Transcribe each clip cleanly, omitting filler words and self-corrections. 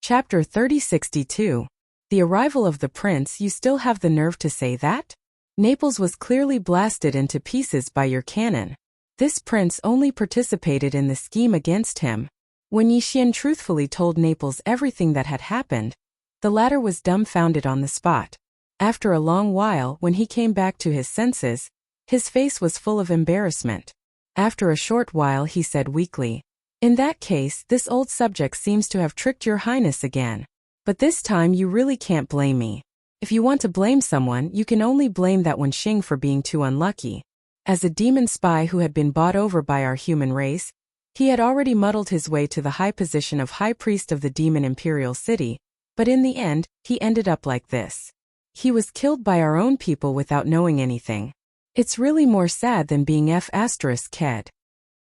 Chapter 3062. The arrival of the prince. You still have the nerve to say that? Naples was clearly blasted into pieces by your cannon. This prince only participated in the scheme against him. When Yixian truthfully told Naples everything that had happened, the latter was dumbfounded on the spot. After a long while, when he came back to his senses, his face was full of embarrassment. After a short while he said weakly, "In that case, this old subject seems to have tricked your highness again. But this time you really can't blame me. If you want to blame someone, you can only blame that one Xing for being too unlucky. As a demon spy who had been bought over by our human race, he had already muddled his way to the high position of High Priest of the Demon Imperial City, but in the end, he ended up like this. He was killed by our own people without knowing anything. It's really more sad than being F***ked.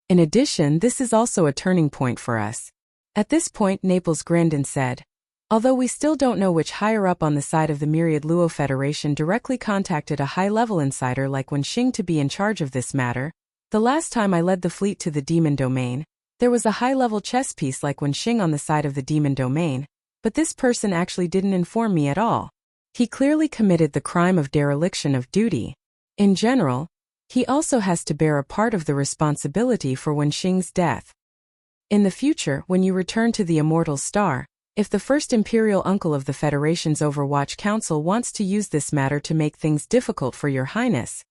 In addition, this is also a turning point for us." At this point Naples grinned and said, "Although we still don't know which higher up on the side of the Myriad Luo Federation directly contacted a high-level insider like Wen Xing to be in charge of this matter, the last time I led the fleet to the demon domain, there was a high-level chess piece like Wen Xing on the side of the demon domain, but this person actually didn't inform me at all. He clearly committed the crime of dereliction of duty. In general, he also has to bear a part of the responsibility for Wen Xing's death. In the future, when you return to the Immortal Star, if the first Imperial Uncle of the Federation's Overwatch Council wants to use this matter to make things difficult for your highness,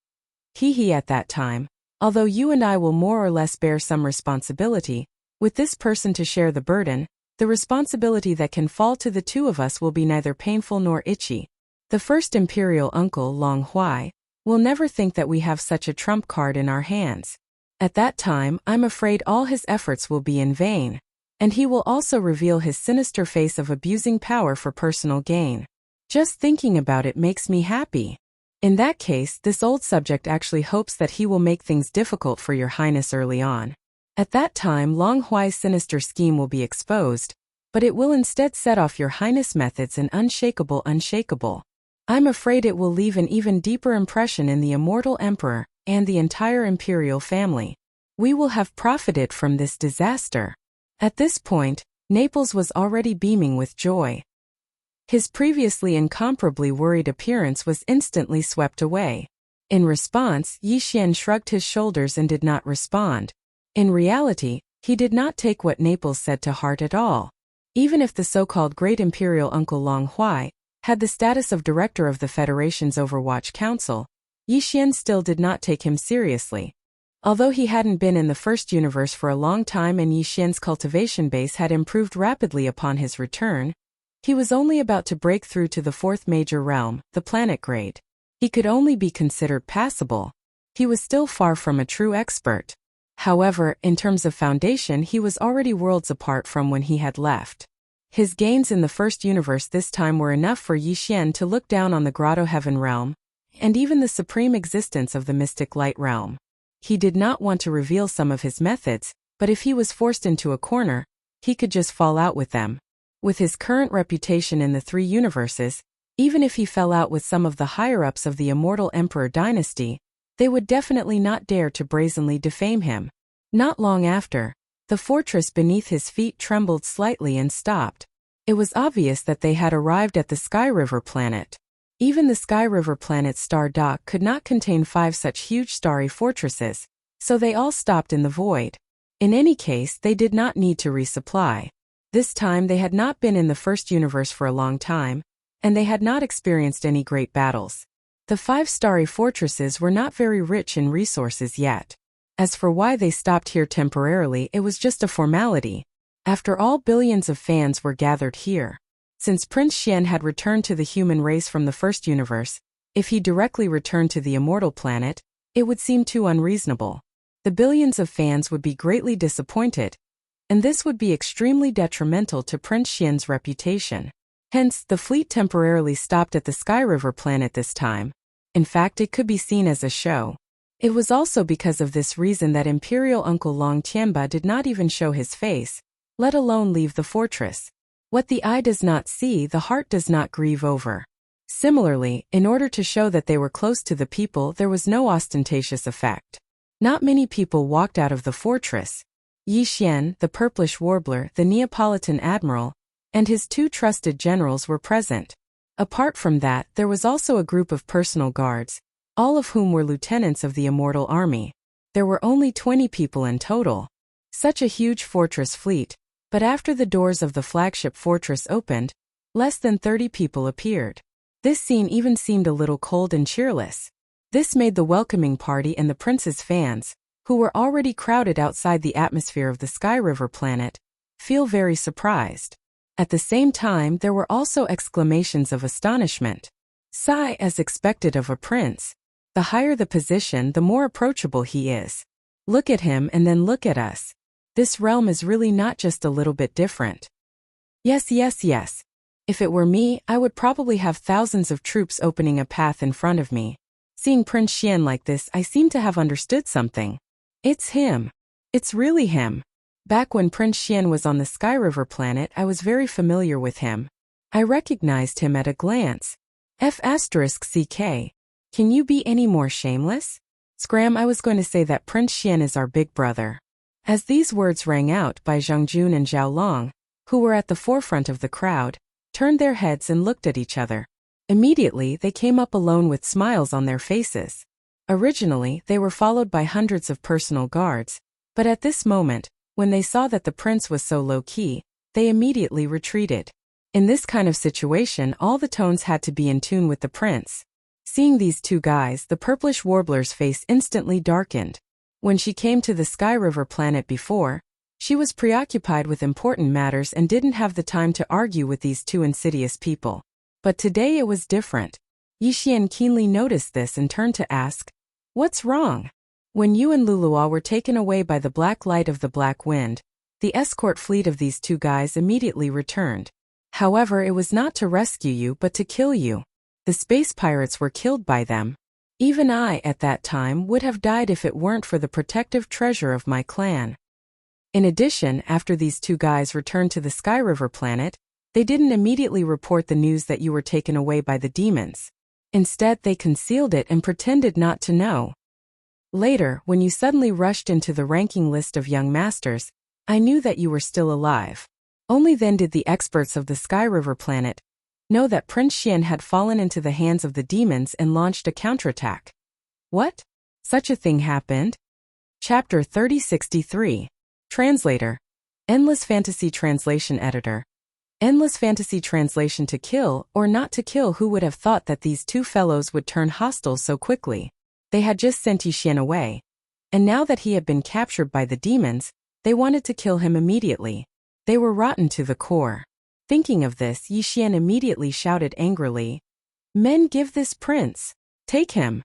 at that time, although you and I will more or less bear some responsibility, with this person to share the burden, the responsibility that can fall to the two of us will be neither painful nor itchy. The first Imperial Uncle, Long Huai, will never think that we have such a trump card in our hands. At that time, I'm afraid all his efforts will be in vain, and he will also reveal his sinister face of abusing power for personal gain. Just thinking about it makes me happy. In that case, this old subject actually hopes that he will make things difficult for your highness early on. At that time, Long Huai's sinister scheme will be exposed, but it will instead set off your highness' methods and unshakable. I'm afraid it will leave an even deeper impression in the immortal emperor and the entire imperial family. We will have profited from this disaster." At this point, Naples was already beaming with joy. His previously incomparably worried appearance was instantly swept away. In response, Yixian shrugged his shoulders and did not respond. In reality, he did not take what Naples said to heart at all. Even if the so-called Great Imperial Uncle Long Huai had the status of director of the Federation's Overwatch Council, Yixian still did not take him seriously. Although he hadn't been in the first universe for a long time and Yixian's cultivation base had improved rapidly upon his return, he was only about to break through to the fourth major realm, the planet grade. He could only be considered passable. He was still far from a true expert. However, in terms of foundation, he was already worlds apart from when he had left. His gains in the first universe this time were enough for Yixian to look down on the Grotto Heaven realm, and even the supreme existence of the Mystic Light realm. He did not want to reveal some of his methods, but if he was forced into a corner, he could just fall out with them. With his current reputation in the three universes, even if he fell out with some of the higher-ups of the Immortal Emperor dynasty, they would definitely not dare to brazenly defame him. Not long after, the fortress beneath his feet trembled slightly and stopped. It was obvious that they had arrived at the Sky River planet. Even the Sky River planet's star dock could not contain 5 such huge starry fortresses, so they all stopped in the void. In any case, they did not need to resupply. This time they had not been in the first universe for a long time, and they had not experienced any great battles. The 5 starry fortresses were not very rich in resources yet. As for why they stopped here temporarily, it was just a formality. After all, billions of fans were gathered here. Since Prince Xian had returned to the human race from the first universe, if he directly returned to the immortal planet, it would seem too unreasonable. The billions of fans would be greatly disappointed, and this would be extremely detrimental to Prince Xian's reputation. Hence, the fleet temporarily stopped at the Sky River planet this time. In fact, it could be seen as a show. It was also because of this reason that Imperial Uncle Long Tianba did not even show his face, let alone leave the fortress. What the eye does not see, the heart does not grieve over. Similarly, in order to show that they were close to the people, there was no ostentatious effect. Not many people walked out of the fortress. Yixian, the purplish warbler, the Neapolitan admiral, and his 2 trusted generals were present. Apart from that, there was also a group of personal guards, all of whom were lieutenants of the Immortal Army. There were only 20 people in total. Such a huge fortress fleet, but after the doors of the flagship fortress opened, less than 30 people appeared. This scene even seemed a little cold and cheerless. This made the welcoming party and the prince's fans, who were already crowded outside the atmosphere of the Sky River planet, feel very surprised. At the same time, there were also exclamations of astonishment. Sigh, as expected of a prince. The higher the position, the more approachable he is. Look at him and then look at us. This realm is really not just a little bit different. Yes. If it were me, I would probably have thousands of troops opening a path in front of me. Seeing Prince Xian like this, I seem to have understood something. It's him. It's really him. Back when Prince Xian was on the Sky River planet, I was very familiar with him. I recognized him at a glance. F***CK. Can you be any more shameless? Scram, I was going to say that Prince Xian is our big brother. As these words rang out, Bai Zhongjun and Zhao Long, who were at the forefront of the crowd, turned their heads and looked at each other. Immediately, they came up alone with smiles on their faces. Originally, they were followed by hundreds of personal guards, but at this moment, when they saw that the prince was so low-key, they immediately retreated. In this kind of situation, all the tones had to be in tune with the prince. Seeing these 2 guys, the purplish warbler's face instantly darkened. When she came to the Sky River planet before, she was preoccupied with important matters and didn't have the time to argue with these 2 insidious people. But today it was different. Yixian keenly noticed this and turned to ask, "What's wrong?" When you and Lulua were taken away by the black light of the black wind, the escort fleet of these 2 guys immediately returned. However, it was not to rescue you but to kill you. The space pirates were killed by them. Even I, at that time, would have died if it weren't for the protective treasure of my clan. In addition, after these 2 guys returned to the Sky River planet, they didn't immediately report the news that you were taken away by the demons. Instead, they concealed it and pretended not to know. Later, when you suddenly rushed into the ranking list of young masters, I knew that you were still alive. Only then did the experts of the Sky River planet know that Prince Xian had fallen into the hands of the demons and launched a counterattack. What? Such a thing happened? Chapter 3063. Translator. Endless Fantasy Translation Editor. Endless Fantasy Translation. To kill or not to kill? Who would have thought that these 2 fellows would turn hostile so quickly? They had just sent Yixian away. And now that he had been captured by the demons, they wanted to kill him immediately. They were rotten to the core. Thinking of this, Yixian immediately shouted angrily, "Men, give this prince! Take him!"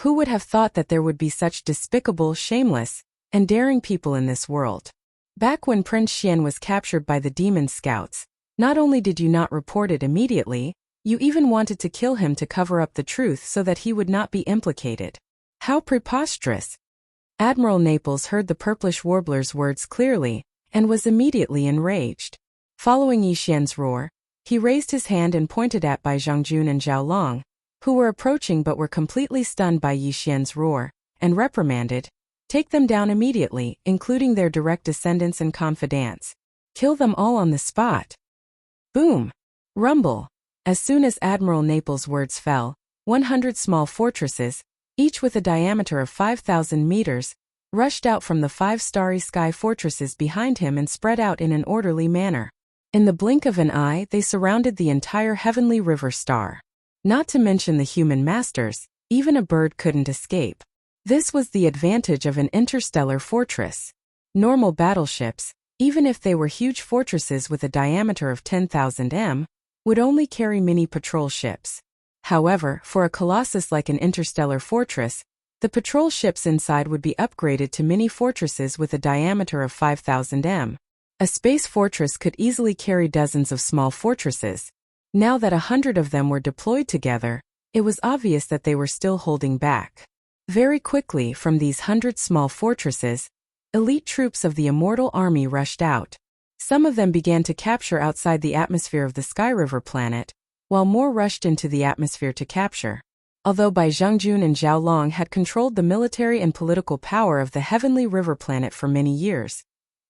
Who would have thought that there would be such despicable, shameless, and daring people in this world? Back when Prince Xian was captured by the demon scouts, not only did you not report it immediately, you even wanted to kill him to cover up the truth so that he would not be implicated. How preposterous! Admiral Naples heard the purplish warbler's words clearly, and was immediately enraged. Following Yixian's roar, he raised his hand and pointed at Bai Zhongjun and Zhao Long, who were approaching but were completely stunned by Yixian's roar, and reprimanded, "Take them down immediately, including their direct descendants and confidants. Kill them all on the spot." Boom! Rumble! As soon as Admiral Naples' words fell, 100 small fortresses, each with a diameter of 5,000 meters, rushed out from the 5 starry sky fortresses behind him and spread out in an orderly manner. In the blink of an eye, they surrounded the entire heavenly river star. Not to mention the human masters, even a bird couldn't escape. This was the advantage of an interstellar fortress. Normal battleships, even if they were huge fortresses with a diameter of 10,000 m, would only carry mini patrol ships. However, for a colossus like an interstellar fortress, the patrol ships inside would be upgraded to mini fortresses with a diameter of 5,000 m. A space fortress could easily carry dozens of small fortresses. Now that 100 of them were deployed together, it was obvious that they were still holding back. Very quickly, from these 100 small fortresses, elite troops of the Immortal Army rushed out. Some of them began to capture outside the atmosphere of the Sky River planet, while more rushed into the atmosphere to capture. Although Bai Zhongjun and Zhao Long had controlled the military and political power of the Heavenly River planet for many years,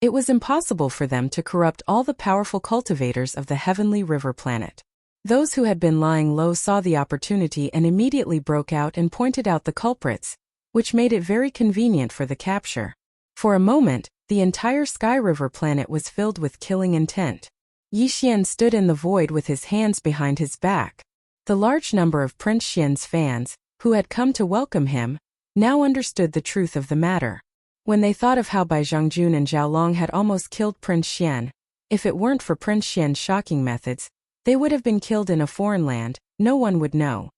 It was impossible for them to corrupt all the powerful cultivators of the heavenly river planet. Those who had been lying low saw the opportunity and immediately broke out and pointed out the culprits, which made it very convenient for the capture. For a moment, the entire Sky River planet was filled with killing intent. Yi Xian stood in the void with his hands behind his back. The large number of Prince Xian's fans, who had come to welcome him, now understood the truth of the matter. When they thought of how Bai Zhongjun and Zhao Long had almost killed Prince Xian, if it weren't for Prince Xian's shocking methods, they would have been killed in a foreign land, no one would know.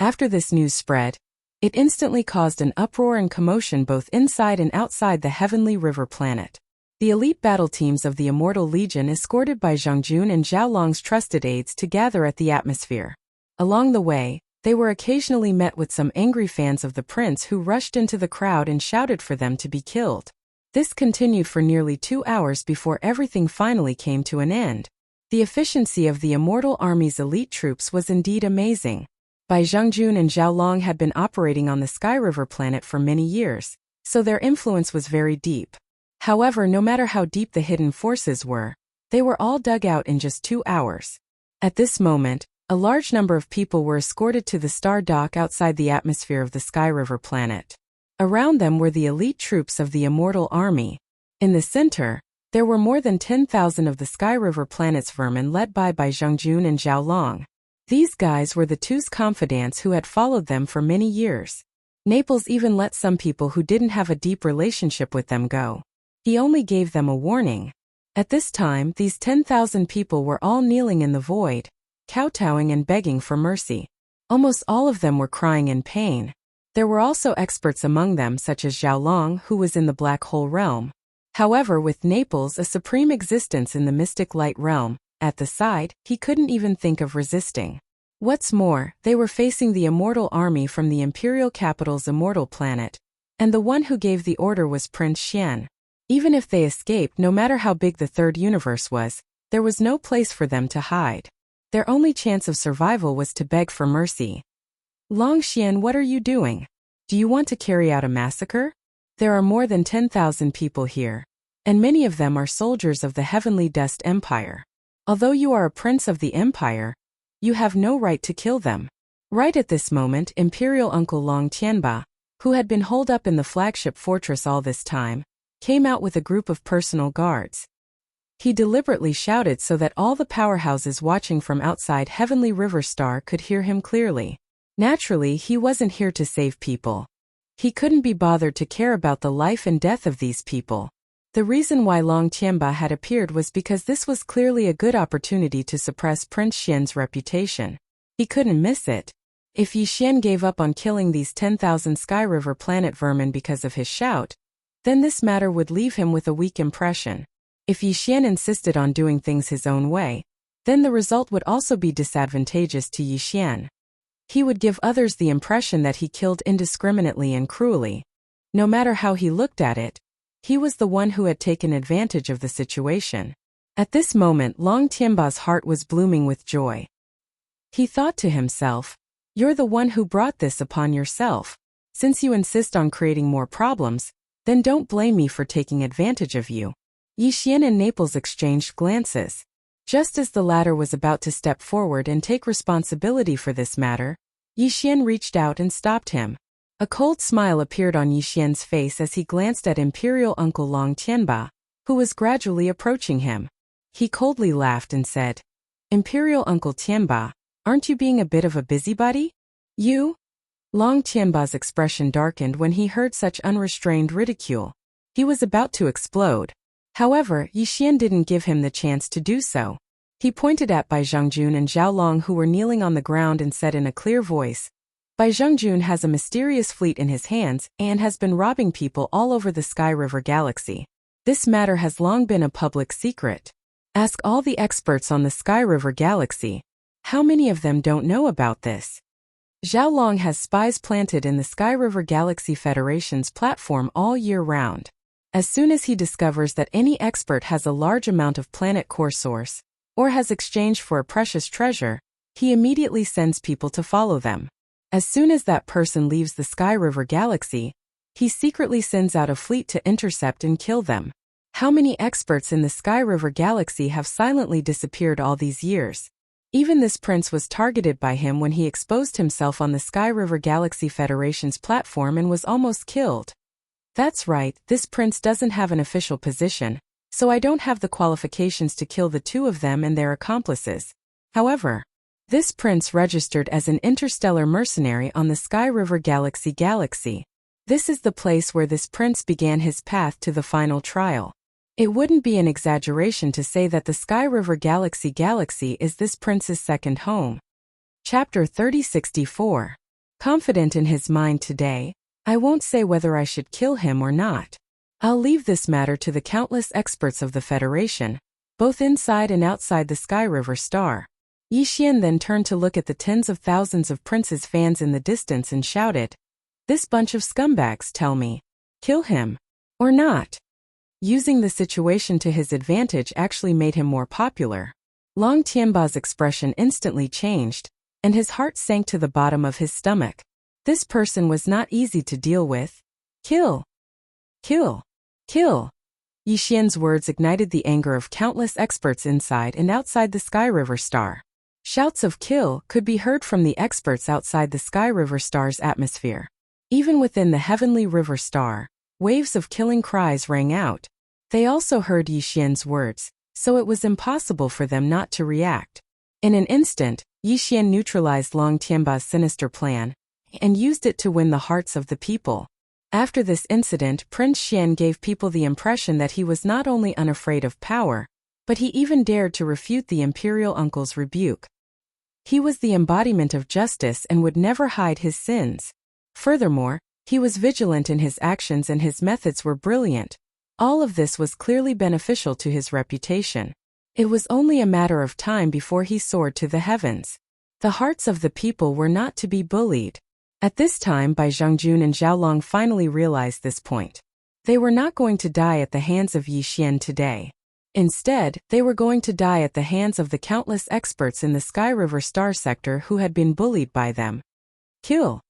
After this news spread, it instantly caused an uproar and commotion both inside and outside the heavenly river planet. The elite battle teams of the Immortal Legion escorted Bai Zhongjun and Zhao Long's trusted aides to gather at the atmosphere. Along the way, they were occasionally met with some angry fans of the prince who rushed into the crowd and shouted for them to be killed. This continued for nearly 2 hours before everything finally came to an end. The efficiency of the Immortal Army's elite troops was indeed amazing. Bai Zhongjun and Zhao Long had been operating on the Sky River planet for many years, so their influence was very deep. However, no matter how deep the hidden forces were, they were all dug out in just 2 hours. At this moment, a large number of people were escorted to the star dock outside the atmosphere of the Sky River planet. Around them were the elite troops of the Immortal Army. In the center, there were more than 10,000 of the Sky River planet's vermin led by Bai Zhongjun and Zhao Long. These guys were the two's confidants who had followed them for many years. Naples even let some people who didn't have a deep relationship with them go. He only gave them a warning. At this time, these 10,000 people were all kneeling in the void, kowtowing and begging for mercy. Almost all of them were crying in pain. There were also experts among them such as Zhao Long, who was in the Black Hole realm. However, with Naples a supreme existence in the mystic light realm, at the side, he couldn't even think of resisting. What's more, they were facing the Immortal Army from the Imperial Capital's immortal planet, and the one who gave the order was Prince Xian. Even if they escaped, no matter how big the third universe was, there was no place for them to hide. Their only chance of survival was to beg for mercy. Long Xian, what are you doing? Do you want to carry out a massacre? There are more than 10,000 people here, and many of them are soldiers of the Heavenly Dust Empire. Although you are a prince of the empire, you have no right to kill them. Right at this moment, Imperial Uncle Long Tianba, who had been holed up in the flagship fortress all this time, came out with a group of personal guards. He deliberately shouted so that all the powerhouses watching from outside Heavenly River Star could hear him clearly. Naturally, he wasn't here to save people. He couldn't be bothered to care about the life and death of these people. The reason why Long Tianba had appeared was because this was clearly a good opportunity to suppress Prince Xian's reputation. He couldn't miss it. If Yi Xian gave up on killing these 10,000 Sky River planet vermin because of his shout, then this matter would leave him with a weak impression. If Yi Xian insisted on doing things his own way, then the result would also be disadvantageous to Yi Xian. He would give others the impression that he killed indiscriminately and cruelly. No matter how he looked at it, he was the one who had taken advantage of the situation. At this moment, Long Tianba's heart was blooming with joy. He thought to himself, "You're the one who brought this upon yourself. Since you insist on creating more problems, then don't blame me for taking advantage of you." Yi Xian and Naples exchanged glances. Just as the latter was about to step forward and take responsibility for this matter, Yi Xian reached out and stopped him. A cold smile appeared on Yi Xian's face as he glanced at Imperial Uncle Long Tianba, who was gradually approaching him. He coldly laughed and said, "Imperial Uncle Tianba, aren't you being a bit of a busybody? You?" Long Tianba's expression darkened when he heard such unrestrained ridicule. He was about to explode. However, Yi Xian didn't give him the chance to do so. He pointed at Bai Zhongjun and Zhao Long, who were kneeling on the ground, and said in a clear voice, "Bai Zhongjun has a mysterious fleet in his hands and has been robbing people all over the Sky River galaxy. This matter has long been a public secret. Ask all the experts on the Sky River galaxy. How many of them don't know about this? Zhao Long has spies planted in the Sky River Galaxy Federation's platform all year round. As soon as he discovers that any expert has a large amount of planet core source, or has exchanged for a precious treasure, he immediately sends people to follow them. As soon as that person leaves the Sky River Galaxy, he secretly sends out a fleet to intercept and kill them. How many experts in the Sky River Galaxy have silently disappeared all these years? Even this prince was targeted by him when he exposed himself on the Sky River Galaxy Federation's platform and was almost killed. That's right, this prince doesn't have an official position, so I don't have the qualifications to kill the two of them and their accomplices. However, this prince registered as an interstellar mercenary on the Sky River Galaxy. This is the place where this prince began his path to the final trial. It wouldn't be an exaggeration to say that the Sky River Galaxy is this prince's second home. Chapter 3064. Confident in his mind today, I won't say whether I should kill him or not. I'll leave this matter to the countless experts of the Federation, both inside and outside the Sky River Star. Yi Xian then turned to look at the tens of thousands of Prince's fans in the distance and shouted, "This bunch of scumbags, tell me, kill him or not?" Using the situation to his advantage actually made him more popular. Long Tianba's expression instantly changed, and his heart sank to the bottom of his stomach. This person was not easy to deal with. Kill! Kill! Kill! Yi Xian's words ignited the anger of countless experts inside and outside the Sky River Star. Shouts of kill could be heard from the experts outside the Sky River Star's atmosphere. Even within the Heavenly River Star, waves of killing cries rang out. They also heard Yi Xian's words, so it was impossible for them not to react. In an instant, Yi Xian neutralized Long Tianba's sinister plan and used it to win the hearts of the people. After this incident, Prince Xian gave people the impression that he was not only unafraid of power, but he even dared to refute the imperial uncle's rebuke. He was the embodiment of justice and would never hide his sins. Furthermore, he was vigilant in his actions and his methods were brilliant. All of this was clearly beneficial to his reputation. It was only a matter of time before he soared to the heavens. The hearts of the people were not to be bullied. At this time, Bai Zhangjun and Zhaolong finally realized this point. They were not going to die at the hands of Yi Xian today. Instead, they were going to die at the hands of the countless experts in the Sky River Star sector who had been bullied by them. Kill!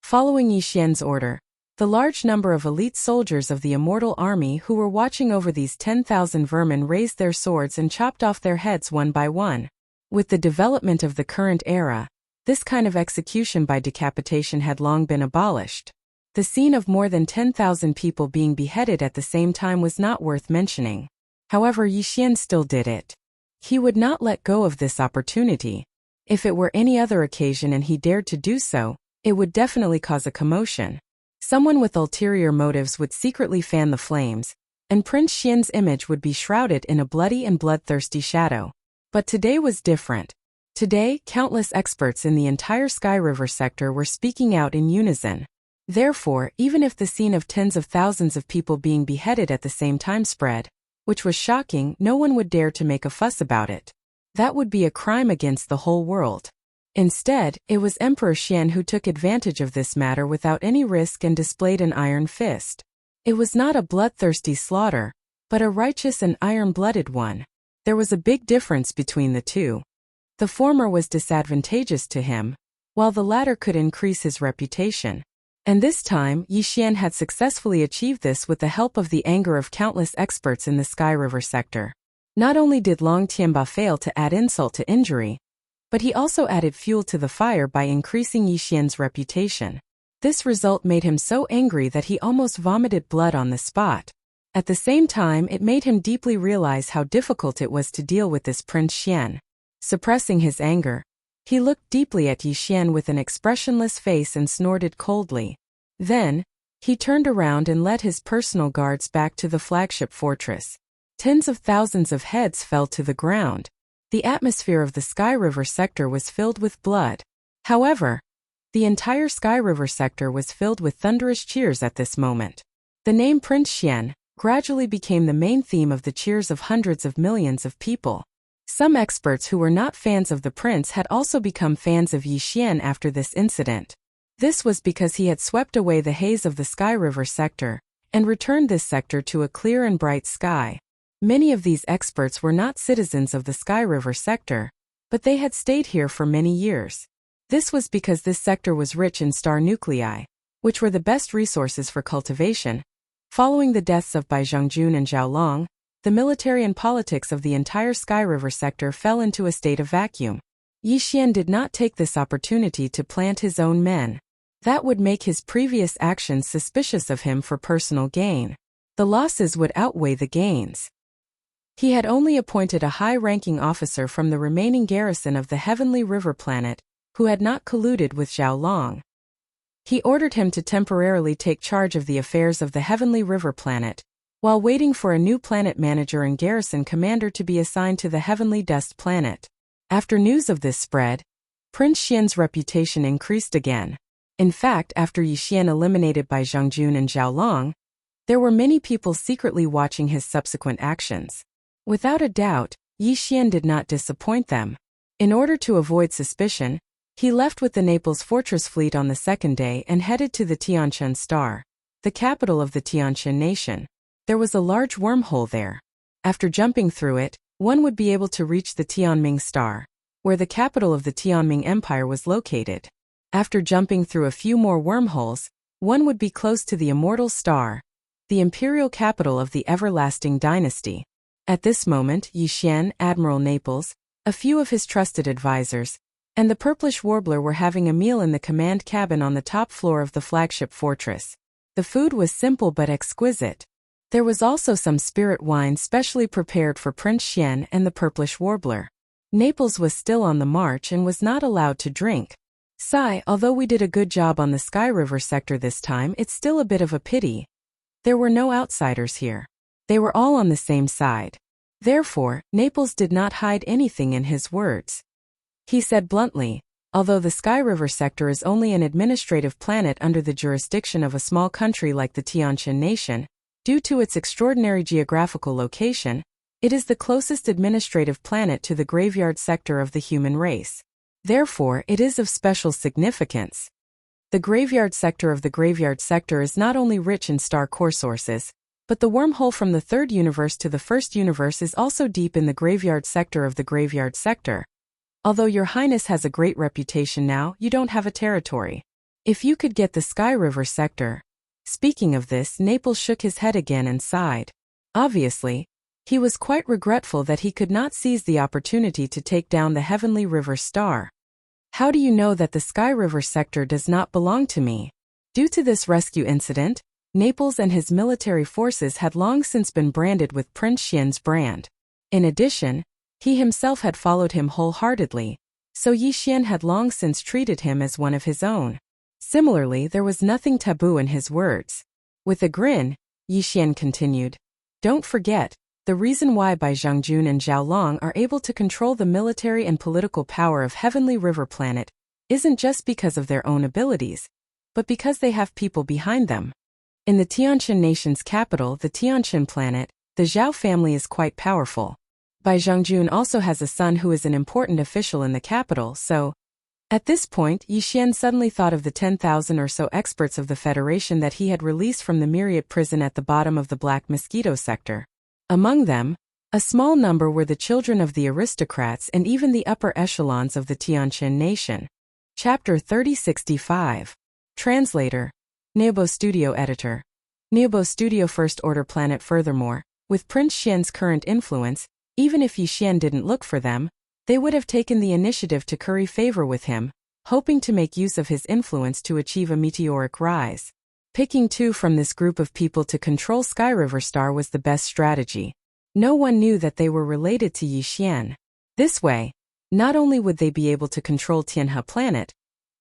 Following Yi Xian's order, the large number of elite soldiers of the Immortal Army who were watching over these 10,000 vermin raised their swords and chopped off their heads one by one. With the development of the current era, this kind of execution by decapitation had long been abolished. The scene of more than 10,000 people being beheaded at the same time was not worth mentioning. However, Yi Xian still did it. He would not let go of this opportunity. If it were any other occasion and he dared to do so, it would definitely cause a commotion. Someone with ulterior motives would secretly fan the flames, and Prince Xian's image would be shrouded in a bloody and bloodthirsty shadow. But today was different. Today, countless experts in the entire Sky River sector were speaking out in unison. Therefore, even if the scene of tens of thousands of people being beheaded at the same time spread, which was shocking, no one would dare to make a fuss about it. That would be a crime against the whole world. Instead, it was Emperor Xian who took advantage of this matter without any risk and displayed an iron fist. It was not a bloodthirsty slaughter, but a righteous and iron-blooded one. There was a big difference between the two. The former was disadvantageous to him, while the latter could increase his reputation. And this time, Yi Xian had successfully achieved this with the help of the anger of countless experts in the Sky River sector. Not only did Long Tianba fail to add insult to injury, but he also added fuel to the fire by increasing Yi Xian's reputation. This result made him so angry that he almost vomited blood on the spot. At the same time, it made him deeply realize how difficult it was to deal with this Prince Xian. Suppressing his anger, he looked deeply at Yi Xian with an expressionless face and snorted coldly. Then, he turned around and led his personal guards back to the flagship fortress. Tens of thousands of heads fell to the ground. The atmosphere of the Sky River sector was filled with blood. However, the entire Sky River sector was filled with thunderous cheers at this moment. The name Prince Xian gradually became the main theme of the cheers of hundreds of millions of people. Some experts who were not fans of the prince had also become fans of Yi Xian after this incident. This was because he had swept away the haze of the Sky River sector and returned this sector to a clear and bright sky. Many of these experts were not citizens of the Sky River sector, but they had stayed here for many years. This was because this sector was rich in star nuclei, which were the best resources for cultivation, Following the deaths of Bai Zhongjun and Zhao Long, the military and politics of the entire Sky River sector fell into a state of vacuum. Yi Xian did not take this opportunity to plant his own men. That would make his previous actions suspicious of him for personal gain. The losses would outweigh the gains. He had only appointed a high-ranking officer from the remaining garrison of the Heavenly River planet, who had not colluded with Zhao Long. He ordered him to temporarily take charge of the affairs of the Heavenly River planet, while waiting for a new planet manager and garrison commander to be assigned to the Heavenly Dust planet. After news of this spread, Prince Xian's reputation increased again. In fact, after Yi Xian eliminated Bai Zhongjun and Zhao Long, there were many people secretly watching his subsequent actions. Without a doubt, Yi Xian did not disappoint them. In order to avoid suspicion, he left with the Naples Fortress fleet on the second day and headed to the Tianshan Star, the capital of the Tianshan nation. There was a large wormhole there. After jumping through it, one would be able to reach the Tianming Star, where the capital of the Tianming Empire was located. After jumping through a few more wormholes, one would be close to the Immortal Star, the imperial capital of the Everlasting Dynasty. At this moment, Yi Xian, Admiral Naples, a few of his trusted advisors, and the Purplish Warbler were having a meal in the command cabin on the top floor of the flagship fortress. The food was simple but exquisite. There was also some spirit wine specially prepared for Prince Xian and the Purplish Warbler. Naples was still on the march and was not allowed to drink. Sigh, although we did a good job on the Sky River sector this time, it's still a bit of a pity. There were no outsiders here. They were all on the same side. Therefore, Naples did not hide anything in his words. He said bluntly, although the Sky River sector is only an administrative planet under the jurisdiction of a small country like the Tianshan nation, due to its extraordinary geographical location, it is the closest administrative planet to the graveyard sector of the human race. Therefore, it is of special significance. The graveyard sector of the graveyard sector is not only rich in star core sources, but the wormhole from the third universe to the first universe is also deep in the graveyard sector of the graveyard sector. Although your highness has a great reputation now, you don't have a territory. If you could get the Sky River sector. Speaking of this, Naples shook his head again and sighed. Obviously, he was quite regretful that he could not seize the opportunity to take down the Heavenly River Star. How do you know that the Sky River sector does not belong to me? Due to this rescue incident, Naples and his military forces had long since been branded with Prince Xian's brand. In addition, he himself had followed him wholeheartedly, so Yi Xian had long since treated him as one of his own. Similarly, there was nothing taboo in his words. With a grin, Yi Xian continued, "Don't forget, the reason why Bai Zhongjun and Zhao Long are able to control the military and political power of Heavenly River Planet isn't just because of their own abilities, but because they have people behind them. In the Tianshan nation's capital, the Tianshan planet, the Zhao family is quite powerful. Bai Zhongjun also has a son who is an important official in the capital, so..." At this point, Yi Xian suddenly thought of the 10,000 or so experts of the Federation that he had released from the Myriad prison at the bottom of the Black Mosquito sector. Among them, a small number were the children of the aristocrats and even the upper echelons of the Tianshan nation. Chapter 3065. Translator. Neobo Studio Editor. Neobo Studio First Order Planet. Furthermore, with Prince Xian's current influence, even if Yi Xian didn't look for them, they would have taken the initiative to curry favor with him, hoping to make use of his influence to achieve a meteoric rise. Picking two from this group of people to control Sky River Star was the best strategy. No one knew that they were related to Yi Xian. This way, not only would they be able to control Tianhe Planet,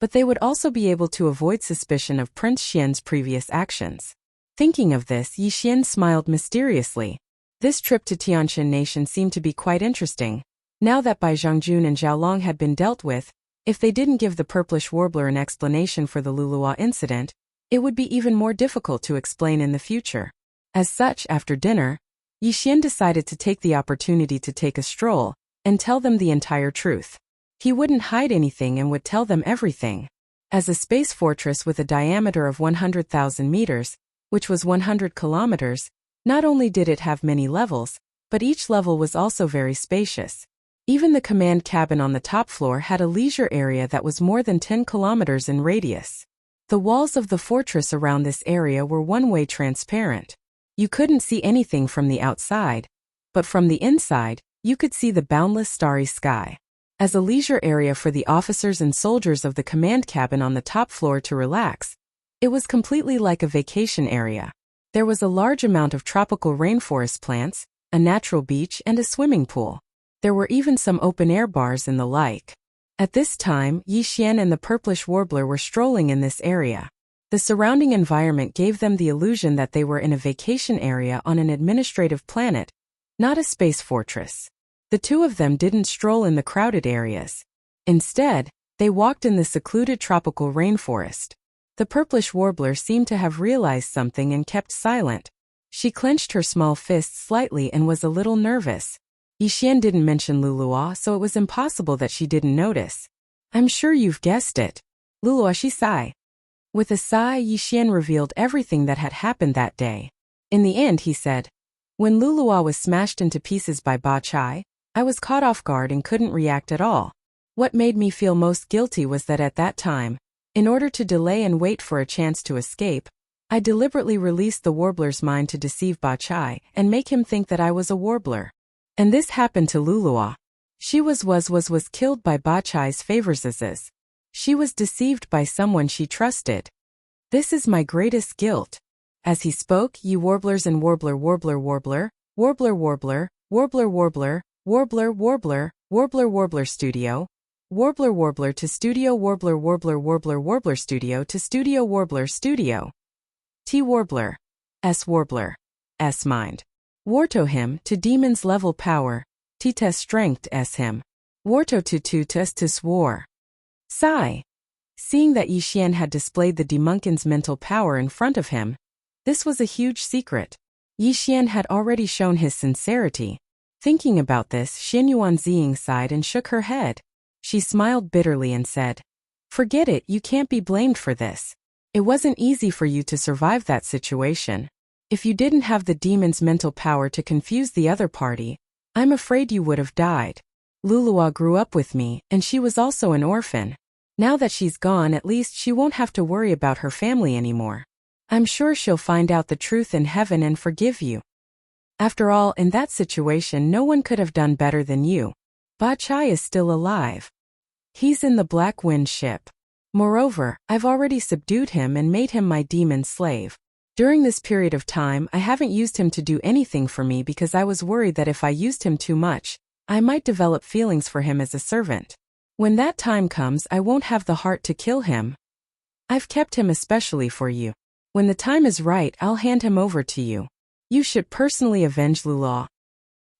but they would also be able to avoid suspicion of Prince Xian's previous actions. Thinking of this, Yi Xian smiled mysteriously. This trip to Tianshan Nation seemed to be quite interesting. Now that Bai Zhongjun and Zhao Long had been dealt with, if they didn't give the Purplish Warbler an explanation for the Lulua incident, it would be even more difficult to explain in the future. As such, after dinner, Yi Xian decided to take the opportunity to take a stroll and tell them the entire truth. He wouldn't hide anything and would tell them everything. As a space fortress with a diameter of 100,000 meters, which was 100 kilometers, not only did it have many levels, but each level was also very spacious. Even the command cabin on the top floor had a leisure area that was more than 10 kilometers in radius. The walls of the fortress around this area were one-way transparent. You couldn't see anything from the outside, but from the inside, you could see the boundless starry sky. As a leisure area for the officers and soldiers of the command cabin on the top floor to relax, it was completely like a vacation area. There was a large amount of tropical rainforest plants, a natural beach, and a swimming pool. There were even some open-air bars and the like. At this time, Yi Xian and the purplish warbler were strolling in this area. The surrounding environment gave them the illusion that they were in a vacation area on an administrative planet, not a space fortress. The two of them didn't stroll in the crowded areas. Instead, they walked in the secluded tropical rainforest. The purplish warbler seemed to have realized something and kept silent. She clenched her small fists slightly and was a little nervous. Yi Xian didn't mention Luluo, so it was impossible that she didn't notice. I'm sure you've guessed it. Luluo, she sighed. With a sigh, Yi Xian revealed everything that had happened that day. In the end, he said, when Luluo was smashed into pieces by Ba Chai, I was caught off guard and couldn't react at all. What made me feel most guilty was that at that time, in order to delay and wait for a chance to escape, I deliberately released the warbler's mind to deceive Ba Chai and make him think that I was a warbler. And this happened to Luluo. She was killed by Ba Chai's favors. She was deceived by someone she trusted. This is my greatest guilt. As he spoke, ye warblers and warbler warbler warbler, warbler warbler, warbler warbler, warbler warbler, warbler warbler studio, warbler warbler to studio warbler warbler warbler warbler studio to studio warbler studio. T warbler, S warbler, S mind. Warto him to demons level power, T test strength S him. Warto to test to swore. Sigh. Seeing that Yi Xian had displayed the demonkin's mental power in front of him, this was a huge secret. Yi Xian had already shown his sincerity. Thinking about this, Xin Yuanziying sighed and shook her head. She smiled bitterly and said, forget it, you can't be blamed for this. It wasn't easy for you to survive that situation. If you didn't have the demon's mental power to confuse the other party, I'm afraid you would have died. Luluo grew up with me, and she was also an orphan. Now that she's gone, at least she won't have to worry about her family anymore. I'm sure she'll find out the truth in heaven and forgive you. After all, in that situation no one could have done better than you. Ba Chai is still alive. He's in the Black Wind ship. Moreover, I've already subdued him and made him my demon slave. During this period of time, I haven't used him to do anything for me because I was worried that if I used him too much, I might develop feelings for him as a servant. When that time comes, I won't have the heart to kill him. I've kept him especially for you. When the time is right, I'll hand him over to you. You should personally avenge Luluo.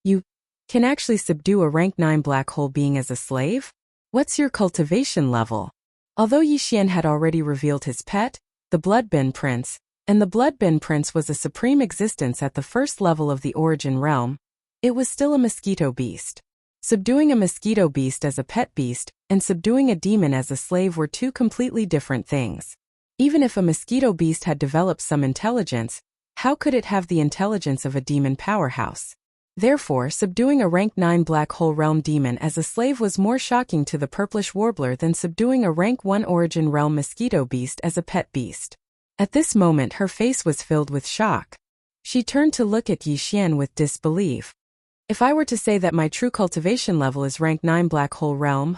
You can actually subdue a rank 9 black hole being as a slave? What's your cultivation level? Although Yi Xian had already revealed his pet, the Bloodbend Prince, and the Bloodbend Prince was a supreme existence at the first level of the origin realm, it was still a mosquito beast. Subduing a mosquito beast as a pet beast, and subduing a demon as a slave were two completely different things. Even if a mosquito beast had developed some intelligence, how could it have the intelligence of a demon powerhouse? Therefore, subduing a rank 9 black hole realm demon as a slave was more shocking to the purplish warbler than subduing a rank 1 origin realm mosquito beast as a pet beast. At this moment her face was filled with shock. She turned to look at Yi Xian with disbelief. If I were to say that my true cultivation level is rank 9 black hole realm,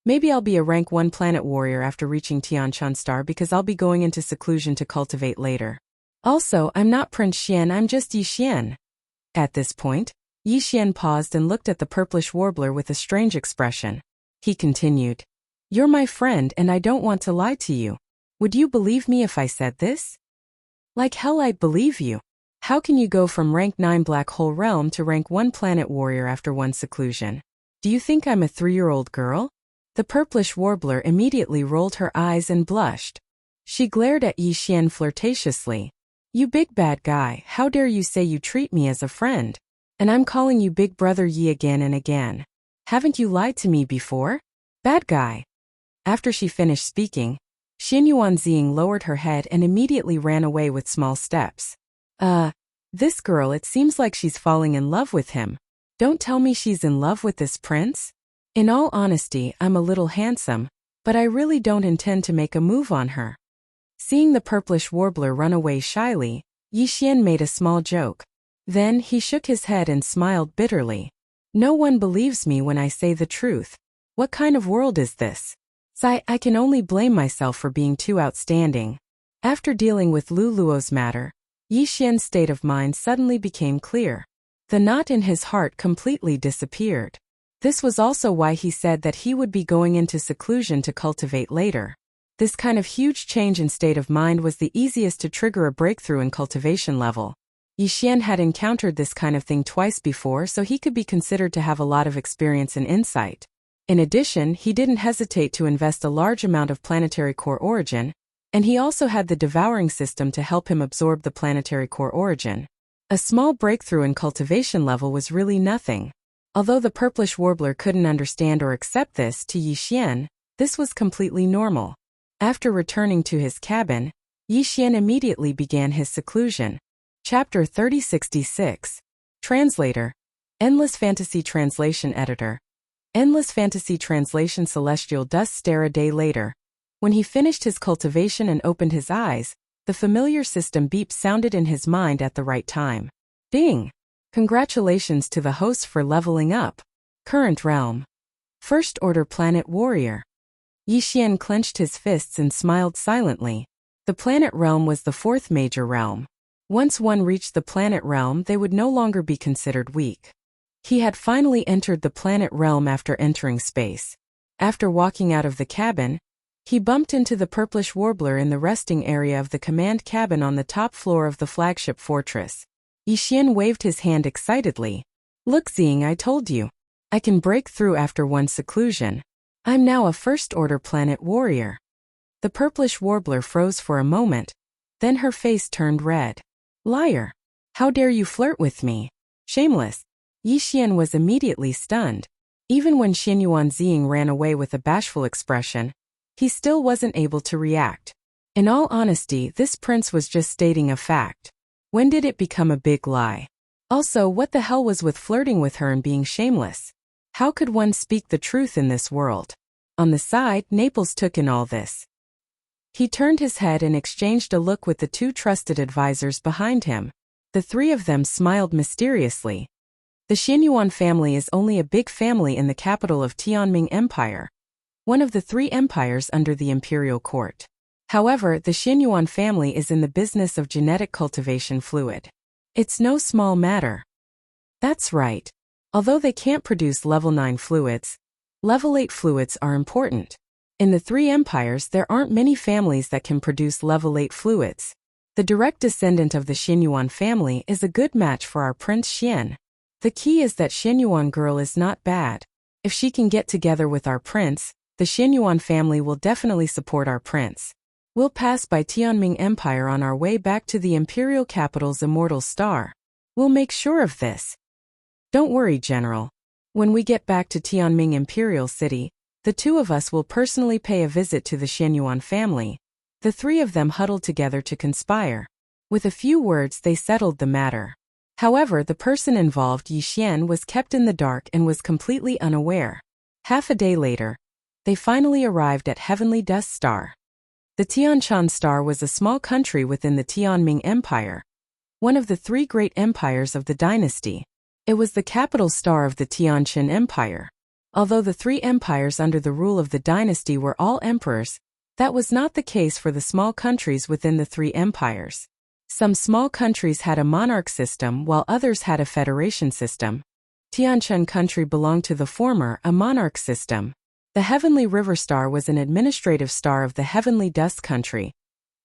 maybe I'll be a rank 1 planet warrior after reaching Tianshan Star because I'll be going into seclusion to cultivate later. Also, I'm not Prince Xian, I'm just Yi Xian. At this point, Yi Xian paused and looked at the purplish warbler with a strange expression. He continued, you're my friend and I don't want to lie to you. Would you believe me if I said this? Like hell I'd believe you. How can you go from rank 9 black hole realm to rank 1 planet warrior after one seclusion? Do you think I'm a 3-year-old girl? The purplish warbler immediately rolled her eyes and blushed. She glared at Yi Xian flirtatiously. You big bad guy, how dare you say you treat me as a friend? And I'm calling you big brother Yi again and again. Haven't you lied to me before? Bad guy. After she finished speaking, Xin Yuanziying lowered her head and immediately ran away with small steps. This girl, it seems like she's falling in love with him. Don't tell me she's in love with this prince? In all honesty, I'm a little handsome, but I really don't intend to make a move on her. Seeing the purplish warbler run away shyly, Yi Xian made a small joke. Then he shook his head and smiled bitterly. No one believes me when I say the truth. What kind of world is this? I can only blame myself for being too outstanding. After dealing with Lu Luo's matter, Yi Xian's state of mind suddenly became clear. The knot in his heart completely disappeared. This was also why he said that he would be going into seclusion to cultivate later. This kind of huge change in state of mind was the easiest to trigger a breakthrough in cultivation level. Yi Xian had encountered this kind of thing twice before, so he could be considered to have a lot of experience and insight. In addition, he didn't hesitate to invest a large amount of planetary core origin, and he also had the devouring system to help him absorb the planetary core origin. A small breakthrough in cultivation level was really nothing. Although the purplish warbler couldn't understand or accept this, to Yi Xian, this was completely normal. After returning to his cabin, Yi Xian immediately began his seclusion. Chapter 3066. Translator. Endless Fantasy Translation Editor. Endless Fantasy Translation. Celestial dust. Stare. A day later. When he finished his cultivation and opened his eyes, the familiar system beep sounded in his mind at the right time. Ding! Congratulations to the hosts for leveling up. Current realm. First Order Planet Warrior. Yi Xian clenched his fists and smiled silently. The planet realm was the fourth major realm. Once one reached the planet realm, they would no longer be considered weak. He had finally entered the planet realm after entering space. After walking out of the cabin, he bumped into the purplish warbler in the resting area of the command cabin on the top floor of the flagship fortress. Yi Xian waved his hand excitedly. Look, Xing, I told you. I can break through after one seclusion. I'm now a first-order planet warrior. The purplish warbler froze for a moment. Then her face turned red. Liar! How dare you flirt with me? Shameless! Yi Xian was immediately stunned. Even when Xinyuan Xing ran away with a bashful expression, he still wasn't able to react. In all honesty, this prince was just stating a fact. When did it become a big lie? Also, what the hell was with flirting with her and being shameless? How could one speak the truth in this world? On the side, Naples took in all this. He turned his head and exchanged a look with the two trusted advisors behind him. The three of them smiled mysteriously. The Xinyuan family is only a big family in the capital of Tianming Empire, one of the three empires under the imperial court. However, the Xinyuan family is in the business of genetic cultivation fluid. It's no small matter. That's right. Although they can't produce level 9 fluids, level 8 fluids are important. In the three empires, there aren't many families that can produce level 8 fluids. The direct descendant of the Xinyuan family is a good match for our Prince Xian. The key is that Xinyuan girl is not bad. If she can get together with our prince, the Xinyuan family will definitely support our prince. We'll pass by Tianming Empire on our way back to the imperial capital's immortal star. We'll make sure of this. Don't worry, General. When we get back to Tianming Imperial City, the two of us will personally pay a visit to the Xinyuan family. The three of them huddled together to conspire. With a few words, they settled the matter. However, the person involved, Yi Xian, was kept in the dark and was completely unaware. Half a day later, they finally arrived at Heavenly Dust Star. The Tianshan Star was a small country within the Tianming Empire, one of the three great empires of the dynasty. It was the capital star of the Tianshan Empire. Although the three empires under the rule of the dynasty were all emperors, that was not the case for the small countries within the three empires. Some small countries had a monarch system while others had a federation system. Tianshan country belonged to the former, a monarch system. The Heavenly River Star was an administrative star of the Heavenly Dust country,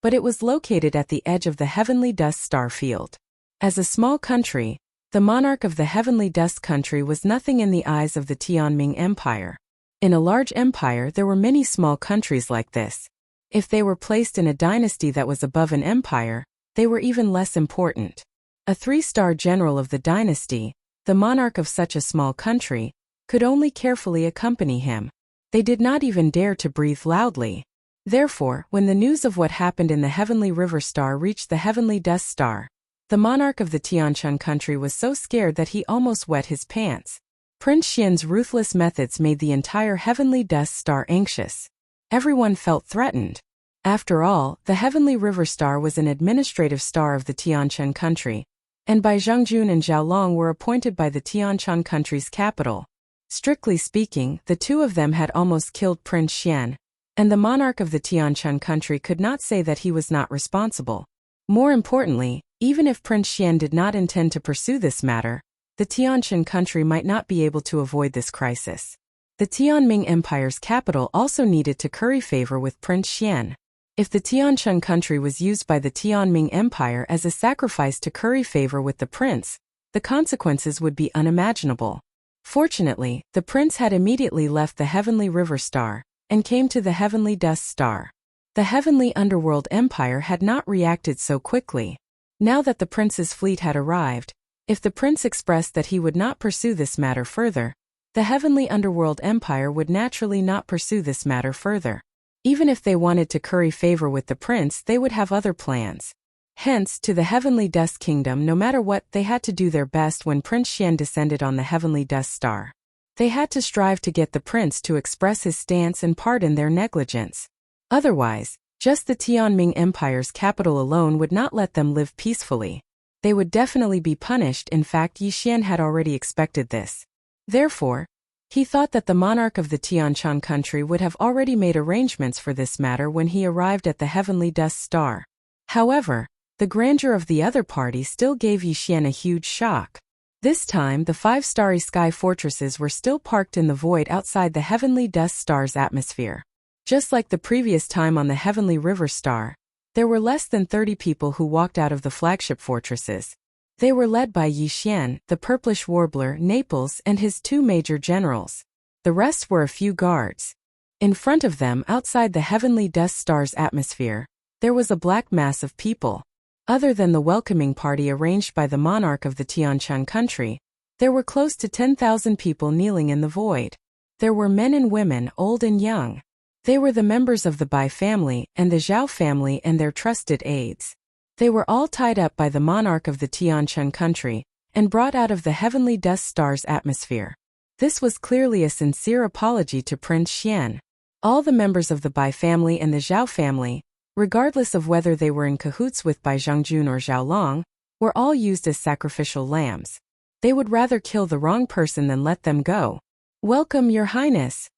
but it was located at the edge of the Heavenly Dust Star field. As a small country, the monarch of the Heavenly Dust country was nothing in the eyes of the Tianming Empire. In a large empire, there were many small countries like this. If they were placed in a dynasty that was above an empire, they were even less important. A three-star general of the dynasty, the monarch of such a small country, could only carefully accompany him. They did not even dare to breathe loudly. Therefore, when the news of what happened in the Heavenly River Star reached the Heavenly Dust Star, the monarch of the Tianshan country was so scared that he almost wet his pants. Prince Xian's ruthless methods made the entire Heavenly Dust Star anxious. Everyone felt threatened. After all, the Heavenly River Star was an administrative star of the Tianshan country, and Bai Zhongjun and Zhao Long were appointed by the Tianshan country's capital. Strictly speaking, the two of them had almost killed Prince Xian, and the monarch of the Tianshan country could not say that he was not responsible. More importantly, even if Prince Xian did not intend to pursue this matter, the Tianshan country might not be able to avoid this crisis. The Tianming Empire's capital also needed to curry favor with Prince Xian. If the Tianshan country was used by the Tianming Empire as a sacrifice to curry favor with the prince, the consequences would be unimaginable. Fortunately, the prince had immediately left the Heavenly River Star and came to the Heavenly Dust Star. The Heavenly Underworld Empire had not reacted so quickly. Now that the prince's fleet had arrived, if the prince expressed that he would not pursue this matter further, the Heavenly Underworld Empire would naturally not pursue this matter further. Even if they wanted to curry favor with the prince, they would have other plans. Hence, to the Heavenly Dust Kingdom, no matter what, they had to do their best when Prince Xian descended on the Heavenly Dust Star. They had to strive to get the prince to express his stance and pardon their negligence. Otherwise, just the Tianming Empire's capital alone would not let them live peacefully. They would definitely be punished. In fact, Yi Xian had already expected this. Therefore, he thought that the monarch of the Tianshan country would have already made arrangements for this matter when he arrived at the Heavenly Dust Star. However, the grandeur of the other party still gave Yi Xian a huge shock. This time, the 5 starry sky fortresses were still parked in the void outside the Heavenly Dust Star's atmosphere. Just like the previous time on the Heavenly River Star, there were less than 30 people who walked out of the flagship fortresses. They were led by Yi Xian, the purplish warbler, Naples, and his 2 major generals. The rest were a few guards. In front of them, outside the Heavenly Dust Star's atmosphere, there was a black mass of people. Other than the welcoming party arranged by the monarch of the Tianshan country, there were close to 10,000 people kneeling in the void. There were men and women, old and young. They were the members of the Bai family and the Zhao family and their trusted aides. They were all tied up by the monarch of the Tianshan country and brought out of the Heavenly Dust Star's atmosphere. This was clearly a sincere apology to Prince Xian. All the members of the Bai family and the Zhao family, regardless of whether they were in cahoots with Bai Zhongjun or Zhao Long, were all used as sacrificial lambs. They would rather kill the wrong person than let them go. "Welcome, Your Highness."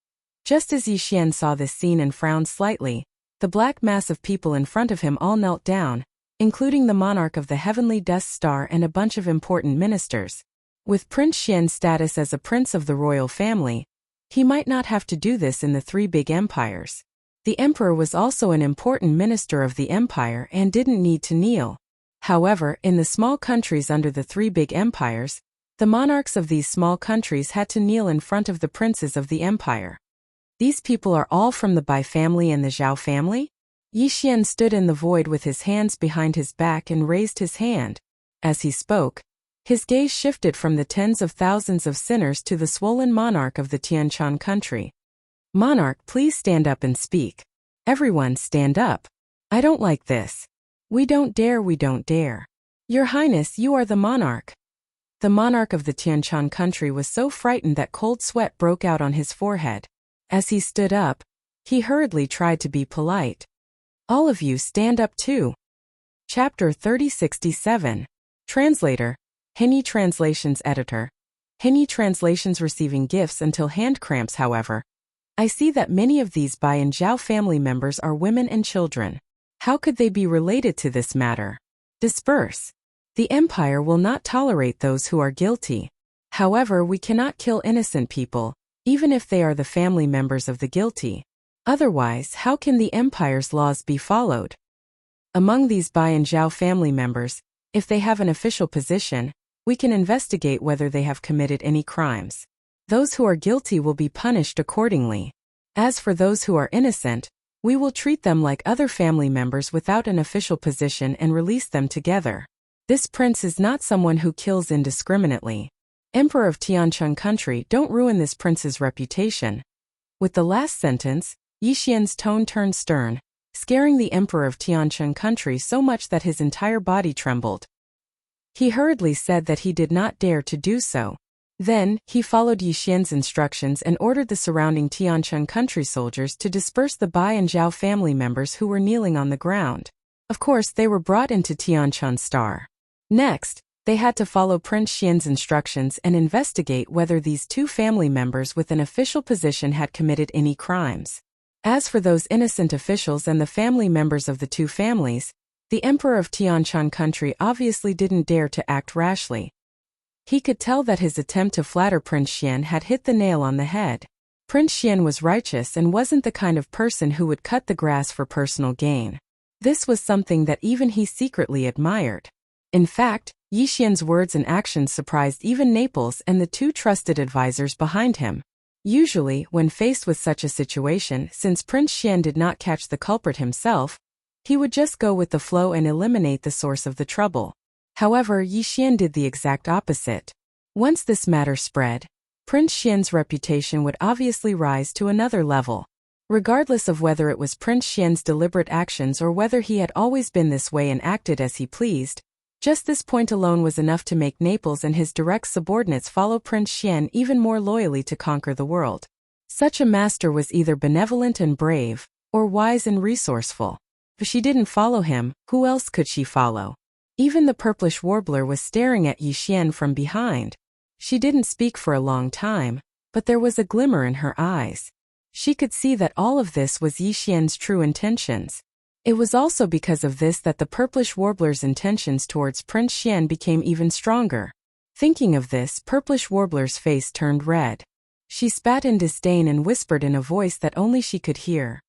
Just as Yi Xian saw this scene and frowned slightly, the black mass of people in front of him all knelt down, including the monarch of the Heavenly Dust Star and a bunch of important ministers. With Prince Xian's status as a prince of the royal family, he might not have to do this in the 3 big empires. The emperor was also an important minister of the empire and didn't need to kneel. However, in the small countries under the 3 big empires, the monarchs of these small countries had to kneel in front of the princes of the empire. These people are all from the Bai family and the Zhao family? Yi Xian stood in the void with his hands behind his back and raised his hand. As he spoke, his gaze shifted from the tens of thousands of sinners to the swollen monarch of the Tianshan country. "Monarch, please stand up and speak. Everyone stand up. I don't like this. We don't dare. Your Highness, you are the monarch." The monarch of the Tianshan country was so frightened that cold sweat broke out on his forehead. As he stood up, he hurriedly tried to be polite. "All of you stand up too." Chapter 3067. Translator. Henyi Translations Editor. Henyi Translations receiving gifts until hand cramps. However, I see that many of these Bai and Zhao family members are women and children. How could they be related to this matter? Disperse. The empire will not tolerate those who are guilty. However, we cannot kill innocent people, even if they are the family members of the guilty. Otherwise, how can the empire's laws be followed? Among these Bai and Zhao family members, if they have an official position, we can investigate whether they have committed any crimes. Those who are guilty will be punished accordingly. As for those who are innocent, we will treat them like other family members without an official position and release them together. This prince is not someone who kills indiscriminately. Emperor of Tianshan country, don't ruin this prince's reputation. With the last sentence, Yi Xian's tone turned stern, scaring the emperor of Tianshan country so much that his entire body trembled. He hurriedly said that he did not dare to do so. Then, he followed Yi Xian's instructions and ordered the surrounding Tianquan country soldiers to disperse the Bai and Zhao family members who were kneeling on the ground. Of course, they were brought into Tianquan Star. Next, they had to follow Prince Xian's instructions and investigate whether these two family members with an official position had committed any crimes. As for those innocent officials and the family members of the two families, the Emperor of Tianquan country obviously didn't dare to act rashly. He could tell that his attempt to flatter Prince Xian had hit the nail on the head. Prince Xian was righteous and wasn't the kind of person who would cut the grass for personal gain. This was something that even he secretly admired. In fact, Yi Xian's words and actions surprised even Naples and the two trusted advisors behind him. Usually, when faced with such a situation, since Prince Xian did not catch the culprit himself, he would just go with the flow and eliminate the source of the trouble. However, Yi Xian did the exact opposite. Once this matter spread, Prince Xian's reputation would obviously rise to another level. Regardless of whether it was Prince Xian's deliberate actions or whether he had always been this way and acted as he pleased, just this point alone was enough to make Naples and his direct subordinates follow Prince Xian even more loyally to conquer the world. Such a master was either benevolent and brave, or wise and resourceful. If she didn't follow him, who else could she follow? Even the purplish warbler was staring at Yi Xian from behind. She didn't speak for a long time, but there was a glimmer in her eyes. She could see that all of this was Yi Xian's true intentions. It was also because of this that the purplish warbler's intentions towards Prince Xian became even stronger. Thinking of this, purplish warbler's face turned red. She spat in disdain and whispered in a voice that only she could hear.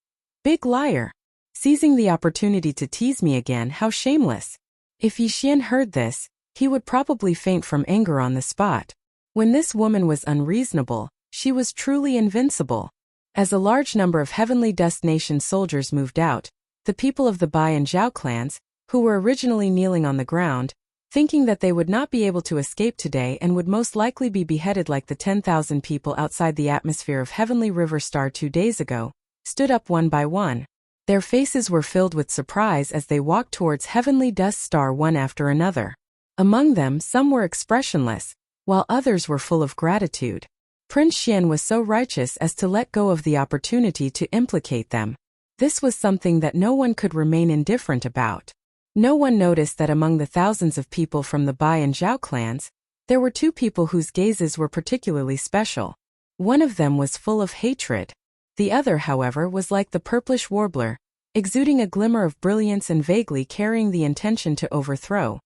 "Big liar! Seizing the opportunity to tease me again, how shameless!" If Yi Xian heard this, he would probably faint from anger on the spot. When this woman was unreasonable, she was truly invincible. As a large number of Heavenly Dust Nation soldiers moved out, the people of the Bai and Zhao clans, who were originally kneeling on the ground, thinking that they would not be able to escape today and would most likely be beheaded like the 10,000 people outside the atmosphere of Heavenly River Star 2 days ago, stood up one by one. Their faces were filled with surprise as they walked towards Heavenly Dust Star one after another. Among them, some were expressionless, while others were full of gratitude. Prince Xian was so righteous as to let go of the opportunity to implicate them. This was something that no one could remain indifferent about. No one noticed that among the thousands of people from the Bai and Zhao clans, there were two people whose gazes were particularly special. One of them was full of hatred. The other, however, was like the purplish warbler, exuding a glimmer of brilliance and vaguely carrying the intention to overthrow.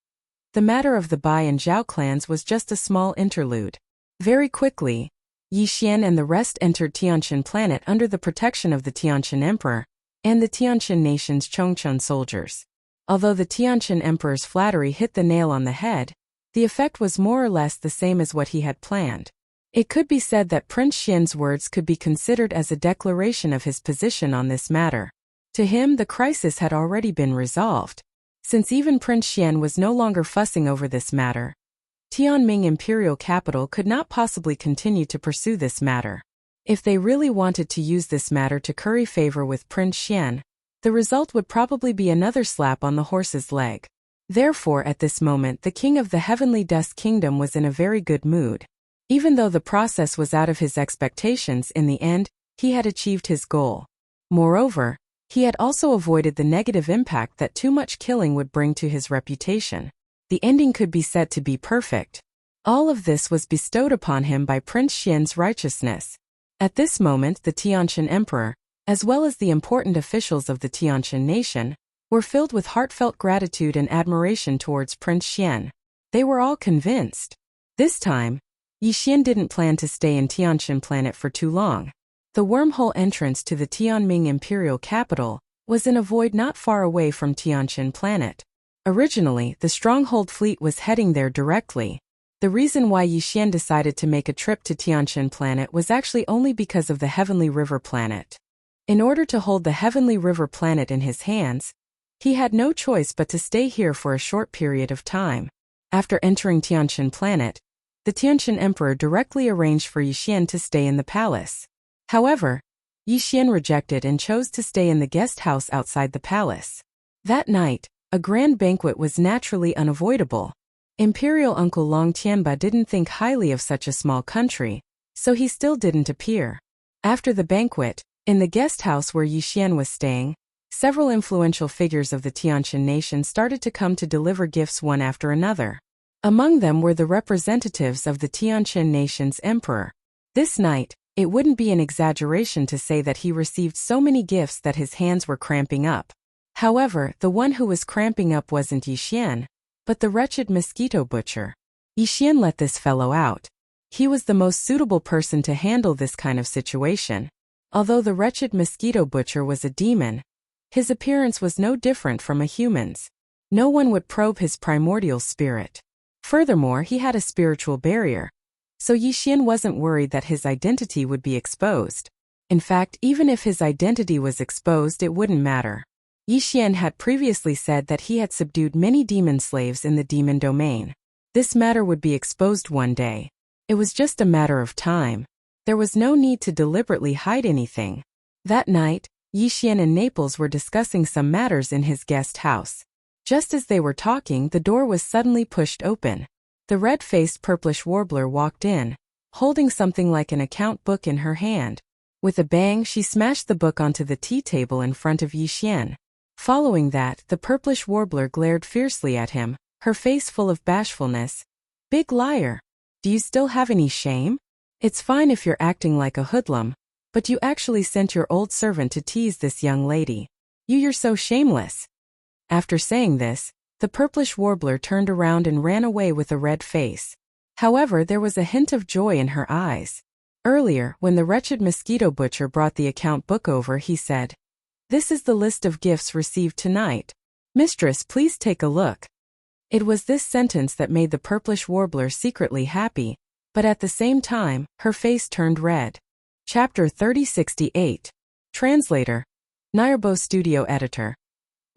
The matter of the Bai and Zhao clans was just a small interlude. Very quickly, Yi Xian and the rest entered Tianquan planet under the protection of the Tianquan Emperor and the Tianquan nation's Chongchun soldiers. Although the Tianquan Emperor's flattery hit the nail on the head, the effect was more or less the same as what he had planned. It could be said that Prince Xian's words could be considered as a declaration of his position on this matter. To him, the crisis had already been resolved. Since even Prince Xian was no longer fussing over this matter, Tianming imperial capital could not possibly continue to pursue this matter. If they really wanted to use this matter to curry favor with Prince Xian, the result would probably be another slap on the horse's leg. Therefore, at this moment, the king of the Heavenly Dust Kingdom was in a very good mood. Even though the process was out of his expectations, in the end, he had achieved his goal. Moreover, he had also avoided the negative impact that too much killing would bring to his reputation. The ending could be said to be perfect. All of this was bestowed upon him by Prince Xian's righteousness. At this moment, the Tianquan Emperor, as well as the important officials of the Tianquan nation, were filled with heartfelt gratitude and admiration towards Prince Xian. They were all convinced. This time, Yi Xian didn't plan to stay in Tianquan planet for too long. The wormhole entrance to the Tianming imperial capital was in a void not far away from Tianquan planet. Originally, the stronghold fleet was heading there directly. The reason why Yi Xian decided to make a trip to Tianquan planet was actually only because of the Heavenly River planet. In order to hold the Heavenly River planet in his hands, he had no choice but to stay here for a short period of time. After entering Tianquan planet, the Tianquan Emperor directly arranged for Yi Xian to stay in the palace. However, Yi Xian rejected and chose to stay in the guest house outside the palace. That night, a grand banquet was naturally unavoidable. Imperial Uncle Long Tianba didn't think highly of such a small country, so he still didn't appear. After the banquet, in the guest house where Yixian was staying, several influential figures of the Tianshan nation started to come to deliver gifts one after another. Among them were the representatives of the Tianshan nation's emperor. This night, it wouldn't be an exaggeration to say that he received so many gifts that his hands were cramping up. However, the one who was cramping up wasn't Yixian, but the wretched mosquito butcher. Yixian let this fellow out. He was the most suitable person to handle this kind of situation. Although the wretched mosquito butcher was a demon, his appearance was no different from a human's. No one would probe his primordial spirit. Furthermore, he had a spiritual barrier, so Yixian wasn't worried that his identity would be exposed. In fact, even if his identity was exposed, it wouldn't matter. Yixian had previously said that he had subdued many demon slaves in the demon domain. This matter would be exposed one day. It was just a matter of time. There was no need to deliberately hide anything. That night, Yixian and Naples were discussing some matters in his guest house. Just as they were talking, the door was suddenly pushed open. The red-faced purplish warbler walked in, holding something like an account book in her hand. With a bang, she smashed the book onto the tea table in front of Yixian. Following that, the purplish warbler glared fiercely at him, her face full of bashfulness. "Big liar. Do you still have any shame? It's fine if you're acting like a hoodlum, but you actually sent your old servant to tease this young lady. You're so shameless." After saying this, the purplish warbler turned around and ran away with a red face. However, there was a hint of joy in her eyes. Earlier, when the wretched mosquito butcher brought the account book over, he said, "This is the list of gifts received tonight. Mistress, please take a look." It was this sentence that made the purplish warbler secretly happy, but at the same time, her face turned red. Chapter 3068. Translator. Nayarbo Studio Editor.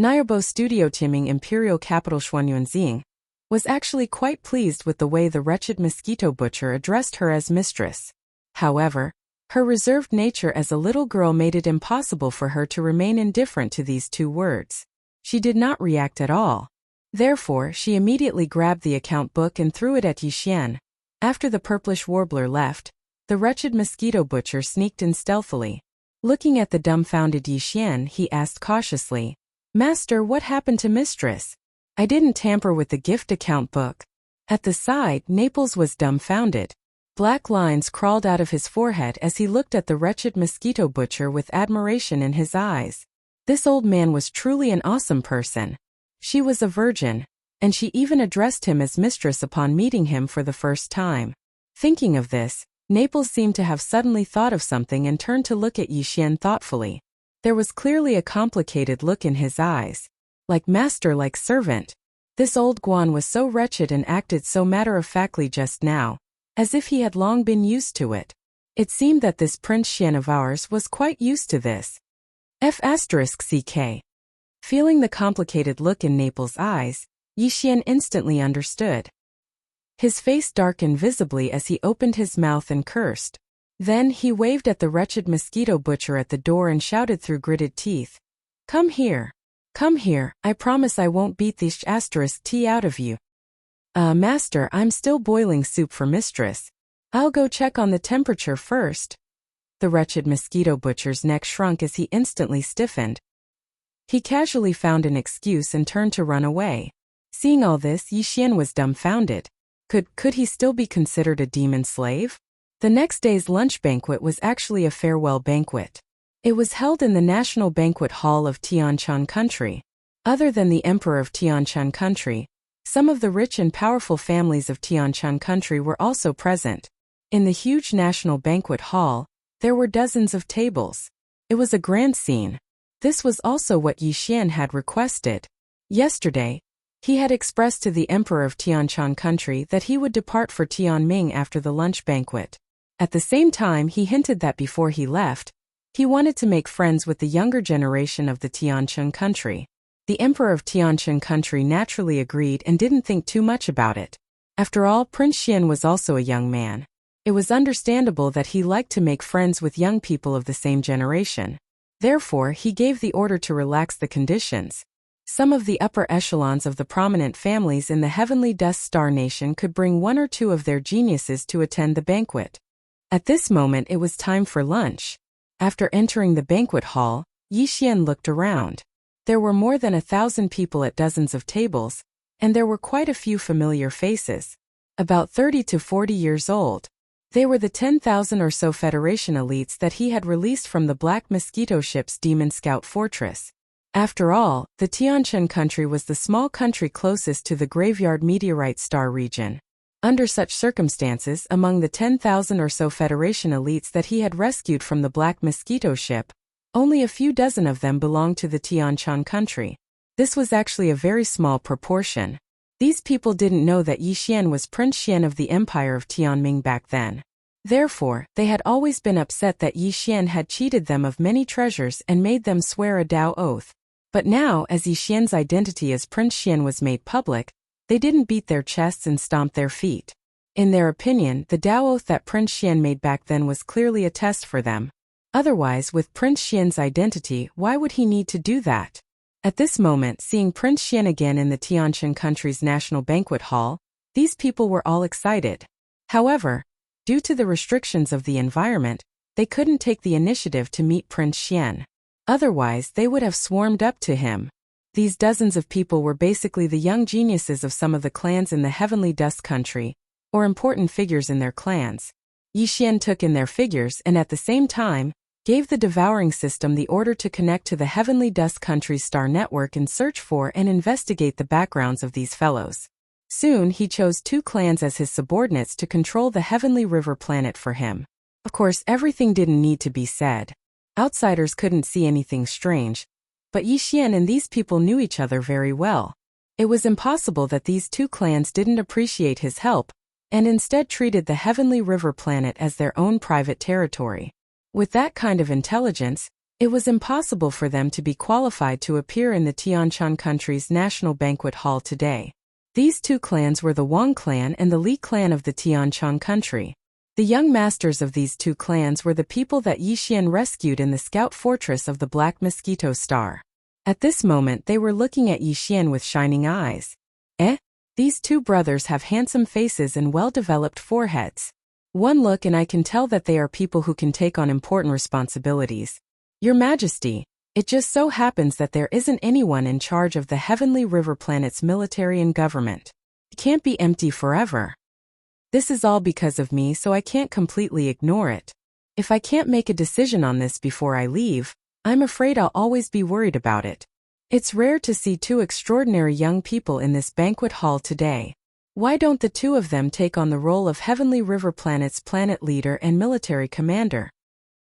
Nayarbo Studio Timing Imperial Capital Xuanyuanxing was actually quite pleased with the way the wretched mosquito butcher addressed her as mistress. However, her reserved nature as a little girl made it impossible for her to remain indifferent to these two words. She did not react at all. Therefore, she immediately grabbed the account book and threw it at Yixian. After the purplish warbler left, the wretched mosquito butcher sneaked in stealthily. Looking at the dumbfounded Yixian, he asked cautiously, "Master, what happened to mistress? I didn't tamper with the gift account book." At the side, Naples was dumbfounded. Black lines crawled out of his forehead as he looked at the wretched mosquito butcher with admiration in his eyes. This old man was truly an awesome person. She was a virgin, and she even addressed him as mistress upon meeting him for the first time. Thinking of this, Naples seemed to have suddenly thought of something and turned to look at Yixian thoughtfully. There was clearly a complicated look in his eyes. Like master, like servant. This old Guan was so wretched and acted so matter-of-factly just now, as if he had long been used to it. It seemed that this Prince Xian of ours was quite used to this. F***ck. Feeling the complicated look in Naples' eyes, Yixian instantly understood. His face darkened visibly as he opened his mouth and cursed. Then he waved at the wretched mosquito butcher at the door and shouted through gritted teeth, "Come here. Come here, I promise I won't beat this *T out of you." Master, I'm still boiling soup for mistress. I'll go check on the temperature first." The wretched mosquito butcher's neck shrunk as he instantly stiffened. He casually found an excuse and turned to run away. Seeing all this, Yixian was dumbfounded. Could he still be considered a demon slave? The next day's lunch banquet was actually a farewell banquet. It was held in the National Banquet Hall of Tianshan Country. Other than the Emperor of Tianshan Country, some of the rich and powerful families of Tianshan Country were also present. In the huge National Banquet Hall, there were dozens of tables. It was a grand scene. This was also what Yixian had requested. Yesterday, he had expressed to the Emperor of Tianshan Country that he would depart for Tianming after the lunch banquet. At the same time, he hinted that before he left, he wanted to make friends with the younger generation of the Tianshan Country. The Emperor of Tianshan Country naturally agreed and didn't think too much about it. After all, Prince Xian was also a young man. It was understandable that he liked to make friends with young people of the same generation. Therefore, he gave the order to relax the conditions. Some of the upper echelons of the prominent families in the Heavenly Dust Star Nation could bring one or two of their geniuses to attend the banquet. At this moment it was time for lunch. After entering the banquet hall, Yi Xian looked around. There were more than 1,000 people at dozens of tables, and there were quite a few familiar faces. About 30 to 40 years old. They were the 10,000 or so Federation elites that he had released from the Black Mosquito ship's Demon Scout Fortress. After all, the Tianshan country was the small country closest to the Graveyard Meteorite Star region. Under such circumstances, among the 10,000 or so Federation elites that he had rescued from the Black Mosquito ship, only a few dozen of them belonged to the Tianshan country. This was actually a very small proportion. These people didn't know that Yi Xian was Prince Xian of the Empire of Tianming back then. Therefore, they had always been upset that Yi Xian had cheated them of many treasures and made them swear a Dao oath. But now, as Yi Xian's identity as Prince Xian was made public, they didn't beat their chests and stomp their feet. In their opinion, the Dao oath that Prince Xian made back then was clearly a test for them. Otherwise, with Prince Xian's identity, why would he need to do that? At this moment, seeing Prince Xian again in the Tianshan country's national banquet hall, these people were all excited. However, due to the restrictions of the environment, they couldn't take the initiative to meet Prince Xian. Otherwise, they would have swarmed up to him. These dozens of people were basically the young geniuses of some of the clans in the Heavenly Dust country, or important figures in their clans. Yi Xian took in their figures and at the same time, gave the devouring system the order to connect to the Heavenly Dust country's star network and search for and investigate the backgrounds of these fellows. Soon he chose 2 clans as his subordinates to control the Heavenly River planet for him. Of course, everything didn't need to be said. Outsiders couldn't see anything strange, but Yi Xian and these people knew each other very well. It was impossible that these 2 clans didn't appreciate his help, and instead treated the Heavenly River planet as their own private territory. With that kind of intelligence, it was impossible for them to be qualified to appear in the Tianshan country's national banquet hall today. These 2 clans were the Wang clan and the Li clan of the Tianshan country. The young masters of these 2 clans were the people that Yi Xian rescued in the scout fortress of the Black Mosquito Star. At this moment they were looking at Yi Xian with shining eyes. These 2 brothers have handsome faces and well-developed foreheads. One look and I can tell that they are people who can take on important responsibilities. Your Majesty, it just so happens that there isn't anyone in charge of the Heavenly River planet's military and government. It can't be empty forever. This is all because of me, so I can't completely ignore it. If I can't make a decision on this before I leave, I'm afraid I'll always be worried about it. It's rare to see 2 extraordinary young people in this banquet hall today. Why don't the 2 of them take on the role of Heavenly River planet's planet leader and military commander?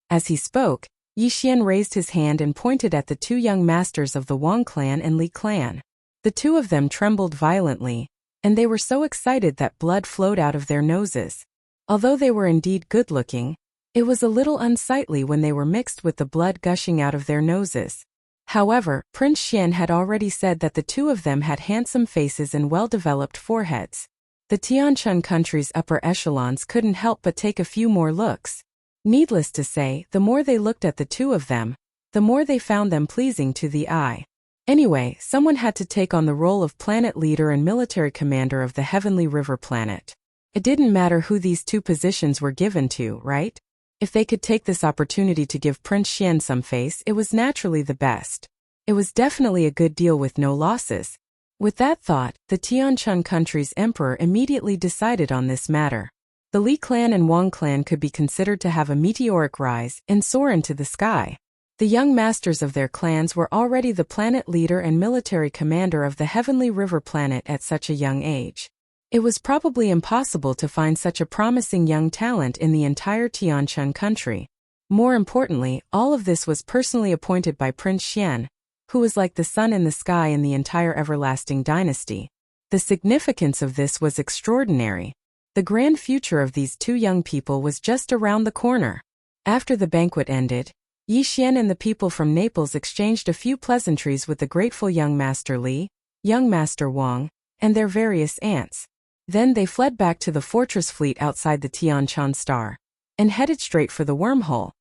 As he spoke, Yi Xian raised his hand and pointed at the 2 young masters of the Wang clan and Li clan. The 2 of them trembled violently, and they were so excited that blood flowed out of their noses. Although they were indeed good-looking, it was a little unsightly when they were mixed with the blood gushing out of their noses. However, Prince Xian had already said that the 2 of them had handsome faces and well-developed foreheads. The Tianshan country's upper echelons couldn't help but take a few more looks. Needless to say, the more they looked at the 2 of them, the more they found them pleasing to the eye. Anyway, someone had to take on the role of planet leader and military commander of the Heavenly River planet. It didn't matter who these 2 positions were given to, right? If they could take this opportunity to give Prince Xian some face, it was naturally the best. It was definitely a good deal with no losses. With that thought, the Tianshan country's emperor immediately decided on this matter. The Li clan and Wang clan could be considered to have a meteoric rise and soar into the sky. The young masters of their clans were already the planet leader and military commander of the Heavenly River planet at such a young age. It was probably impossible to find such a promising young talent in the entire Tianshan country. More importantly, all of this was personally appointed by Prince Xian, who was like the sun in the sky in the entire everlasting dynasty. The significance of this was extraordinary. The grand future of these 2 young people was just around the corner. After the banquet ended, Yi Xian and the people from Naples exchanged a few pleasantries with the grateful young Master Li, young Master Wang, and their various aunts. Then they fled back to the fortress fleet outside the Tianshan Star, and headed straight for the wormhole,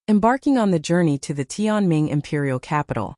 embarking on the journey to the Tianming imperial capital.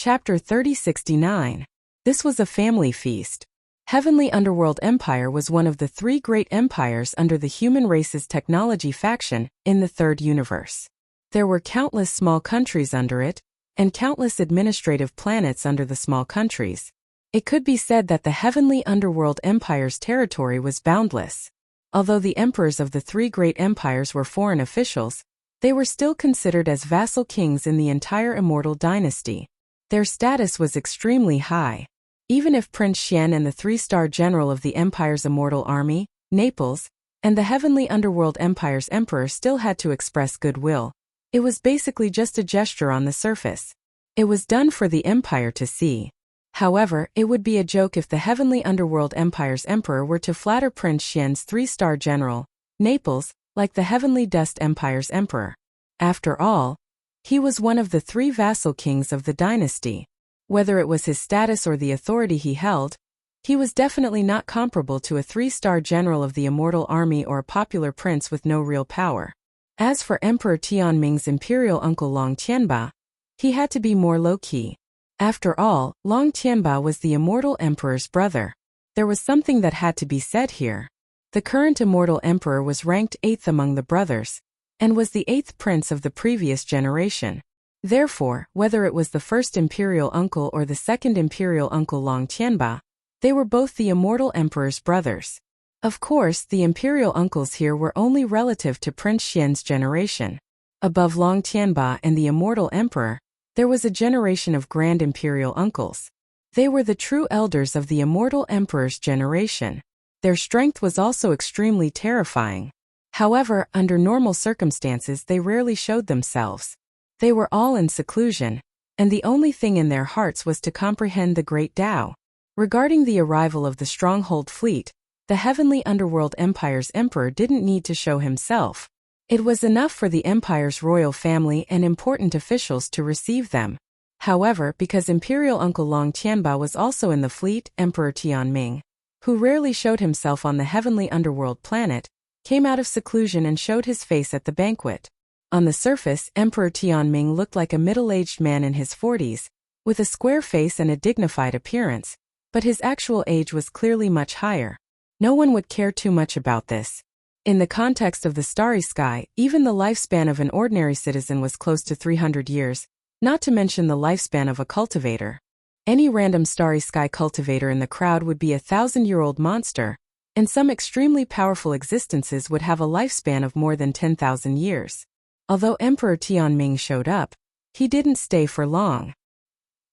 Chapter 3069. This was a family feast. Heavenly Underworld Empire was one of the three great empires under the human race's technology faction in the third universe. There were countless small countries under it, and countless administrative planets under the small countries. It could be said that the Heavenly Underworld Empire's territory was boundless. Although the emperors of the three great empires were foreign officials, they were still considered as vassal kings in the entire immortal dynasty. Their status was extremely high. Even if Prince Xian and the three-star general of the empire's immortal army, Naples, and the Heavenly Underworld Empire's emperor still had to express goodwill, it was basically just a gesture on the surface. It was done for the empire to see. However, it would be a joke if the Heavenly Underworld Empire's emperor were to flatter Prince Xian's three-star general, Naples, like the Heavenly Dust Empire's emperor. After all, he was one of the three vassal kings of the dynasty. Whether it was his status or the authority he held, he was definitely not comparable to a three-star general of the immortal army or a popular prince with no real power. As for Emperor Tianming's imperial uncle Long Tianba, he had to be more low-key. After all, Long Tianba was the immortal emperor's brother. There was something that had to be said here. The current immortal emperor was ranked 8th among the brothers, and was the 8th prince of the previous generation. Therefore, whether it was the first imperial uncle or the second imperial uncle Long Tianba, they were both the immortal emperor's brothers. Of course, the imperial uncles here were only relative to Prince Xian's generation. Above Long Tianba and the immortal emperor, there was a generation of grand imperial uncles. They were the true elders of the immortal emperor's generation. Their strength was also extremely terrifying. However, under normal circumstances they rarely showed themselves. They were all in seclusion, and the only thing in their hearts was to comprehend the Great Tao. Regarding the arrival of the Stronghold fleet, the Heavenly Underworld Empire's emperor didn't need to show himself. It was enough for the empire's royal family and important officials to receive them. However, because Imperial Uncle Long Tianba was also in the fleet, Emperor Tianming, who rarely showed himself on the Heavenly Underworld planet, came out of seclusion and showed his face at the banquet. On the surface, Emperor Tianming looked like a middle-aged man in his 40s, with a square face and a dignified appearance, but his actual age was clearly much higher. No one would care too much about this. In the context of the starry sky, even the lifespan of an ordinary citizen was close to 300 years, not to mention the lifespan of a cultivator. Any random starry sky cultivator in the crowd would be a 1,000-year-old monster, and some extremely powerful existences would have a lifespan of more than 10,000 years. Although Emperor Tianming showed up, he didn't stay for long.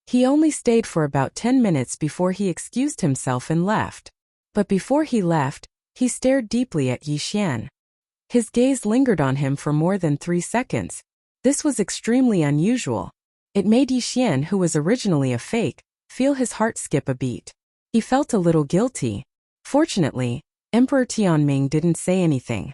He only stayed for about 10 minutes before he excused himself and left. But before he left, he stared deeply at Yi Xian. His gaze lingered on him for more than 3 seconds. This was extremely unusual. It made Yi Xian, who was originally a fake, feel his heart skip a beat. He felt a little guilty. Fortunately, Emperor Tianming didn't say anything.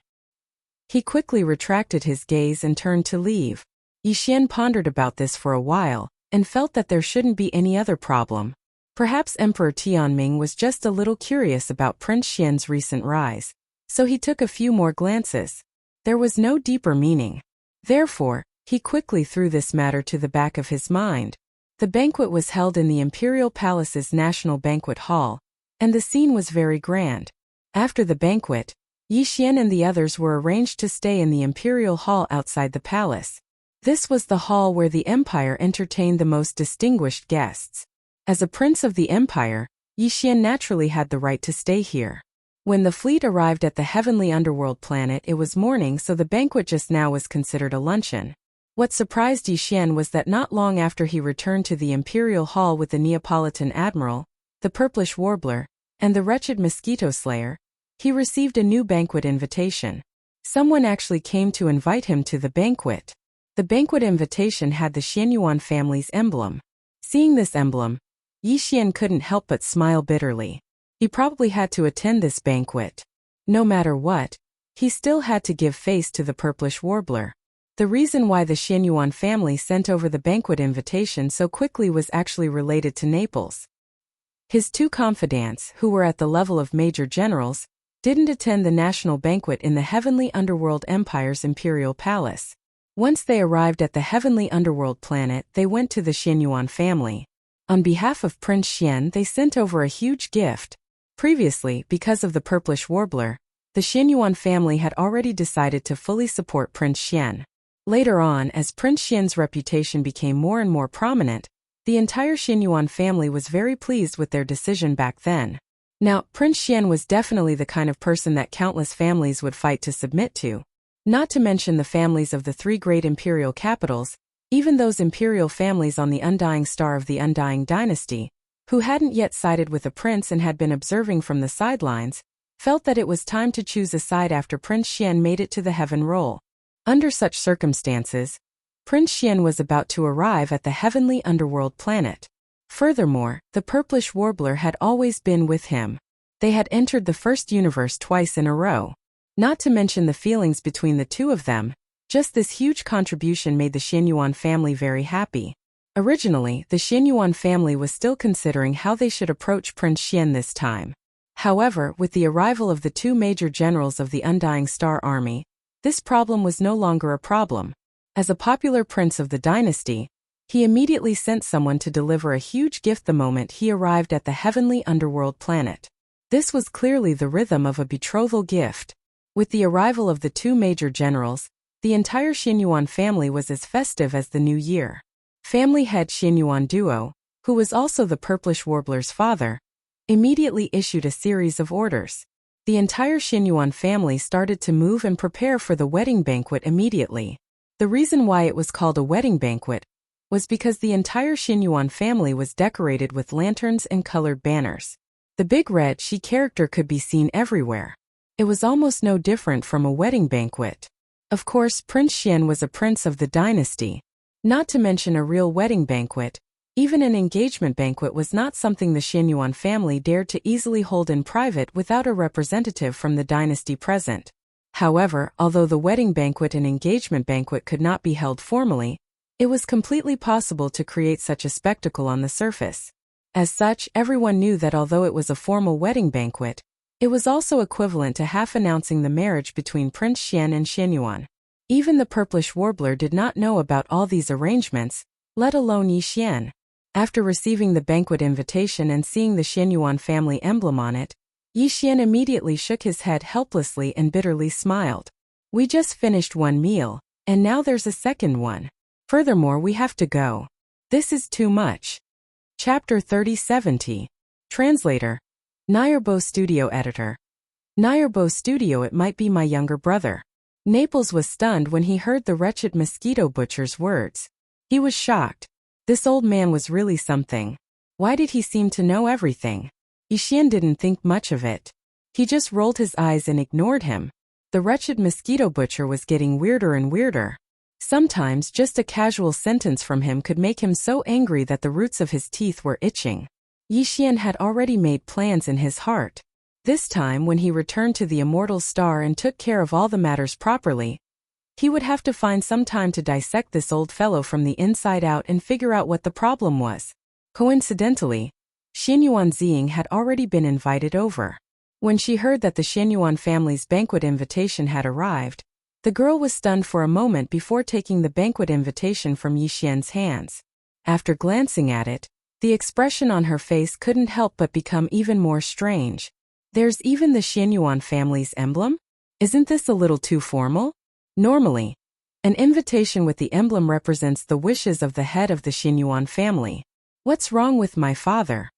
He quickly retracted his gaze and turned to leave. Yi Xian pondered about this for a while, and felt that there shouldn't be any other problem. Perhaps Emperor Tianming was just a little curious about Prince Xian's recent rise, so he took a few more glances. There was no deeper meaning. Therefore, he quickly threw this matter to the back of his mind. The banquet was held in the Imperial Palace's National Banquet Hall, and the scene was very grand. After the banquet, Yi Xian and the others were arranged to stay in the Imperial Hall outside the palace. This was the hall where the Empire entertained the most distinguished guests. As a prince of the Empire, Yi Xian naturally had the right to stay here. When the fleet arrived at the Heavenly Underworld planet, it was morning, so the banquet just now was considered a luncheon. What surprised Yi Xian was that not long after he returned to the Imperial Hall with the Neapolitan Admiral, the Purplish Warbler, and the wretched Mosquito Slayer, he received a new banquet invitation. Someone actually came to invite him to the banquet. The banquet invitation had the Xianyuan family's emblem. Seeing this emblem, Yi Xian couldn't help but smile bitterly. He probably had to attend this banquet. No matter what, he still had to give face to the Purplish Warbler. The reason why the Xianyuan family sent over the banquet invitation so quickly was actually related to Naples. His two confidants, who were at the level of major generals, didn't attend the national banquet in the Heavenly Underworld Empire's Imperial Palace. Once they arrived at the heavenly underworld planet, they went to the Xianyuan family. On behalf of Prince Xian, they sent over a huge gift. Previously, because of the purplish warbler, the Xianyuan family had already decided to fully support Prince Xian. Later on, as Prince Xian's reputation became more and more prominent, the entire Xianyuan family was very pleased with their decision back then. Now, Prince Xian was definitely the kind of person that countless families would fight to submit to. Not to mention the families of the three great imperial capitals, even those imperial families on the undying star of the Undying Dynasty, who hadn't yet sided with the prince and had been observing from the sidelines, felt that it was time to choose a side after Prince Xian made it to the heaven role. Under such circumstances, Prince Xian was about to arrive at the heavenly underworld planet. Furthermore, the purplish warbler had always been with him. They had entered the first universe twice in a row. Not to mention the feelings between the two of them, just this huge contribution made the Xianyuan family very happy. Originally, the Xianyuan family was still considering how they should approach Prince Xian this time. However, with the arrival of the two major generals of the Undying Star Army, this problem was no longer a problem. As a popular prince of the dynasty, he immediately sent someone to deliver a huge gift the moment he arrived at the heavenly underworld planet. This was clearly the rhythm of a betrothal gift. With the arrival of the two major generals, the entire Xianyuan family was as festive as the new year. Family head Xianyuan Duo, who was also the purplish warbler's father, immediately issued a series of orders. The entire Xianyuan family started to move and prepare for the wedding banquet immediately. The reason why it was called a wedding banquet was because the entire Xianyuan family was decorated with lanterns and colored banners. The big red Xi character could be seen everywhere. It was almost no different from a wedding banquet. Of course, Prince Xian was a prince of the dynasty. Not to mention a real wedding banquet, even an engagement banquet was not something the Xianyuan family dared to easily hold in private without a representative from the dynasty present. However, although the wedding banquet and engagement banquet could not be held formally, it was completely possible to create such a spectacle on the surface. As such, everyone knew that although it was a formal wedding banquet, it was also equivalent to half announcing the marriage between Prince Xian and Xianyuan. Even the purplish warbler did not know about all these arrangements, let alone Yi Xian. After receiving the banquet invitation and seeing the Xianyuan family emblem on it, Yi Xian immediately shook his head helplessly and bitterly smiled. We just finished one meal, and now there's a second one. Furthermore, we have to go. This is too much. Chapter 3070. Translator. Nayarbo Studio Editor. Nayarbo Studio. It might be my younger brother. Naples was stunned when he heard the wretched mosquito butcher's words. He was shocked. This old man was really something. Why did he seem to know everything? Yi Xian didn't think much of it. He just rolled his eyes and ignored him. The wretched mosquito butcher was getting weirder and weirder. Sometimes just a casual sentence from him could make him so angry that the roots of his teeth were itching. Yi Xian had already made plans in his heart. This time, when he returned to the immortal star and took care of all the matters properly, he would have to find some time to dissect this old fellow from the inside out and figure out what the problem was. Coincidentally, Xianyuan Ziying had already been invited over. When she heard that the Xianyuan family's banquet invitation had arrived, the girl was stunned for a moment before taking the banquet invitation from Yi Xian's hands. After glancing at it, the expression on her face couldn't help but become even more strange. There's even the Xianyuan family's emblem? Isn't this a little too formal? Normally, an invitation with the emblem represents the wishes of the head of the Xianyuan family. What's wrong with my father?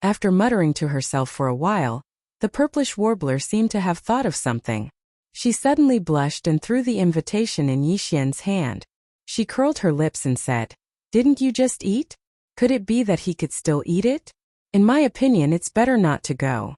After muttering to herself for a while, the purplish warbler seemed to have thought of something. She suddenly blushed and threw the invitation in Yi Xian's hand. She curled her lips and said, "Didn't you just eat? Could it be that he could still eat it? In my opinion, it's better not to go."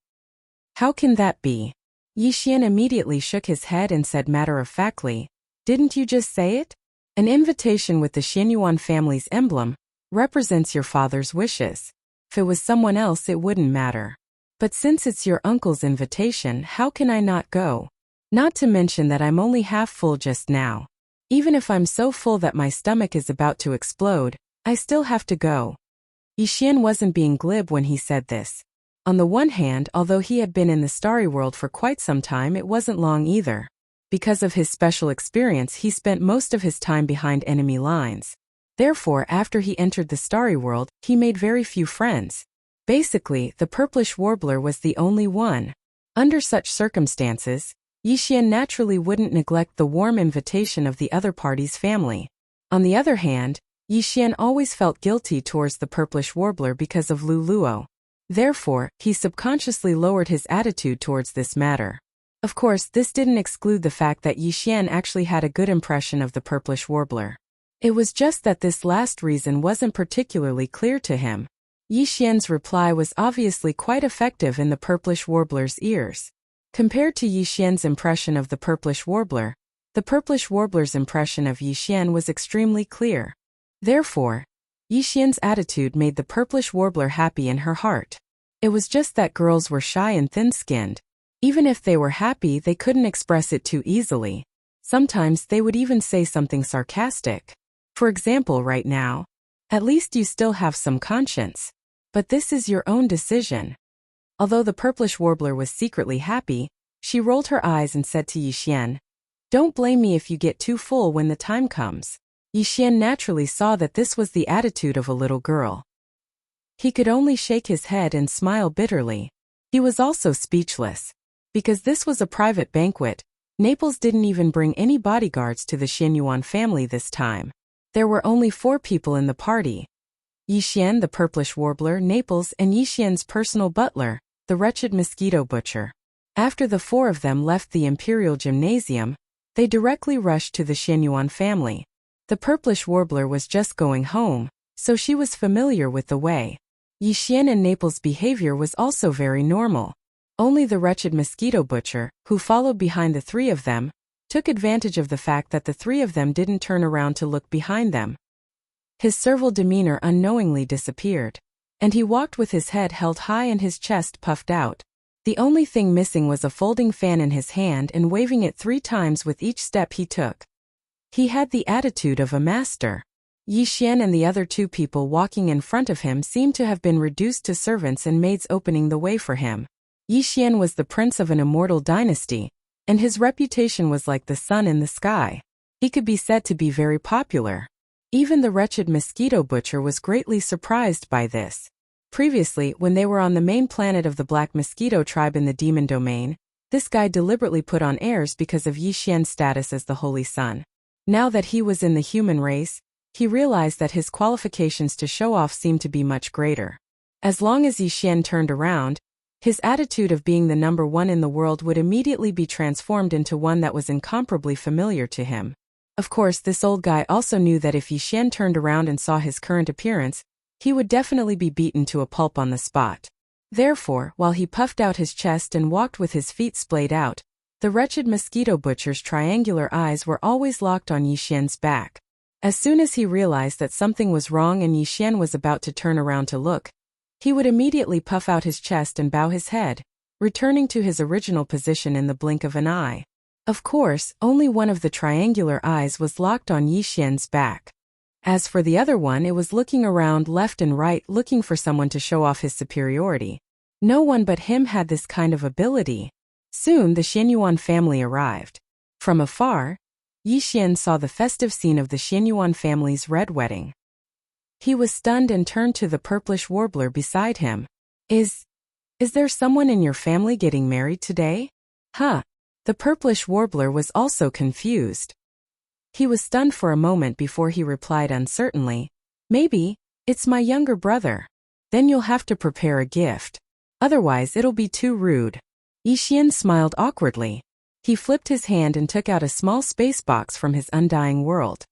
"How can that be?" Yi Xian immediately shook his head and said matter-of-factly, "Didn't you just say it? An invitation with the Xianyuan family's emblem represents your father's wishes. If it was someone else, it wouldn't matter. But since it's your uncle's invitation, how can I not go? Not to mention that I'm only half full just now. Even if I'm so full that my stomach is about to explode, I still have to go." Yi Xian wasn't being glib when he said this. On the one hand, although he had been in the starry world for quite some time, it wasn't long either. Because of his special experience, he spent most of his time behind enemy lines. Therefore, after he entered the starry world, he made very few friends. Basically, the purplish warbler was the only one. Under such circumstances, Yixian naturally wouldn't neglect the warm invitation of the other party's family. On the other hand, Yixian always felt guilty towards the purplish warbler because of Lu Luo. Therefore, he subconsciously lowered his attitude towards this matter. Of course, this didn't exclude the fact that Yixian actually had a good impression of the purplish warbler. It was just that this last reason wasn't particularly clear to him. Yixian's reply was obviously quite effective in the purplish warbler's ears. Compared to Yixian's impression of the purplish warbler's impression of Yixian was extremely clear. Therefore, Yixian's attitude made the purplish warbler happy in her heart. It was just that girls were shy and thin-skinned. Even if they were happy, they couldn't express it too easily. Sometimes they would even say something sarcastic. For example, right now, "At least you still have some conscience. But this is your own decision." Although the purplish warbler was secretly happy, she rolled her eyes and said to Yixian, "Don't blame me if you get too full when the time comes." Yixian naturally saw that this was the attitude of a little girl. He could only shake his head and smile bitterly. He was also speechless. Because this was a private banquet, Naples didn't even bring any bodyguards to the Xianyuan family this time. There were only 4 people in the party: Yixian, the purplish warbler, Naples, and Yixian's personal butler, the wretched mosquito butcher. After the 4 of them left the Imperial Gymnasium, they directly rushed to the Xianyuan family. The purplish warbler was just going home, so she was familiar with the way. Yixian and Naples' behavior was also very normal. Only the wretched mosquito butcher, who followed behind the 3 of them, took advantage of the fact that the 3 of them didn't turn around to look behind them. His servile demeanor unknowingly disappeared, and he walked with his head held high and his chest puffed out. The only thing missing was a folding fan in his hand and waving it 3 times with each step he took. He had the attitude of a master. Yixian and the other 2 people walking in front of him seemed to have been reduced to servants and maids opening the way for him. Yixian was the prince of an immortal dynasty, and his reputation was like the sun in the sky. He could be said to be very popular. Even the wretched mosquito butcher was greatly surprised by this. Previously, when they were on the main planet of the Black Mosquito tribe in the Demon Domain, this guy deliberately put on airs because of Yixian's status as the Holy Sun. Now that he was in the human race, he realized that his qualifications to show off seemed to be much greater. As long as Yixian turned around, his attitude of being the number 1 in the world would immediately be transformed into one that was incomparably familiar to him. Of course, this old guy also knew that if Yixian turned around and saw his current appearance, he would definitely be beaten to a pulp on the spot. Therefore, while he puffed out his chest and walked with his feet splayed out, the wretched mosquito butcher's triangular eyes were always locked on Yixian's back. As soon as he realized that something was wrong and Yixian was about to turn around to look, he would immediately puff out his chest and bow his head, returning to his original position in the blink of an eye. Of course, only one of the triangular eyes was locked on Yixian's back. As for the other one, it was looking around left and right looking for someone to show off his superiority. No one but him had this kind of ability. Soon the Xianyuan family arrived. From afar, Yixian saw the festive scene of the Xianyuan family's red wedding. He was stunned and turned to the purplish warbler beside him. Is there someone in your family getting married today? Huh. The purplish warbler was also confused. He was stunned for a moment before he replied uncertainly, "Maybe, it's my younger brother. Then you'll have to prepare a gift. Otherwise it'll be too rude." Yixian smiled awkwardly. He flipped his hand and took out a small space box from his undying world.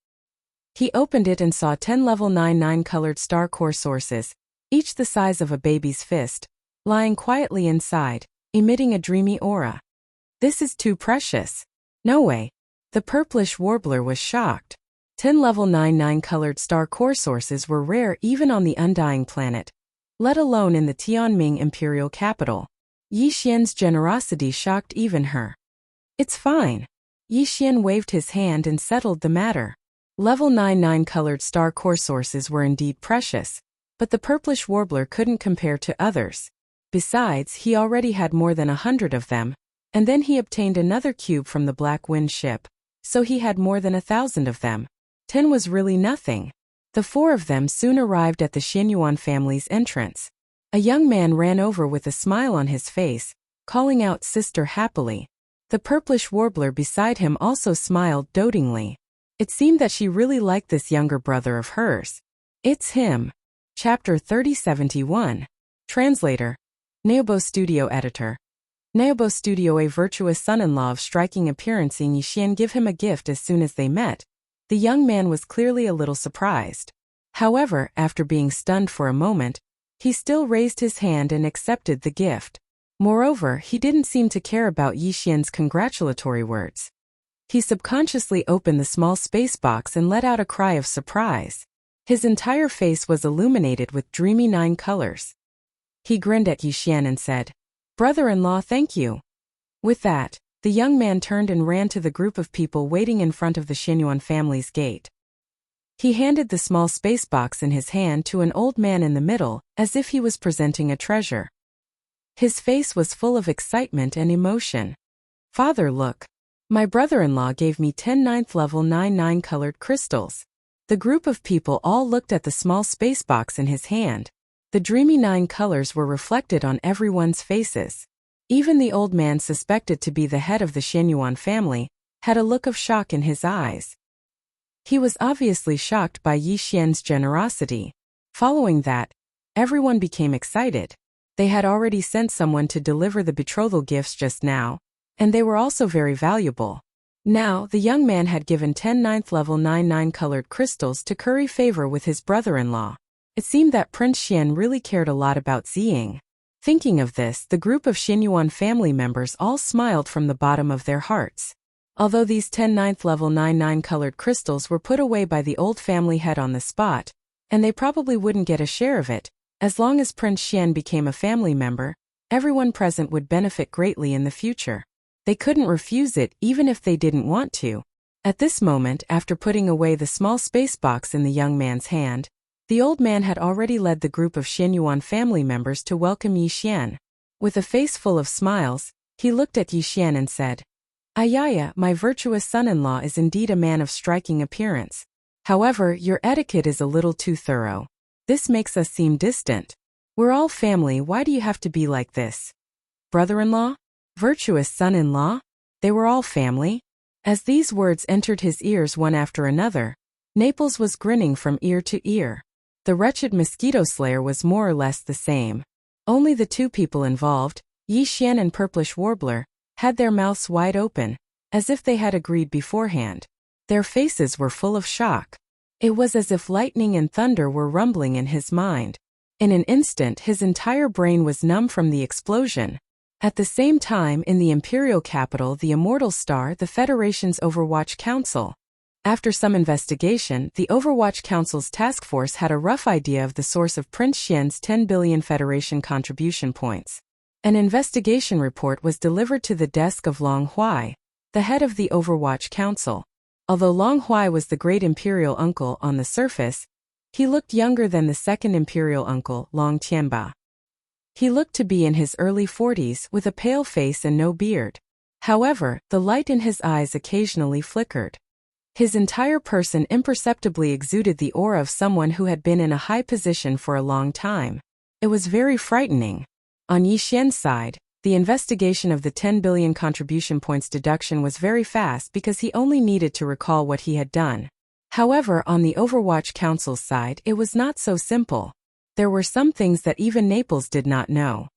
He opened it and saw 10 level 99 colored star core sources, each the size of a baby's fist, lying quietly inside, emitting a dreamy aura. "This is too precious. No way." The purplish warbler was shocked. 10 level 99 colored star core sources were rare even on the Undying planet, let alone in the Tianming imperial capital. Yixian's generosity shocked even her. "It's fine." Yixian waved his hand and settled the matter. Level 99 colored star core sources were indeed precious, but the purplish warbler couldn't compare to others. Besides, he already had more than 100 of them, And then he obtained another cube from the Black Wind ship, so he had more than 1,000 of them. 10 was really nothing. The 4 of them soon arrived at the Xianyuan family's entrance. A young man ran over with a smile on his face, calling out "Sister" happily. The purplish warbler beside him also smiled dotingly. It seemed that she really liked this younger brother of hers. It's him. Chapter 3071. Translator. Naobo Studio Editor. Naobo Studio. A virtuous son-in-law of striking appearance, Yixian give him a gift as soon as they met. The young man was clearly a little surprised. However, after being stunned for a moment, he still raised his hand and accepted the gift. Moreover, he didn't seem to care about Yixian's congratulatory words. He subconsciously opened the small space box and let out a cry of surprise. His entire face was illuminated with dreamy 9 colors. He grinned at Yixian and said, "Brother-in-law, thank you." With that, the young man turned and ran to the group of people waiting in front of the Xianyuan family's gate. He handed the small space box in his hand to an old man in the middle, as if he was presenting a treasure. His face was full of excitement and emotion. "Father, look. My brother-in-law gave me 10 ninth level 9 colored crystals." The group of people all looked at the small space box in his hand. The dreamy 9 colors were reflected on everyone's faces. Even the old man, suspected to be the head of the Xianyuan family, had a look of shock in his eyes. He was obviously shocked by Yixian's generosity. Following that, everyone became excited. They had already sent someone to deliver the betrothal gifts just now, and they were also very valuable. Now, the young man had given 10 ninth level 9 colored crystals to curry favor with his brother-in-law. It seemed that Prince Xian really cared a lot about Ziying. Thinking of this, the group of Xianyuan family members all smiled from the bottom of their hearts. Although these 10 ninth level 9 colored crystals were put away by the old family head on the spot, and they probably wouldn't get a share of it, as long as Prince Xian became a family member, everyone present would benefit greatly in the future. They couldn't refuse it even if they didn't want to. At this moment, after putting away the small space box in the young man's hand, the old man had already led the group of Xianyuan family members to welcome Yixian. With a face full of smiles, he looked at Yixian and said, "Ayaya, my virtuous son-in-law is indeed a man of striking appearance. However, your etiquette is a little too thorough. This makes us seem distant. We're all family, why do you have to be like this?" Brother-in-law? Virtuous son-in-law? They were all family? As these words entered his ears one after another, Naples was grinning from ear to ear. The wretched mosquito slayer was more or less the same. Only the 2 people involved, Yixian and Purplish Warbler, had their mouths wide open, as if they had agreed beforehand. Their faces were full of shock. It was as if lightning and thunder were rumbling in his mind. In an instant, his entire brain was numb from the explosion. At the same time, in the imperial capital, the Immortal Star, the Federation's Overwatch Council. After some investigation, the Overwatch Council's task force had a rough idea of the source of Prince Xian's 10 billion Federation contribution points. An investigation report was delivered to the desk of Long Huai, the head of the Overwatch Council. Although Long Huai was the great imperial uncle on the surface, he looked younger than the second imperial uncle, Long Tianba. He looked to be in his early 40s with a pale face and no beard. However, the light in his eyes occasionally flickered. His entire person imperceptibly exuded the aura of someone who had been in a high position for a long time. It was very frightening. On Yixian's side, the investigation of the 10 billion contribution points deduction was very fast because he only needed to recall what he had done. However, on the Overwatch Council's side, it was not so simple. There were some things that even Naples did not know.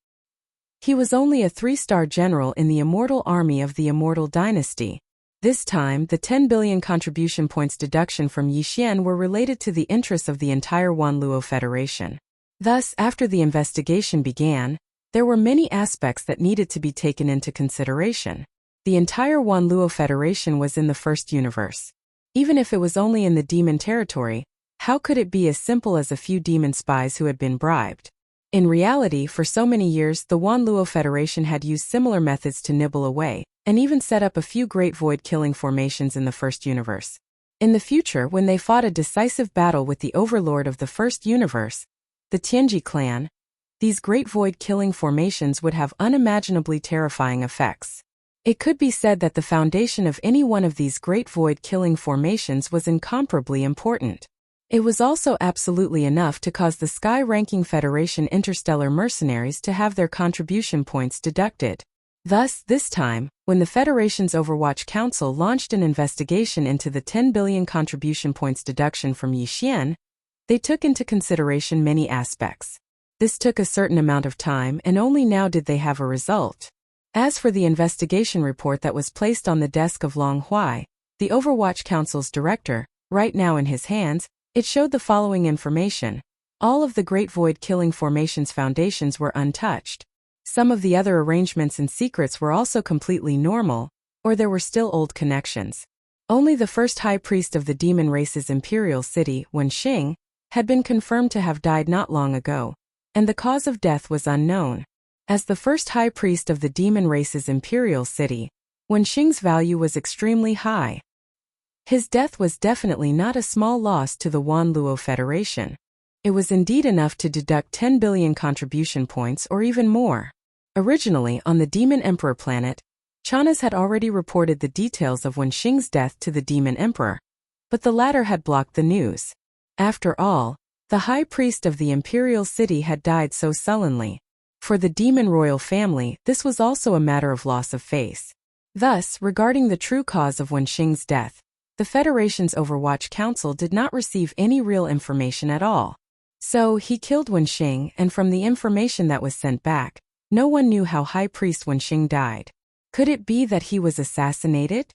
He was only a 3-star general in the Immortal Army of the Immortal Dynasty. This time, the 10 billion contribution points deduction from Yixian were related to the interests of the entire Wanluo Federation. Thus, after the investigation began, there were many aspects that needed to be taken into consideration. The entire Wanluo Federation was in the first universe. Even if it was only in the demon territory, how could it be as simple as a few demon spies who had been bribed? In reality, for so many years, the Wanluo Federation had used similar methods to nibble away, and even set up a few great void-killing formations in the first universe. In the future, when they fought a decisive battle with the overlord of the first universe, the Tianji clan, these great void-killing formations would have unimaginably terrifying effects. It could be said that the foundation of any one of these great void-killing formations was incomparably important. It was also absolutely enough to cause the Sky-ranking Federation interstellar mercenaries to have their contribution points deducted. Thus, this time, when the Federation's Overwatch Council launched an investigation into the 10 billion contribution points deduction from Yixian, they took into consideration many aspects. This took a certain amount of time, and only now did they have a result. As for the investigation report that was placed on the desk of Long Huai, the Overwatch Council's director, right now in his hands, it showed the following information. All of the Great Void-killing formation's foundations were untouched. Some of the other arrangements and secrets were also completely normal, or there were still old connections. Only the first high priest of the demon race's imperial city, Wenxing, had been confirmed to have died not long ago, and the cause of death was unknown. As the first high priest of the demon race's imperial city, Wenxing's value was extremely high. His death was definitely not a small loss to the Wanluo Federation. It was indeed enough to deduct 10 billion contribution points or even more. Originally, on the Demon Emperor planet, Chanas had already reported the details of Wenxing's death to the Demon Emperor, but the latter had blocked the news. After all, the high priest of the imperial city had died so sullenly. For the demon royal family, this was also a matter of loss of face. Thus, regarding the true cause of Wenxing's death, the Federation's Overwatch Council did not receive any real information at all. So, he killed Wenxing, and from the information that was sent back, no one knew how High Priest Wenxing died. Could it be that he was assassinated?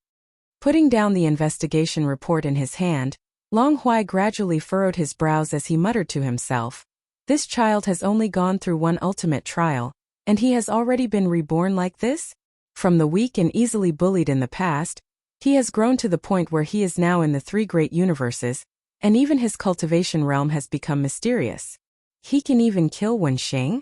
Putting down the investigation report in his hand, Long Huai gradually furrowed his brows as he muttered to himself, "This child has only gone through one ultimate trial, and he has already been reborn like this? From the weak and easily bullied in the past, he has grown to the point where he is now in the three great universes, and even his cultivation realm has become mysterious. He can even kill Wenxing?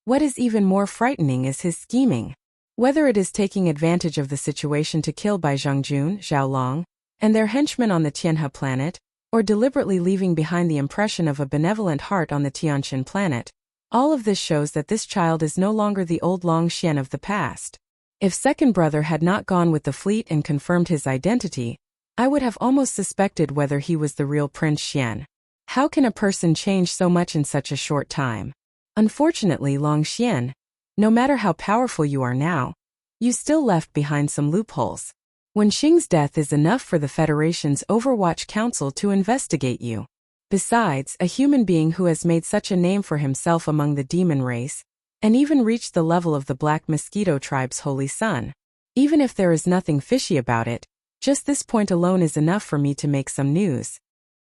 What is even more frightening is his scheming. Whether it is taking advantage of the situation to kill Bai Zhongjun, Xiaolong, and their henchmen on the Tianhe planet, or deliberately leaving behind the impression of a benevolent heart on the Tianqin planet, all of this shows that this child is no longer the old Long Xian of the past. If second brother had not gone with the fleet and confirmed his identity, I would have almost suspected whether he was the real Prince Xian. How can a person change so much in such a short time? Unfortunately, Long Xian, no matter how powerful you are now, you still left behind some loopholes. Wenxing's death is enough for the Federation's Overwatch Council to investigate you. Besides, a human being who has made such a name for himself among the demon race, and even reached the level of the Black Mosquito tribe's holy son. Even if there is nothing fishy about it, just this point alone is enough for me to make some news.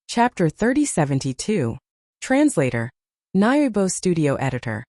Chapter 3072. Translator. Naibo Studio Editor.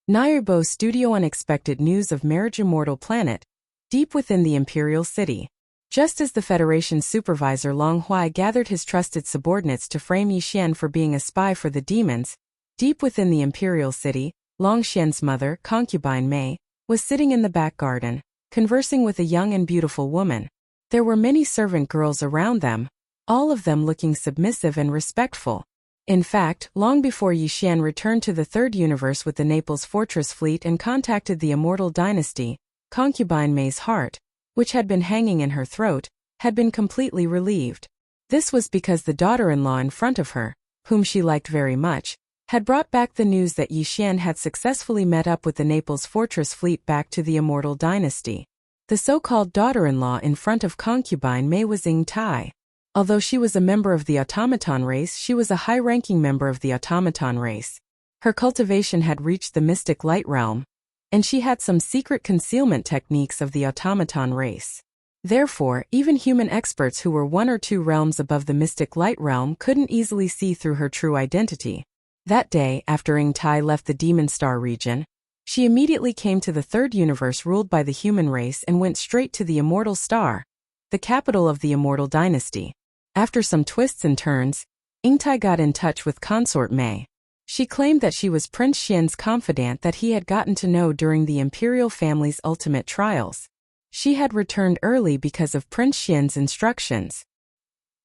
Naibo Studio. Unexpected news of Marriage Immortal Planet, deep within the Imperial City. Just as the Federation's supervisor Long Huai gathered his trusted subordinates to frame Yixian for being a spy for the demons, deep within the Imperial City, Long Xian's mother, concubine Mei, was sitting in the back garden, conversing with a young and beautiful woman. There were many servant girls around them, all of them looking submissive and respectful. In fact, long before Yixian returned to the Third Universe with the Naples Fortress fleet and contacted the Immortal Dynasty, concubine Mei's heart, which had been hanging in her throat, had been completely relieved. This was because the daughter-in-law in front of her, whom she liked very much, had brought back the news that Yixian had successfully met up with the Naples Fortress fleet back to the Immortal Dynasty. The so-called daughter-in-law in front of concubine Mei was Ying Tai. Although she was a member of the automaton race, she was a high-ranking member of the automaton race. Her cultivation had reached the mystic light realm, and she had some secret concealment techniques of the automaton race. Therefore, even human experts who were 1 or 2 realms above the mystic light realm couldn't easily see through her true identity. That day, after Ying Tai left the Demon Star region, she immediately came to the Third Universe ruled by the human race and went straight to the Immortal Star, the capital of the Immortal Dynasty. After some twists and turns, Ying Tai got in touch with consort Mei. She claimed that she was Prince Xian's confidant that he had gotten to know during the imperial family's ultimate trials. She had returned early because of Prince Xian's instructions.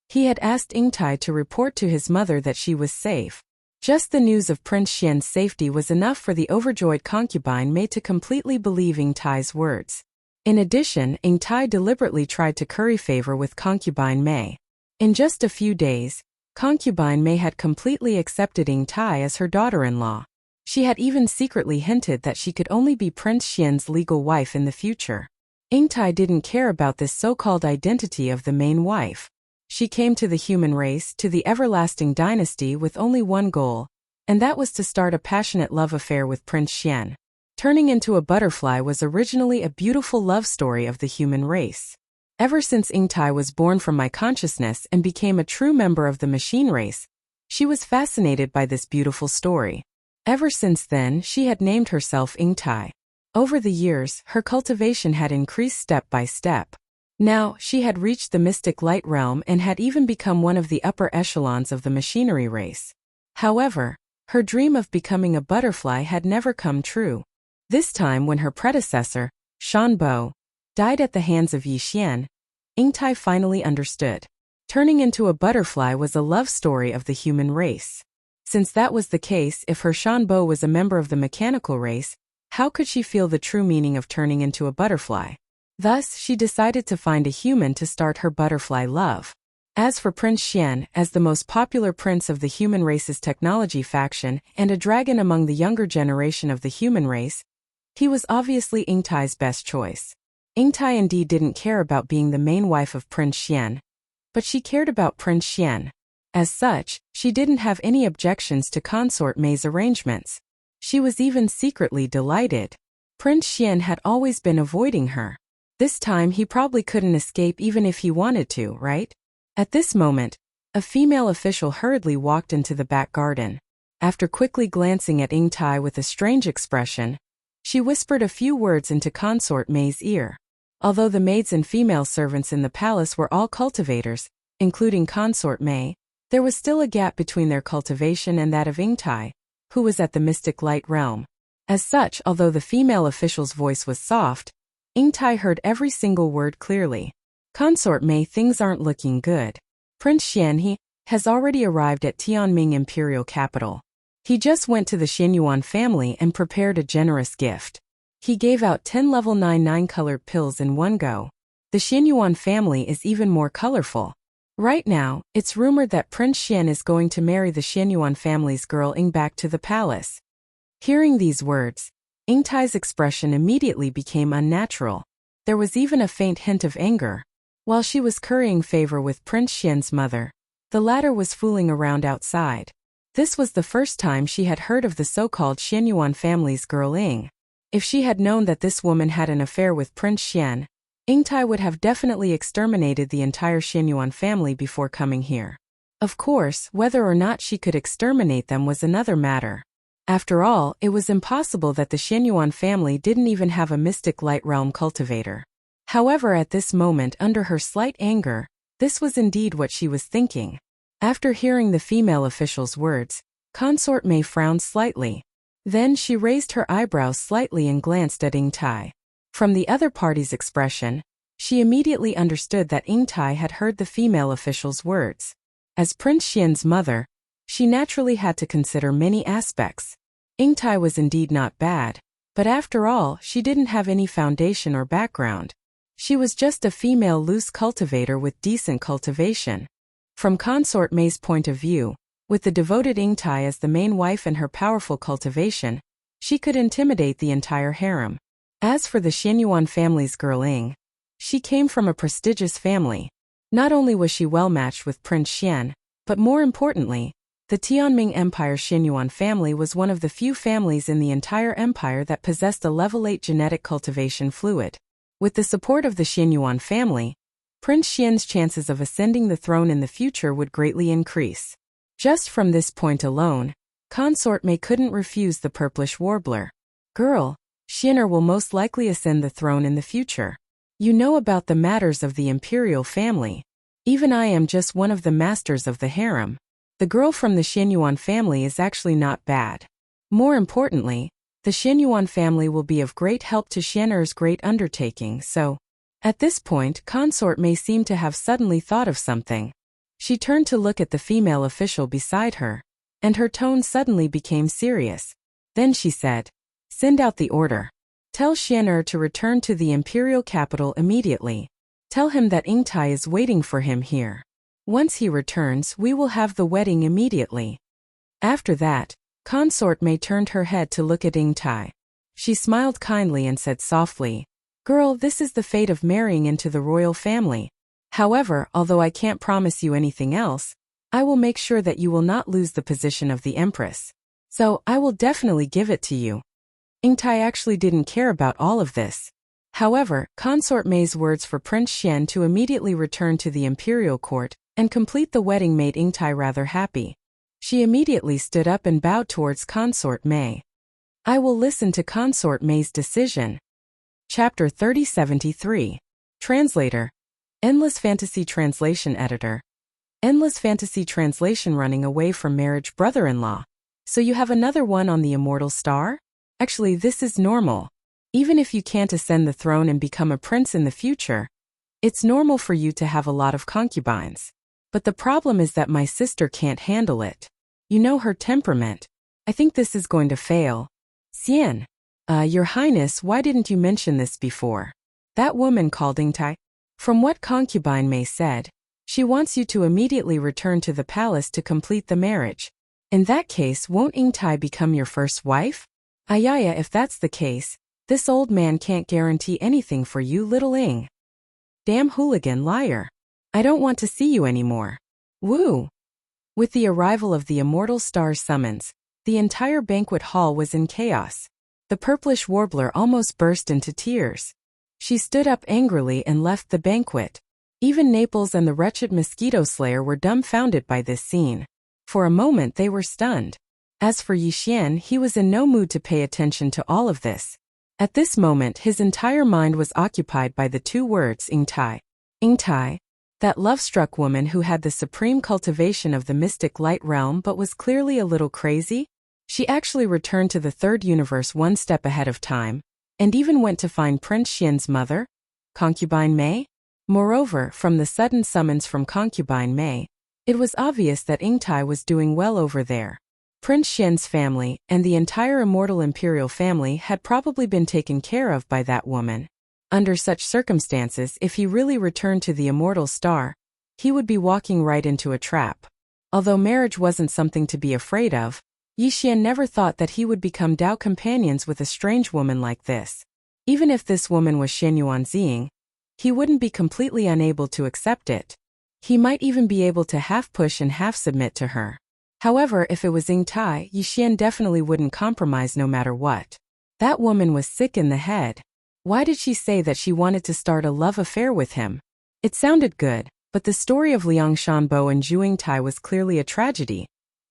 He had asked Ying Tai to report to his mother that she was safe. Just the news of Prince Xian's safety was enough for the overjoyed concubine Mei to completely believe Ying Tai's words. In addition, Ing Tai deliberately tried to curry favor with concubine Mei. In just a few days, concubine Mei had completely accepted Ing Tai as her daughter-in-law. She had even secretly hinted that she could only be Prince Xian's legal wife in the future. Ing Tai didn't care about this so-called identity of the main wife. She came to the human race, to the everlasting dynasty, with only one goal, and that was to start a passionate love affair with Prince Xian. Turning into a butterfly was originally a beautiful love story of the human race. Ever since Ing Tai was born from my consciousness and became a true member of the machine race, she was fascinated by this beautiful story. Ever since then, she had named herself Ing Tai. Over the years, her cultivation had increased step by step. Now, she had reached the mystic light realm and had even become one of the upper echelons of the machinery race. However, her dream of becoming a butterfly had never come true. This time, when her predecessor, Shan Bo, died at the hands of Yi Xian, Ing Tai finally understood. Turning into a butterfly was a love story of the human race. Since that was the case, if her Shan Bo was a member of the mechanical race, how could she feel the true meaning of turning into a butterfly? Thus, she decided to find a human to start her butterfly love. As for Prince Xian, as the most popular prince of the human race's technology faction and a dragon among the younger generation of the human race, he was obviously Ing Tai's best choice. Ing Tai indeed didn't care about being the main wife of Prince Xian, but she cared about Prince Xian. As such, she didn't have any objections to consort Mei's arrangements. She was even secretly delighted. Prince Xian had always been avoiding her. This time he probably couldn't escape even if he wanted to, right? At this moment, a female official hurriedly walked into the back garden. After quickly glancing at Ing Tai with a strange expression, she whispered a few words into consort Mei's ear. Although the maids and female servants in the palace were all cultivators, including consort Mei, there was still a gap between their cultivation and that of Ing Tai, who was at the mystic light realm. As such, although the female official's voice was soft, Ing Tai heard every single word clearly. Consort Mei, things aren't looking good. Prince Xian, he has already arrived at Tianming imperial capital. He just went to the Xianyuan family and prepared a generous gift. He gave out 10 level 9 colored pills in one go. The Xianyuan family is even more colorful. Right now, it's rumored that Prince Xian is going to marry the Xianyuan family's girl Ing back to the palace. Hearing these words, Ing Tai's expression immediately became unnatural. There was even a faint hint of anger. While she was currying favor with Prince Xian's mother, the latter was fooling around outside. This was the first time she had heard of the so-called Xianyuan family's girl Ing. If she had known that this woman had an affair with Prince Xian, Ing Tai would have definitely exterminated the entire Xianyuan family before coming here. Of course, whether or not she could exterminate them was another matter. After all, it was impossible that the Xianyuan family didn't even have a mystic light realm cultivator. However, at this moment, under her slight anger, this was indeed what she was thinking. After hearing the female official's words, consort Mei frowned slightly. Then she raised her eyebrows slightly and glanced at Ing Tai. From the other party's expression, she immediately understood that Ing Tai had heard the female official's words. As Prince Xian's mother, she naturally had to consider many aspects. Ing Tai was indeed not bad, but after all, she didn't have any foundation or background. She was just a female loose cultivator with decent cultivation. From consort Mei's point of view, with the devoted Ing Tai as the main wife and her powerful cultivation, she could intimidate the entire harem. As for the Xianyuan family's girl Ing, she came from a prestigious family. Not only was she well matched with Prince Xian, but more importantly, the Tianming Empire's Xianyuan family was one of the few families in the entire empire that possessed a level 8 genetic cultivation fluid. With the support of the Xianyuan family, Prince Xian's chances of ascending the throne in the future would greatly increase. Just from this point alone, consort Mei couldn't refuse the purplish warbler. Girl, Xianer will most likely ascend the throne in the future. You know about the matters of the imperial family. Even I am just one of the masters of the harem. The girl from the Xianyuan family is actually not bad. More importantly, the Xianyuan family will be of great help to Xianer's great undertaking, so... At this point, consort Mei seemed to have suddenly thought of something. She turned to look at the female official beside her, and her tone suddenly became serious. Then she said, "Send out the order. Tell Xian'er to return to the imperial capital immediately. Tell him that Ingtai is waiting for him here. Once he returns, we will have the wedding immediately. After that, Consort Mei turned her head to look at Ingtai. She smiled kindly and said softly, "Girl, this is the fate of marrying into the royal family. However, although I can't promise you anything else, I will make sure that you will not lose the position of the empress. So, I will definitely give it to you." Ingtai actually didn't care about all of this. However, Consort Mei's words for Prince Xian to immediately return to the imperial court and complete the wedding made Ingtai rather happy. She immediately stood up and bowed towards Consort Mei. I will listen to Consort Mei's decision. Chapter 3073. Translator. Endless Fantasy Translation Editor. Endless Fantasy Translation. Running away from marriage, brother-in-law. So you have another one on the immortal star? Actually, this is normal. Even if you can't ascend the throne and become a prince in the future, it's normal for you to have a lot of concubines. But the problem is that my sister can't handle it. You know her temperament. I think this is going to fail. Xian. Your Highness, why didn't you mention this before? That woman called Ingtai. From what concubine Mei said, she wants you to immediately return to the palace to complete the marriage. In that case, won't Ingtai become your first wife? Ayaya, if that's the case, this old man can't guarantee anything for you, little Ing. Damn hooligan liar. I don't want to see you anymore. Woo! With the arrival of the immortal star's summons, the entire banquet hall was in chaos. The purplish warbler almost burst into tears. She stood up angrily and left the banquet. Even Naples and the wretched mosquito slayer were dumbfounded by this scene. For a moment they were stunned. As for Yi Xian, he was in no mood to pay attention to all of this. At this moment his entire mind was occupied by the two words Ingtai. Ingtai. That love-struck woman who had the supreme cultivation of the mystic light realm but was clearly a little crazy. She actually returned to the third universe one step ahead of time, and even went to find Prince Xian's mother, Concubine Mei. Moreover, from the sudden summons from Concubine Mei, it was obvious that Ingtai was doing well over there. Prince Xian's family and the entire immortal imperial family had probably been taken care of by that woman. Under such circumstances, if he really returned to the immortal star, he would be walking right into a trap. Although marriage wasn't something to be afraid of, Yi Xian never thought that he would become Dao companions with a strange woman like this. Even if this woman was Shen Yuanzing, he wouldn't be completely unable to accept it. He might even be able to half push and half submit to her. However, if it was Ingtai, Yi Xian definitely wouldn't compromise no matter what. That woman was sick in the head. Why did she say that she wanted to start a love affair with him? It sounded good, but the story of Liang Shanbo and Zhu Yingtai was clearly a tragedy.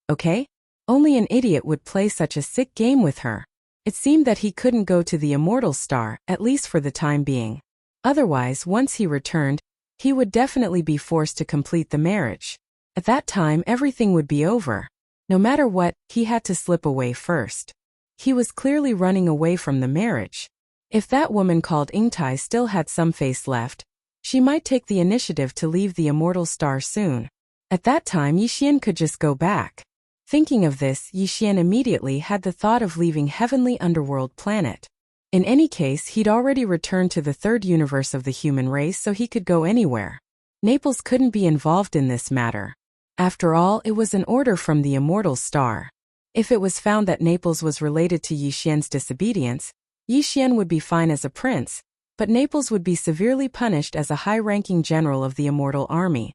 Okay? Only an idiot would play such a sick game with her. It seemed that he couldn't go to the immortal star, at least for the time being. Otherwise, once he returned, he would definitely be forced to complete the marriage. At that time, everything would be over. No matter what, he had to slip away first. He was clearly running away from the marriage. If that woman called Ingtai still had some face left, she might take the initiative to leave the immortal star soon. At that time, Yi Xian could just go back. Thinking of this, Yi Xian immediately had the thought of leaving heavenly underworld planet. In any case, he'd already returned to the third universe of the human race, so he could go anywhere. Naples couldn't be involved in this matter. After all, it was an order from the immortal star. If it was found that Naples was related to Yi Xian's disobedience, Yi Xian would be fine as a prince, but Naples would be severely punished as a high-ranking general of the immortal army.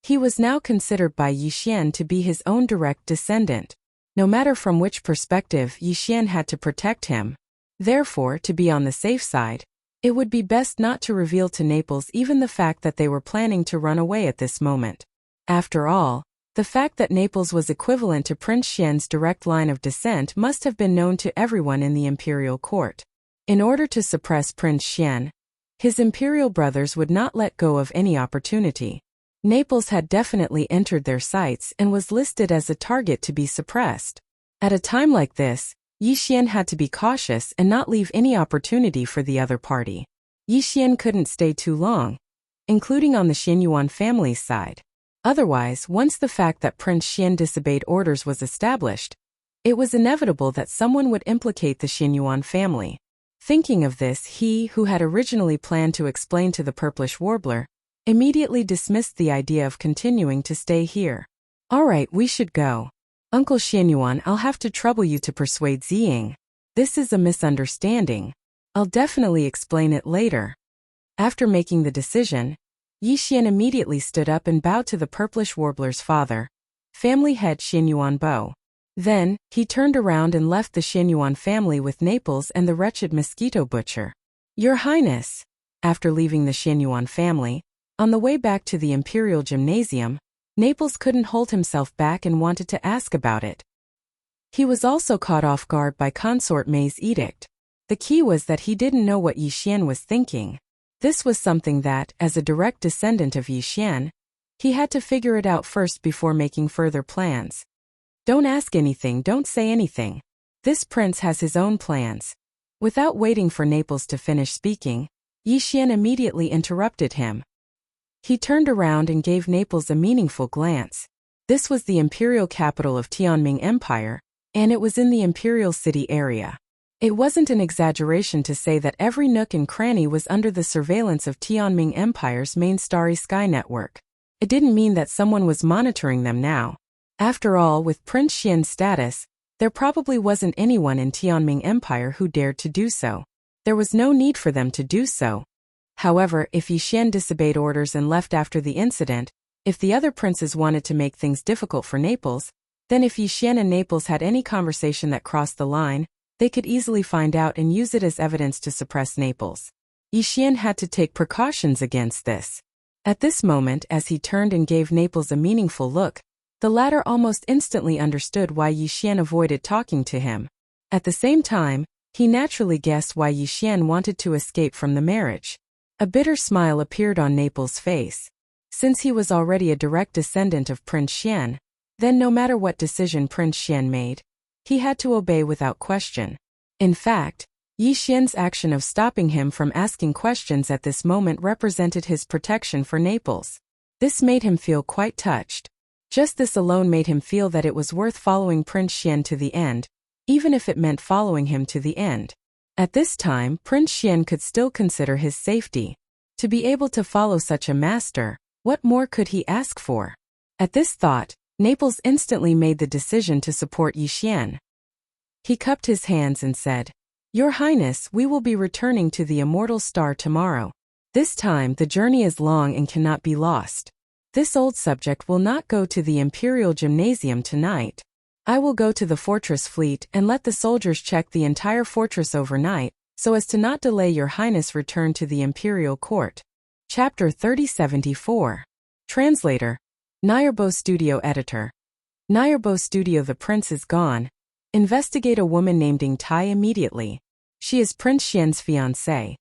He was now considered by Yi Xian to be his own direct descendant. No matter from which perspective, Yi Xian had to protect him. Therefore, to be on the safe side, it would be best not to reveal to Naples even the fact that they were planning to run away at this moment. After all, the fact that Naples was equivalent to Prince Xian's direct line of descent must have been known to everyone in the imperial court. In order to suppress Prince Xian, his imperial brothers would not let go of any opportunity. Naples had definitely entered their sights and was listed as a target to be suppressed. At a time like this, Yi Xian had to be cautious and not leave any opportunity for the other party. Yi Xian couldn't stay too long, including on the Xianyuan family's side. Otherwise, once the fact that Prince Xian disobeyed orders was established, it was inevitable that someone would implicate the Xianyuan family. Thinking of this, he, who had originally planned to explain to the purplish warbler, immediately dismissed the idea of continuing to stay here. All right, we should go. Uncle Xianyuan, I'll have to trouble you to persuade Ziying. This is a misunderstanding. I'll definitely explain it later. After making the decision, Yixian immediately stood up and bowed to the purplish warbler's father, family head Xianyuan Bo. Then, he turned around and left the Xianyuan family with Naples and the wretched mosquito butcher. Your Highness! After leaving the Xianyuan family, on the way back to the Imperial Gymnasium, Naples couldn't hold himself back and wanted to ask about it. He was also caught off guard by Consort Mei's edict. The key was that he didn't know what Yixian was thinking. This was something that, as a direct descendant of Yixian, he had to figure it out first before making further plans. Don't ask anything, don't say anything. This prince has his own plans. Without waiting for Naples to finish speaking, Yixian immediately interrupted him. He turned around and gave Naples a meaningful glance. This was the imperial capital of Tianming Empire, and it was in the imperial city area. It wasn't an exaggeration to say that every nook and cranny was under the surveillance of Tianming Empire's main Starry Sky network. It didn't mean that someone was monitoring them now. After all, with Prince Xian's status, there probably wasn't anyone in Tianming Empire who dared to do so. There was no need for them to do so. However, if Yixian disobeyed orders and left after the incident, if the other princes wanted to make things difficult for Naples, then if Yixian and Naples had any conversation that crossed the line, they could easily find out and use it as evidence to suppress Naples. Yixian had to take precautions against this. At this moment, as he turned and gave Naples a meaningful look, the latter almost instantly understood why Yixian avoided talking to him. At the same time, he naturally guessed why Yixian wanted to escape from the marriage. A bitter smile appeared on Naples' face. Since he was already a direct descendant of Prince Xian, then no matter what decision Prince Xian made, he had to obey without question. In fact, Yixian's action of stopping him from asking questions at this moment represented his protection for Naples. This made him feel quite touched. Just this alone made him feel that it was worth following Prince Xian to the end, even if it meant following him to the end. At this time, Prince Xian could still consider his safety. To be able to follow such a master, what more could he ask for? At this thought, Naples instantly made the decision to support Yixian. He cupped his hands and said, Your Highness, we will be returning to the Immortal Star tomorrow. This time the journey is long and cannot be lost. This old subject will not go to the Imperial Gymnasium tonight. I will go to the fortress fleet and let the soldiers check the entire fortress overnight, so as to not delay Your Highness' return to the Imperial Court. Chapter 3074. Translator. Nyerbo Studio Editor. Nyerbo Studio. The prince is gone. Investigate a woman named Ying Tai immediately. She is Prince Xian's fiancée.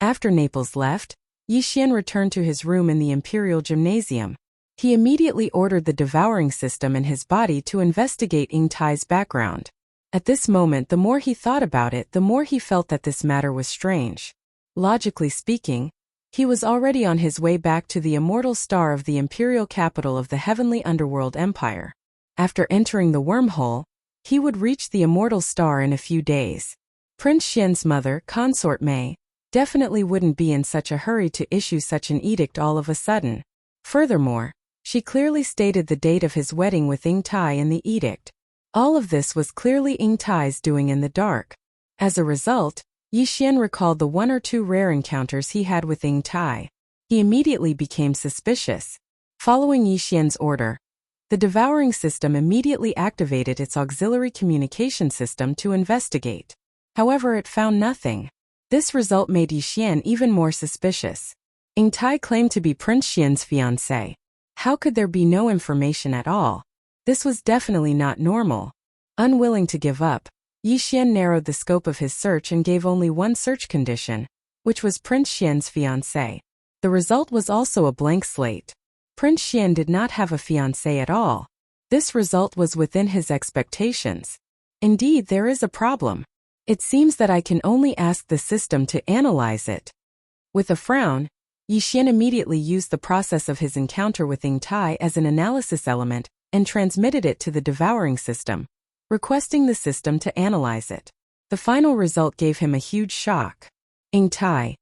After Naples left, Yixian returned to his room in the Imperial Gymnasium. He immediately ordered the devouring system in his body to investigate Ying Tai's background. At this moment, the more he thought about it, the more he felt that this matter was strange. Logically speaking, he was already on his way back to the immortal star of the imperial capital of the heavenly underworld empire. After entering the wormhole, he would reach the immortal star in a few days. Prince Xian's mother, Consort Mei, definitely wouldn't be in such a hurry to issue such an edict all of a sudden. Furthermore, she clearly stated the date of his wedding with Ying Tai in the edict. All of this was clearly Ying Tai's doing in the dark. As a result, Yixian recalled the one or two rare encounters he had with Ying Tai. He immediately became suspicious. Following Yixian's order, the devouring system immediately activated its auxiliary communication system to investigate. However, it found nothing. This result made Yixian even more suspicious. Ying Tai claimed to be Prince Xian's fiancée. How could there be no information at all? This was definitely not normal. Unwilling to give up, Yixian narrowed the scope of his search and gave only one search condition, which was Prince Xian's fiancée. The result was also a blank slate. Prince Xian did not have a fiancée at all. This result was within his expectations. Indeed, there is a problem. It seems that I can only ask the system to analyze it. With a frown, Yixian immediately used the process of his encounter with Ying Tai as an analysis element and transmitted it to the devouring system, requesting the system to analyze it. The final result gave him a huge shock. Ing Tai.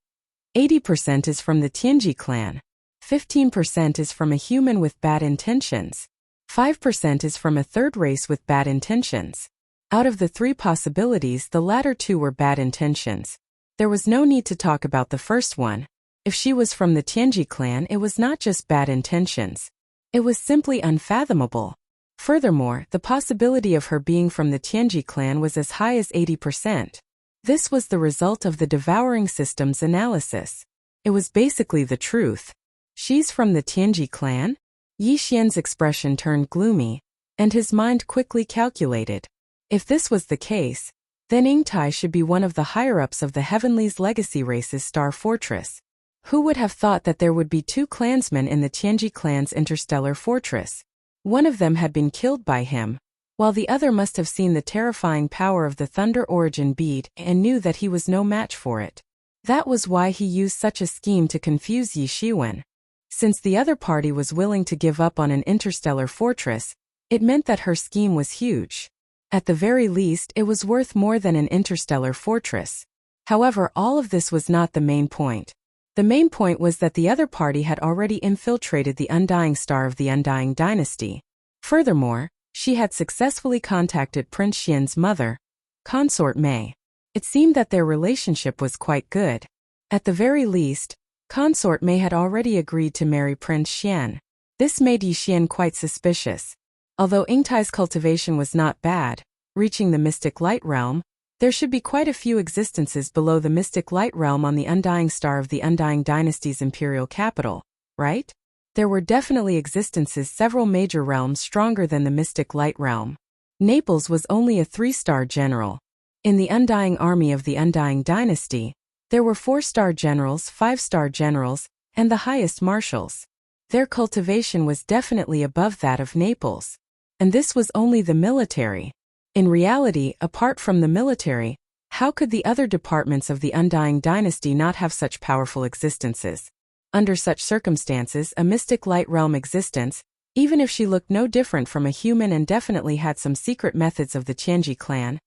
80% is from the Tianji clan. 15% is from a human with bad intentions. 5% is from a third race with bad intentions. Out of the three possibilities, the latter two were bad intentions. There was no need to talk about the first one. If she was from the Tianji clan, it was not just bad intentions. It was simply unfathomable. Furthermore, the possibility of her being from the Tianji clan was as high as 80%. This was the result of the devouring system's analysis. It was basically the truth. She's from the Tianji clan? Yi Xian's expression turned gloomy, and his mind quickly calculated. If this was the case, then Ing Tai should be one of the higher-ups of the Heavenly's legacy race's star fortress. Who would have thought that there would be two clansmen in the Tianji clan's interstellar fortress? One of them had been killed by him, while the other must have seen the terrifying power of the Thunder Origin bead and knew that he was no match for it. That was why he used such a scheme to confuse Yi Shiwen. Since the other party was willing to give up on an interstellar fortress, it meant that her scheme was huge. At the very least, it was worth more than an interstellar fortress. However, all of this was not the main point. The main point was that the other party had already infiltrated the Undying Star of the Undying Dynasty. Furthermore, she had successfully contacted Prince Xian's mother, Consort Mei. It seemed that their relationship was quite good. At the very least, Consort Mei had already agreed to marry Prince Xian. This made Yi Xian quite suspicious. Although Ing Tai's cultivation was not bad, reaching the Mystic Light Realm, there should be quite a few existences below the Mystic Light Realm on the Undying Star of the Undying Dynasty's imperial capital, right? There were definitely existences several major realms stronger than the Mystic Light Realm. Naples was only a 3-star general. In the Undying Army of the Undying Dynasty, there were 4-star generals, 5-star generals, and the highest marshals. Their cultivation was definitely above that of Naples. And this was only the military. In reality, apart from the military, how could the other departments of the Undying Dynasty not have such powerful existences? Under such circumstances, a Mystic Light Realm existence, even if she looked no different from a human and definitely had some secret methods of the Tianji clan,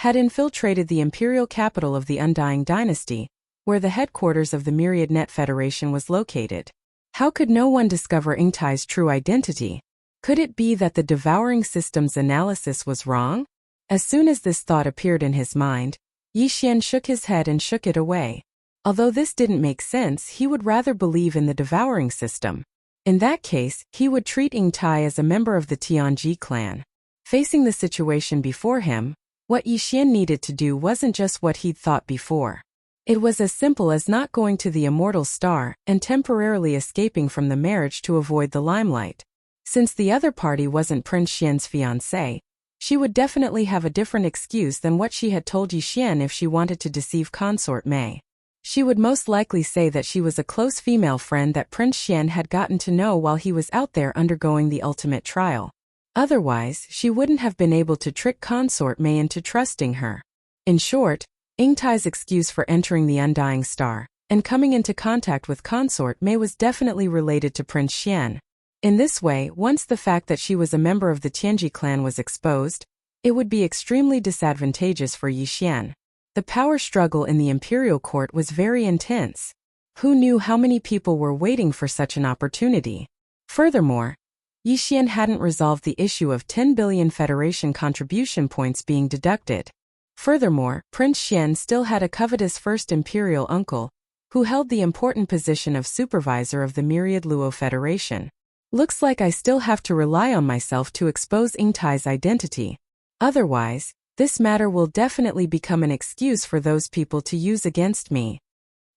had infiltrated the imperial capital of the Undying Dynasty, where the headquarters of the Myriad Net Federation was located. How could no one discover Ing Tai's true identity? Could it be that the devouring system's analysis was wrong? As soon as this thought appeared in his mind, Yi Xian shook his head and shook it away. Although this didn't make sense, he would rather believe in the devouring system. In that case, he would treat Ing Tai as a member of the Tianji clan. Facing the situation before him, what Yi Xian needed to do wasn't just what he'd thought before. It was as simple as not going to the Immortal Star and temporarily escaping from the marriage to avoid the limelight. Since the other party wasn't Prince Xian's fiancé, she would definitely have a different excuse than what she had told Yi Xian if she wanted to deceive Consort Mei. She would most likely say that she was a close female friend that Prince Xian had gotten to know while he was out there undergoing the ultimate trial. Otherwise, she wouldn't have been able to trick Consort Mei into trusting her. In short, Ing Tai's excuse for entering the Undying Star and coming into contact with Consort Mei was definitely related to Prince Xian. In this way, once the fact that she was a member of the Tianji clan was exposed, it would be extremely disadvantageous for Yi Xian. The power struggle in the imperial court was very intense. Who knew how many people were waiting for such an opportunity? Furthermore, Yi Xian hadn't resolved the issue of 10 billion Federation contribution points being deducted. Furthermore, Prince Xian still had a covetous first imperial uncle, who held the important position of supervisor of the Myriad Luo Federation. Looks like I still have to rely on myself to expose Ing Tai's identity. Otherwise, this matter will definitely become an excuse for those people to use against me.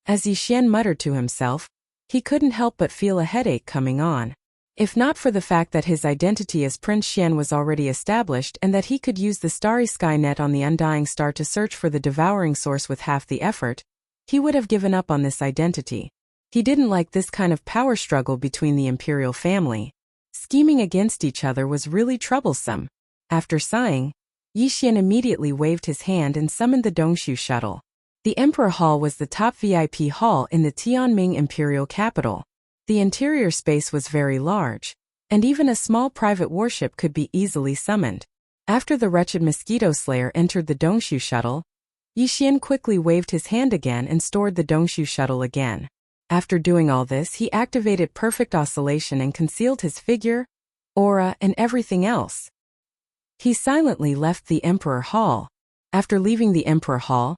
As Yi Xian muttered to himself, he couldn't help but feel a headache coming on. If not for the fact that his identity as Prince Xian was already established and that he could use the starry sky net on the Undying Star to search for the devouring source with half the effort, he would have given up on this identity. He didn't like this kind of power struggle between the imperial family. Scheming against each other was really troublesome. After sighing, Yi Xian immediately waved his hand and summoned the Dongshu shuttle. The Emperor Hall was the top VIP hall in the Tianming imperial capital. The interior space was very large, and even a small private warship could be easily summoned. After the wretched mosquito slayer entered the Dongshu shuttle, Yi Xian quickly waved his hand again and stored the Dongshu shuttle again. After doing all this, he activated perfect oscillation and concealed his figure, aura, and everything else. He silently left the Emperor Hall. After leaving the Emperor Hall,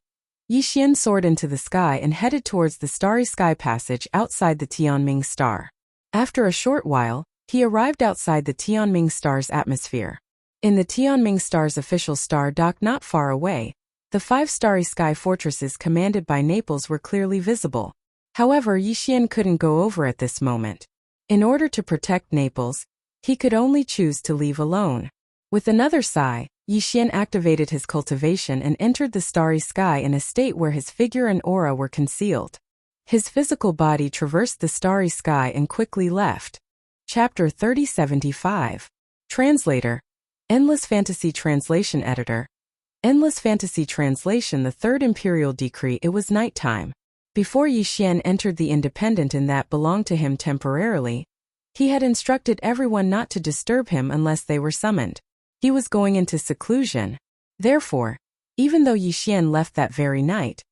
Yi Xian soared into the sky and headed towards the starry sky passage outside the Tianming star. After a short while, he arrived outside the Tianming star's atmosphere. In the Tianming star's official star dock not far away, the 5 starry sky fortresses commanded by Naples were clearly visible. However, Yi Xian couldn't go over at this moment. In order to protect Naples, he could only choose to leave alone. With another sigh, Yi Xian activated his cultivation and entered the starry sky in a state where his figure and aura were concealed. His physical body traversed the starry sky and quickly left. Chapter 3075. Translator. Endless Fantasy Translation Editor. Endless Fantasy Translation. The Third Imperial Decree. It was nighttime. Before Yi Xian entered the Independent Inn that belonged to him temporarily, he had instructed everyone not to disturb him unless they were summoned. He was going into seclusion. Therefore, even though Yi Xian left that very night,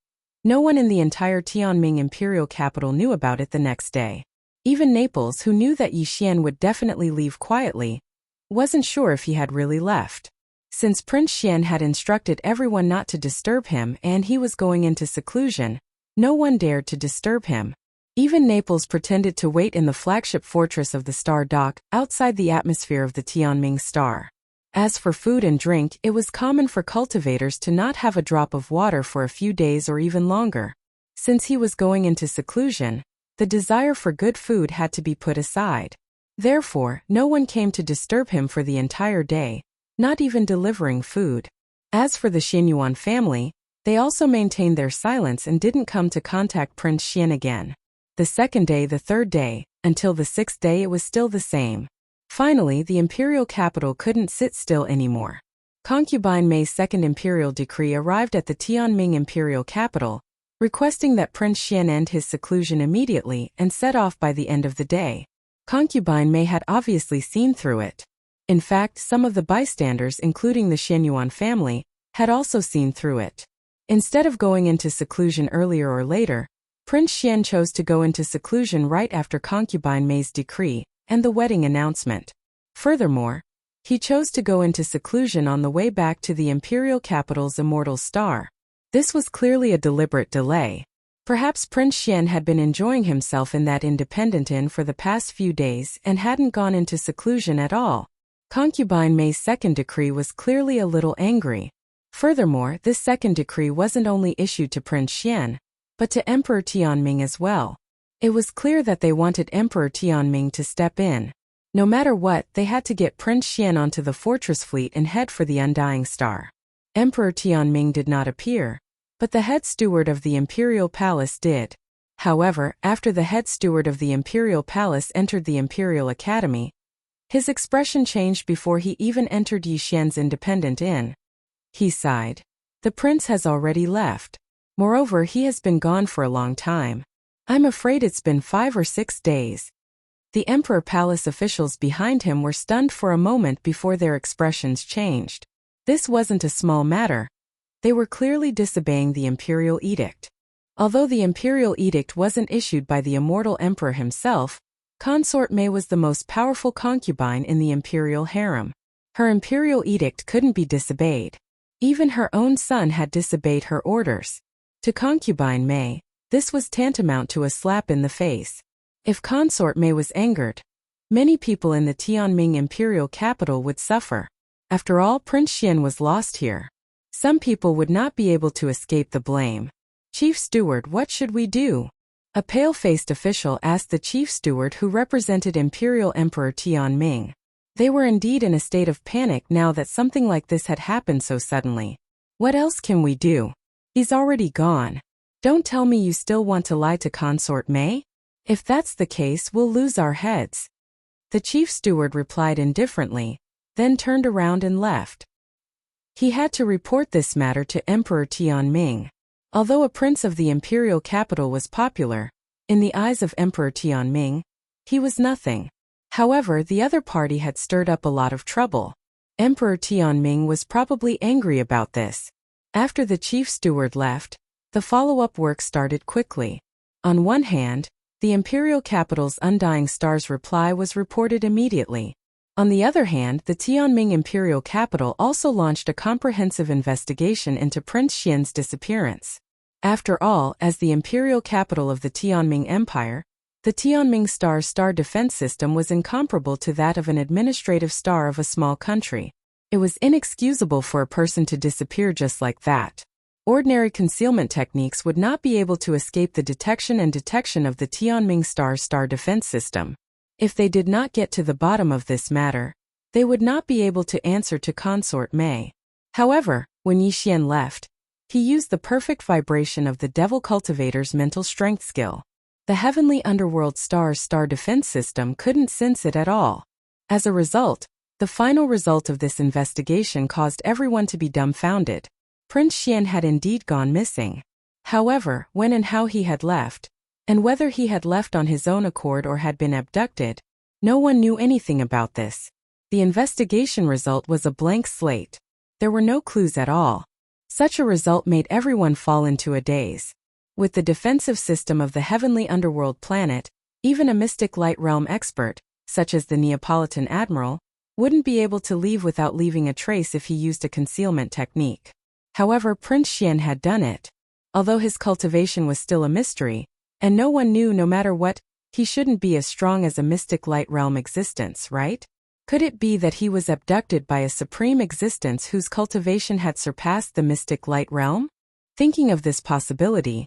no one in the entire Tianming imperial capital knew about it the next day. Even Naples, who knew that Yi Xian would definitely leave quietly, wasn't sure if he had really left. Since Prince Xian had instructed everyone not to disturb him and he was going into seclusion, no one dared to disturb him. Even Naples pretended to wait in the flagship fortress of the star dock, outside the atmosphere of the Tianming star. As for food and drink, it was common for cultivators to not have a drop of water for a few days or even longer. Since he was going into seclusion, the desire for good food had to be put aside. Therefore, no one came to disturb him for the entire day, not even delivering food. As for the Xianyuan family, they also maintained their silence and didn't come to contact Prince Xian again. The second day, the third day, until the 6th day it was still the same. Finally, the imperial capital couldn't sit still anymore. Concubine Mei's second imperial decree arrived at the Tianming imperial capital, requesting that Prince Xian end his seclusion immediately and set off by the end of the day. Concubine Mei had obviously seen through it. In fact, some of the bystanders, including the Xianyuan family, had also seen through it. Instead of going into seclusion earlier or later, Prince Xian chose to go into seclusion right after Concubine Mei's decree and the wedding announcement. Furthermore, he chose to go into seclusion on the way back to the imperial capital's immortal star. This was clearly a deliberate delay. Perhaps Prince Xian had been enjoying himself in that independent inn for the past few days and hadn't gone into seclusion at all. Concubine Mei's second decree was clearly a little angry. Furthermore, this second decree wasn't only issued to Prince Xian, but to Emperor Tianming as well. It was clear that they wanted Emperor Tianming to step in. No matter what, they had to get Prince Xian onto the fortress fleet and head for the Undying Star. Emperor Tianming did not appear, but the head steward of the Imperial Palace did. However, after the head steward of the Imperial Palace entered the Imperial Academy, his expression changed before he even entered Yi Xian's independent inn. He sighed. The prince has already left. Moreover, he has been gone for a long time. I'm afraid it's been 5 or 6 days. The Emperor Palace officials behind him were stunned for a moment before their expressions changed. This wasn't a small matter. They were clearly disobeying the imperial edict. Although the imperial edict wasn't issued by the immortal emperor himself, Consort Mei was the most powerful concubine in the imperial harem. Her imperial edict couldn't be disobeyed. Even her own son had disobeyed her orders. To Concubine Mei, this was tantamount to a slap in the face. If Consort Mei was angered, many people in the Tianming imperial capital would suffer. After all, Prince Xian was lost here. Some people would not be able to escape the blame. Chief Steward, what should we do? A pale-faced official asked the chief steward who represented Imperial Emperor Tianming. They were indeed in a state of panic now that something like this had happened so suddenly. What else can we do? He's already gone. Don't tell me you still want to lie to Consort Mei? If that's the case, we'll lose our heads. The chief steward replied indifferently, then turned around and left. He had to report this matter to Emperor Tianming. Although a prince of the imperial capital was popular, in the eyes of Emperor Tianming, he was nothing. However, the other party had stirred up a lot of trouble. Emperor Tianming was probably angry about this. After the chief steward left, the follow-up work started quickly. On one hand, the imperial capital's undying star's reply was reported immediately. On the other hand, the Tianming imperial capital also launched a comprehensive investigation into Prince Xian's disappearance. After all, as the imperial capital of the Tianming Empire, the Tianming Star's star defense system was incomparable to that of an administrative star of a small country. It was inexcusable for a person to disappear just like that. Ordinary concealment techniques would not be able to escape the detection of the Tianming Star's star defense system. If they did not get to the bottom of this matter, they would not be able to answer to Consort Mei. However, when Yi Xian left, he used the perfect vibration of the Devil Cultivator's mental strength skill. The heavenly underworld star's star defense system couldn't sense it at all. As a result, the final result of this investigation caused everyone to be dumbfounded. Prince Xian had indeed gone missing. However, when and how he had left, and whether he had left on his own accord or had been abducted, no one knew anything about this. The investigation result was a blank slate. There were no clues at all. Such a result made everyone fall into a daze. With the defensive system of the heavenly underworld planet, even a mystic light realm expert, such as the Neapolitan admiral, wouldn't be able to leave without leaving a trace if he used a concealment technique. However, Prince Xian had done it. Although his cultivation was still a mystery, and no one knew, no matter what, he shouldn't be as strong as a mystic light realm existence, right? Could it be that he was abducted by a supreme existence whose cultivation had surpassed the mystic light realm? Thinking of this possibility,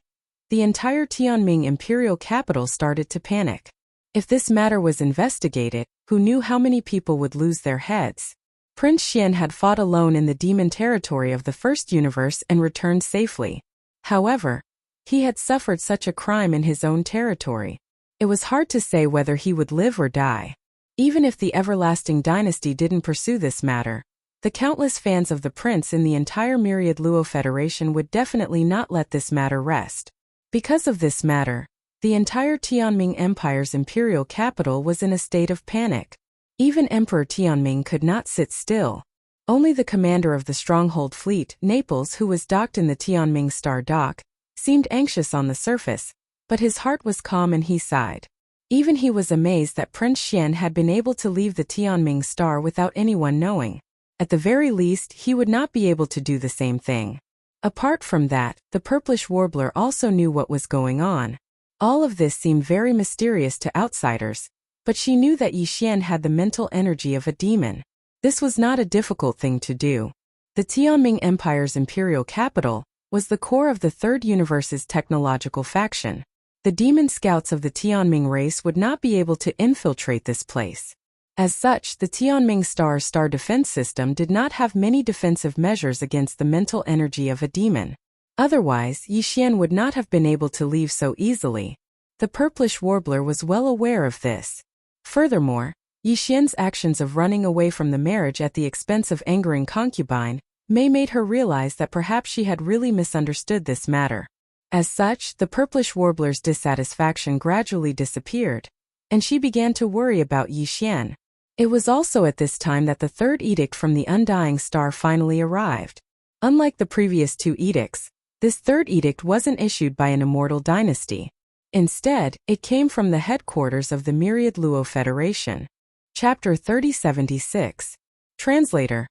the entire Tianming imperial capital started to panic. If this matter was investigated, who knew how many people would lose their heads? Prince Xian had fought alone in the demon territory of the first universe and returned safely. However, he had suffered such a crime in his own territory. It was hard to say whether he would live or die. Even if the everlasting dynasty didn't pursue this matter, the countless fans of the prince in the entire myriad Luo Federation would definitely not let this matter rest. Because of this matter, the entire Tianming Empire's imperial capital was in a state of panic. Even Emperor Tianming could not sit still. Only the commander of the stronghold fleet, Naples, who was docked in the Tianming Star dock, seemed anxious on the surface, but his heart was calm and he sighed. Even he was amazed that Prince Xian had been able to leave the Tianming Star without anyone knowing. At the very least, he would not be able to do the same thing. Apart from that, the purplish warbler also knew what was going on. All of this seemed very mysterious to outsiders, but she knew that Yi Xian had the mental energy of a demon. This was not a difficult thing to do. The Tianming Empire's imperial capital was the core of the Third Universe's technological faction. The demon scouts of the Tianming race would not be able to infiltrate this place. As such, the Tianming Star's star defense system did not have many defensive measures against the mental energy of a demon. Otherwise, Yi Xian would not have been able to leave so easily. The purplish warbler was well aware of this. Furthermore, Yi Xian's actions of running away from the marriage at the expense of angering concubine made her realize that perhaps she had really misunderstood this matter. As such, the purplish warbler's dissatisfaction gradually disappeared, and she began to worry about Yi Xian. It was also at this time that the third edict from the Undying Star finally arrived. Unlike the previous two edicts, this third edict wasn't issued by an immortal dynasty. Instead, it came from the headquarters of the Myriad Luo Federation. Chapter 3076. Translator.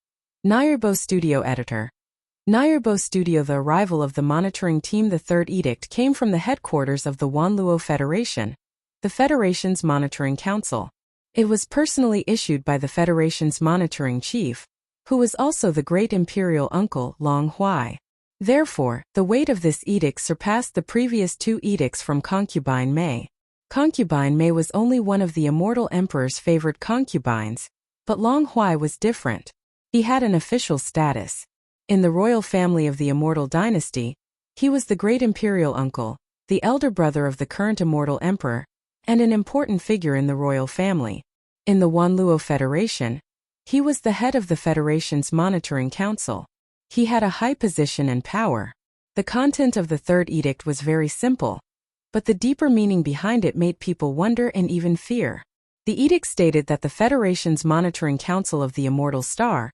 Nayurbo Studio Editor. Nayurbo Studio. The arrival of the monitoring team. The third edict came from the headquarters of the Wanluo Federation, the Federation's monitoring council. It was personally issued by the Federation's monitoring chief, who was also the great imperial uncle, Long Huai. Therefore, the weight of this edict surpassed the previous two edicts from Concubine Mei. Concubine Mei was only one of the immortal emperor's favored concubines, but Long Huai was different. He had an official status. In the royal family of the immortal dynasty, he was the great imperial uncle, the elder brother of the current immortal emperor, and an important figure in the royal family. In the Wanluo Federation, he was the head of the Federation's monitoring council. He had a high position and power. The content of the third edict was very simple, but the deeper meaning behind it made people wonder and even fear. The edict stated that the Federation's monitoring council of the Immortal Star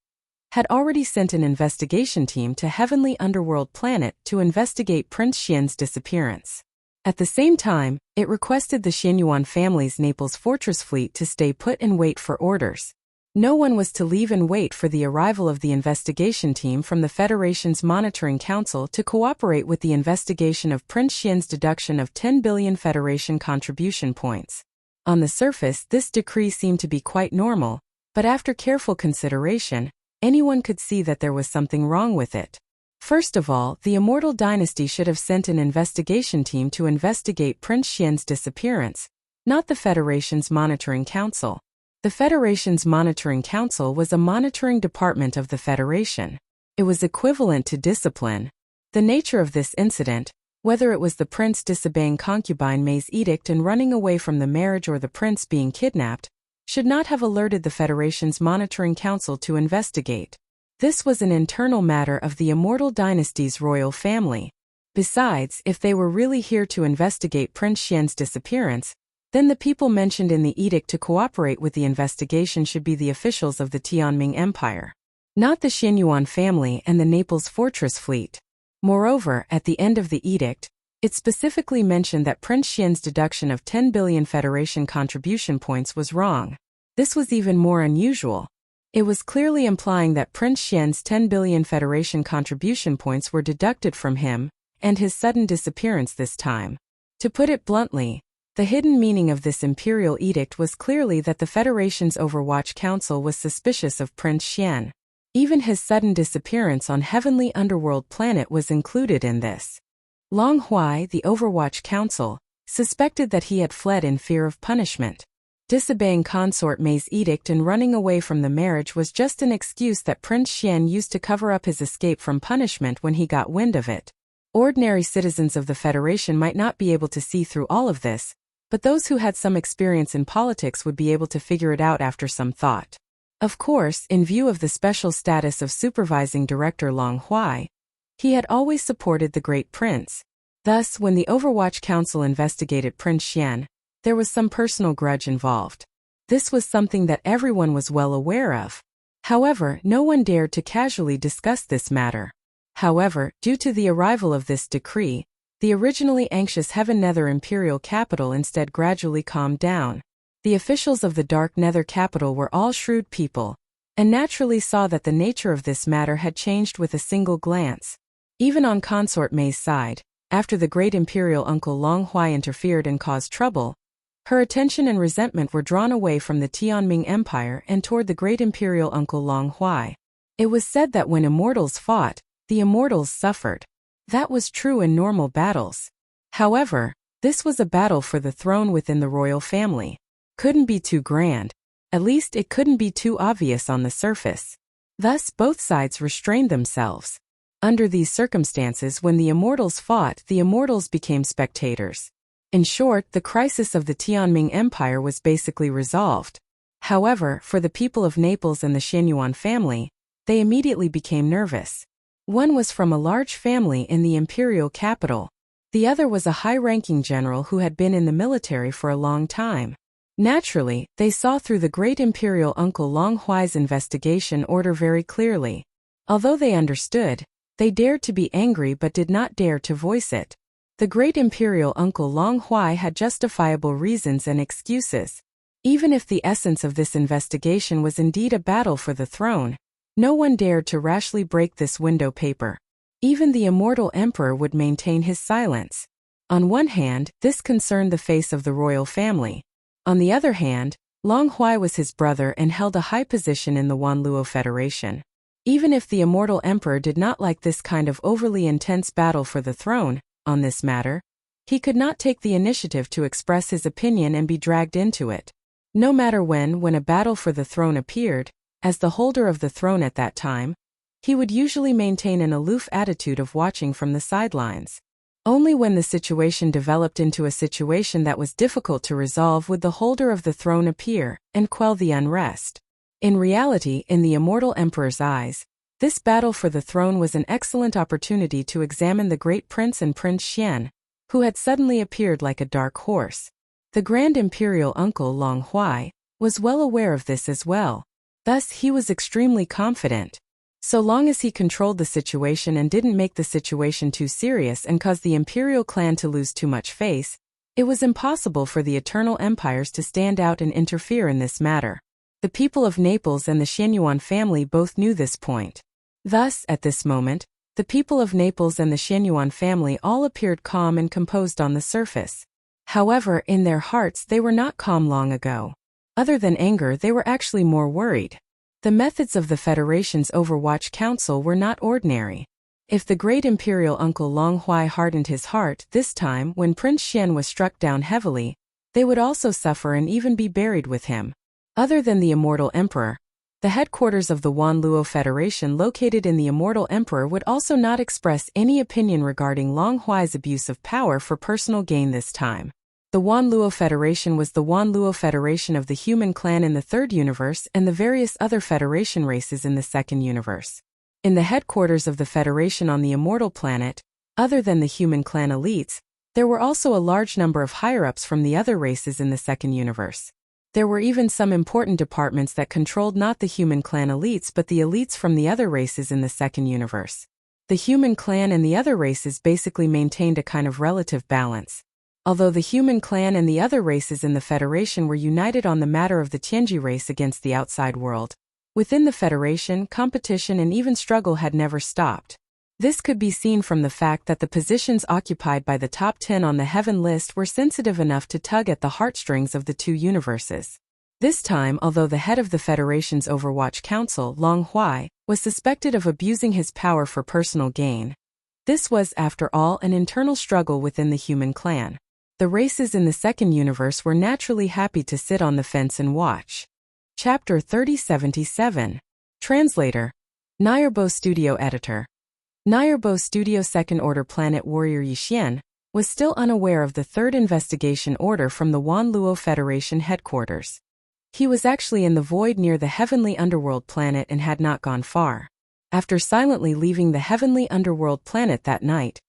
had already sent an investigation team to Heavenly Underworld Planet to investigate Prince Xian's disappearance. At the same time, it requested the Xianyuan family's Naples fortress fleet to stay put and wait for orders. No one was to leave and wait for the arrival of the investigation team from the Federation's Monitoring Council to cooperate with the investigation of Prince Xian's deduction of 10 billion Federation contribution points. On the surface, this decree seemed to be quite normal, but after careful consideration, anyone could see that there was something wrong with it. First of all, the Immortal Dynasty should have sent an investigation team to investigate Prince Xian's disappearance, not the Federation's Monitoring Council. The Federation's Monitoring Council was a monitoring department of the Federation. It was equivalent to discipline. The nature of this incident, whether it was the prince disobeying concubine May's edict and running away from the marriage or the prince being kidnapped, should not have alerted the Federation's Monitoring Council to investigate. This was an internal matter of the Immortal Dynasty's royal family. Besides, if they were really here to investigate Prince Xian's disappearance, then the people mentioned in the edict to cooperate with the investigation should be the officials of the Tianming Empire, not the Xianyuan family and the Naples fortress fleet. Moreover, at the end of the edict, it specifically mentioned that Prince Xian's deduction of 10 billion Federation contribution points was wrong. This was even more unusual. It was clearly implying that Prince Xian's 10 billion Federation contribution points were deducted from him, and his sudden disappearance this time. To put it bluntly, the hidden meaning of this imperial edict was clearly that the Federation's Overwatch Council was suspicious of Prince Xian. Even his sudden disappearance on Heavenly Underworld Planet was included in this. Long Huai, the Overwatch Council, suspected that he had fled in fear of punishment. Disobeying consort May's edict and running away from the marriage was just an excuse that Prince Xian used to cover up his escape from punishment when he got wind of it. Ordinary citizens of the Federation might not be able to see through all of this, but those who had some experience in politics would be able to figure it out after some thought. Of course, in view of the special status of supervising director Long Huai, he had always supported the Great Prince. Thus, when the Overwatch Council investigated Prince Xian, there was some personal grudge involved. This was something that everyone was well aware of. However, no one dared to casually discuss this matter. However, due to the arrival of this decree, the originally anxious Heaven Nether Imperial capital instead gradually calmed down. The officials of the Dark Nether capital were all shrewd people, and naturally saw that the nature of this matter had changed with a single glance. Even on Consort May's side, after the great imperial uncle Long Huai interfered and caused trouble, her attention and resentment were drawn away from the Tianming Empire and toward the great imperial uncle Long Huai. It was said that when immortals fought, the immortals suffered. That was true in normal battles. However, this was a battle for the throne within the royal family. Couldn't be too grand. At least it couldn't be too obvious on the surface. Thus, both sides restrained themselves. Under these circumstances, when the immortals fought, the immortals became spectators. In short, the crisis of the Tianming Empire was basically resolved. However, for the people of Naples and the Xianyuan family, they immediately became nervous. One was from a large family in the imperial capital. The other was a high-ranking general who had been in the military for a long time. Naturally, they saw through the great imperial uncle Long Huai's investigation order very clearly. Although they understood, they dared to be angry but did not dare to voice it. The great imperial uncle Long Huai had justifiable reasons and excuses. Even if the essence of this investigation was indeed a battle for the throne, no one dared to rashly break this window paper. Even the immortal emperor would maintain his silence. On one hand, this concerned the face of the royal family. On the other hand, Long Huai was his brother and held a high position in the Wanluo Federation. Even if the immortal emperor did not like this kind of overly intense battle for the throne, on this matter, he could not take the initiative to express his opinion and be dragged into it. No matter when a battle for the throne appeared, as the holder of the throne at that time, he would usually maintain an aloof attitude of watching from the sidelines. Only when the situation developed into a situation that was difficult to resolve would the holder of the throne appear and quell the unrest. In reality, in the immortal emperor's eyes, this battle for the throne was an excellent opportunity to examine the great prince and Prince Xian, who had suddenly appeared like a dark horse. The grand imperial uncle Long Huai was well aware of this as well. Thus he was extremely confident. So long as he controlled the situation and didn't make the situation too serious and cause the imperial clan to lose too much face, it was impossible for the eternal empires to stand out and interfere in this matter. The people of Naples and the Xianyuan family both knew this point. Thus, at this moment, the people of Naples and the Xianyuan family all appeared calm and composed on the surface. However, in their hearts they were not calm long ago. Other than anger, they were actually more worried. The methods of the Federation's Overwatch Council were not ordinary. If the great imperial uncle Long Huai hardened his heart this time when Prince Xian was struck down heavily, they would also suffer and even be buried with him. Other than the Immortal Emperor, the headquarters of the Wan Luo Federation located in the Immortal Emperor would also not express any opinion regarding Long Huai's abuse of power for personal gain this time. The Wan Luo Federation was the Wan Luo Federation of the human clan in the third universe and the various other Federation races in the second universe. In the headquarters of the Federation on the Immortal Planet, other than the human clan elites, there were also a large number of higher-ups from the other races in the second universe. There were even some important departments that controlled not the human clan elites but the elites from the other races in the second universe. The human clan and the other races basically maintained a kind of relative balance. Although the human clan and the other races in the Federation were united on the matter of the Tianji race against the outside world, within the Federation, competition and even struggle had never stopped. This could be seen from the fact that the positions occupied by the top 10 on the Heaven list were sensitive enough to tug at the heartstrings of the two universes. This time, although the head of the Federation's Overwatch Council, Long Huai, was suspected of abusing his power for personal gain, this was, after all, an internal struggle within the human clan. The races in the second universe were naturally happy to sit on the fence and watch. Chapter 3077. Translator. Nayerbo Studio Editor. Nayerbo Studio Second Order Planet Warrior Yixian was still unaware of the third investigation order from the Wan Luo Federation headquarters. He was actually in the void near the heavenly underworld planet and had not gone far. After silently leaving the heavenly underworld planet that night,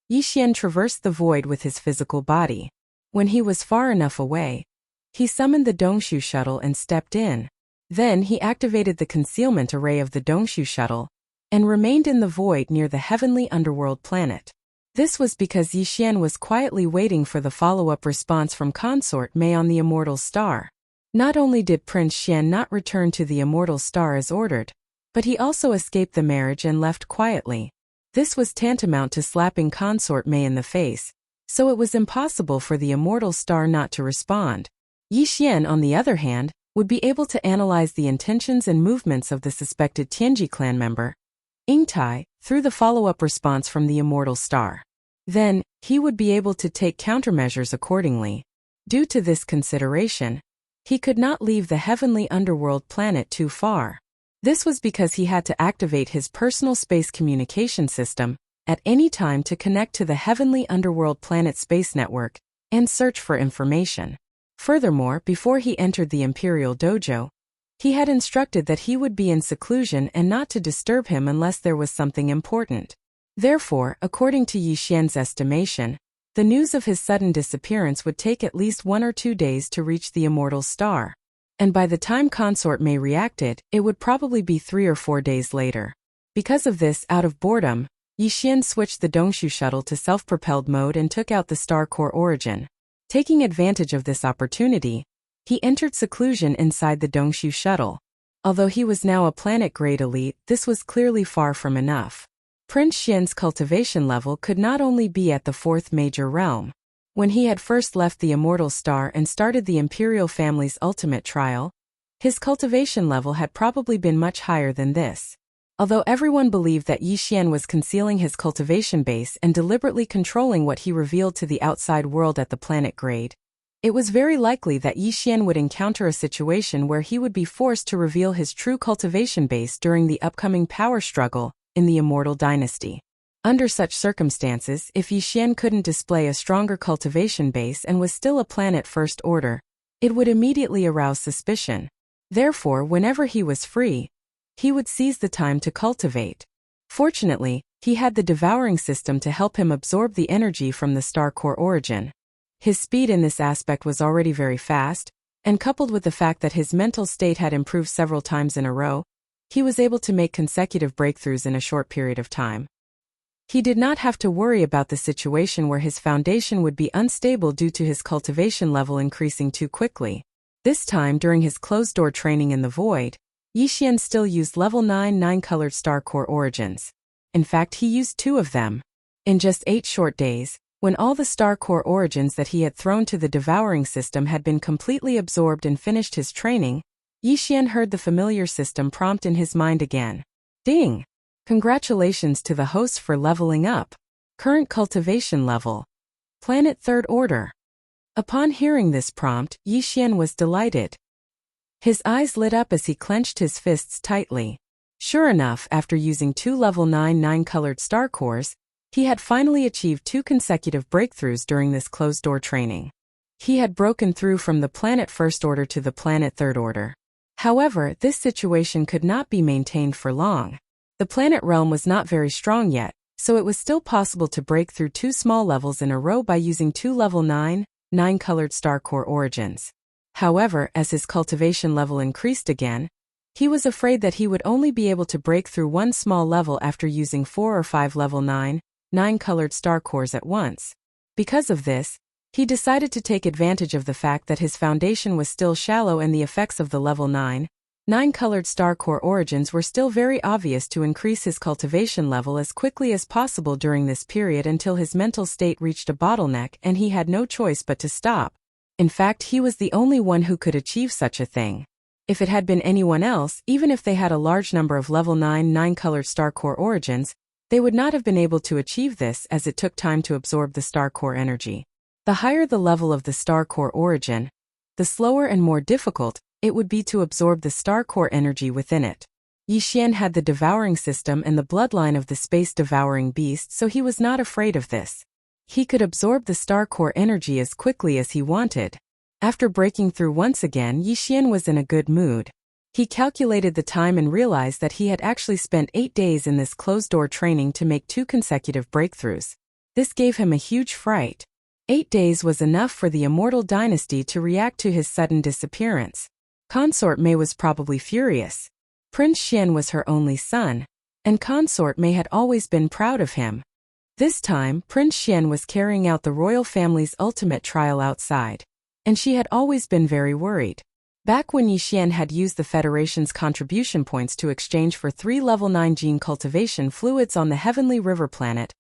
Yixian traversed the void with his physical body. When he was far enough away, he summoned the Dongshu shuttle and stepped in. Then he activated the concealment array of the Dongshu shuttle and remained in the void near the heavenly underworld planet. This was because Yixian was quietly waiting for the follow-up response from Consort Mei on the Immortal Star. Not only did Prince Xian not return to the Immortal Star as ordered, but he also escaped the marriage and left quietly. This was tantamount to slapping Consort Mei in the face, so it was impossible for the Immortal Star not to respond. Yixian, on the other hand, would be able to analyze the intentions and movements of the suspected Tianji clan member, Yingtai, through the follow-up response from the Immortal Star. Then, he would be able to take countermeasures accordingly. Due to this consideration, he could not leave the heavenly underworld planet too far. This was because he had to activate his personal space communication system at any time to connect to the heavenly underworld planet space network and search for information. Furthermore, before he entered the Imperial Dojo, he had instructed that he would be in seclusion and not to disturb him unless there was something important. Therefore, according to Yixian's estimation, the news of his sudden disappearance would take at least 1 or 2 days to reach the Immortal Star. And by the time Consort Mei reacted, it would probably be 3 or 4 days later. Because of this, out of boredom, Yixian switched the Dongshu shuttle to self-propelled mode and took out the star core origin. Taking advantage of this opportunity, he entered seclusion inside the Dongshu shuttle. Although he was now a planet-grade elite, this was clearly far from enough. Prince Xian's cultivation level could not only be at the 4th major realm. When he had first left the Immortal Star and started the Imperial family's ultimate trial, his cultivation level had probably been much higher than this. Although everyone believed that Yixian was concealing his cultivation base and deliberately controlling what he revealed to the outside world at the planet grade, it was very likely that Yixian would encounter a situation where he would be forced to reveal his true cultivation base during the upcoming power struggle in the Immortal Dynasty. Under such circumstances, if Yixian couldn't display a stronger cultivation base and was still a planet first order, it would immediately arouse suspicion. Therefore, whenever he was free, he would seize the time to cultivate. Fortunately, he had the devouring system to help him absorb the energy from the star core origin. His speed in this aspect was already very fast, and coupled with the fact that his mental state had improved several times in a row, He was able to make consecutive breakthroughs in a short period of time. He did not have to worry about the situation where his foundation would be unstable due to his cultivation level increasing too quickly. This time, during his closed-door training in the void, Yixian still used level 9 9-colored star core origins. In fact, he used 2 of them. In just 8 short days, when all the star core origins that he had thrown to the devouring system had been completely absorbed and finished his training, Yixian heard the familiar system prompt in his mind again. Ding! Congratulations to the hosts for leveling up. Current cultivation level. Planet 3rd order. Upon hearing this prompt, Yixian was delighted. His eyes lit up as he clenched his fists tightly. Sure enough, after using 2 level 9 9-colored star cores, he had finally achieved 2 consecutive breakthroughs during this closed-door training. He had broken through from the Planet 1st order to the Planet 3rd order. However, this situation could not be maintained for long. The planet realm was not very strong yet, so it was still possible to break through 2 small levels in a row by using 2 level 9 9-colored star core origins. However, as his cultivation level increased again, he was afraid that he would only be able to break through 1 small level after using 4 or 5 level 9 9-colored star cores at once. Because of this, he decided to take advantage of the fact that his foundation was still shallow and the effects of the level 9 9-colored star core origins were still very obvious to increase his cultivation level as quickly as possible during this period until his mental state reached a bottleneck and he had no choice but to stop. In fact, he was the only one who could achieve such a thing. If it had been anyone else, even if they had a large number of level 9 9-colored star core origins, they would not have been able to achieve this as it took time to absorb the star core energy. The higher the level of the star core origin, the slower and more difficult it would be to absorb the star core energy within it. Yixian had the devouring system and the bloodline of the space-devouring beast, so he was not afraid of this. He could absorb the star core energy as quickly as he wanted. After breaking through once again, Yixian was in a good mood. He calculated the time and realized that he had actually spent 8 days in this closed-door training to make 2 consecutive breakthroughs. This gave him a huge fright. 8 days was enough for the immortal dynasty to react to his sudden disappearance. Consort Mei was probably furious. Prince Xian was her only son, and Consort Mei had always been proud of him. This time, Prince Xian was carrying out the royal family's ultimate trial outside, and she had always been very worried. Back when Yixian had used the Federation's contribution points to exchange for 3 level 9 gene cultivation fluids on the Heavenly River planet,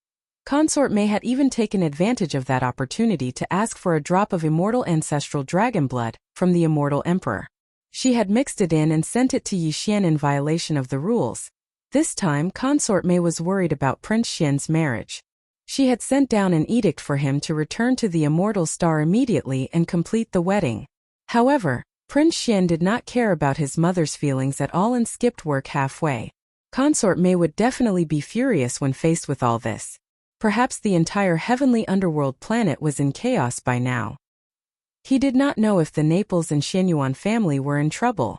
Consort Mei had even taken advantage of that opportunity to ask for a drop of immortal ancestral dragon blood from the immortal emperor. She had mixed it in and sent it to Yixian in violation of the rules. This time, Consort Mei was worried about Prince Xian's marriage. She had sent down an edict for him to return to the immortal star immediately and complete the wedding. However, Prince Xian did not care about his mother's feelings at all and skipped work halfway. Consort Mei would definitely be furious when faced with all this. Perhaps the entire heavenly underworld planet was in chaos by now. He did not know if the Naples and Xianyuan family were in trouble.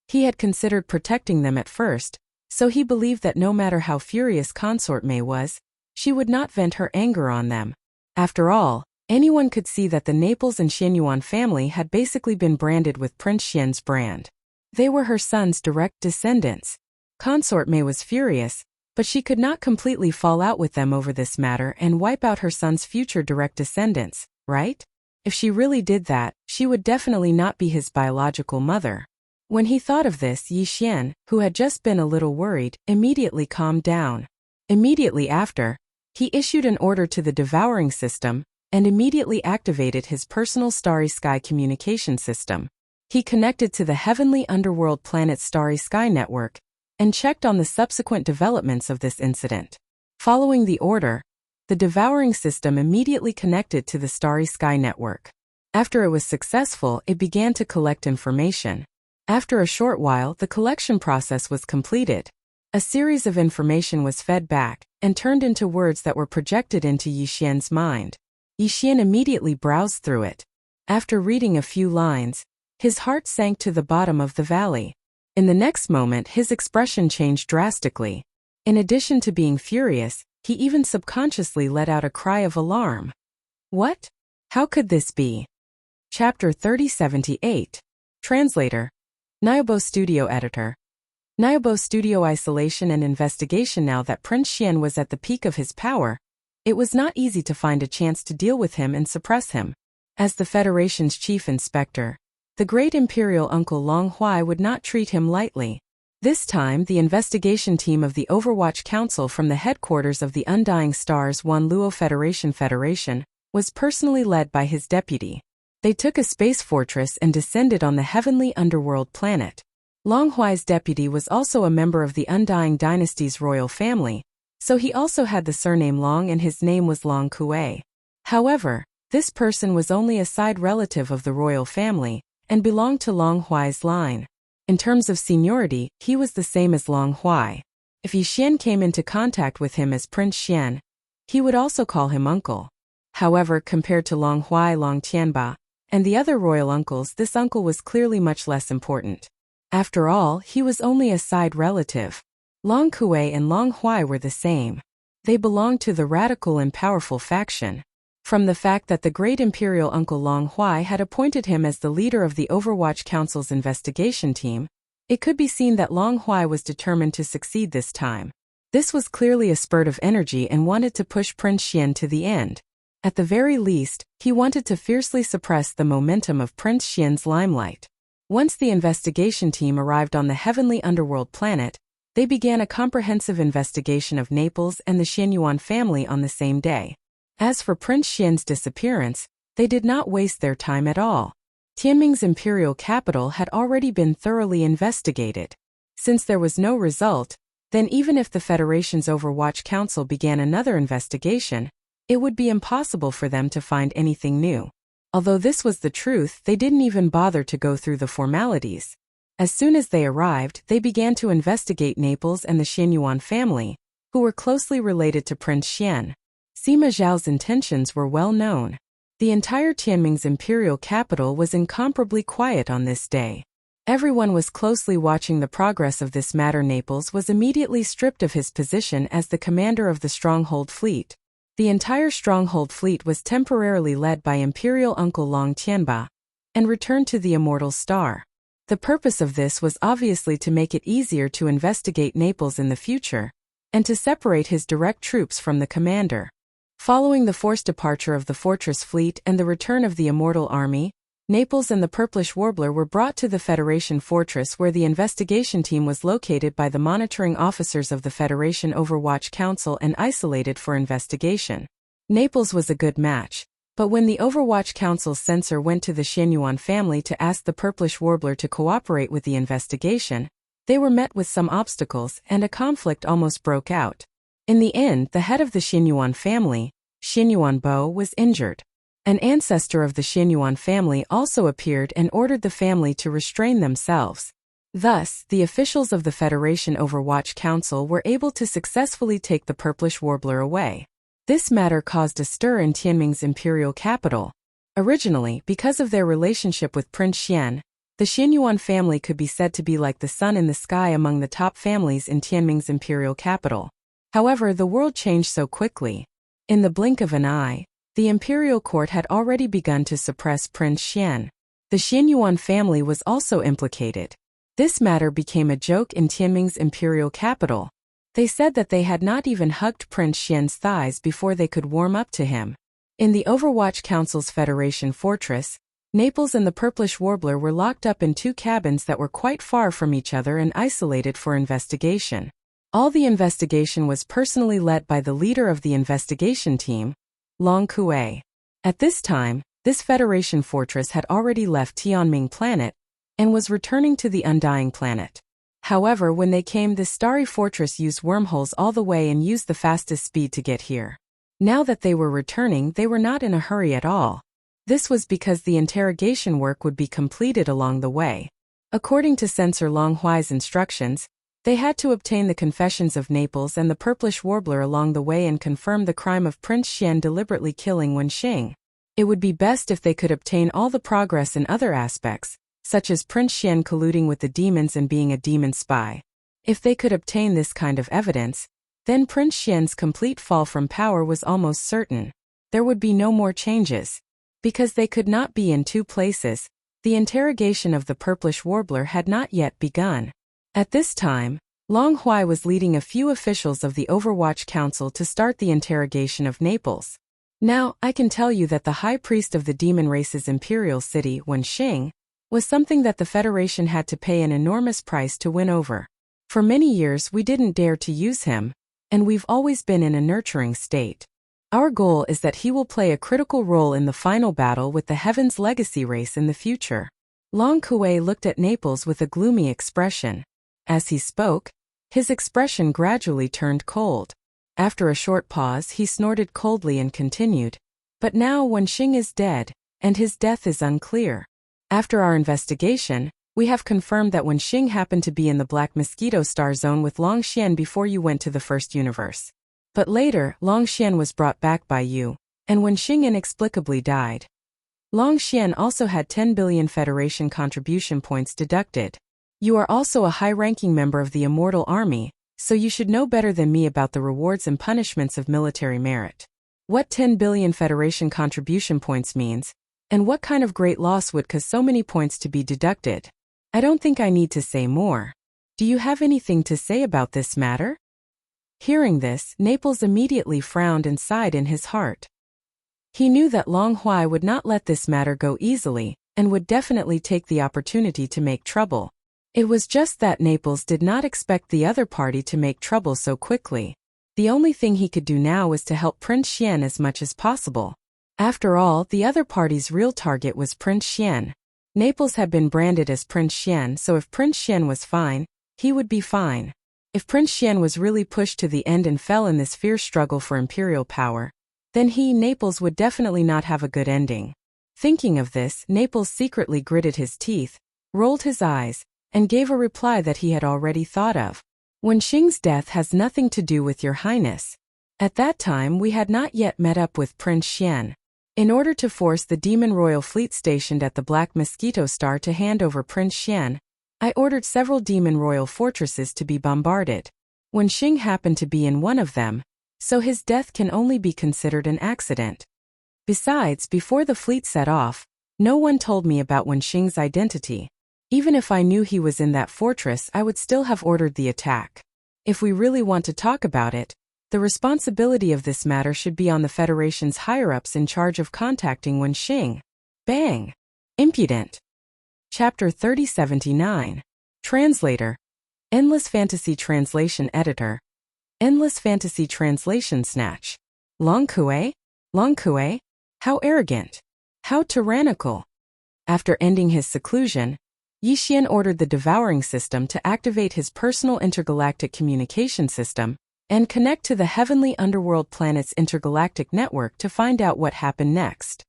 He had considered protecting them at first, so he believed that no matter how furious Consort Mei was, she would not vent her anger on them. After all, anyone could see that the Naples and Xianyuan family had basically been branded with Prince Xian's brand. They were her son's direct descendants. Consort Mei was furious, but she could not completely fall out with them over this matter and wipe out her son's future direct descendants, right? If she really did that, she would definitely not be his biological mother. When he thought of this, Yixian, who had just been a little worried, immediately calmed down. Immediately after, he issued an order to the devouring system and immediately activated his personal Starry Sky communication system. He connected to the heavenly underworld planet Starry Sky network and checked on the subsequent developments of this incident. Following the order, the devouring system immediately connected to the Starry Sky network. After it was successful, it began to collect information. After a short while, the collection process was completed. A series of information was fed back and turned into words that were projected into Yixian's mind. Yixian immediately browsed through it. After reading a few lines, his heart sank to the bottom of the valley. In the next moment, his expression changed drastically. In addition to being furious, he even subconsciously let out a cry of alarm. What? How could this be? Chapter 3078. Translator. Nyobo Studio Editor. Nyobo studio isolation and investigation. Now that Prince Xian was at the peak of his power, it was not easy to find a chance to deal with him and suppress him. As the Federation's chief inspector, the great imperial uncle Long Huai would not treat him lightly. This time, the investigation team of the Overwatch Council from the headquarters of the Undying Stars Wan Luo Federation was personally led by his deputy. They took a space fortress and descended on the heavenly underworld planet. Long Huai's deputy was also a member of the Undying Dynasty's royal family, so he also had the surname Long and his name was Long Kuei. However, this person was only a side relative of the royal family and belonged to Long Huai's line. In terms of seniority, he was the same as Long Huai. If Yi Xian came into contact with him as Prince Xian, he would also call him uncle. However, compared to Long Huai, Long Tianba, and the other royal uncles, this uncle was clearly much less important. After all, he was only a side relative. Long Kuei and Long Huai were the same. They belonged to the radical and powerful faction. From the fact that the great imperial uncle Long Huai had appointed him as the leader of the Overwatch Council's investigation team, it could be seen that Long Huai was determined to succeed this time. This was clearly a spurt of energy and wanted to push Prince Xian to the end. At the very least, he wanted to fiercely suppress the momentum of Prince Xian's limelight. Once the investigation team arrived on the heavenly underworld planet, they began a comprehensive investigation of Naples and the Xianyuan family on the same day. As for Prince Xian's disappearance, they did not waste their time at all. Tianming's imperial capital had already been thoroughly investigated. Since there was no result, then even if the Federation's Overwatch Council began another investigation, it would be impossible for them to find anything new. Although this was the truth, they didn't even bother to go through the formalities. As soon as they arrived, they began to investigate Naples and the Xianyuan family, who were closely related to Prince Xian. Sima Zhao's intentions were well known. The entire Tianming's imperial capital was incomparably quiet on this day. Everyone was closely watching the progress of this matter. Naples was immediately stripped of his position as the commander of the Stronghold Fleet. The entire Stronghold Fleet was temporarily led by Imperial Uncle Long Tianba and returned to the Immortal Star. The purpose of this was obviously to make it easier to investigate Naples in the future and to separate his direct troops from the commander. Following the forced departure of the Fortress Fleet and the return of the Immortal Army, Naples and the Purplish Warbler were brought to the Federation Fortress, where the investigation team was located by the monitoring officers of the Federation Overwatch Council and isolated for investigation. Naples was a good match, but when the Overwatch Council's censor went to the Xianyuan family to ask the Purplish Warbler to cooperate with the investigation, they were met with some obstacles and a conflict almost broke out. In the end, the head of the Xianyuan family, Xianyuan Bo, was injured. An ancestor of the Xianyuan family also appeared and ordered the family to restrain themselves. Thus, the officials of the Federation Overwatch Council were able to successfully take the Purplish Warbler away. This matter caused a stir in Tianming's imperial capital. Originally, because of their relationship with Prince Xian, the Xianyuan family could be said to be like the sun in the sky among the top families in Tianming's imperial capital. However, the world changed so quickly. In the blink of an eye, the imperial court had already begun to suppress Prince Xian. The Xianyuan family was also implicated. This matter became a joke in Tianming's imperial capital. They said that they had not even hugged Prince Xian's thighs before they could warm up to him. In the Overwatch Council's Federation Fortress, Naples and the Purplish Warbler were locked up in two cabins that were quite far from each other and isolated for investigation. All the investigation was personally led by the leader of the investigation team, Long Kuei. At this time, this Federation fortress had already left Tianming planet and was returning to the Undying planet. However, when they came, this starry fortress used wormholes all the way and used the fastest speed to get here. Now that they were returning, they were not in a hurry at all. This was because the interrogation work would be completed along the way. According to Censor Long Huai's instructions, they had to obtain the confessions of Naples and the Purplish Warbler along the way and confirm the crime of Prince Xian deliberately killing Wenxing. It would be best if they could obtain all the progress in other aspects, such as Prince Xian colluding with the demons and being a demon spy. If they could obtain this kind of evidence, then Prince Xian's complete fall from power was almost certain. There would be no more changes. Because they could not be in two places, the interrogation of the Purplish Warbler had not yet begun. At this time, Long Huai was leading a few officials of the Overwatch Council to start the interrogation of Naples. Now, I can tell you that the high priest of the demon race's imperial city, Wenxing, was something that the Federation had to pay an enormous price to win over. For many years we didn't dare to use him, and we've always been in a nurturing state. Our goal is that he will play a critical role in the final battle with the Heaven's Legacy race in the future. Long Kuei looked at Naples with a gloomy expression. As he spoke, his expression gradually turned cold. After a short pause he snorted coldly and continued. But now Wenxing is dead, and his death is unclear. After our investigation, we have confirmed that Wenxing happened to be in the Black Mosquito Star Zone with Long Xian before you went to the first universe. But later, Long Xian was brought back by you, and Wenxing inexplicably died. Long Xian also had 10 billion Federation contribution points deducted. You are also a high-ranking member of the Immortal Army, so you should know better than me about the rewards and punishments of military merit. What 10 billion Federation contribution points means, and what kind of great loss would cause so many points to be deducted? I don't think I need to say more. Do you have anything to say about this matter? Hearing this, Naples immediately frowned and sighed in his heart. He knew that Long Huai would not let this matter go easily, and would definitely take the opportunity to make trouble. It was just that Naples did not expect the other party to make trouble so quickly. The only thing he could do now was to help Prince Xian as much as possible. After all, the other party's real target was Prince Xian. Naples had been branded as Prince Xian, so if Prince Xian was fine, he would be fine. If Prince Xian was really pushed to the end and fell in this fierce struggle for imperial power, then he, Naples, would definitely not have a good ending. Thinking of this, Naples secretly gritted his teeth, rolled his eyes, and gave a reply that he had already thought of. Wenxing's death has nothing to do with your highness. At that time we had not yet met up with Prince Xian. In order to force the Demon Royal Fleet stationed at the Black Mosquito Star to hand over Prince Xian, I ordered several Demon Royal fortresses to be bombarded. Wenxing happened to be in one of them, so his death can only be considered an accident. Besides, before the fleet set off, no one told me about Wenxing's identity. Even if I knew he was in that fortress, I would still have ordered the attack. If we really want to talk about it, the responsibility of this matter should be on the Federation's higher-ups in charge of contacting Wenxing. Bang! Impudent. Chapter 3079. Translator. Endless Fantasy Translation Editor. Endless Fantasy Translation Snatch. Long Kuei? Long Kuei? How arrogant! How tyrannical! After ending his seclusion, Yixian ordered the Devouring System to activate his personal intergalactic communication system and connect to the heavenly underworld planet's intergalactic network to find out what happened next.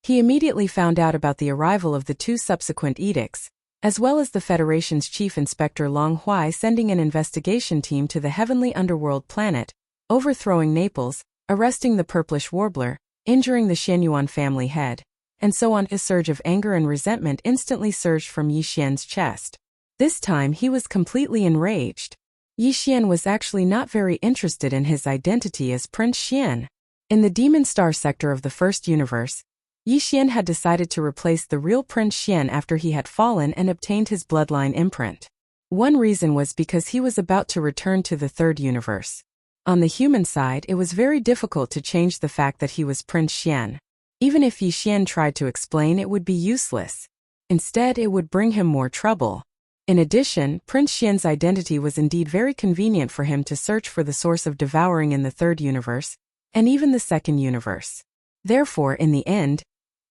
He immediately found out about the arrival of the two subsequent edicts, as well as the Federation's Chief Inspector Long Huai sending an investigation team to the heavenly underworld planet, overthrowing Naples, arresting the Purplish Warbler, injuring the Shenyuan family head, and so on. A surge of anger and resentment instantly surged from Yixian's chest. This time he was completely enraged. Yixian was actually not very interested in his identity as Prince Xian. In the Demon Star sector of the first universe, Yixian had decided to replace the real Prince Xian after he had fallen and obtained his bloodline imprint. One reason was because he was about to return to the third universe. On the human side, it was very difficult to change the fact that he was Prince Xian. Even if Yixian tried to explain, it would be useless. Instead, it would bring him more trouble. In addition, Prince Xian's identity was indeed very convenient for him to search for the source of devouring in the third universe, and even the second universe. Therefore, in the end,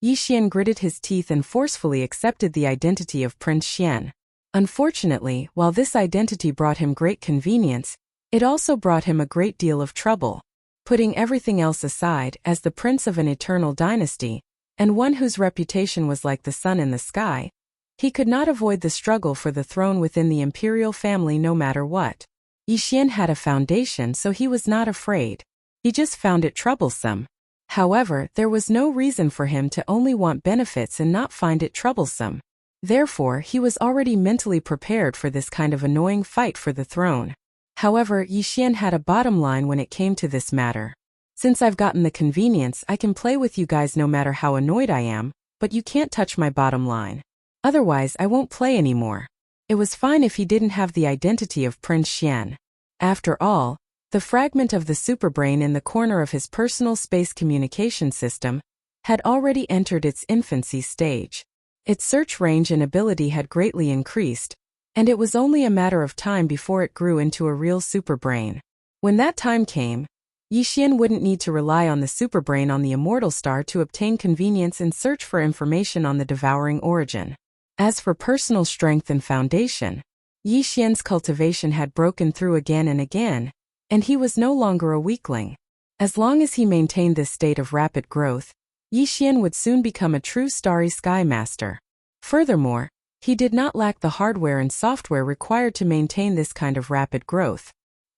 Yixian gritted his teeth and forcefully accepted the identity of Prince Xian. Unfortunately, while this identity brought him great convenience, it also brought him a great deal of trouble. Putting everything else aside, as the prince of an eternal dynasty, and one whose reputation was like the sun in the sky, he could not avoid the struggle for the throne within the imperial family no matter what. Yixian had a foundation, so he was not afraid. He just found it troublesome. However, there was no reason for him to only want benefits and not find it troublesome. Therefore, he was already mentally prepared for this kind of annoying fight for the throne. However, Yixian had a bottom line when it came to this matter. Since I've gotten the convenience, I can play with you guys no matter how annoyed I am, but you can't touch my bottom line. Otherwise, I won't play anymore. It was fine if he didn't have the identity of Prince Xian. After all, the fragment of the superbrain in the corner of his personal space communication system had already entered its infancy stage. Its search range and ability had greatly increased, and it was only a matter of time before it grew into a real superbrain. When that time came, Yi Xian wouldn't need to rely on the superbrain on the immortal star to obtain convenience and search for information on the devouring origin. As for personal strength and foundation, Yi Xian's cultivation had broken through again and again, and he was no longer a weakling. As long as he maintained this state of rapid growth, Yi Xian would soon become a true starry sky master. Furthermore, he did not lack the hardware and software required to maintain this kind of rapid growth.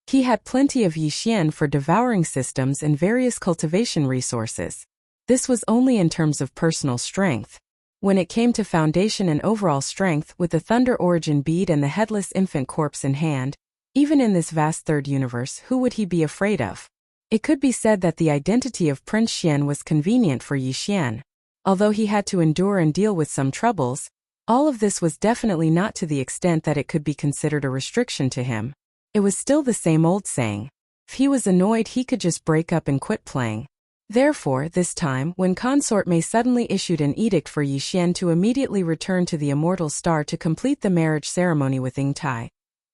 He had plenty of Yi Xian for devouring systems and various cultivation resources. This was only in terms of personal strength. When it came to foundation and overall strength, with the Thunder Origin bead and the headless infant corpse in hand, even in this vast third universe, who would he be afraid of? It could be said that the identity of Prince Xian was convenient for Yi Xian. Although he had to endure and deal with some troubles, all of this was definitely not to the extent that it could be considered a restriction to him. It was still the same old saying. If he was annoyed, he could just break up and quit playing. Therefore, this time, when Consort Mei suddenly issued an edict for Yi Xian to immediately return to the Immortal Star to complete the marriage ceremony with Ying Tai,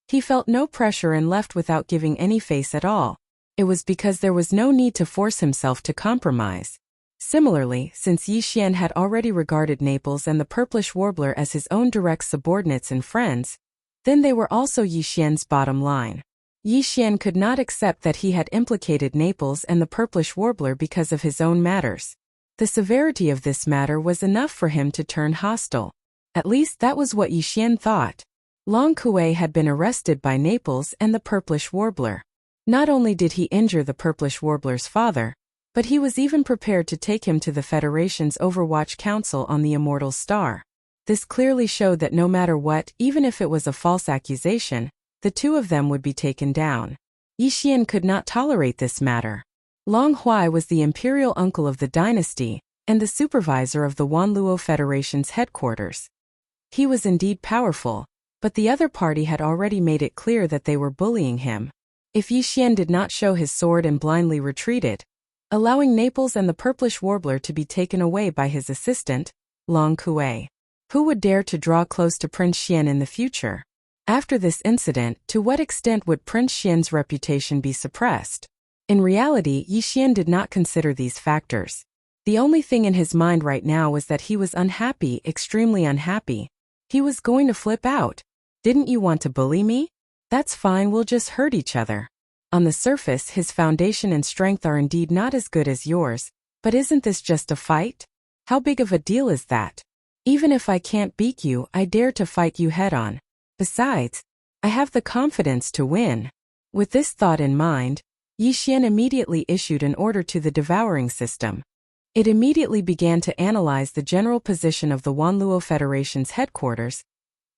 he felt no pressure and left without giving any face at all. It was because there was no need to force himself to compromise. Similarly, since Yi Xian had already regarded Naples and the Purplish Warbler as his own direct subordinates and friends, then they were also Yi Xian's bottom line. Yi Xian could not accept that he had implicated Naples and the Purplish Warbler because of his own matters. The severity of this matter was enough for him to turn hostile. At least that was what Yi Xian thought. Long Kuei had been arrested by Naples and the Purplish Warbler. Not only did he injure the Purplish Warbler's father, but he was even prepared to take him to the Federation's Overwatch Council on the Immortal Star. This clearly showed that no matter what, even if it was a false accusation, the two of them would be taken down. Yi Xian could not tolerate this matter. Long Huai was the imperial uncle of the dynasty, and the supervisor of the Wanluo Federation's headquarters. He was indeed powerful, but the other party had already made it clear that they were bullying him. If Yi Xian did not show his sword and blindly retreated, allowing Naples and the Purplish Warbler to be taken away by his assistant, Long Kuei, who would dare to draw close to Prince Xian in the future? After this incident, to what extent would Prince Xian's reputation be suppressed? In reality, Yi Xian did not consider these factors. The only thing in his mind right now was that he was unhappy, extremely unhappy. He was going to flip out. Didn't you want to bully me? That's fine, we'll just hurt each other. On the surface, his foundation and strength are indeed not as good as yours, but isn't this just a fight? How big of a deal is that? Even if I can't beat you, I dare to fight you head-on. Besides, I have the confidence to win. With this thought in mind, Yi Xian immediately issued an order to the devouring system. It immediately began to analyze the general position of the Wanluo Federation's headquarters,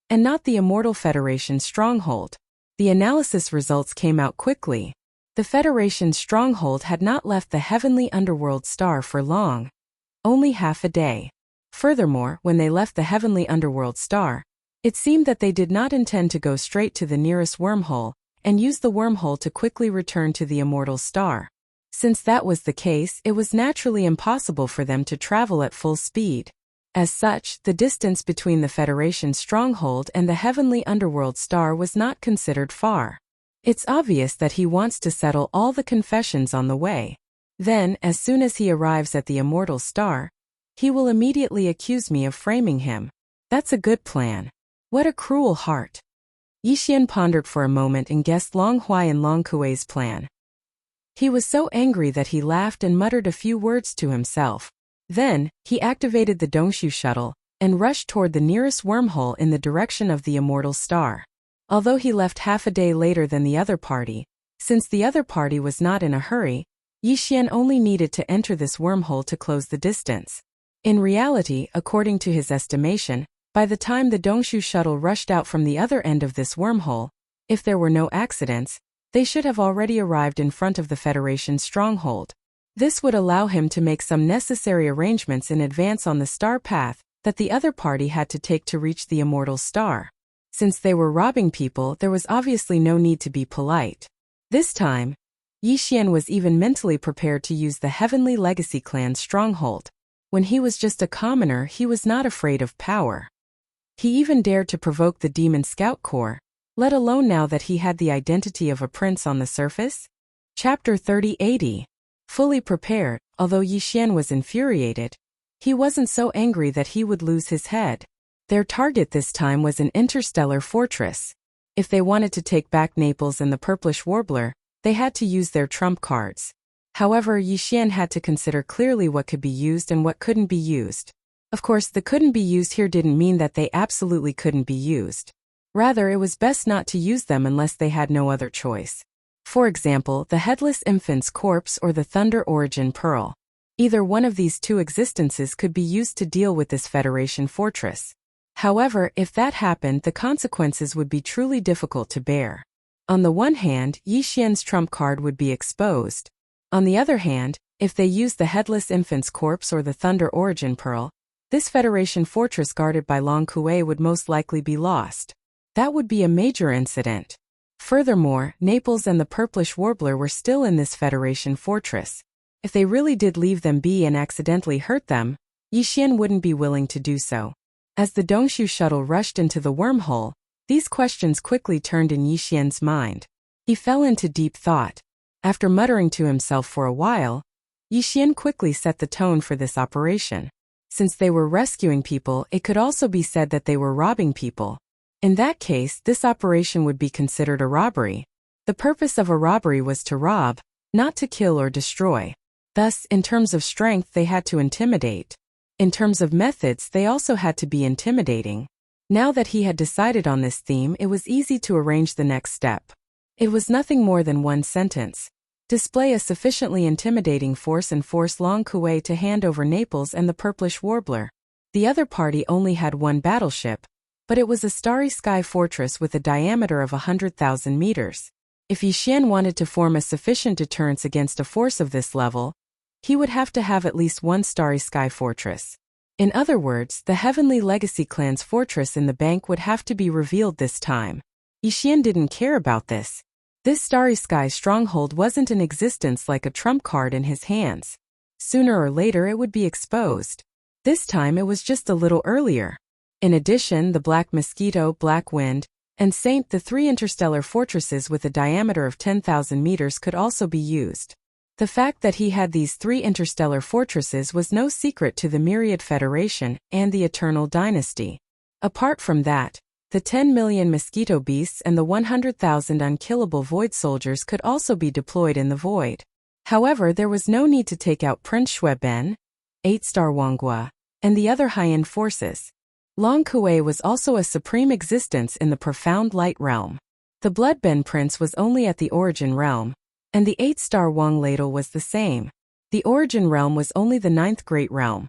and not the Immortal Federation's stronghold. The analysis results came out quickly. The Federation's stronghold had not left the heavenly underworld star for long. Only half a day. Furthermore, when they left the heavenly underworld star, it seemed that they did not intend to go straight to the nearest wormhole, and use the wormhole to quickly return to the immortal star. Since that was the case, it was naturally impossible for them to travel at full speed. As such, the distance between the Federation's stronghold and the heavenly underworld star was not considered far. It's obvious that he wants to settle all the confessions on the way. Then, as soon as he arrives at the immortal star, he will immediately accuse me of framing him. That's a good plan. What a cruel heart. Yi Xian pondered for a moment and guessed Long Huai and Long Kuei's plan. He was so angry that he laughed and muttered a few words to himself. Then, he activated the Dongshu shuttle, and rushed toward the nearest wormhole in the direction of the immortal star. Although he left half a day later than the other party, since the other party was not in a hurry, Yi Xian only needed to enter this wormhole to close the distance. In reality, according to his estimation, by the time the Dongshu shuttle rushed out from the other end of this wormhole, if there were no accidents, they should have already arrived in front of the Federation's stronghold. This would allow him to make some necessary arrangements in advance on the star path that the other party had to take to reach the immortal star. Since they were robbing people, there was obviously no need to be polite. This time, Yi Xian was even mentally prepared to use the Heavenly Legacy clan's stronghold. When he was just a commoner, he was not afraid of power. He even dared to provoke the Demon Scout Corps, let alone now that he had the identity of a prince on the surface. Chapter 3080. Fully prepared, although Yi Xian was infuriated, he wasn't so angry that he would lose his head. Their target this time was an interstellar fortress. If they wanted to take back Naples and the Purplish Warbler, they had to use their trump cards. However, Yi Xian had to consider clearly what could be used and what couldn't be used. Of course, the couldn't be used here didn't mean that they absolutely couldn't be used. Rather, it was best not to use them unless they had no other choice. For example, the Headless Infant's Corpse or the Thunder Origin Pearl. Either one of these two existences could be used to deal with this Federation fortress. However, if that happened, the consequences would be truly difficult to bear. On the one hand, Yi Xian's trump card would be exposed. On the other hand, if they used the Headless Infant's Corpse or the Thunder Origin Pearl, this Federation fortress guarded by Long Kuei would most likely be lost. That would be a major incident. Furthermore, Naples and the Purplish Warbler were still in this Federation fortress. If they really did leave them be and accidentally hurt them, Yi Xian wouldn't be willing to do so. As the Dongshu shuttle rushed into the wormhole, these questions quickly turned in Yi Xian's mind. He fell into deep thought. After muttering to himself for a while, Yi Xian quickly set the tone for this operation. Since they were rescuing people, it could also be said that they were robbing people. In that case, this operation would be considered a robbery. The purpose of a robbery was to rob, not to kill or destroy. Thus, in terms of strength, they had to intimidate. In terms of methods, they also had to be intimidating. Now that he had decided on this theme, it was easy to arrange the next step. It was nothing more than one sentence. Display a sufficiently intimidating force and force Long Kuei to hand over Naples and the Purplish Warbler. The other party only had one battleship, but it was a starry sky fortress with a diameter of 100,000 meters. If Yi Xian wanted to form a sufficient deterrence against a force of this level, he would have to have at least one starry sky fortress. In other words, the Heavenly Legacy clan's fortress in the bank would have to be revealed this time. Yi Xian didn't care about this. This starry sky stronghold wasn't in existence like a trump card in his hands. Sooner or later it would be exposed. This time it was just a little earlier. In addition, the Black Mosquito, Black Wind, and Saint, the three interstellar fortresses with a diameter of 10,000 meters, could also be used. The fact that he had these three interstellar fortresses was no secret to the Myriad Federation and the Eternal Dynasty. Apart from that, the 10 million mosquito beasts and the 100,000 unkillable void soldiers could also be deployed in the void. However, there was no need to take out Prince Shueben, 8-star Wanghua, and the other high-end forces. Long Kuei was also a supreme existence in the profound light realm. The Bloodbend Prince was only at the origin realm, and the 8-star Wang Ladle was the same. The origin realm was only the 9th great realm,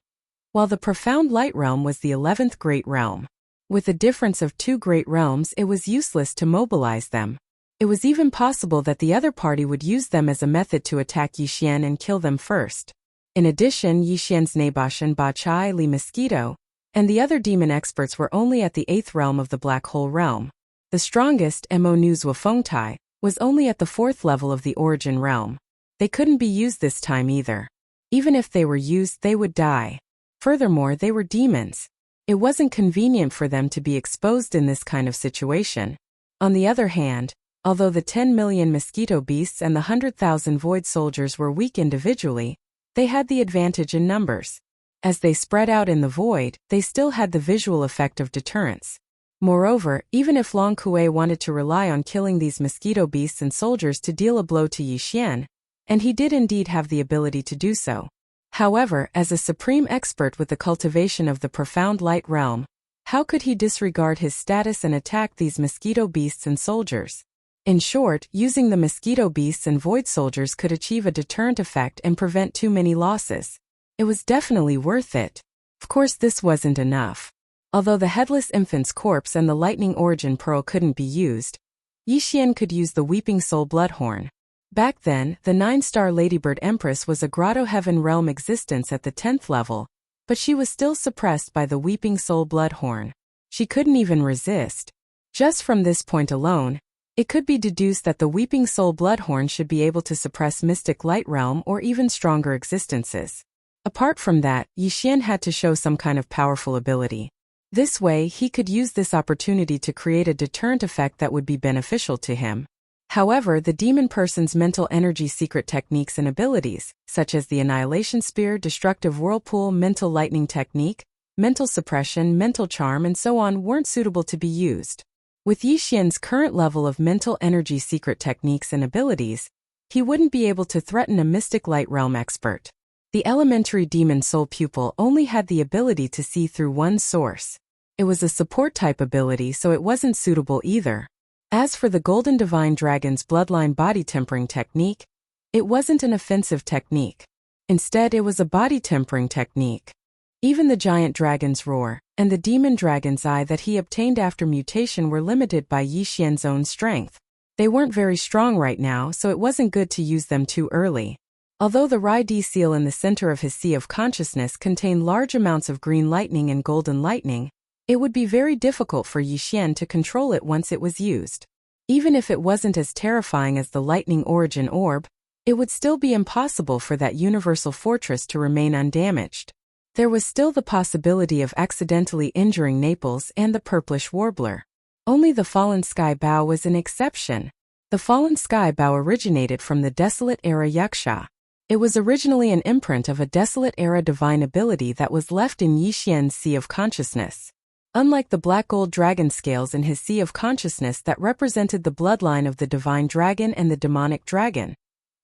while the profound light realm was the 11th great realm. With a difference of 2 great realms, it was useless to mobilize them. It was even possible that the other party would use them as a method to attack Yi Xian and kill them first. In addition, Yi Xian's Nabashan Ba Chai Li Mosquito and the other demon experts were only at the 8th realm of the Black Hole realm. The strongest, Mo Nuzwa Fengtai, was only at the 4th level of the origin realm. They couldn't be used this time either. Even if they were used, they would die. Furthermore, they were demons. It wasn't convenient for them to be exposed in this kind of situation. On the other hand, although the 10 million mosquito beasts and the 100,000 void soldiers were weak individually, they had the advantage in numbers. As they spread out in the void, they still had the visual effect of deterrence. Moreover, even if Long Kuei wanted to rely on killing these mosquito beasts and soldiers to deal a blow to Yi Xian, and he did indeed have the ability to do so. However, as a supreme expert with the cultivation of the profound light realm, how could he disregard his status and attack these mosquito beasts and soldiers? In short, using the mosquito beasts and void soldiers could achieve a deterrent effect and prevent too many losses. It was definitely worth it. Of course, this wasn't enough. Although the Headless Infant's Corpse and the Lightning Origin Pearl couldn't be used, Yi Xian could use the Weeping Soul Bloodhorn. Back then, the 9-star Ladybird Empress was a Grotto Heaven realm existence at the 10th level, but she was still suppressed by the Weeping Soul Bloodhorn. She couldn't even resist. Just from this point alone, it could be deduced that the Weeping Soul Bloodhorn should be able to suppress mystic light realm or even stronger existences. Apart from that, Yi Xian had to show some kind of powerful ability. This way, he could use this opportunity to create a deterrent effect that would be beneficial to him. However, the demon person's mental energy secret techniques and abilities, such as the Annihilation Spear, Destructive Whirlpool, Mental Lightning Technique, Mental Suppression, Mental Charm, and so on, weren't suitable to be used. With Yi Xian's current level of mental energy secret techniques and abilities, he wouldn't be able to threaten a mystic light realm expert. The elementary demon soul pupil only had the ability to see through one source. It was a support type ability, so it wasn't suitable either. As for the Golden Divine Dragon's bloodline body tempering technique, it wasn't an offensive technique. Instead, it was a body tempering technique. Even the giant dragon's roar and the demon dragon's eye that he obtained after mutation were limited by Yi Xian's own strength. They weren't very strong right now, so it wasn't good to use them too early. Although the Rai-D seal in the center of his sea of consciousness contained large amounts of green lightning and golden lightning, it would be very difficult for Yi Xian to control it once it was used. Even if it wasn't as terrifying as the lightning origin orb, it would still be impossible for that universal fortress to remain undamaged. There was still the possibility of accidentally injuring Naples and the purplish warbler. Only the Fallen Sky Bow was an exception. The Fallen Sky Bow originated from the Desolate Era Yaksha. It was originally an imprint of a Desolate Era divine ability that was left in Yi Xian's Sea of Consciousness. Unlike the black gold dragon scales in his Sea of Consciousness that represented the bloodline of the divine dragon and the demonic dragon,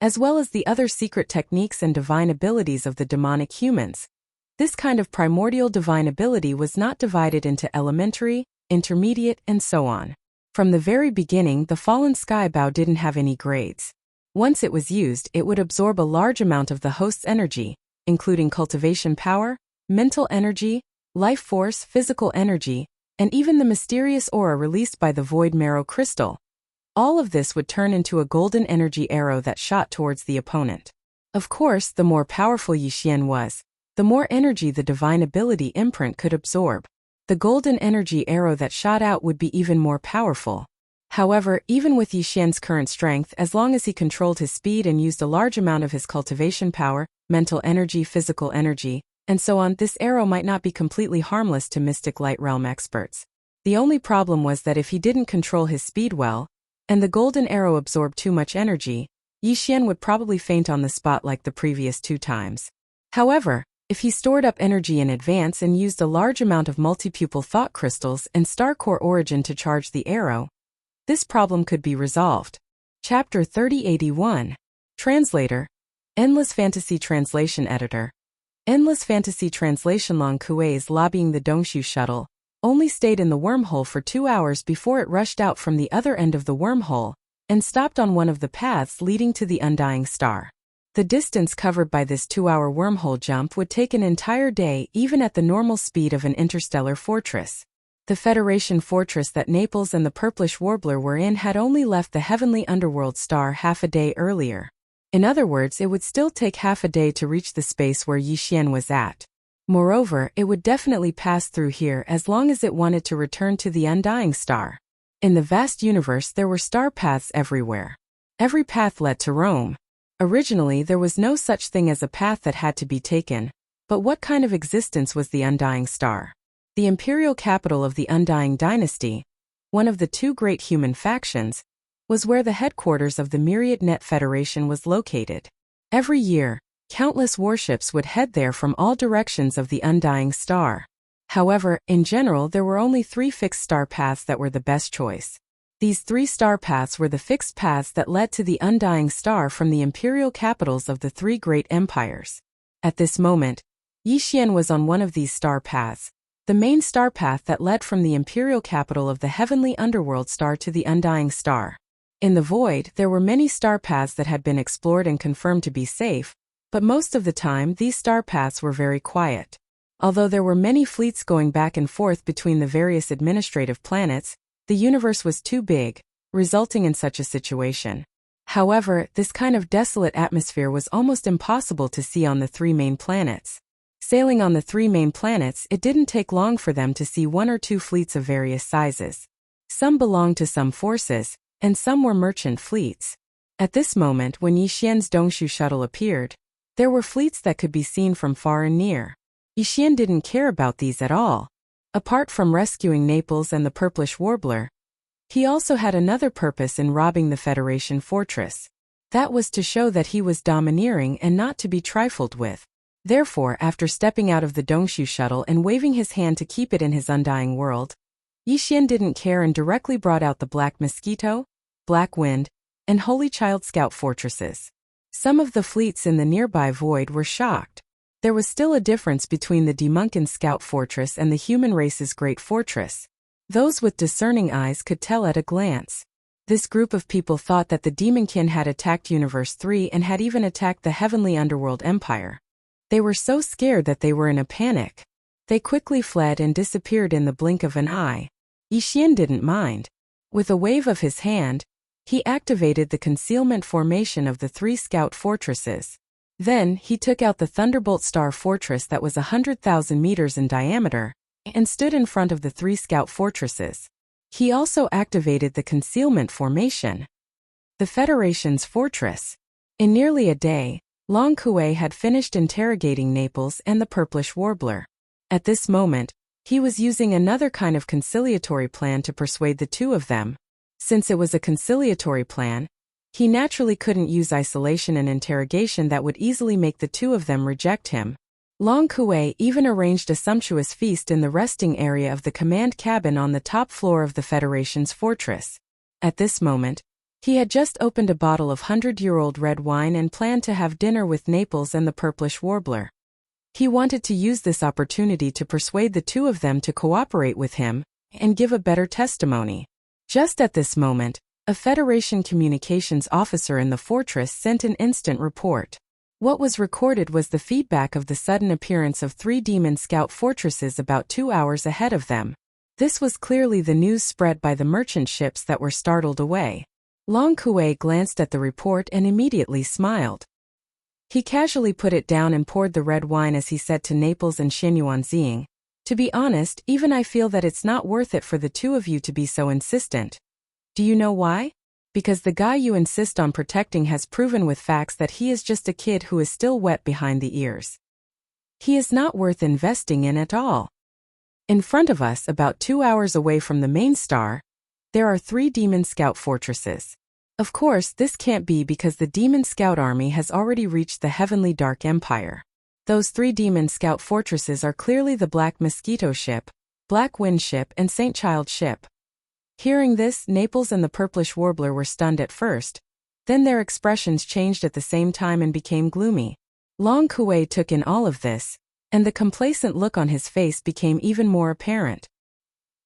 as well as the other secret techniques and divine abilities of the demonic humans, this kind of primordial divine ability was not divided into elementary, intermediate, and so on. From the very beginning, the Fallen Sky Bow didn't have any grades. Once it was used, it would absorb a large amount of the host's energy, including cultivation power, mental energy, life force, physical energy, and even the mysterious aura released by the Void Marrow Crystal. All of this would turn into a golden energy arrow that shot towards the opponent. Of course, the more powerful Yi Xian was, the more energy the divine ability imprint could absorb. The golden energy arrow that shot out would be even more powerful. However, even with Yi Xian's current strength, as long as he controlled his speed and used a large amount of his cultivation power, mental energy, physical energy, and so on, this arrow might not be completely harmless to Mystic Light Realm experts. The only problem was that if he didn't control his speed well, and the golden arrow absorbed too much energy, Yi Xian would probably faint on the spot like the previous 2 times. However, if he stored up energy in advance and used a large amount of multi-pupil thought crystals and star core origin to charge the arrow, this problem could be resolved. Chapter 3081. Translator. Endless Fantasy Translation Editor. Endless Fantasy Translation. Long Kuei's lobbying the Dongshu shuttle only stayed in the wormhole for 2 hours before it rushed out from the other end of the wormhole and stopped on one of the paths leading to the Undying Star. The distance covered by this 2-hour wormhole jump would take an entire day even at the normal speed of an interstellar fortress. The Federation fortress that Naples and the Purplish Warbler were in had only left the heavenly underworld star half a day earlier. In other words, it would still take half a day to reach the space where Yi Xian was at. Moreover, it would definitely pass through here as long as it wanted to return to the Undying Star. In the vast universe there were star paths everywhere. Every path led to Rome. Originally there was no such thing as a path that had to be taken, but what kind of existence was the Undying Star? The imperial capital of the Undying Dynasty, one of the 2 great human factions, was where the headquarters of the Myriad Net Federation was located. Every year, countless warships would head there from all directions of the Undying Star. However, in general there were only 3 fixed star paths that were the best choice. These 3 star paths were the fixed paths that led to the Undying Star from the imperial capitals of the 3 great empires. At this moment, Yi Xian was on one of these star paths, the main star path that led from the imperial capital of the heavenly underworld star to the Undying Star. In the void, there were many star paths that had been explored and confirmed to be safe, but most of the time these star paths were very quiet. Although there were many fleets going back and forth between the various administrative planets, the universe was too big, resulting in such a situation. However, this kind of desolate atmosphere was almost impossible to see on the 3 main planets. Sailing on the 3 main planets, it didn't take long for them to see 1 or 2 fleets of various sizes. Some belonged to some forces, and some were merchant fleets. At this moment when Yi Xian's Dongshu shuttle appeared, there were fleets that could be seen from far and near. Yi Xian didn't care about these at all. Apart from rescuing Naples and the purplish warbler, he also had another purpose in robbing the Federation fortress. That was to show that he was domineering and not to be trifled with. Therefore, after stepping out of the Dongshu shuttle and waving his hand to keep it in his undying world, Yi Xian didn't care and directly brought out the Black Mosquito, Black Wind, and Holy Child Scout fortresses. Some of the fleets in the nearby void were shocked. There was still a difference between the Demonkin Scout Fortress and the human race's Great Fortress. Those with discerning eyes could tell at a glance. This group of people thought that the Demonkin had attacked Universe 3 and had even attacked the Heavenly Underworld Empire. They were so scared that they were in a panic. They quickly fled and disappeared in the blink of an eye. Yi Xian didn't mind. With a wave of his hand, he activated the concealment formation of the 3 scout fortresses. Then, he took out the Thunderbolt Star Fortress that was 100,000 meters in diameter, and stood in front of the 3 scout fortresses. He also activated the concealment formation. The Federation's fortress. In nearly a day, Long Kuei had finished interrogating Naples and the purplish warbler. At this moment, he was using another kind of conciliatory plan to persuade the two of them. Since it was a conciliatory plan, he naturally couldn't use isolation and interrogation that would easily make the two of them reject him. Long Kuei even arranged a sumptuous feast in the resting area of the command cabin on the top floor of the Federation's fortress. At this moment, he had just opened a bottle of 100-year-old red wine and planned to have dinner with Naples and the purplish warbler. He wanted to use this opportunity to persuade the two of them to cooperate with him and give a better testimony. Just at this moment, a Federation communications officer in the fortress sent an instant report. What was recorded was the feedback of the sudden appearance of 3 demon scout fortresses about 2 hours ahead of them. This was clearly the news spread by the merchant ships that were startled away. Long Kuei glanced at the report and immediately smiled. He casually put it down and poured the red wine as he said to Naples and Xinyuan Ziying, "To be honest, even I feel that it's not worth it for the two of you to be so insistent. Do you know why? Because the guy you insist on protecting has proven with facts that he is just a kid who is still wet behind the ears. He is not worth investing in at all. In front of us, about 2 hours away from the main star, there are 3 demon scout fortresses. Of course, this can't be because the demon scout army has already reached the Heavenly Dark Empire. Those 3 demon scout fortresses are clearly the Black Mosquito ship, Black Wind ship, and Saint Child ship." Hearing this, Naples and the purplish warbler were stunned at first. Then their expressions changed at the same time and became gloomy. Long Kuei took in all of this, and the complacent look on his face became even more apparent.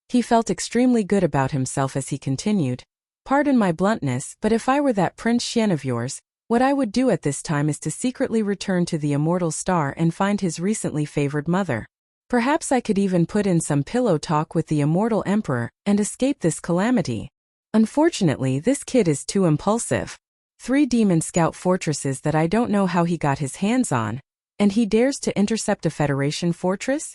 He felt extremely good about himself as he continued, "Pardon my bluntness, but if I were that Prince Xian of yours, what I would do at this time is to secretly return to the immortal star and find his recently favored mother. Perhaps I could even put in some pillow talk with the immortal emperor and escape this calamity. Unfortunately, this kid is too impulsive. 3 demon scout fortresses that I don't know how he got his hands on, and he dares to intercept a Federation fortress?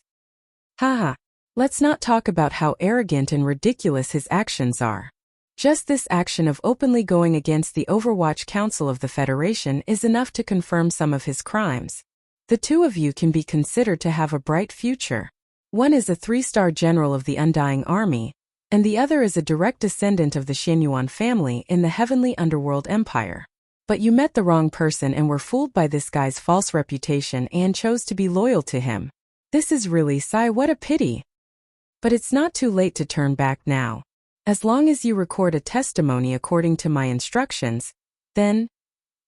Haha, let's not talk about how arrogant and ridiculous his actions are. Just this action of openly going against the Overwatch Council of the Federation is enough to confirm some of his crimes. The two of you can be considered to have a bright future. One is a 3-star general of the Undying Army, and the other is a direct descendant of the Xinyuan family in the Heavenly Underworld Empire. But you met the wrong person and were fooled by this guy's false reputation and chose to be loyal to him. This is really, what a pity. But it's not too late to turn back now. As long as you record a testimony according to my instructions, then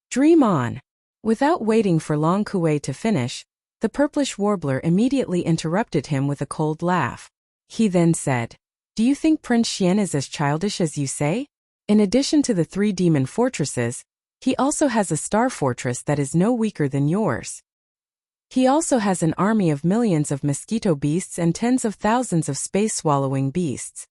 dream on." Without waiting for Long Kuei to finish, the purplish warbler immediately interrupted him with a cold laugh. He then said, "Do you think Prince Xian is as childish as you say? In addition to the 3 demon fortresses, he also has a star fortress that is no weaker than yours. He also has an army of millions of mosquito beasts and tens of thousands of space-swallowing beasts.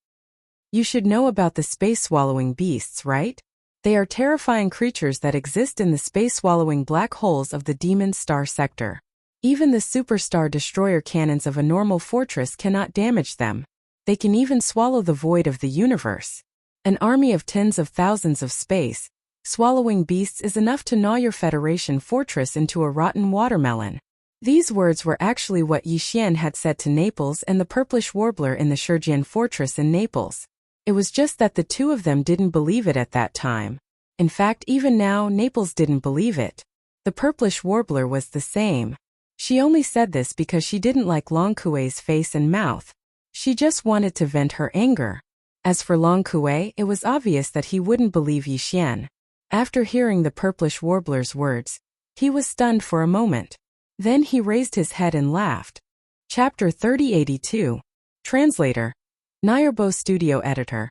You should know about the space-swallowing beasts, right? They are terrifying creatures that exist in the space-swallowing black holes of the demon star sector. Even the superstar destroyer cannons of a normal fortress cannot damage them. They can even swallow the void of the universe. An army of tens of thousands of space-swallowing beasts is enough to gnaw your Federation fortress into a rotten watermelon. These words were actually what Yi Xian had said to Naples and the purplish warbler in the Shurjian fortress in Naples. It was just that the two of them didn't believe it at that time. In fact, even now, Naples didn't believe it. The purplish warbler was the same. She only said this because she didn't like Long Kuei's face and mouth. She just wanted to vent her anger. As for Long Kuei, it was obvious that he wouldn't believe Yi Xian. After hearing the purplish warbler's words, he was stunned for a moment. Then he raised his head and laughed. Chapter 3082. Translator. Nayarbo Studio Editor.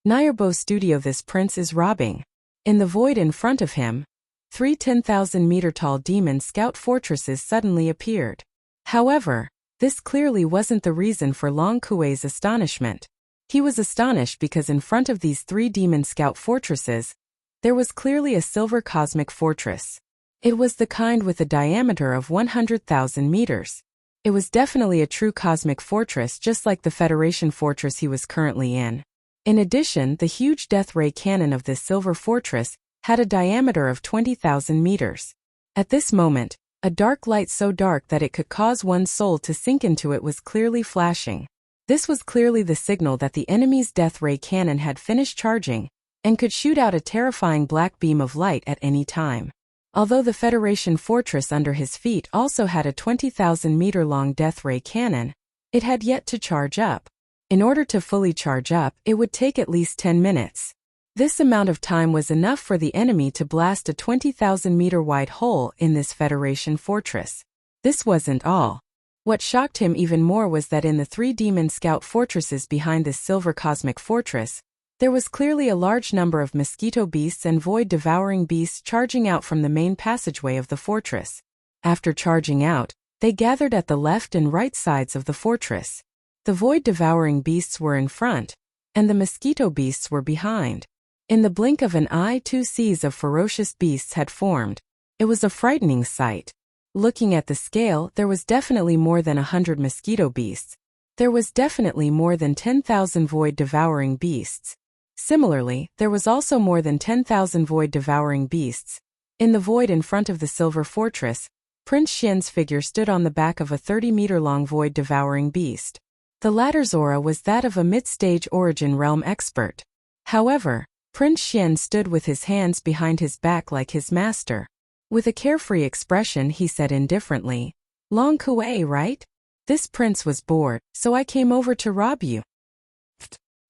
Nayarbo Studio. This prince is robbing. In the void in front of him, 3 10,000-meter-tall demon scout fortresses suddenly appeared. However, this clearly wasn't the reason for Long Kuei's astonishment. He was astonished because in front of these 3 demon scout fortresses, there was clearly a silver cosmic fortress. It was the kind with a diameter of 100,000 meters. It was definitely a true cosmic fortress, just like the Federation fortress he was currently in. In addition, the huge death ray cannon of this silver fortress had a diameter of 20,000 meters. At this moment, a dark light so dark that it could cause one's soul to sink into it was clearly flashing. This was clearly the signal that the enemy's death ray cannon had finished charging and could shoot out a terrifying black beam of light at any time. Although the Federation fortress under his feet also had a 20,000-meter-long death ray cannon, it had yet to charge up. In order to fully charge up, it would take at least 10 minutes. This amount of time was enough for the enemy to blast a 20,000-meter-wide hole in this Federation fortress. This wasn't all. What shocked him even more was that in the 3 demon scout fortresses behind this silver cosmic fortress, there was clearly a large number of mosquito beasts and void-devouring beasts charging out from the main passageway of the fortress. After charging out, they gathered at the left and right sides of the fortress. The void-devouring beasts were in front, and the mosquito beasts were behind. In the blink of an eye, 2 seas of ferocious beasts had formed. It was a frightening sight. Looking at the scale, there was definitely more than 100 mosquito beasts. There was definitely more than 10,000 void-devouring beasts. Similarly, there was also more than 10,000 void-devouring beasts. In the void in front of the silver fortress, Prince Xian's figure stood on the back of a 30-meter-long void-devouring beast. The latter's aura was that of a mid-stage origin realm expert. However, Prince Xian stood with his hands behind his back like his master. With a carefree expression, he said indifferently, "Long Kuei, right? This prince was bored, so I came over to rob you."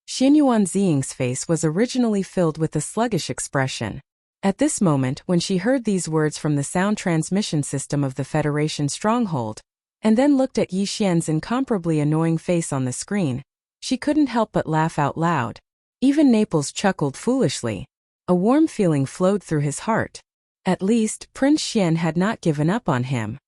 Xianyuan Ziying's face was originally filled with a sluggish expression. At this moment, when she heard these words from the sound transmission system of the Federation stronghold, and then looked at Yi Xian's incomparably annoying face on the screen, she couldn't help but laugh out loud. Even Naples chuckled foolishly. A warm feeling flowed through his heart. At least, Prince Xian had not given up on him.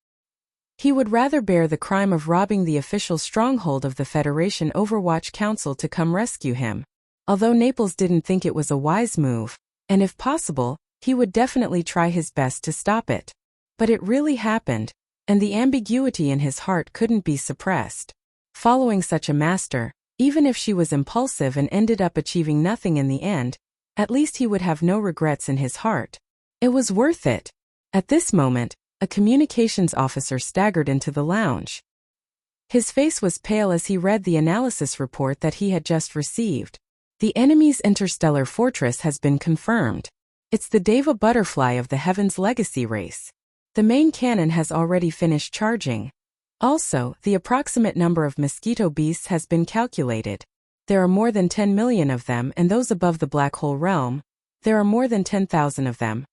He would rather bear the crime of robbing the official stronghold of the Federation Overwatch Council to come rescue him. Although Naples didn't think it was a wise move, and if possible, he would definitely try his best to stop it. But it really happened, and the ambiguity in his heart couldn't be suppressed. Following such a master, even if she was impulsive and ended up achieving nothing in the end, at least he would have no regrets in his heart. It was worth it. At this moment, a communications officer staggered into the lounge. His face was pale as he read the analysis report that he had just received. The enemy's interstellar fortress has been confirmed. It's the Deva butterfly of the Heaven's Legacy race. The main cannon has already finished charging. Also, the approximate number of mosquito beasts has been calculated. There are more than 10 million of them, and those above the black hole realm, there are more than 10,000 of them.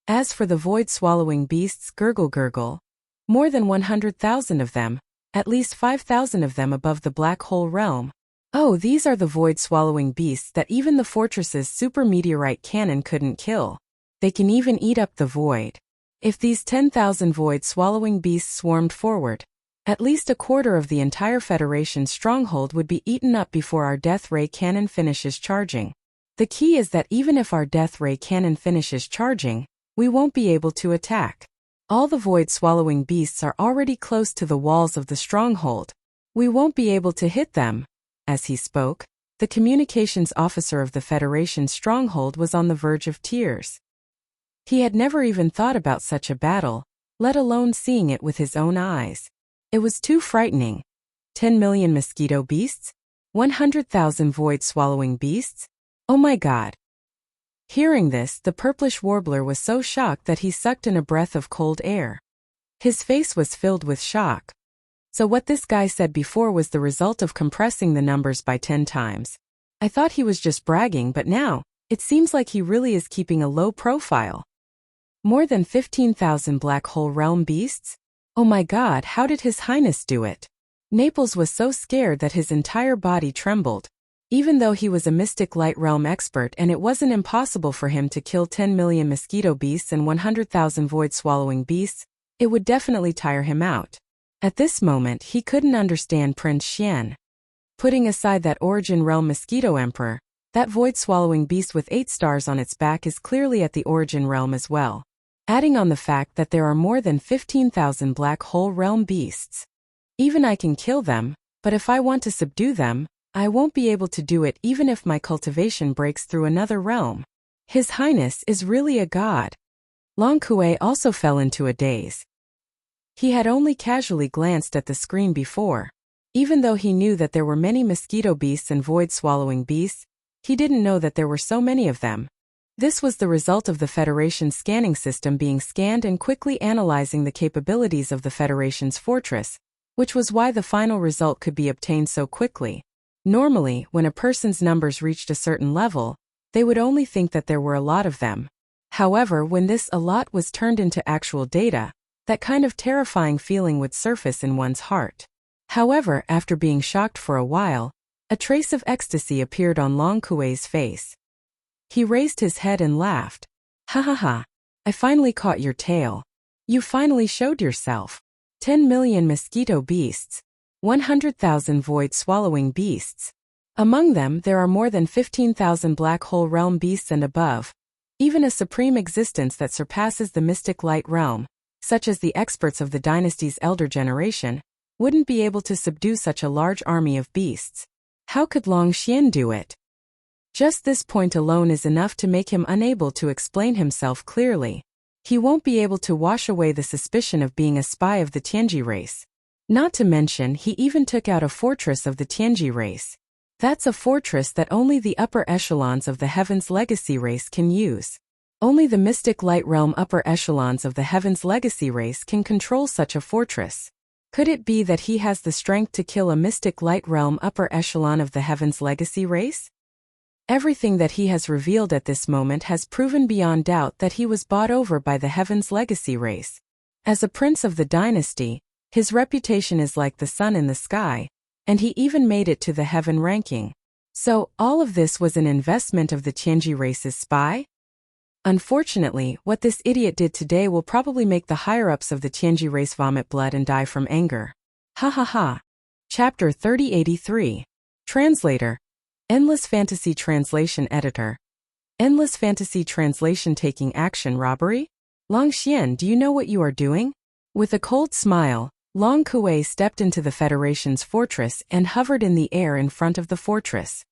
As for the void-swallowing beasts, gurgle, more than 100,000 of them, at least 5,000 of them above the black hole realm. Oh, these are the void-swallowing beasts that even the fortress's super meteorite cannon couldn't kill. They can even eat up the void. If these 10,000 void-swallowing beasts swarmed forward, at least a quarter of the entire Federation stronghold would be eaten up before our death ray cannon finishes charging. The key is that even if our death ray cannon finishes charging, we won't be able to attack. All the void-swallowing beasts are already close to the walls of the stronghold. We won't be able to hit them. As he spoke, the communications officer of the Federation's stronghold was on the verge of tears. He had never even thought about such a battle, let alone seeing it with his own eyes. It was too frightening. 10 million mosquito beasts? 100,000 void-swallowing beasts? Oh my God. Hearing this, the purplish warbler was so shocked that he sucked in a breath of cold air. His face was filled with shock. So what this guy said before was the result of compressing the numbers by 10 times. I thought he was just bragging, but now, it seems like he really is keeping a low profile. More than 15,000 black hole realm beasts? Oh my God, how did His Highness do it? Naples was so scared that his entire body trembled. Even though he was a mystic light realm expert and it wasn't impossible for him to kill 10 million mosquito beasts and 100,000 void-swallowing beasts, it would definitely tire him out. At this moment, he couldn't understand Prince Xian. Putting aside that Origin Realm Mosquito Emperor, that void-swallowing beast with 8 stars on its back is clearly at the Origin Realm as well. Adding on the fact that there are more than 15,000 black hole realm beasts. Even I can kill them, but if I want to subdue them, I won't be able to do it even if my cultivation breaks through another realm. His Highness is really a god. Long Kuei also fell into a daze. He had only casually glanced at the screen before. Even though he knew that there were many mosquito beasts and void-swallowing beasts, he didn't know that there were so many of them. This was the result of the Federation's scanning system being scanned and quickly analyzing the capabilities of the Federation's fortress, which was why the final result could be obtained so quickly. Normally, when a person's numbers reached a certain level, they would only think that there were a lot of them. However, when this a lot was turned into actual data, that kind of terrifying feeling would surface in one's heart. However, after being shocked for a while, a trace of ecstasy appeared on Long Kuei's face. He raised his head and laughed. Ha ha ha, I finally caught your tail. You finally showed yourself. 10 million mosquito beasts. 100,000 void-swallowing beasts. Among them there are more than 15,000 black hole realm beasts and above. Even a supreme existence that surpasses the mystic light realm, such as the experts of the dynasty's elder generation, wouldn't be able to subdue such a large army of beasts. How could Long Xian do it? Just this point alone is enough to make him unable to explain himself clearly. He won't be able to wash away the suspicion of being a spy of the Tianji race. Not to mention, he even took out a fortress of the Tianji race. That's a fortress that only the upper echelons of the Heaven's Legacy race can use. Only the Mystic Light Realm upper echelons of the Heaven's Legacy race can control such a fortress. Could it be that he has the strength to kill a Mystic Light Realm upper echelon of the Heaven's Legacy race? Everything that he has revealed at this moment has proven beyond doubt that he was bought over by the Heaven's Legacy race. As a prince of the dynasty, his reputation is like the sun in the sky, and he even made it to the heaven ranking. So, all of this was an investment of the Tianji race's spy? Unfortunately, what this idiot did today will probably make the higher-ups of the Tianji race vomit blood and die from anger. Ha ha ha. Chapter 3083. Translator. Endless Fantasy Translation Editor. Endless Fantasy Translation Taking Action Robbery? Long Xian, do you know what you are doing? With a cold smile, Long Kuei stepped into the Federation's fortress and hovered in the air in front of the fortress.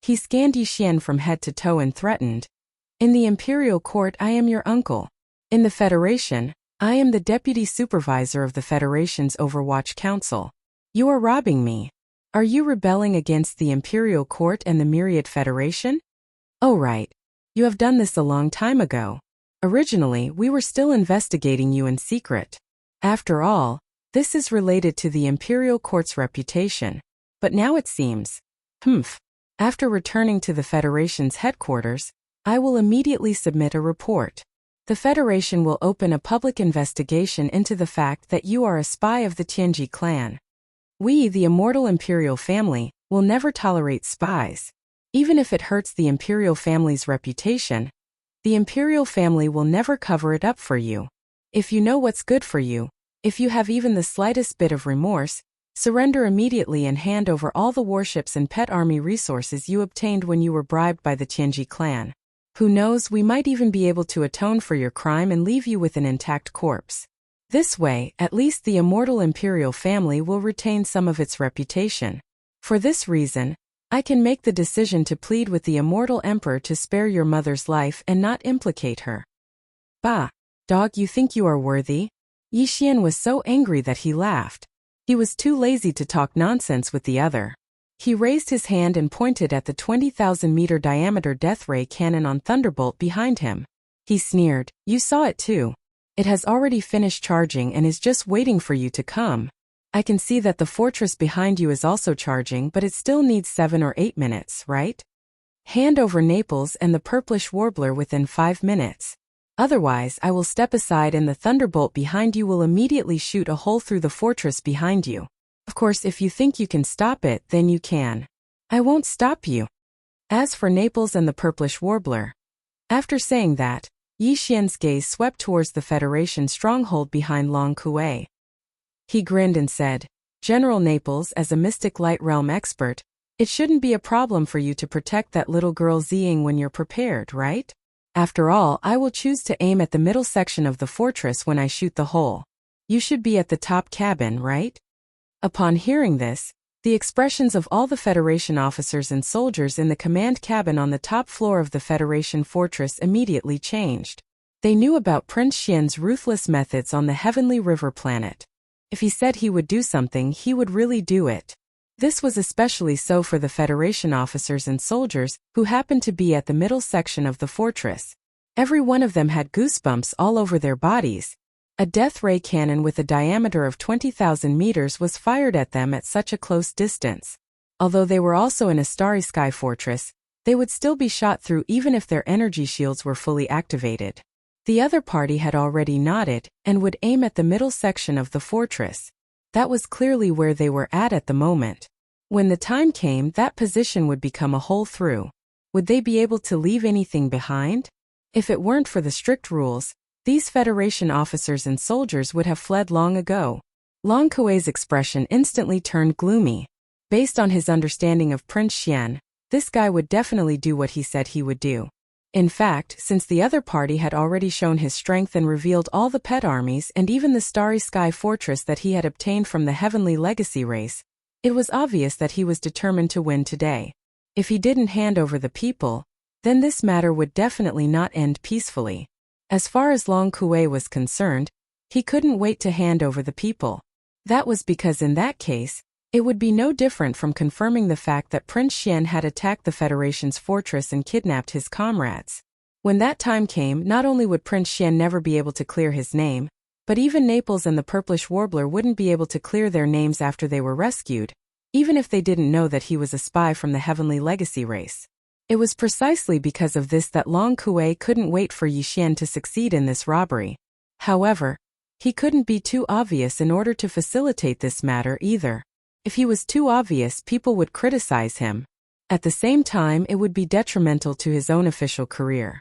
He scanned Yi Xian from head to toe and threatened. In the Imperial Court I am your uncle. In the Federation, I am the Deputy Supervisor of the Federation's Overwatch Council. You are robbing me. Are you rebelling against the Imperial Court and the Myriad Federation? Oh right. You have done this a long time ago. Originally, we were still investigating you in secret. After all, this is related to the Imperial Court's reputation. But now it seems. After returning to the Federation's headquarters, I will immediately submit a report. The Federation will open a public investigation into the fact that you are a spy of the Tianji clan. We, the immortal Imperial family, will never tolerate spies. Even if it hurts the Imperial family's reputation, the Imperial family will never cover it up for you. If you know what's good for you, if you have even the slightest bit of remorse, surrender immediately and hand over all the warships and pet army resources you obtained when you were bribed by the Tianji clan. Who knows, we might even be able to atone for your crime and leave you with an intact corpse. This way, at least the immortal Imperial family will retain some of its reputation. For this reason, I can make the decision to plead with the immortal emperor to spare your mother's life and not implicate her. Bah, dog, you think you are worthy? Yi Xian was so angry that he laughed. He was too lazy to talk nonsense with the other. He raised his hand and pointed at the 20,000-meter diameter death ray cannon on Thunderbolt behind him. He sneered, "You saw it too. It has already finished charging and is just waiting for you to come. I can see that the fortress behind you is also charging, but it still needs 7 or 8 minutes, right? Hand over Naples and the purplish warbler within 5 minutes. Otherwise, I will step aside and the thunderbolt behind you will immediately shoot a hole through the fortress behind you. Of course, if you think you can stop it, then you can. I won't stop you." As for Naples and the purplish warbler. After saying that, Yi Xian's gaze swept towards the Federation stronghold behind Long Kuei. He grinned and said, "General Naples, as a mystic light realm expert, it shouldn't be a problem for you to protect that little girl Ziying when you're prepared, right? After all, I will choose to aim at the middle section of the fortress when I shoot the hole. You should be at the top cabin, right?" Upon hearing this, the expressions of all the Federation officers and soldiers in the command cabin on the top floor of the Federation fortress immediately changed. They knew about Prince Xian's ruthless methods on the Heavenly River planet. If he said he would do something, he would really do it. This was especially so for the Federation officers and soldiers who happened to be at the middle section of the fortress. Every one of them had goosebumps all over their bodies. A death ray cannon with a diameter of 20,000 meters was fired at them at such a close distance. Although they were also in a starry sky fortress, they would still be shot through even if their energy shields were fully activated. The other party had already nodded and would aim at the middle section of the fortress. That was clearly where they were at the moment. When the time came, that position would become a hole through. Would they be able to leave anything behind? If it weren't for the strict rules, these Federation officers and soldiers would have fled long ago. Long Kuei's expression instantly turned gloomy. Based on his understanding of Prince Xian, this guy would definitely do what he said he would do. In fact, since the other party had already shown his strength and revealed all the pet armies and even the starry sky fortress that he had obtained from the Heavenly Legacy race, it was obvious that he was determined to win today. If he didn't hand over the people, then this matter would definitely not end peacefully. As far as Long Kuei was concerned, he couldn't wait to hand over the people. That was because in that case, it would be no different from confirming the fact that Prince Xian had attacked the Federation's fortress and kidnapped his comrades. When that time came, not only would Prince Xian never be able to clear his name, but even Naples and the Purplish Warbler wouldn't be able to clear their names after they were rescued, even if they didn't know that he was a spy from the Heavenly Legacy race. It was precisely because of this that Long Kuei couldn't wait for Yi Xian to succeed in this robbery. However, he couldn't be too obvious in order to facilitate this matter either. If he was too obvious, people would criticize him. At the same time, it would be detrimental to his own official career.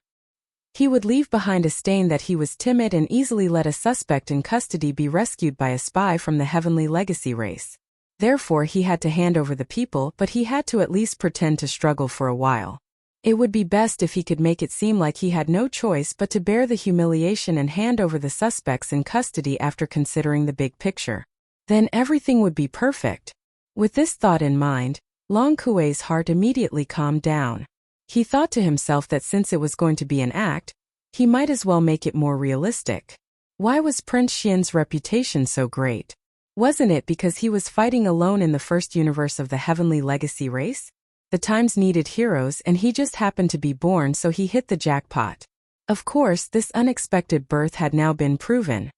He would leave behind a stain that he was timid and easily let a suspect in custody be rescued by a spy from the Heavenly Legacy race. Therefore, he had to hand over the people, but he had to at least pretend to struggle for a while. It would be best if he could make it seem like he had no choice but to bear the humiliation and hand over the suspects in custody after considering the big picture. Then everything would be perfect. With this thought in mind, Long Kuei's heart immediately calmed down. He thought to himself that since it was going to be an act, he might as well make it more realistic. Why was Prince Xian's reputation so great? Wasn't it because he was fighting alone in the first universe of the Heavenly Legacy race? The times needed heroes and he just happened to be born, so he hit the jackpot. Of course, this unexpected birth had now been proven.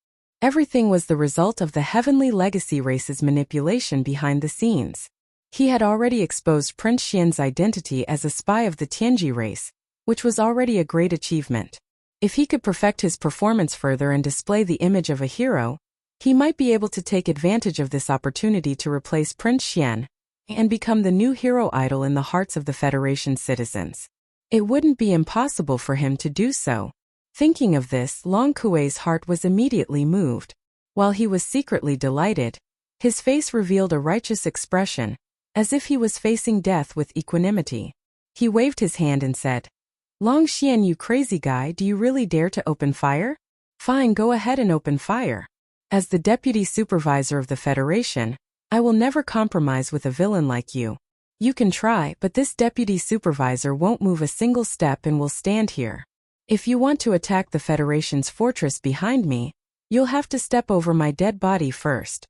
Everything was the result of the Heavenly Legacy race's manipulation behind the scenes. He had already exposed Prince Xian's identity as a spy of the Tianji race, which was already a great achievement. If he could perfect his performance further and display the image of a hero, he might be able to take advantage of this opportunity to replace Prince Xian and become the new hero idol in the hearts of the Federation citizens. It wouldn't be impossible for him to do so. Thinking of this, Long Kuei's heart was immediately moved. While he was secretly delighted, his face revealed a righteous expression, as if he was facing death with equanimity. He waved his hand and said, "Long Xian, you crazy guy, do you really dare to open fire? Fine, go ahead and open fire. As the deputy supervisor of the Federation, I will never compromise with a villain like you. You can try, but this deputy supervisor won't move a single step and will stand here. If you want to attack the Federation's fortress behind me, you'll have to step over my dead body first.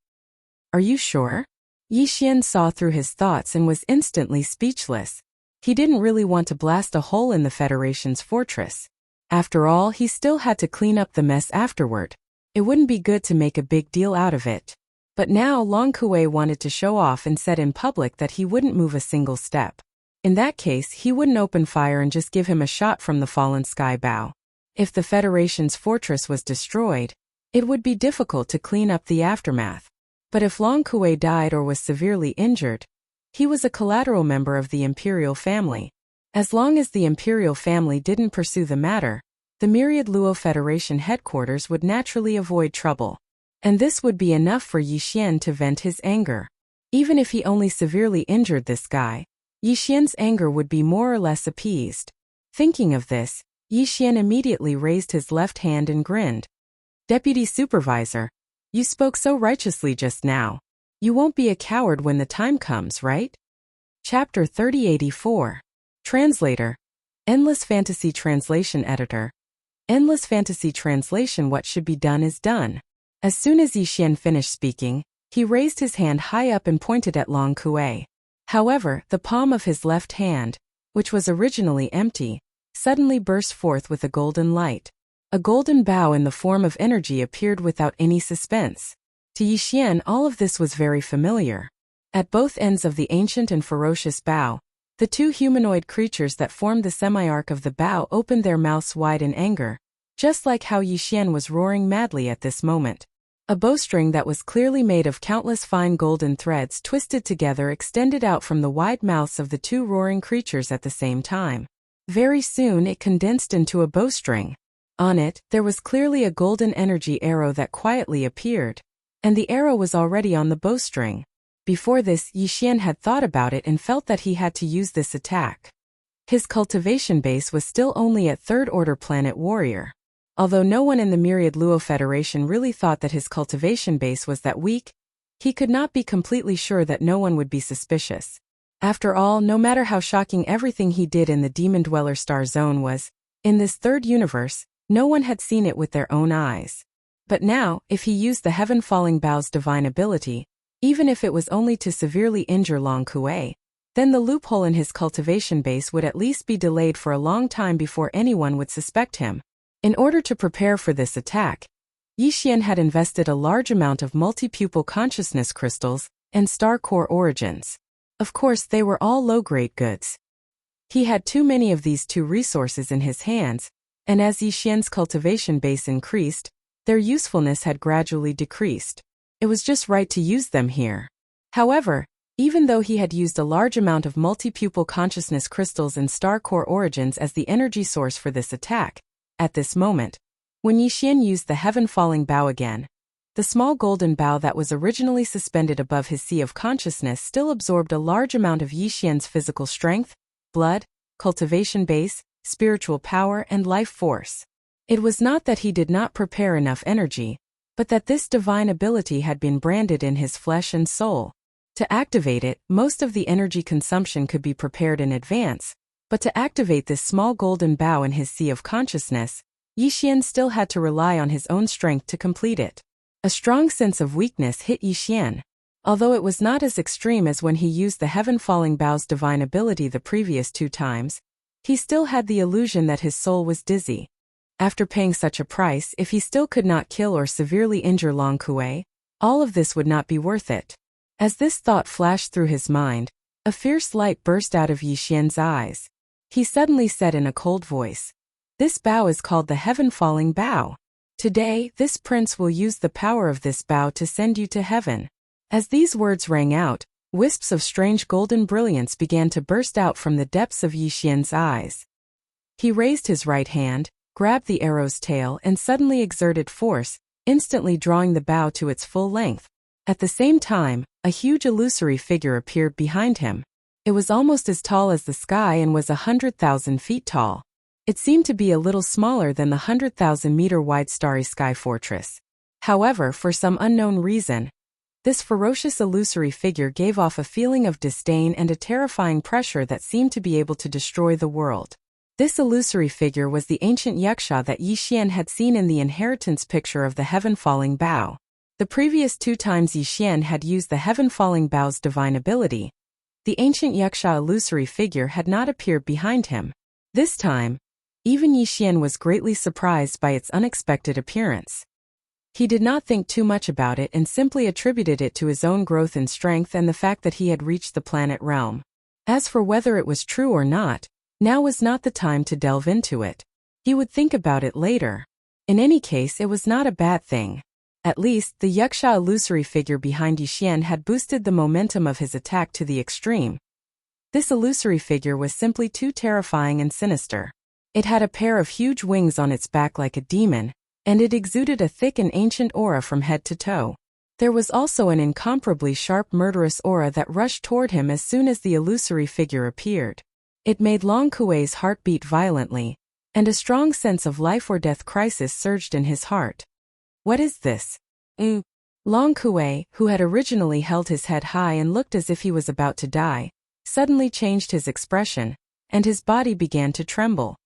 Are you sure? Yi Xian saw through his thoughts and was instantly speechless. He didn't really want to blast a hole in the Federation's fortress. After all, he still had to clean up the mess afterward. It wouldn't be good to make a big deal out of it. But now Long Kuei wanted to show off and said in public that he wouldn't move a single step. In that case, he wouldn't open fire and just give him a shot from the fallen sky bow. If the Federation's fortress was destroyed, it would be difficult to clean up the aftermath. But if Long Kuei died or was severely injured, he was a collateral member of the imperial family. As long as the imperial family didn't pursue the matter, the Myriad Luo Federation headquarters would naturally avoid trouble. And this would be enough for Yi Xian to vent his anger. Even if he only severely injured this guy, Yi Xian's anger would be more or less appeased. Thinking of this, Yi Xian immediately raised his left hand and grinned. Deputy Supervisor, you spoke so righteously just now. You won't be a coward when the time comes, right? Chapter 3084. Translator. Endless Fantasy Translation Editor. Endless Fantasy Translation. What should be done is done. As soon as Yi Xian finished speaking, he raised his hand high up and pointed at Long Kuei. However, the palm of his left hand, which was originally empty, suddenly burst forth with a golden light. A golden bow in the form of energy appeared without any suspense. To Yi Xian, all of this was very familiar. At both ends of the ancient and ferocious bow, the two humanoid creatures that formed the semi-arc of the bow opened their mouths wide in anger, just like how Yi Xian was roaring madly at this moment. A bowstring that was clearly made of countless fine golden threads twisted together extended out from the wide mouths of the two roaring creatures at the same time. Very soon it condensed into a bowstring. On it, there was clearly a golden energy arrow that quietly appeared, and the arrow was already on the bowstring. Before this, Yi Xian had thought about it and felt that he had to use this attack. His cultivation base was still only at third-order planet warrior. Although no one in the Myriad Luo Federation really thought that his cultivation base was that weak, he could not be completely sure that no one would be suspicious. After all, no matter how shocking everything he did in the Demon Dweller Star Zone was, in this third universe, no one had seen it with their own eyes. But now, if he used the Heaven Falling Bow's divine ability, even if it was only to severely injure Long Kuei, then the loophole in his cultivation base would at least be delayed for a long time before anyone would suspect him. In order to prepare for this attack, Yi Xian had invested a large amount of multi-pupil consciousness crystals and star core origins. Of course, they were all low-grade goods. He had too many of these two resources in his hands, and as Yi Xian's cultivation base increased, their usefulness had gradually decreased. It was just right to use them here. However, even though he had used a large amount of multi-pupil consciousness crystals and star core origins as the energy source for this attack, at this moment, when Yi Xian used the Heaven Falling Bow again, the small golden bow that was originally suspended above his sea of consciousness still absorbed a large amount of Yi Xian's physical strength, blood, cultivation base, spiritual power, and life force. It was not that he did not prepare enough energy, but that this divine ability had been branded in his flesh and soul. To activate it, most of the energy consumption could be prepared in advance, but to activate this small golden bow in his sea of consciousness, Yi Xian still had to rely on his own strength to complete it. A strong sense of weakness hit Yi Xian. Although it was not as extreme as when he used the Heaven Falling Bow's divine ability the previous 2 times, he still had the illusion that his soul was dizzy. After paying such a price, if he still could not kill or severely injure Long Kuei, all of this would not be worth it. As this thought flashed through his mind, a fierce light burst out of Yi Xian's eyes. He suddenly said in a cold voice, "This bow is called the Heaven Falling Bow. Today, this prince will use the power of this bow to send you to heaven." As these words rang out, wisps of strange golden brilliance began to burst out from the depths of Yi Xian's eyes. He raised his right hand, grabbed the arrow's tail, and suddenly exerted force, instantly drawing the bow to its full length. At the same time, a huge illusory figure appeared behind him. It was almost as tall as the sky and was 100,000 feet tall. It seemed to be a little smaller than the 100,000-meter wide Starry Sky Fortress. However, for some unknown reason, This ferocious illusory figure gave off a feeling of disdain and a terrifying pressure that seemed to be able to destroy the world. This illusory figure was the ancient Yuxia that Yi Xian had seen in the inheritance picture of the heaven-falling bow. The previous 2 times Yi Xian had used the heaven-falling bow's divine ability, the ancient Yuxia illusory figure had not appeared behind him. This time, even Yi Xian was greatly surprised by its unexpected appearance. He did not think too much about it and simply attributed it to his own growth in strength and the fact that he had reached the planet realm. As for whether it was true or not, now was not the time to delve into it. He would think about it later. In any case, it was not a bad thing. At least, the Yuxia illusory figure behind Yi Xian had boosted the momentum of his attack to the extreme. This illusory figure was simply too terrifying and sinister. It had a pair of huge wings on its back like a demon, and it exuded a thick and ancient aura from head to toe. There was also an incomparably sharp murderous aura that rushed toward him as soon as the illusory figure appeared. It made Long Kuei's heart beat violently, and a strong sense of life-or-death crisis surged in his heart. What is this? Long Kuei, who had originally held his head high and looked as if he was about to die, suddenly changed his expression, and his body began to tremble.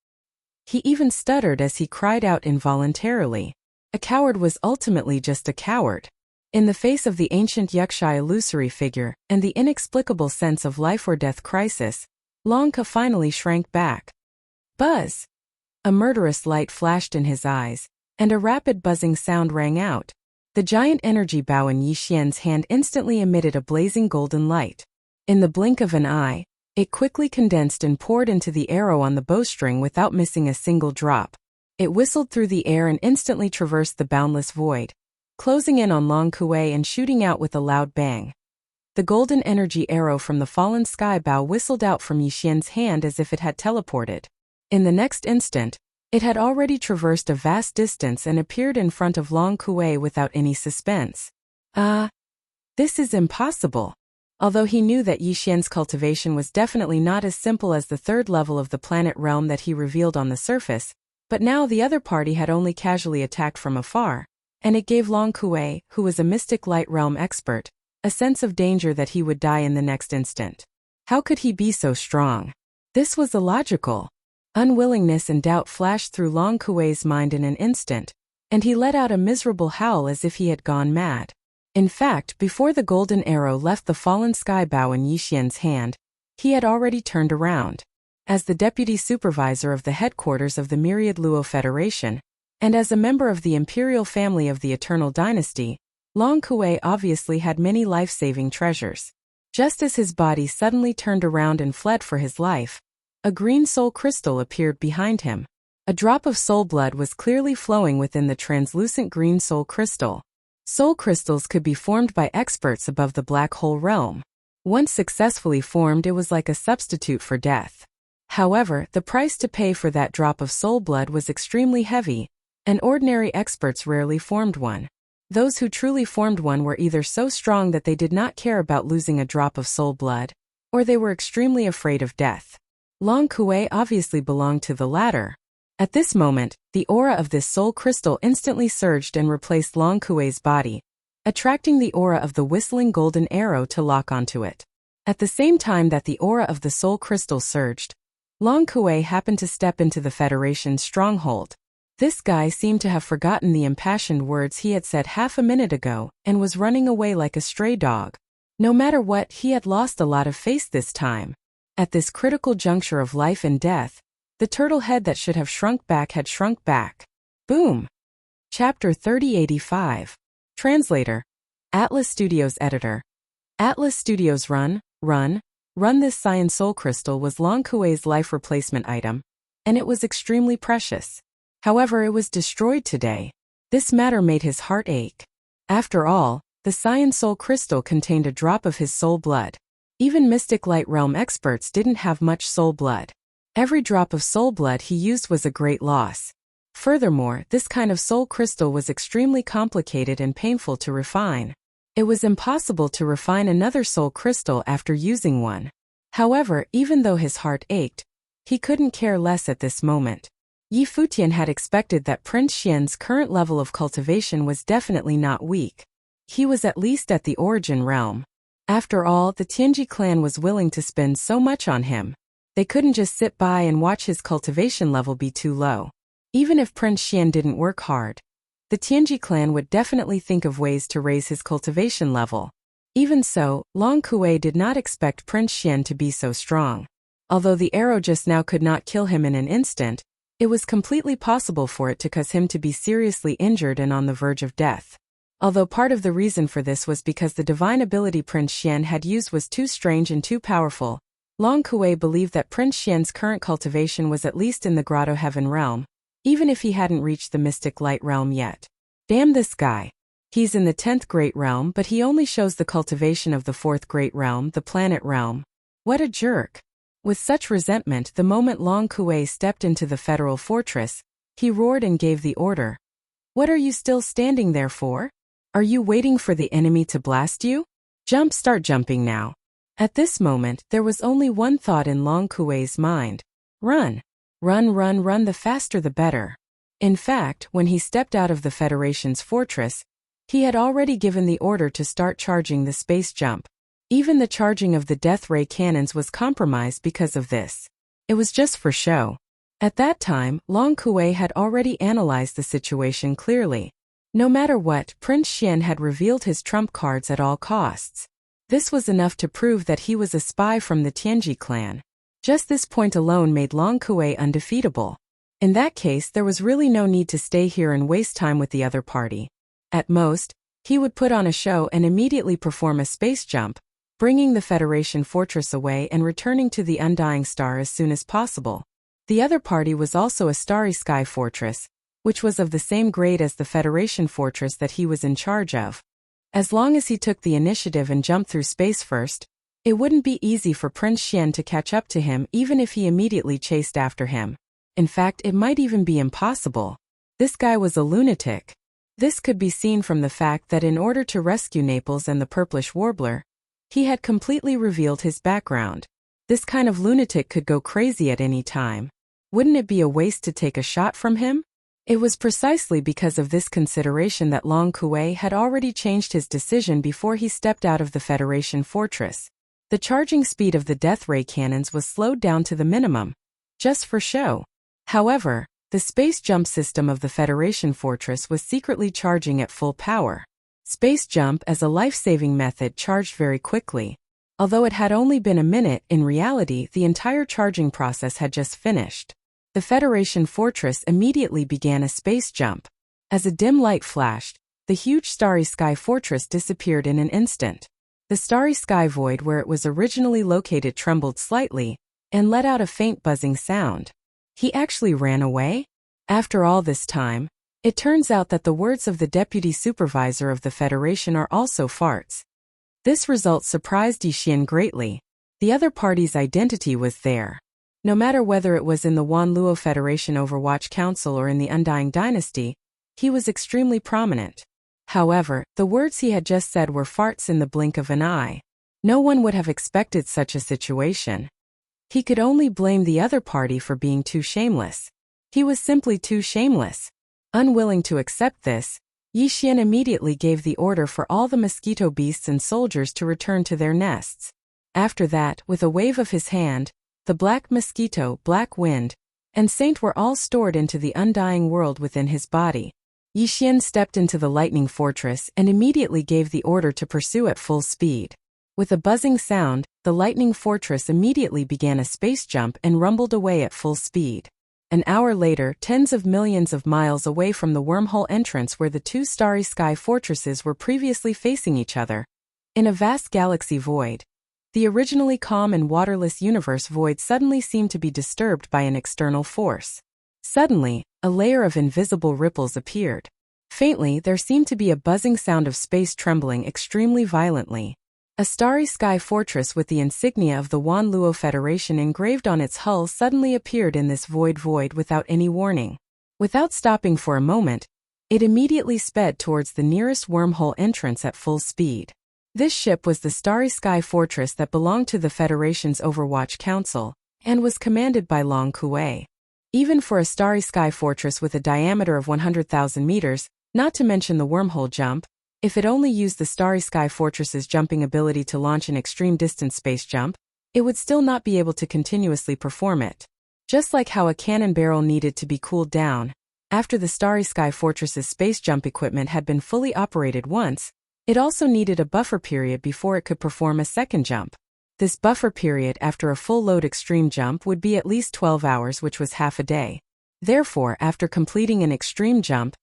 He even stuttered as he cried out involuntarily. A coward was ultimately just a coward. In the face of the ancient Yuxia illusory figure and the inexplicable sense of life-or-death crisis, Long Ke finally shrank back. Buzz! A murderous light flashed in his eyes, and a rapid buzzing sound rang out. The giant energy bow in Yi Xian's hand instantly emitted a blazing golden light. In the blink of an eye, it quickly condensed and poured into the arrow on the bowstring without missing a single drop. It whistled through the air and instantly traversed the boundless void, closing in on Long Kuei and shooting out with a loud bang. The golden energy arrow from the fallen sky bow whistled out from Yi Xian's hand as if it had teleported. In the next instant, it had already traversed a vast distance and appeared in front of Long Kuei without any suspense. This is impossible. Although he knew that Yi Xian's cultivation was definitely not as simple as the 3rd level of the planet realm that he revealed on the surface, but now the other party had only casually attacked from afar, and it gave Long Kuei, who was a mystic light realm expert, a sense of danger that he would die in the next instant. How could he be so strong? This was illogical. Unwillingness and doubt flashed through Long Kuei's mind in an instant, and he let out a miserable howl as if he had gone mad. In fact, before the golden arrow left the fallen sky bow in Yi Xian's hand, he had already turned around. As the deputy supervisor of the headquarters of the Myriad Luo Federation, and as a member of the imperial family of the Eternal Dynasty, Long Kuei obviously had many life-saving treasures. Just as his body suddenly turned around and fled for his life, a green soul crystal appeared behind him. A drop of soul blood was clearly flowing within the translucent green soul crystal. Soul crystals could be formed by experts above the black hole realm. Once successfully formed, it was like a substitute for death. However, the price to pay for that drop of soul blood was extremely heavy, and ordinary experts rarely formed one. Those who truly formed one were either so strong that they did not care about losing a drop of soul blood, or they were extremely afraid of death. Long Kuei obviously belonged to the latter. At this moment, the aura of this soul crystal instantly surged and replaced Long Kuei's body, attracting the aura of the whistling golden arrow to lock onto it. At the same time that the aura of the soul crystal surged, Long Kuei happened to step into the Federation's stronghold. This guy seemed to have forgotten the impassioned words he had said half a minute ago and was running away like a stray dog. No matter what, he had lost a lot of face this time. At this critical juncture of life and death, the turtle head that should have shrunk back had shrunk back. Boom! Chapter 3085. Translator. Atlas Studios Editor. Atlas Studios Run this Cyan Soul Crystal was Long Kuei's life replacement item, and it was extremely precious. However, it was destroyed today. This matter made his heart ache. After all, the Cyan Soul Crystal contained a drop of his soul blood. Even Mystic Light Realm experts didn't have much soul blood. Every drop of soul blood he used was a great loss. Furthermore, this kind of soul crystal was extremely complicated and painful to refine. It was impossible to refine another soul crystal after using one. However, even though his heart ached, he couldn't care less at this moment. Yi Futian had expected that Prince Xian's current level of cultivation was definitely not weak. He was at least at the origin realm. After all, the Tianji clan was willing to spend so much on him. They couldn't just sit by and watch his cultivation level be too low. Even if Prince Xian didn't work hard, the Tianji clan would definitely think of ways to raise his cultivation level. Even so, Long Kuei did not expect Prince Xian to be so strong. Although the arrow just now could not kill him in an instant, it was completely possible for it to cause him to be seriously injured and on the verge of death. Although part of the reason for this was because the divine ability Prince Xian had used was too strange and too powerful, Long Kuei believed that Prince Xian's current cultivation was at least in the Grotto Heaven realm, even if he hadn't reached the Mystic Light realm yet. Damn this guy. He's in the 10th Great Realm, but he only shows the cultivation of the 4th Great Realm, the Planet Realm. What a jerk. With such resentment, the moment Long Kuei stepped into the federal fortress, he roared and gave the order. What are you still standing there for? Are you waiting for the enemy to blast you? Start jumping now. At this moment, there was only one thought in Long Kuei's mind. Run. Run, run, run, the faster the better. In fact, when he stepped out of the Federation's fortress, he had already given the order to start charging the space jump. Even the charging of the death ray cannons was compromised because of this. It was just for show. At that time, Long Kuei had already analyzed the situation clearly. No matter what, Prince Xian had revealed his trump cards at all costs. This was enough to prove that he was a spy from the Tianji clan. Just this point alone made Long Kuei undefeatable. In that case, there was really no need to stay here and waste time with the other party. At most, he would put on a show and immediately perform a space jump, bringing the Federation fortress away and returning to the Undying Star as soon as possible. The other party was also a starry sky fortress, which was of the same grade as the Federation fortress that he was in charge of. As long as he took the initiative and jumped through space first, it wouldn't be easy for Prince Xian to catch up to him even if he immediately chased after him. In fact, it might even be impossible. This guy was a lunatic. This could be seen from the fact that in order to rescue Naples and the purplish warbler, he had completely revealed his background. This kind of lunatic could go crazy at any time. Wouldn't it be a waste to take a shot from him? It was precisely because of this consideration that Long Kuei had already changed his decision before he stepped out of the Federation fortress. The charging speed of the death ray cannons was slowed down to the minimum, just for show. However, the space jump system of the Federation fortress was secretly charging at full power. Space jump as a life-saving method charged very quickly. Although it had only been a minute, in reality the entire charging process had just finished. The Federation fortress immediately began a space jump. As a dim light flashed, the huge starry sky fortress disappeared in an instant. The starry sky void where it was originally located trembled slightly, and let out a faint buzzing sound. He actually ran away? After all this time, it turns out that the words of the deputy supervisor of the Federation are also farts. This result surprised Yixian greatly. The other party's identity was there. No matter whether it was in the Wanluo Federation Overwatch Council or in the Undying Dynasty, he was extremely prominent. However, the words he had just said were farts in the blink of an eye. No one would have expected such a situation. He could only blame the other party for being too shameless. He was simply too shameless. Unwilling to accept this, Yixian immediately gave the order for all the mosquito beasts and soldiers to return to their nests. After that, with a wave of his hand, the Black Mosquito, Black Wind, and Saint were all stored into the undying world within his body. Yixian stepped into the Lightning Fortress and immediately gave the order to pursue at full speed. With a buzzing sound, the Lightning Fortress immediately began a space jump and rumbled away at full speed. An hour later, tens of millions of miles away from the wormhole entrance where the two starry sky fortresses were previously facing each other, in a vast galaxy void, the originally calm and waterless universe void suddenly seemed to be disturbed by an external force. Suddenly, a layer of invisible ripples appeared. Faintly, there seemed to be a buzzing sound of space trembling extremely violently. A starry sky fortress with the insignia of the Wanluo Federation engraved on its hull suddenly appeared in this void without any warning. Without stopping for a moment, it immediately sped towards the nearest wormhole entrance at full speed. This ship was the Starry Sky Fortress that belonged to the Federation's Overwatch Council, and was commanded by Long Kuei. Even for a Starry Sky Fortress with a diameter of 100,000 meters, not to mention the wormhole jump, If it only used the Starry Sky Fortress's jumping ability to launch an extreme distance space jump, it would still not be able to continuously perform it. Just like how a cannon barrel needed to be cooled down after the Starry Sky Fortress's space jump equipment had been fully operated once, it also needed a buffer period before it could perform a second jump. This buffer period after a full-load extreme jump would be at least 12 hours, which was half a day. Therefore, after completing an extreme jump,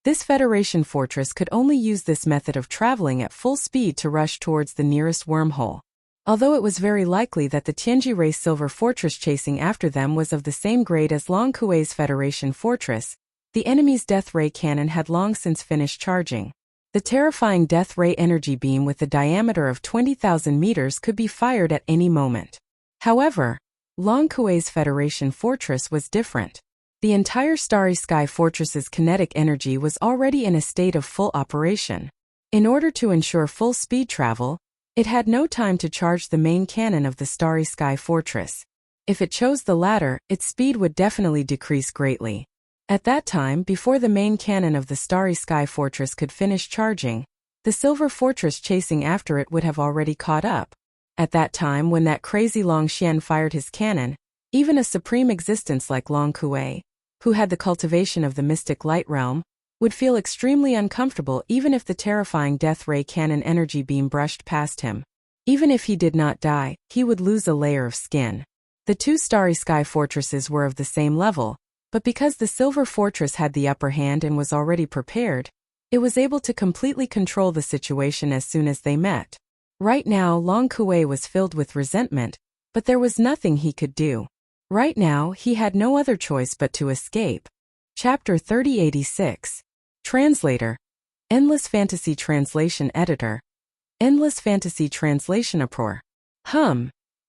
this Federation fortress could only use this method of traveling at full speed to rush towards the nearest wormhole. Although it was very likely that the Tianji Race Silver Fortress chasing after them was of the same grade as Long Kuei's Federation fortress, the enemy's Death Ray cannon had long since finished charging. The terrifying Death Ray energy beam with a diameter of 20,000 meters could be fired at any moment. However, Long Kuei's Federation fortress was different. The entire Starry Sky Fortress's kinetic energy was already in a state of full operation. In order to ensure full speed travel, it had no time to charge the main cannon of the Starry Sky Fortress. If it chose the latter, its speed would definitely decrease greatly. At that time, before the main cannon of the Starry Sky Fortress could finish charging, the Silver Fortress chasing after it would have already caught up. At that time, when that crazy Long Xian fired his cannon, even a supreme existence like Long Kuei, who had the cultivation of the mystic light realm, would feel extremely uncomfortable even if the terrifying Death Ray cannon energy beam brushed past him. Even if he did not die, he would lose a layer of skin. The two Starry Sky Fortresses were of the same level, but because the Silver Fortress had the upper hand and was already prepared, it was able to completely control the situation as soon as they met. Right now, Long Kuei was filled with resentment, but there was nothing he could do. Right now, he had no other choice but to escape. Chapter 3086. Translator. Endless Fantasy Translation Editor. Endless Fantasy Translation Uproar.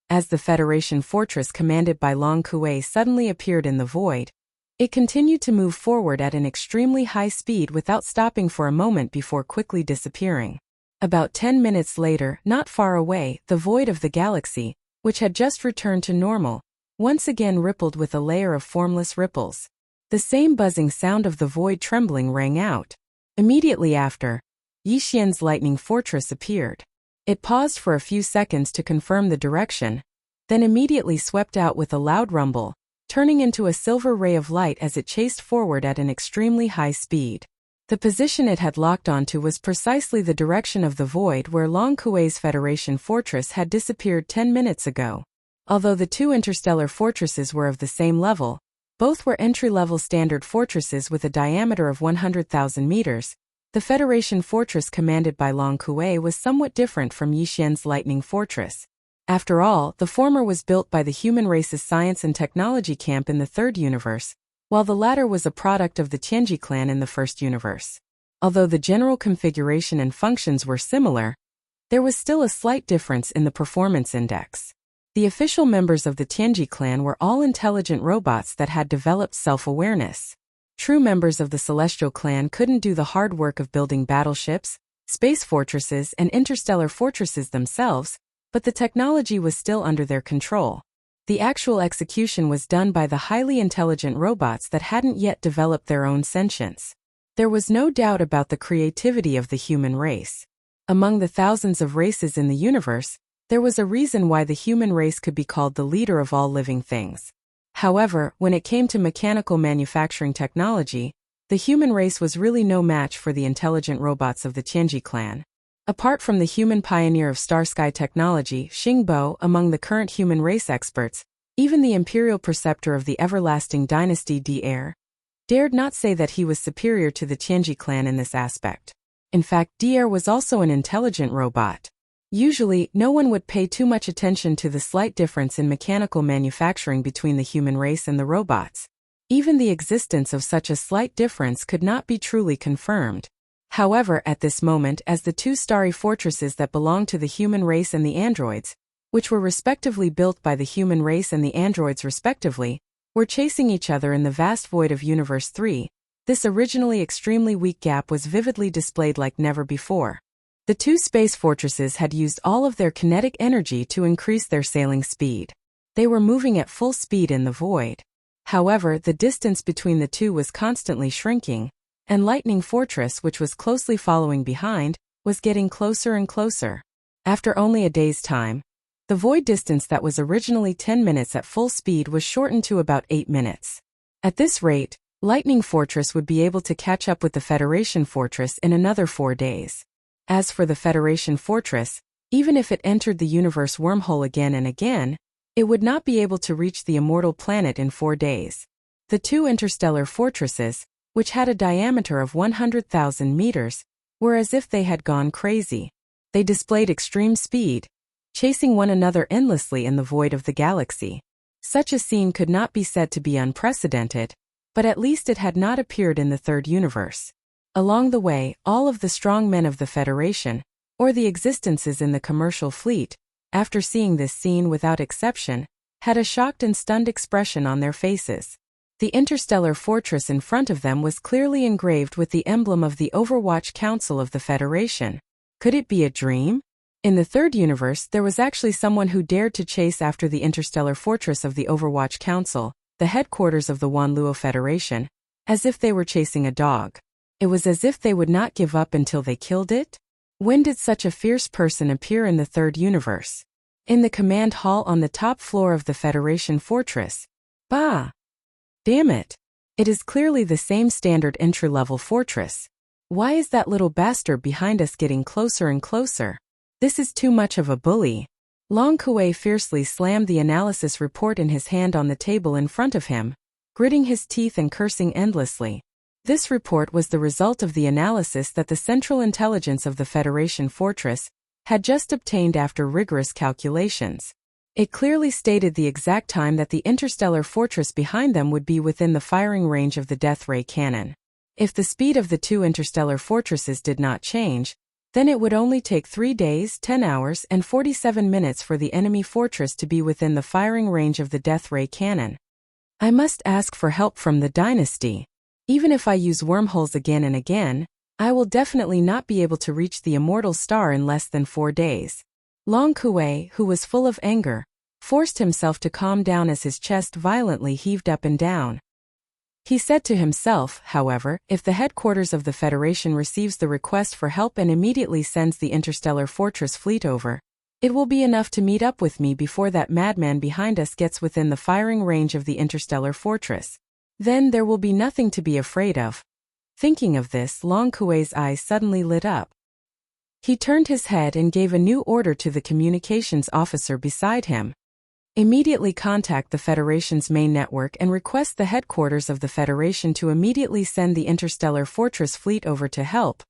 As the Federation fortress commanded by Long Kuei suddenly appeared in the void, it continued to move forward at an extremely high speed without stopping for a moment before quickly disappearing. About 10 minutes later, not far away, the void of the galaxy, which had just returned to normal, once again rippled with a layer of formless ripples. The same buzzing sound of the void trembling rang out. Immediately after, Yixian's lightning fortress appeared. It paused for a few seconds to confirm the direction, then immediately swept out with a loud rumble, turning into a silver ray of light as it chased forward at an extremely high speed. The position it had locked onto was precisely the direction of the void where Long Kuei's Federation fortress had disappeared 10 minutes ago. Although the two interstellar fortresses were of the same level, both were entry-level standard fortresses with a diameter of 100,000 meters, the Federation fortress commanded by Long Kuei was somewhat different from Yixian's lightning fortress. After all, the former was built by the human race's science and technology camp in the third universe, while the latter was a product of the Tianji clan in the first universe. Although the general configuration and functions were similar, there was still a slight difference in the performance index. The official members of the Tianji clan were all intelligent robots that had developed self-awareness. True members of the Celestial clan couldn't do the hard work of building battleships, space fortresses, and interstellar fortresses themselves, but the technology was still under their control. The actual execution was done by the highly intelligent robots that hadn't yet developed their own sentience. There was no doubt about the creativity of the human race. Among the thousands of races in the universe, there was a reason why the human race could be called the leader of all living things. However, when it came to mechanical manufacturing technology, the human race was really no match for the intelligent robots of the Tianji clan. Apart from the human pioneer of star-sky technology, Xingbo, among the current human race experts, even the imperial preceptor of the everlasting dynasty Di'er, dared not say that he was superior to the Tianji clan in this aspect. In fact, Di'er was also an intelligent robot. Usually, no one would pay too much attention to the slight difference in mechanical manufacturing between the human race and the robots. Even the existence of such a slight difference could not be truly confirmed. However, at this moment, as the two starry fortresses that belonged to the human race and the androids, which were respectively built by the human race and the androids respectively, were chasing each other in the vast void of Universe 3, this originally extremely weak gap was vividly displayed like never before. The two space fortresses had used all of their kinetic energy to increase their sailing speed. They were moving at full speed in the void. However, the distance between the two was constantly shrinking, and Lightning Fortress, which was closely following behind, was getting closer and closer. After only a day's time, the void distance that was originally 10 minutes at full speed was shortened to about 8 minutes. At this rate, Lightning Fortress would be able to catch up with the Federation Fortress in another 4 days. As for the Federation Fortress, even if it entered the universe wormhole again and again, it would not be able to reach the immortal planet in 4 days. The two interstellar fortresses, which had a diameter of 100,000 meters, were as if they had gone crazy. They displayed extreme speed, chasing one another endlessly in the void of the galaxy. Such a scene could not be said to be unprecedented, but at least it had not appeared in the third universe. Along the way, all of the strong men of the Federation, or the existences in the commercial fleet, after seeing this scene without exception, had a shocked and stunned expression on their faces. The interstellar fortress in front of them was clearly engraved with the emblem of the Overwatch Council of the Federation. Could it be a dream? In the third universe, there was actually someone who dared to chase after the interstellar fortress of the Overwatch Council, the headquarters of the Wanluo Federation, as if they were chasing a dog. It was as if they would not give up until they killed it. When did such a fierce person appear in the third universe? In the command hall on the top floor of the Federation Fortress. Bah! Damn it! It is clearly the same standard entry-level fortress. Why is that little bastard behind us getting closer and closer? This is too much of a bully. Long Kuei fiercely slammed the analysis report in his hand on the table in front of him, gritting his teeth and cursing endlessly. This report was the result of the analysis that the Central Intelligence of the Federation Fortress had just obtained after rigorous calculations. It clearly stated the exact time that the interstellar fortress behind them would be within the firing range of the death ray cannon. If the speed of the two interstellar fortresses did not change, then it would only take 3 days, 10 hours, and 47 minutes for the enemy fortress to be within the firing range of the death ray cannon. I must ask for help from the dynasty. Even if I use wormholes again and again, I will definitely not be able to reach the immortal star in less than 4 days. Long Kuei, who was full of anger, forced himself to calm down as his chest violently heaved up and down. He said to himself, however, if the headquarters of the Federation receives the request for help and immediately sends the interstellar fortress fleet over, it will be enough to meet up with me before that madman behind us gets within the firing range of the interstellar fortress. Then there will be nothing to be afraid of. Thinking of this, Long Kuei's eyes suddenly lit up. He turned his head and gave a new order to the communications officer beside him. Immediately contact the Federation's main network and request the headquarters of the Federation to immediately send the interstellar fortress fleet over to help.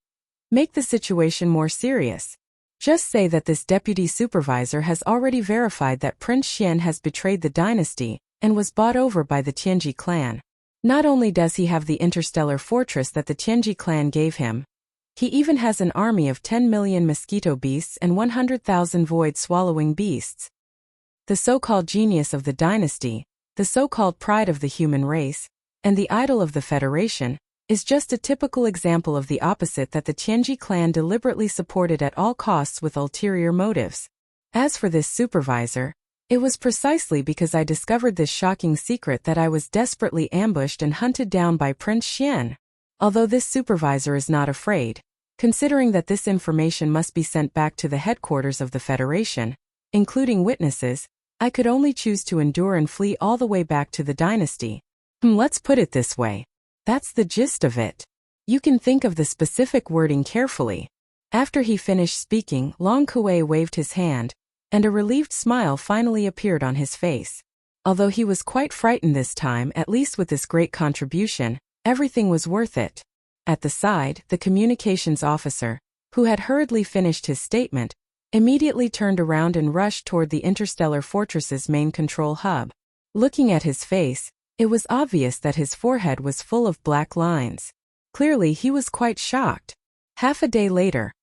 Make the situation more serious. Just say that this deputy supervisor has already verified that Prince Xian has betrayed the dynasty and was bought over by the Tianji clan. Not only does he have the interstellar fortress that the Tianji clan gave him, he even has an army of 10 million mosquito beasts and 100,000 void-swallowing beasts. The so-called genius of the dynasty, the so-called pride of the human race, and the idol of the Federation, is just a typical example of the opposite that the Tianji clan deliberately supported at all costs with ulterior motives. As for this supervisor, it was precisely because I discovered this shocking secret that I was desperately ambushed and hunted down by Prince Xian. Although this supervisor is not afraid, considering that this information must be sent back to the headquarters of the Federation, including witnesses, I could only choose to endure and flee all the way back to the dynasty. Let's put it this way. That's the gist of it. You can think of the specific wording carefully. After he finished speaking, Long Kuei waved his hand, and a relieved smile finally appeared on his face. Although he was quite frightened this time, at least with this great contribution, everything was worth it. At the side, the communications officer, who had hurriedly finished his statement, immediately turned around and rushed toward the interstellar fortress's main control hub. Looking at his face, it was obvious that his forehead was full of black lines. Clearly he was quite shocked. Half a day later,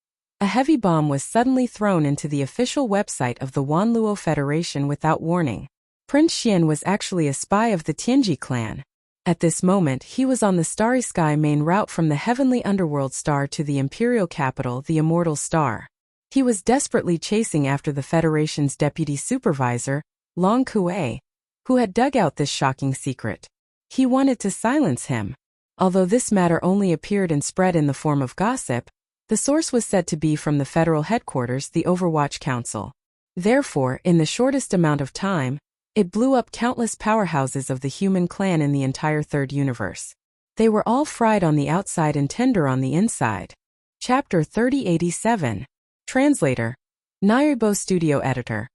a heavy bomb was suddenly thrown into the official website of the Wanluo Federation without warning. Prince Xian was actually a spy of the Tianji clan. At this moment he was on the Starry Sky main route from the heavenly underworld star to the imperial capital, the Immortal Star. He was desperately chasing after the Federation's deputy supervisor, Long Kuei, who had dug out this shocking secret. He wanted to silence him. Although this matter only appeared and spread in the form of gossip, the source was said to be from the federal headquarters, the Overwatch Council. Therefore, in the shortest amount of time, it blew up countless powerhouses of the human clan in the entire third universe. They were all fried on the outside and tender on the inside. Chapter 3087. Translator. Narubo Studio Editor.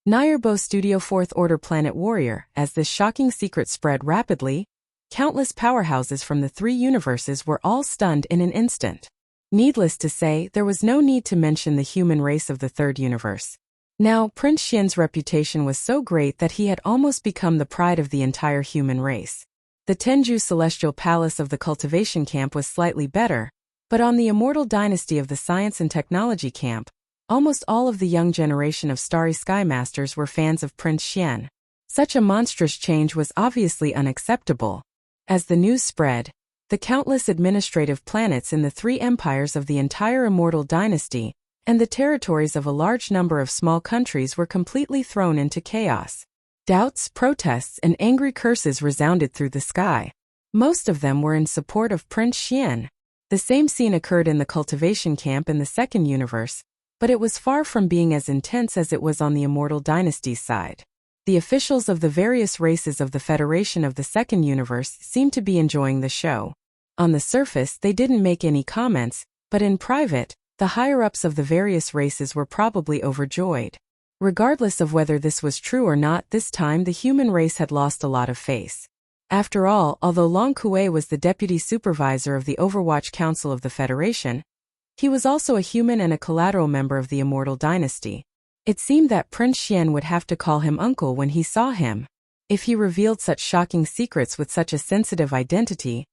Narubo Studio 4th Order Planet Warrior. As this shocking secret spread rapidly, countless powerhouses from the three universes were all stunned in an instant. Needless to say, there was no need to mention the human race of the third universe. Now, Prince Xian's reputation was so great that he had almost become the pride of the entire human race. The Tenju Celestial Palace of the Cultivation Camp was slightly better, but on the Immortal Dynasty of the Science and Technology Camp, almost all of the young generation of Starry Sky Masters were fans of Prince Xian. Such a monstrous change was obviously unacceptable. As the news spread, the countless administrative planets in the three empires of the entire Immortal Dynasty and the territories of a large number of small countries were completely thrown into chaos. Doubts, protests, and angry curses resounded through the sky. Most of them were in support of Prince Xian. The same scene occurred in the cultivation camp in the second universe, but it was far from being as intense as it was on the Immortal Dynasty's side. The officials of the various races of the Federation of the second universe seemed to be enjoying the show. On the surface, they didn't make any comments, but in private, the higher-ups of the various races were probably overjoyed. Regardless of whether this was true or not, this time the human race had lost a lot of face. After all, although Long Kuei was the deputy supervisor of the Overwatch Council of the Federation, he was also a human and a collateral member of the Immortal Dynasty. It seemed that Prince Xian would have to call him uncle when he saw him. If he revealed such shocking secrets with such a sensitive identity,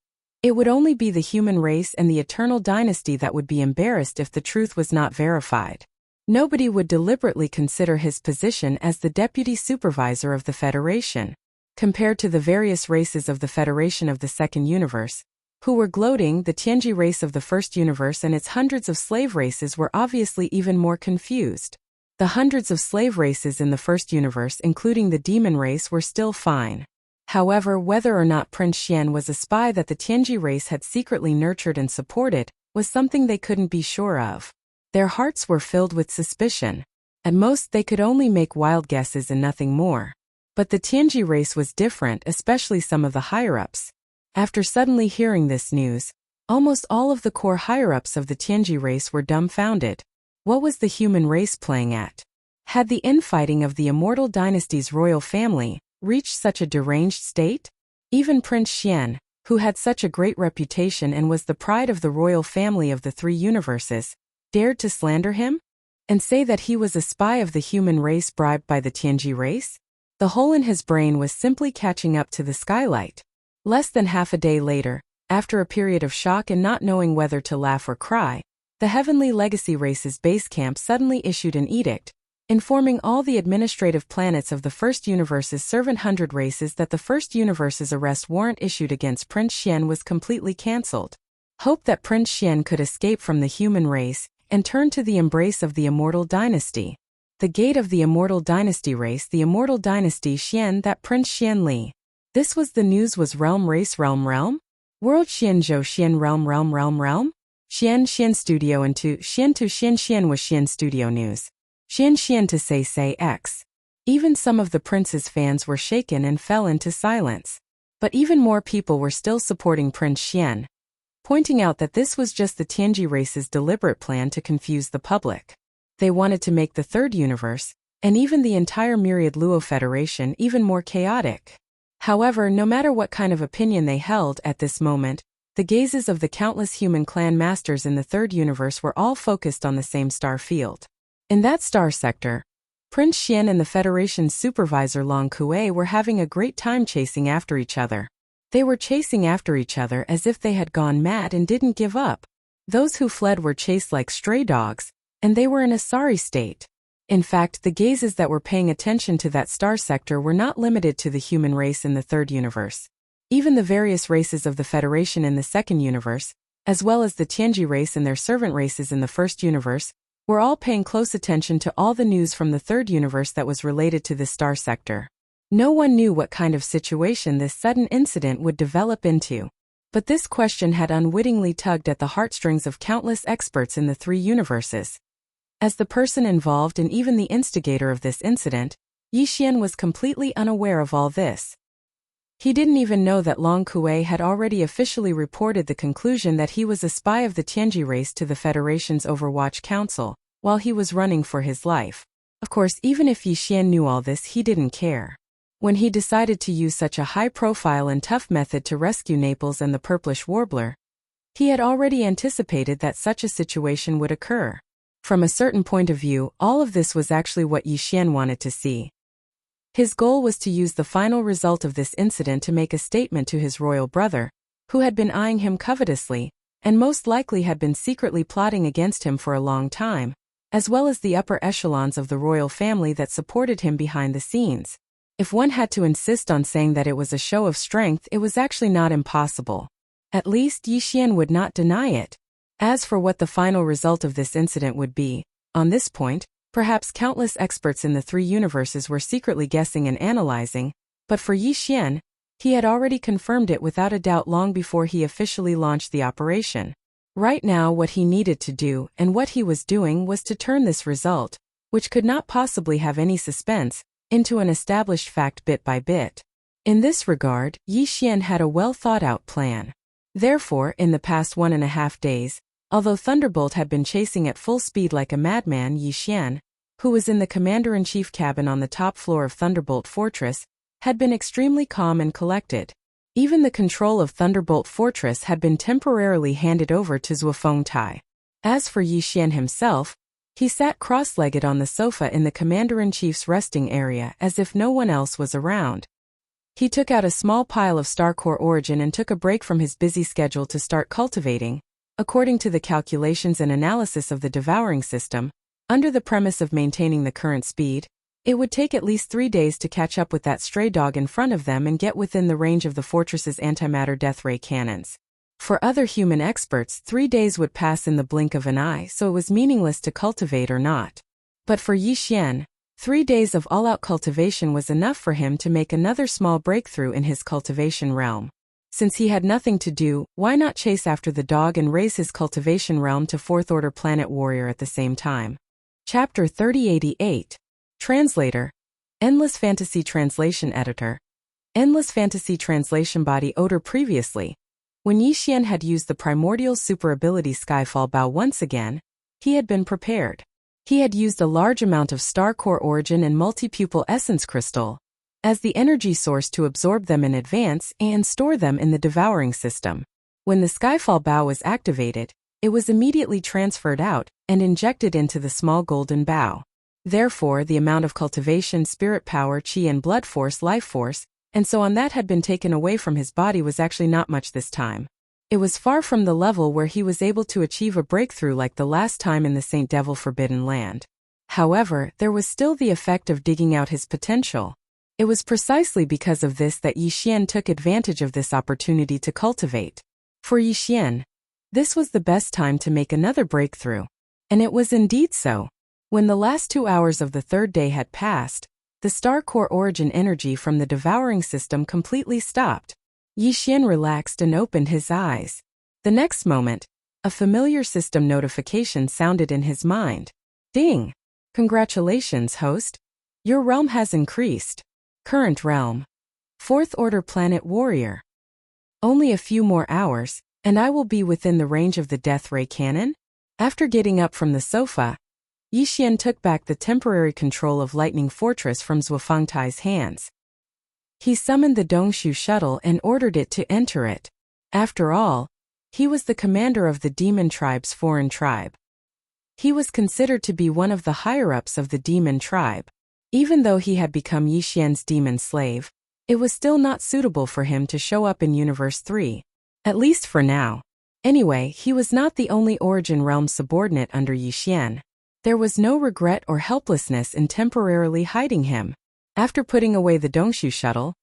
it would only be the human race and the Eternal Dynasty that would be embarrassed if the truth was not verified. Nobody would deliberately consider his position as the deputy supervisor of the Federation. Compared to the various races of the Federation of the Second Universe, who were gloating, the Tianji race of the First Universe and its hundreds of slave races were obviously even more confused. The hundreds of slave races in the First Universe, including the demon race, were still fine. However, whether or not Prince Xian was a spy that the Tianji race had secretly nurtured and supported was something they couldn't be sure of. Their hearts were filled with suspicion. At most, they could only make wild guesses and nothing more. But the Tianji race was different, especially some of the higher-ups. After suddenly hearing this news, almost all of the core higher-ups of the Tianji race were dumbfounded. What was the human race playing at? Had the infighting of the Immortal Dynasty's royal family reached such a deranged state? Even Prince Xian, who had such a great reputation and was the pride of the royal family of the three universes, dared to slander him? And say that he was a spy of the human race bribed by the Tianji race? The hole in his brain was simply catching up to the skylight. Less than half a day later, after a period of shock and not knowing whether to laugh or cry, the Heavenly Legacy Race's base camp suddenly issued an edict, informing all the administrative planets of the First Universe's Servant 100 races that the First Universe's arrest warrant issued against Prince Xian was completely cancelled. Hope that Prince Xian could escape from the human race and turn to the embrace of the Immortal Dynasty. The gate of the Immortal Dynasty race, the Immortal Dynasty Xian, that Prince Xian Li. This was the news. Was realm race realm? World Xian Zhou Xian realm? Xian Studio and Xian was Xian Studio News. Xian to say X. Even some of the prince's fans were shaken and fell into silence. But even more people were still supporting Prince Xian, pointing out that this was just the Tianji race's deliberate plan to confuse the public. They wanted to make the third universe, and even the entire Myriad Luo Federation, even more chaotic. However, no matter what kind of opinion they held at this moment, the gazes of the countless human clan masters in the third universe were all focused on the same star field. In that star sector, Prince Xian and the Federation's supervisor Long Kuei were having a great time chasing after each other. They were chasing after each other as if they had gone mad and didn't give up. Those who fled were chased like stray dogs, and they were in a sorry state. In fact, the gazes that were paying attention to that star sector were not limited to the human race in the third universe. Even the various races of the Federation in the second universe, as well as the Tianji race and their servant races in the first universe, were all paying close attention to all the news from the third universe that was related to this star sector. No one knew what kind of situation this sudden incident would develop into. But this question had unwittingly tugged at the heartstrings of countless experts in the 3 universes. As the person involved and even the instigator of this incident, Yi Xian was completely unaware of all this. He didn't even know that Long Kuei had already officially reported the conclusion that he was a spy of the Tianji race to the Federation's Overwatch Council, while he was running for his life. Of course, even if Yi Xian knew all this, he didn't care. When he decided to use such a high-profile and tough method to rescue Naples and the Purplish Warbler, he had already anticipated that such a situation would occur. From a certain point of view, all of this was actually what Yi Xian wanted to see. His goal was to use the final result of this incident to make a statement to his royal brother, who had been eyeing him covetously, and most likely had been secretly plotting against him for a long time, as well as the upper echelons of the royal family that supported him behind the scenes. If one had to insist on saying that it was a show of strength, it was actually not impossible. At least Yi Xian would not deny it. As for what the final result of this incident would be, on this point, perhaps countless experts in the 3 universes were secretly guessing and analyzing, but for Yi Xian, he had already confirmed it without a doubt long before he officially launched the operation. Right now, what he needed to do, and what he was doing, was to turn this result, which could not possibly have any suspense, into an established fact bit by bit. In this regard, Yi Xian had a well-thought-out plan. Therefore, in the past 1.5 days, although Thunderbolt had been chasing at full speed like a madman, Yi Xian, who was in the Commander-in-Chief cabin on the top floor of Thunderbolt Fortress, had been extremely calm and collected. Even the control of Thunderbolt Fortress had been temporarily handed over to Zhuofeng Tai. As for Yi Xian himself, he sat cross-legged on the sofa in the Commander-in-Chief's resting area as if no one else was around. He took out a small pile of Star Core Origin and took a break from his busy schedule to start cultivating. According to the calculations and analysis of the devouring system, under the premise of maintaining the current speed, it would take at least 3 days to catch up with that stray dog in front of them and get within the range of the fortress's antimatter death ray cannons. For other human experts, 3 days would pass in the blink of an eye, so it was meaningless to cultivate or not. But for Yi Xian, 3 days of all-out cultivation was enough for him to make another small breakthrough in his cultivation realm. Since he had nothing to do, why not chase after the dog and raise his cultivation realm to 4th Order Planet Warrior at the same time? Chapter 3088. Translator. Endless Fantasy Translation Editor. Endless Fantasy Translation Body Odor. Previously, when Yi Xian had used the primordial super ability Skyfall Bow once again, he had been prepared. He had used a large amount of Star Core Origin and Multi-Pupil Essence Crystal as the energy source to absorb them in advance and store them in the devouring system. When the Skyfall Bow was activated, it was immediately transferred out and injected into the small golden bow. Therefore, the amount of cultivation, spirit power, chi and blood force, life force, and so on that had been taken away from his body was actually not much this time. It was far from the level where he was able to achieve a breakthrough like the last time in the Saint Devil Forbidden Land. However, there was still the effect of digging out his potential. It was precisely because of this that Yi Xian took advantage of this opportunity to cultivate. For Yi Xian, this was the best time to make another breakthrough. And it was indeed so. When the last 2 hours of the 3rd day had passed, the Star Core Origin energy from the devouring system completely stopped. Yi Xian relaxed and opened his eyes. The next moment, a familiar system notification sounded in his mind. Ding! Congratulations, host. Your realm has increased. Current realm. 4th Order Planet Warrior. Only a few more hours, and I will be within the range of the death ray cannon? After getting up from the sofa, Yi Xian took back the temporary control of Lightning Fortress from Zhuofeng Tai's hands. He summoned the Dongshu shuttle and ordered it to enter it. After all, he was the commander of the Demon Tribe's foreign tribe. He was considered to be one of the higher-ups of the Demon Tribe. Even though he had become Yi Xian's demon slave, it was still not suitable for him to show up in Universe 3. At least for now. Anyway, he was not the only Origin Realm subordinate under Yi Xian. There was no regret or helplessness in temporarily hiding him. After putting away the Dongshu shuttle,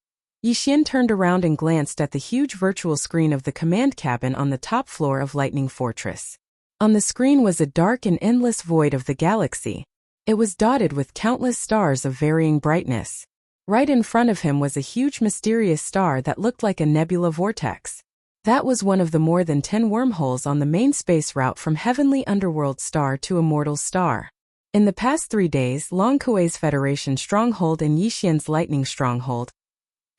Yi Xian turned around and glanced at the huge virtual screen of the command cabin on the top floor of Lightning Fortress. On the screen was a dark and endless void of the galaxy. It was dotted with countless stars of varying brightness. Right in front of him was a huge mysterious star that looked like a nebula vortex. That was one of the more than 10 wormholes on the main space route from Heavenly Underworld Star to Immortal Star. In the past 3 days, Long Kuei's Federation Stronghold and Yixian's Lightning Stronghold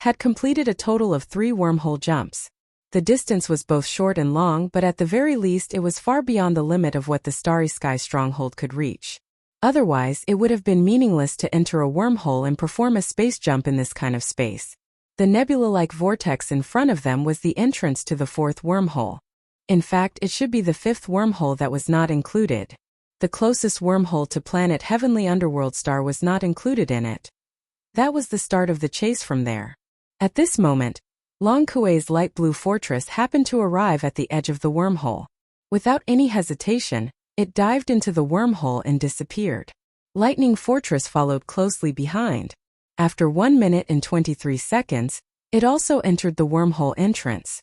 had completed a total of 3 wormhole jumps. The distance was both short and long, but at the very least it was far beyond the limit of what the Starry Sky Stronghold could reach. Otherwise, it would have been meaningless to enter a wormhole and perform a space jump in this kind of space. The nebula-like vortex in front of them was the entrance to the 4th wormhole. In fact, it should be the 5th wormhole that was not included. The closest wormhole to planet Heavenly Underworld Star was not included in it. That was the start of the chase from there. At this moment, Long Kuei's light blue fortress happened to arrive at the edge of the wormhole. Without any hesitation, it dived into the wormhole and disappeared. Lightning Fortress followed closely behind. After 1 minute and 23 seconds, it also entered the wormhole entrance.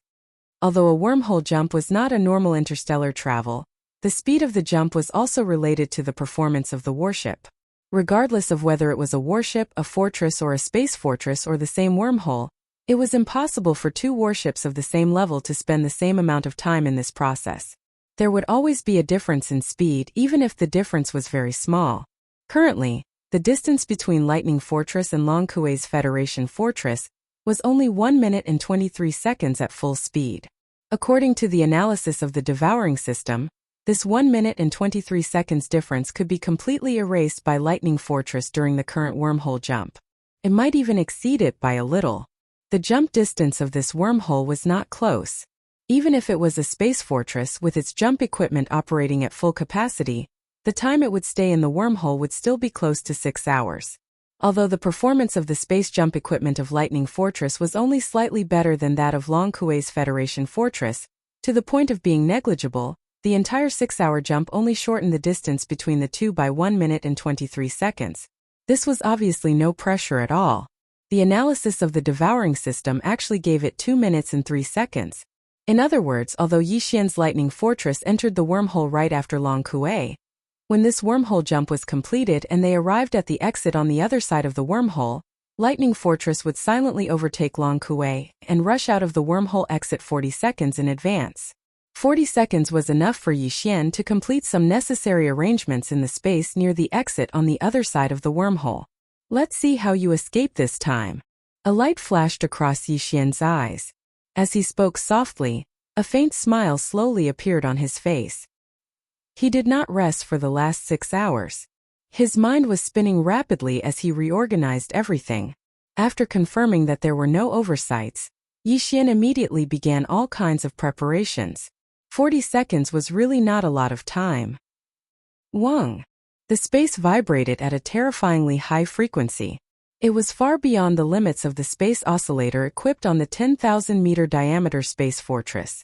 Although a wormhole jump was not a normal interstellar travel, the speed of the jump was also related to the performance of the warship. Regardless of whether it was a warship, a fortress, or a space fortress, or the same wormhole, it was impossible for 2 warships of the same level to spend the same amount of time in this process. There would always be a difference in speed, even if the difference was very small. Currently, the distance between Lightning Fortress and Long Kuei's Federation Fortress was only 1 minute and 23 seconds at full speed. According to the analysis of the devouring system, this 1 minute and 23 seconds difference could be completely erased by Lightning Fortress during the current wormhole jump. It might even exceed it by a little. The jump distance of this wormhole was not close. Even if it was a space fortress with its jump equipment operating at full capacity, the time it would stay in the wormhole would still be close to 6 hours. Although the performance of the space jump equipment of Lightning Fortress was only slightly better than that of Long Kuei's Federation Fortress, to the point of being negligible, the entire 6-hour jump only shortened the distance between the two by 1 minute and 23 seconds. This was obviously no pressure at all. The analysis of the devouring system actually gave it 2 minutes and 3 seconds. In other words, although Yixian's Lightning Fortress entered the wormhole right after Long Kuei, when this wormhole jump was completed and they arrived at the exit on the other side of the wormhole, Lightning Fortress would silently overtake Long Kuei and rush out of the wormhole exit 40 seconds in advance. 40 seconds was enough for Yixian to complete some necessary arrangements in the space near the exit on the other side of the wormhole. Let's see how you escape this time. A light flashed across Yixian's eyes. As he spoke softly, a faint smile slowly appeared on his face. He did not rest for the last 6 hours. His mind was spinning rapidly as he reorganized everything. After confirming that there were no oversights, Yixian immediately began all kinds of preparations. 40 seconds was really not a lot of time. Wang. The space vibrated at a terrifyingly high frequency. It was far beyond the limits of the space oscillator equipped on the 10,000-meter diameter space fortress.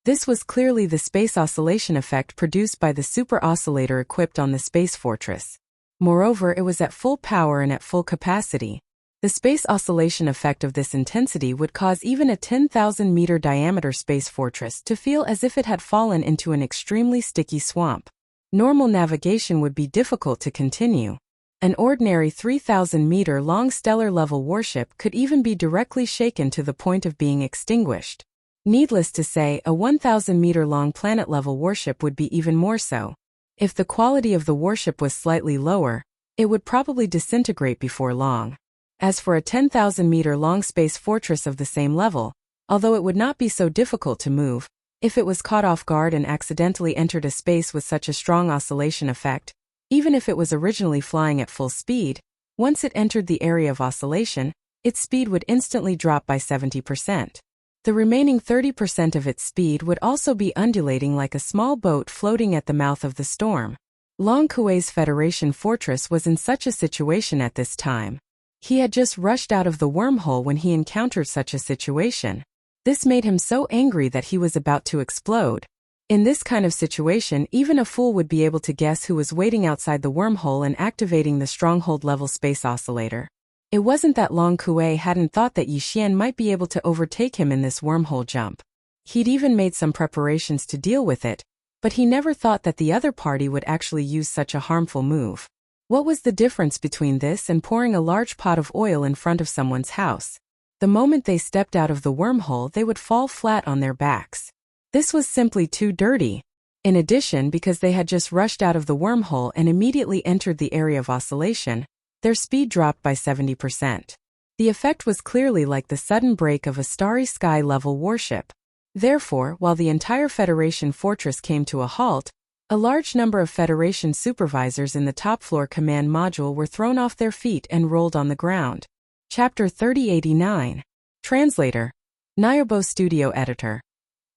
This was clearly the space oscillation effect produced by the super oscillator equipped on the space fortress. Moreover, it was at full power and at full capacity. The space oscillation effect of this intensity would cause even a 10,000-meter diameter space fortress to feel as if it had fallen into an extremely sticky swamp. Normal navigation would be difficult to continue. An ordinary 3,000-meter long stellar-level warship could even be directly shaken to the point of being extinguished. Needless to say, a 1,000-meter long planet-level warship would be even more so. If the quality of the warship was slightly lower, it would probably disintegrate before long. As for a 10,000-meter long space fortress of the same level, although it would not be so difficult to move, if it was caught off guard and accidentally entered a space with such a strong oscillation effect, even if it was originally flying at full speed, once it entered the area of oscillation, its speed would instantly drop by 70%. The remaining 30% of its speed would also be undulating like a small boat floating at the mouth of the storm. Long Kuei's Federation Fortress was in such a situation at this time. He had just rushed out of the wormhole when he encountered such a situation. This made him so angry that he was about to explode. In this kind of situation, even a fool would be able to guess who was waiting outside the wormhole and activating the stronghold-level space oscillator. It wasn't that Long Kuei hadn't thought that Yixian might be able to overtake him in this wormhole jump. He'd even made some preparations to deal with it, but he never thought that the other party would actually use such a harmful move. What was the difference between this and pouring a large pot of oil in front of someone's house? The moment they stepped out of the wormhole, they would fall flat on their backs. This was simply too dirty. In addition, because they had just rushed out of the wormhole and immediately entered the area of oscillation, their speed dropped by 70%. The effect was clearly like the sudden break of a starry sky-level warship. Therefore, while the entire Federation fortress came to a halt, a large number of Federation supervisors in the top-floor command module were thrown off their feet and rolled on the ground. Chapter 3089. Translator. Nyobo Studio Editor.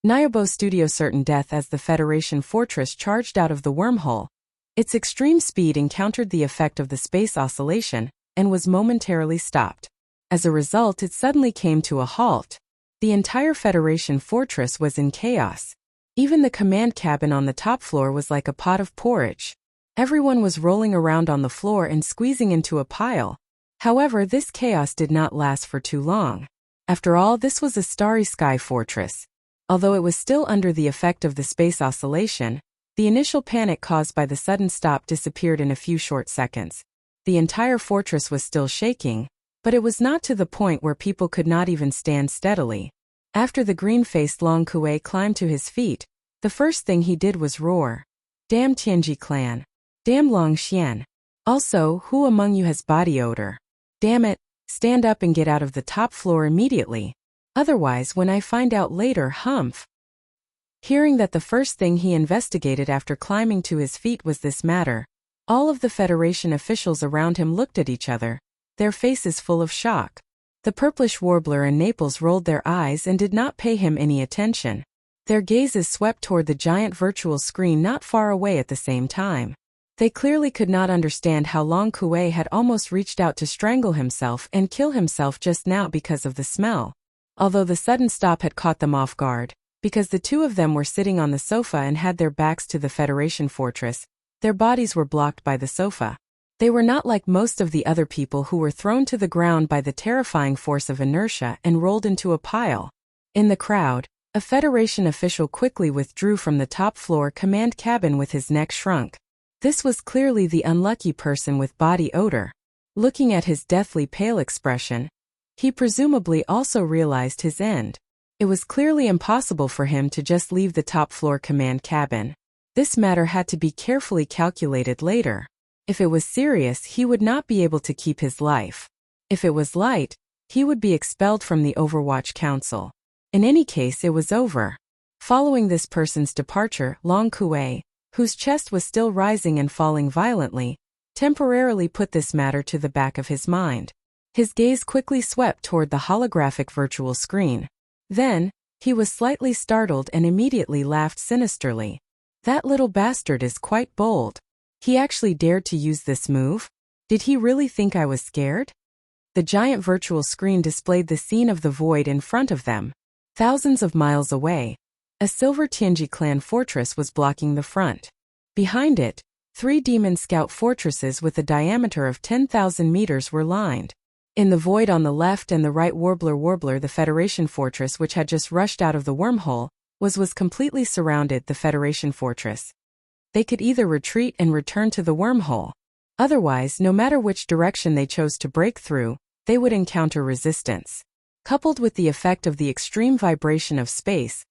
Nyobo Studio certain death as the Federation fortress charged out of the wormhole. Its extreme speed encountered the effect of the space oscillation and was momentarily stopped. As a result, it suddenly came to a halt. The entire Federation fortress was in chaos. Even the command cabin on the top floor was like a pot of porridge. Everyone was rolling around on the floor and squeezing into a pile. However, this chaos did not last for too long. After all, this was a starry sky fortress. Although it was still under the effect of the space oscillation, the initial panic caused by the sudden stop disappeared in a few short seconds. The entire fortress was still shaking, but it was not to the point where people could not even stand steadily. After the green-faced Long Kuei climbed to his feet, the first thing he did was roar. Damn Tianji clan. Damn Long Xian. Also, who among you has body odor? Damn it, stand up and get out of the top floor immediately. Otherwise, when I find out later, humph. Hearing that the first thing he investigated after climbing to his feet was this matter, all of the Federation officials around him looked at each other, their faces full of shock. The purplish warbler and Naples rolled their eyes and did not pay him any attention. Their gazes swept toward the giant virtual screen not far away at the same time. They clearly could not understand how Long Kuei had almost reached out to strangle himself and kill himself just now because of the smell. Although the sudden stop had caught them off guard, because the two of them were sitting on the sofa and had their backs to the Federation fortress, their bodies were blocked by the sofa. They were not like most of the other people who were thrown to the ground by the terrifying force of inertia and rolled into a pile. In the crowd, a Federation official quickly withdrew from the top-floor command cabin with his neck shrunk. This was clearly the unlucky person with body odor. Looking at his deathly pale expression, he presumably also realized his end. It was clearly impossible for him to just leave the top-floor command cabin. This matter had to be carefully calculated later. If it was serious, he would not be able to keep his life. If it was light, he would be expelled from the Overwatch Council. In any case, it was over. Following this person's departure, Long Kuei, whose chest was still rising and falling violently, temporarily put this matter to the back of his mind. His gaze quickly swept toward the holographic virtual screen. Then, he was slightly startled and immediately laughed sinisterly. That little bastard is quite bold. He actually dared to use this move? Did he really think I was scared? The giant virtual screen displayed the scene of the void in front of them. Thousands of miles away, a silver Tianji clan fortress was blocking the front. Behind it, 3 demon scout fortresses with a diameter of 10,000 meters were lined. In the void on the left and the right, Warbler, the Federation fortress which had just rushed out of the wormhole, was completely surrounded the Federation fortress. They could either retreat and return to the wormhole. Otherwise, no matter which direction they chose to break through, they would encounter resistance. Coupled with the effect of the extreme vibration of space,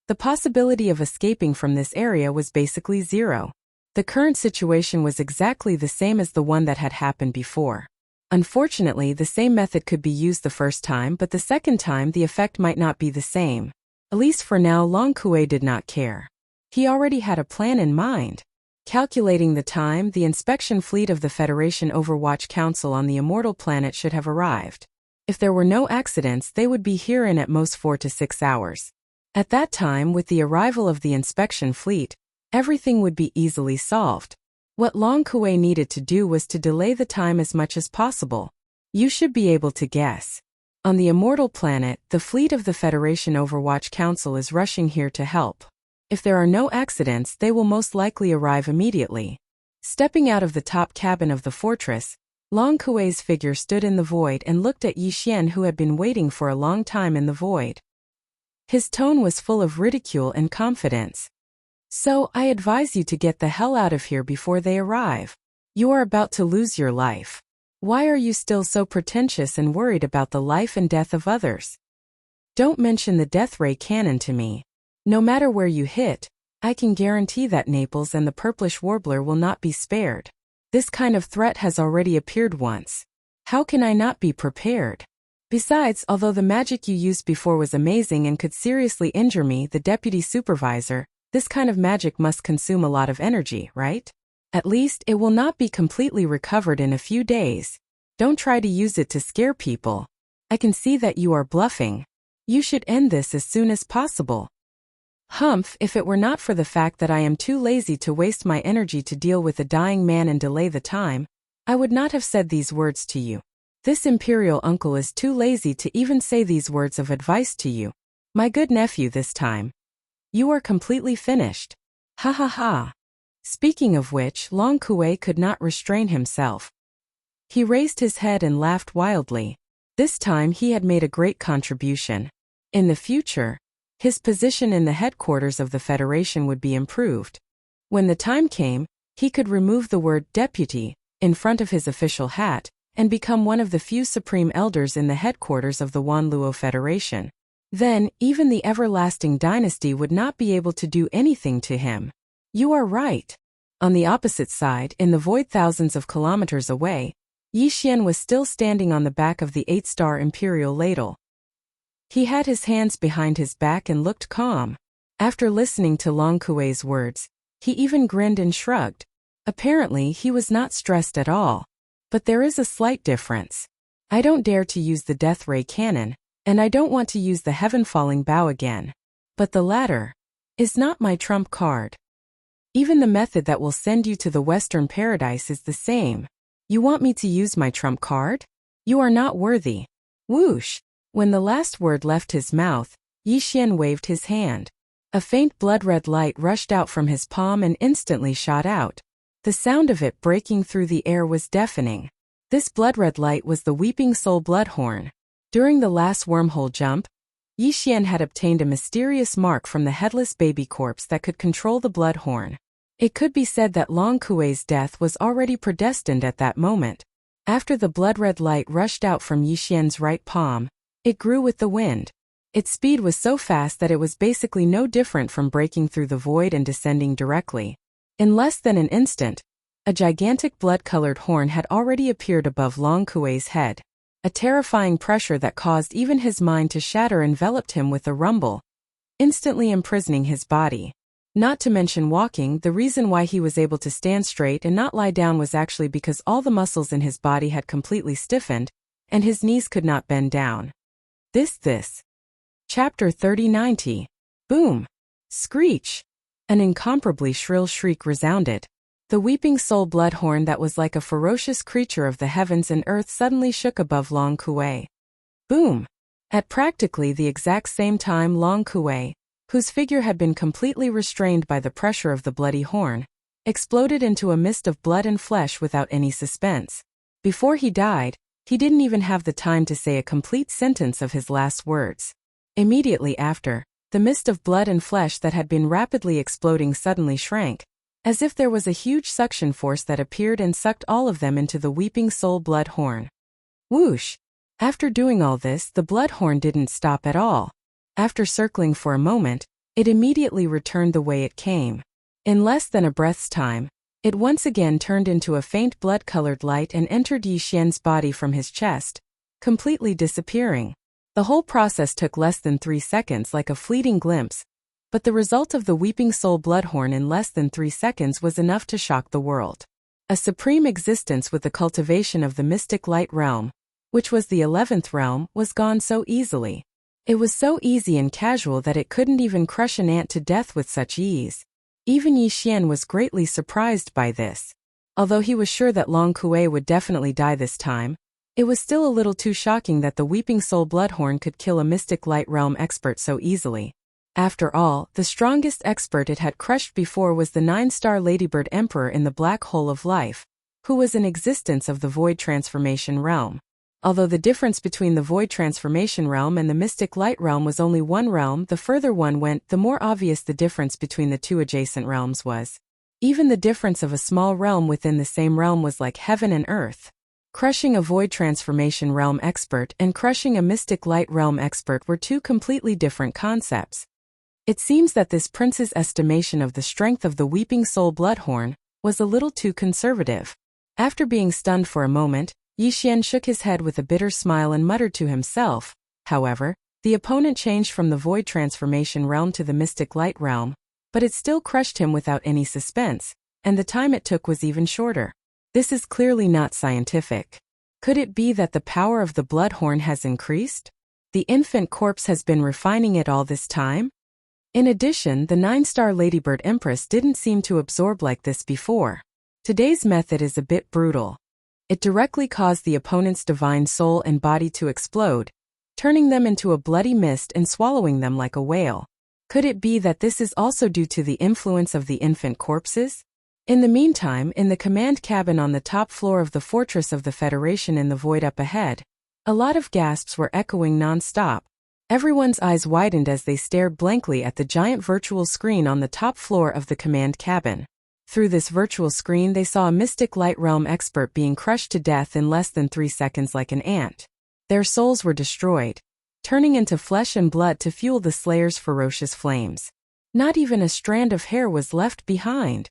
the possibility of escaping from this area was basically zero. The current situation was exactly the same as the one that had happened before. Unfortunately, the same method could be used the first time, but the second time the effect might not be the same. At least for now, Long Kuei did not care. He already had a plan in mind. Calculating the time, the inspection fleet of the Federation Overwatch Council on the Immortal Planet should have arrived. If there were no accidents, they would be here in at most 4 to 6 hours. At that time, with the arrival of the inspection fleet, everything would be easily solved. What Long Kuei needed to do was to delay the time as much as possible. You should be able to guess. On the Immortal Planet, the fleet of the Federation Overwatch Council is rushing here to help. If there are no accidents, they will most likely arrive immediately. Stepping out of the top cabin of the fortress, Long Kuei's figure stood in the void and looked at Yi Xian, who had been waiting for a long time in the void. His tone was full of ridicule and confidence. So, I advise you to get the hell out of here before they arrive. You are about to lose your life. Why are you still so pretentious and worried about the life and death of others? Don't mention the death ray cannon to me. No matter where you hit, I can guarantee that Naples and the purplish warbler will not be spared. This kind of threat has already appeared once. How can I not be prepared? Besides, although the magic you used before was amazing and could seriously injure me, the deputy supervisor, this kind of magic must consume a lot of energy, right? At least, it will not be completely recovered in a few days. Don't try to use it to scare people. I can see that you are bluffing. You should end this as soon as possible. Humph, if it were not for the fact that I am too lazy to waste my energy to deal with a dying man and delay the time, I would not have said these words to you. This imperial uncle is too lazy to even say these words of advice to you. My good nephew this time. You are completely finished. Ha ha ha. Speaking of which, Long Kue could not restrain himself. He raised his head and laughed wildly. This time he had made a great contribution. In the future, his position in the headquarters of the Federation would be improved. When the time came, he could remove the word deputy in front of his official hat and become one of the few supreme elders in the headquarters of the Wanluo Federation. Then, even the everlasting dynasty would not be able to do anything to him. You are right. On the opposite side, in the void thousands of kilometers away, Yi Xian was still standing on the back of the 8-star imperial ladle. He had his hands behind his back and looked calm. After listening to Long Kue's words, he even grinned and shrugged. Apparently, he was not stressed at all. But there is a slight difference. I don't dare to use the death ray cannon, and I don't want to use the heaven-falling bow again. But the latter is not my trump card. Even the method that will send you to the Western Paradise is the same. You want me to use my trump card? You are not worthy. Whoosh! When the last word left his mouth, Yi Xian waved his hand. A faint blood-red light rushed out from his palm and instantly shot out. The sound of it breaking through the air was deafening. This blood-red light was the Weeping Soul Bloodhorn. During the last wormhole jump, Yi Xian had obtained a mysterious mark from the headless baby corpse that could control the Bloodhorn. It could be said that Long Kue's death was already predestined at that moment. After the blood-red light rushed out from Yi Xian's right palm, it grew with the wind. Its speed was so fast that it was basically no different from breaking through the void and descending directly. In less than an instant, a gigantic blood-colored horn had already appeared above Long Kue's head. A terrifying pressure that caused even his mind to shatter enveloped him with a rumble, instantly imprisoning his body. Not to mention walking, the reason why he was able to stand straight and not lie down was actually because all the muscles in his body had completely stiffened, and his knees could not bend down. This. Chapter 3090. Boom! Screech! An incomparably shrill shriek resounded. The Weeping Soul Bloodhorn that was like a ferocious creature of the heavens and earth suddenly shook above Long Kue. Boom! At practically the exact same time, Long Kue, whose figure had been completely restrained by the pressure of the bloody horn, exploded into a mist of blood and flesh without any suspense. Before he died, he didn't even have the time to say a complete sentence of his last words. Immediately after, the mist of blood and flesh that had been rapidly exploding suddenly shrank, as if there was a huge suction force that appeared and sucked all of them into the Weeping Soul Bloodhorn. Whoosh! After doing all this, the Bloodhorn didn't stop at all. After circling for a moment, it immediately returned the way it came. In less than a breath's time, it once again turned into a faint blood-colored light and entered Yi Xian's body from his chest, completely disappearing. The whole process took less than 3 seconds, like a fleeting glimpse, but the result of the Weeping Soul Bloodhorn in less than 3 seconds was enough to shock the world. A supreme existence with the cultivation of the mystic light realm, which was the 11th realm, was gone so easily. It was so easy and casual that it couldn't even crush an ant to death with such ease. Even Yi Xian was greatly surprised by this. Although he was sure that Long Kue would definitely die this time, it was still a little too shocking that the Weeping Soul Bloodhorn could kill a mystic light realm expert so easily. After all, the strongest expert it had crushed before was the 9-star Ladybird Emperor in the Black Hole of Life, who was an existence of the Void Transformation Realm. Although the difference between the Void Transformation Realm and the Mystic Light Realm was only one realm, the further one went, the more obvious the difference between the two adjacent realms was. Even the difference of a small realm within the same realm was like heaven and earth. Crushing a void transformation realm expert and crushing a mystic light realm expert were two completely different concepts. It seems that this prince's estimation of the strength of the Weeping Soul Bloodhorn was a little too conservative. After being stunned for a moment, Yi Xian shook his head with a bitter smile and muttered to himself. However, the opponent changed from the void transformation realm to the mystic light realm, but it still crushed him without any suspense, and the time it took was even shorter. This is clearly not scientific. Could it be that the power of the Bloodhorn has increased? The infant corpse has been refining it all this time? In addition, the 9-star Ladybird Empress didn't seem to absorb like this before. Today's method is a bit brutal. It directly caused the opponent's divine soul and body to explode, turning them into a bloody mist and swallowing them like a whale. Could it be that this is also due to the influence of the infant corpses? In the meantime, in the command cabin on the top floor of the Fortress of the Federation in the void up ahead, a lot of gasps were echoing non-stop. Everyone's eyes widened as they stared blankly at the giant virtual screen on the top floor of the command cabin. Through this virtual screen they saw a mystic light realm expert being crushed to death in less than 3 seconds like an ant. Their souls were destroyed, turning into flesh and blood to fuel the Slayer's ferocious flames. Not even a strand of hair was left behind.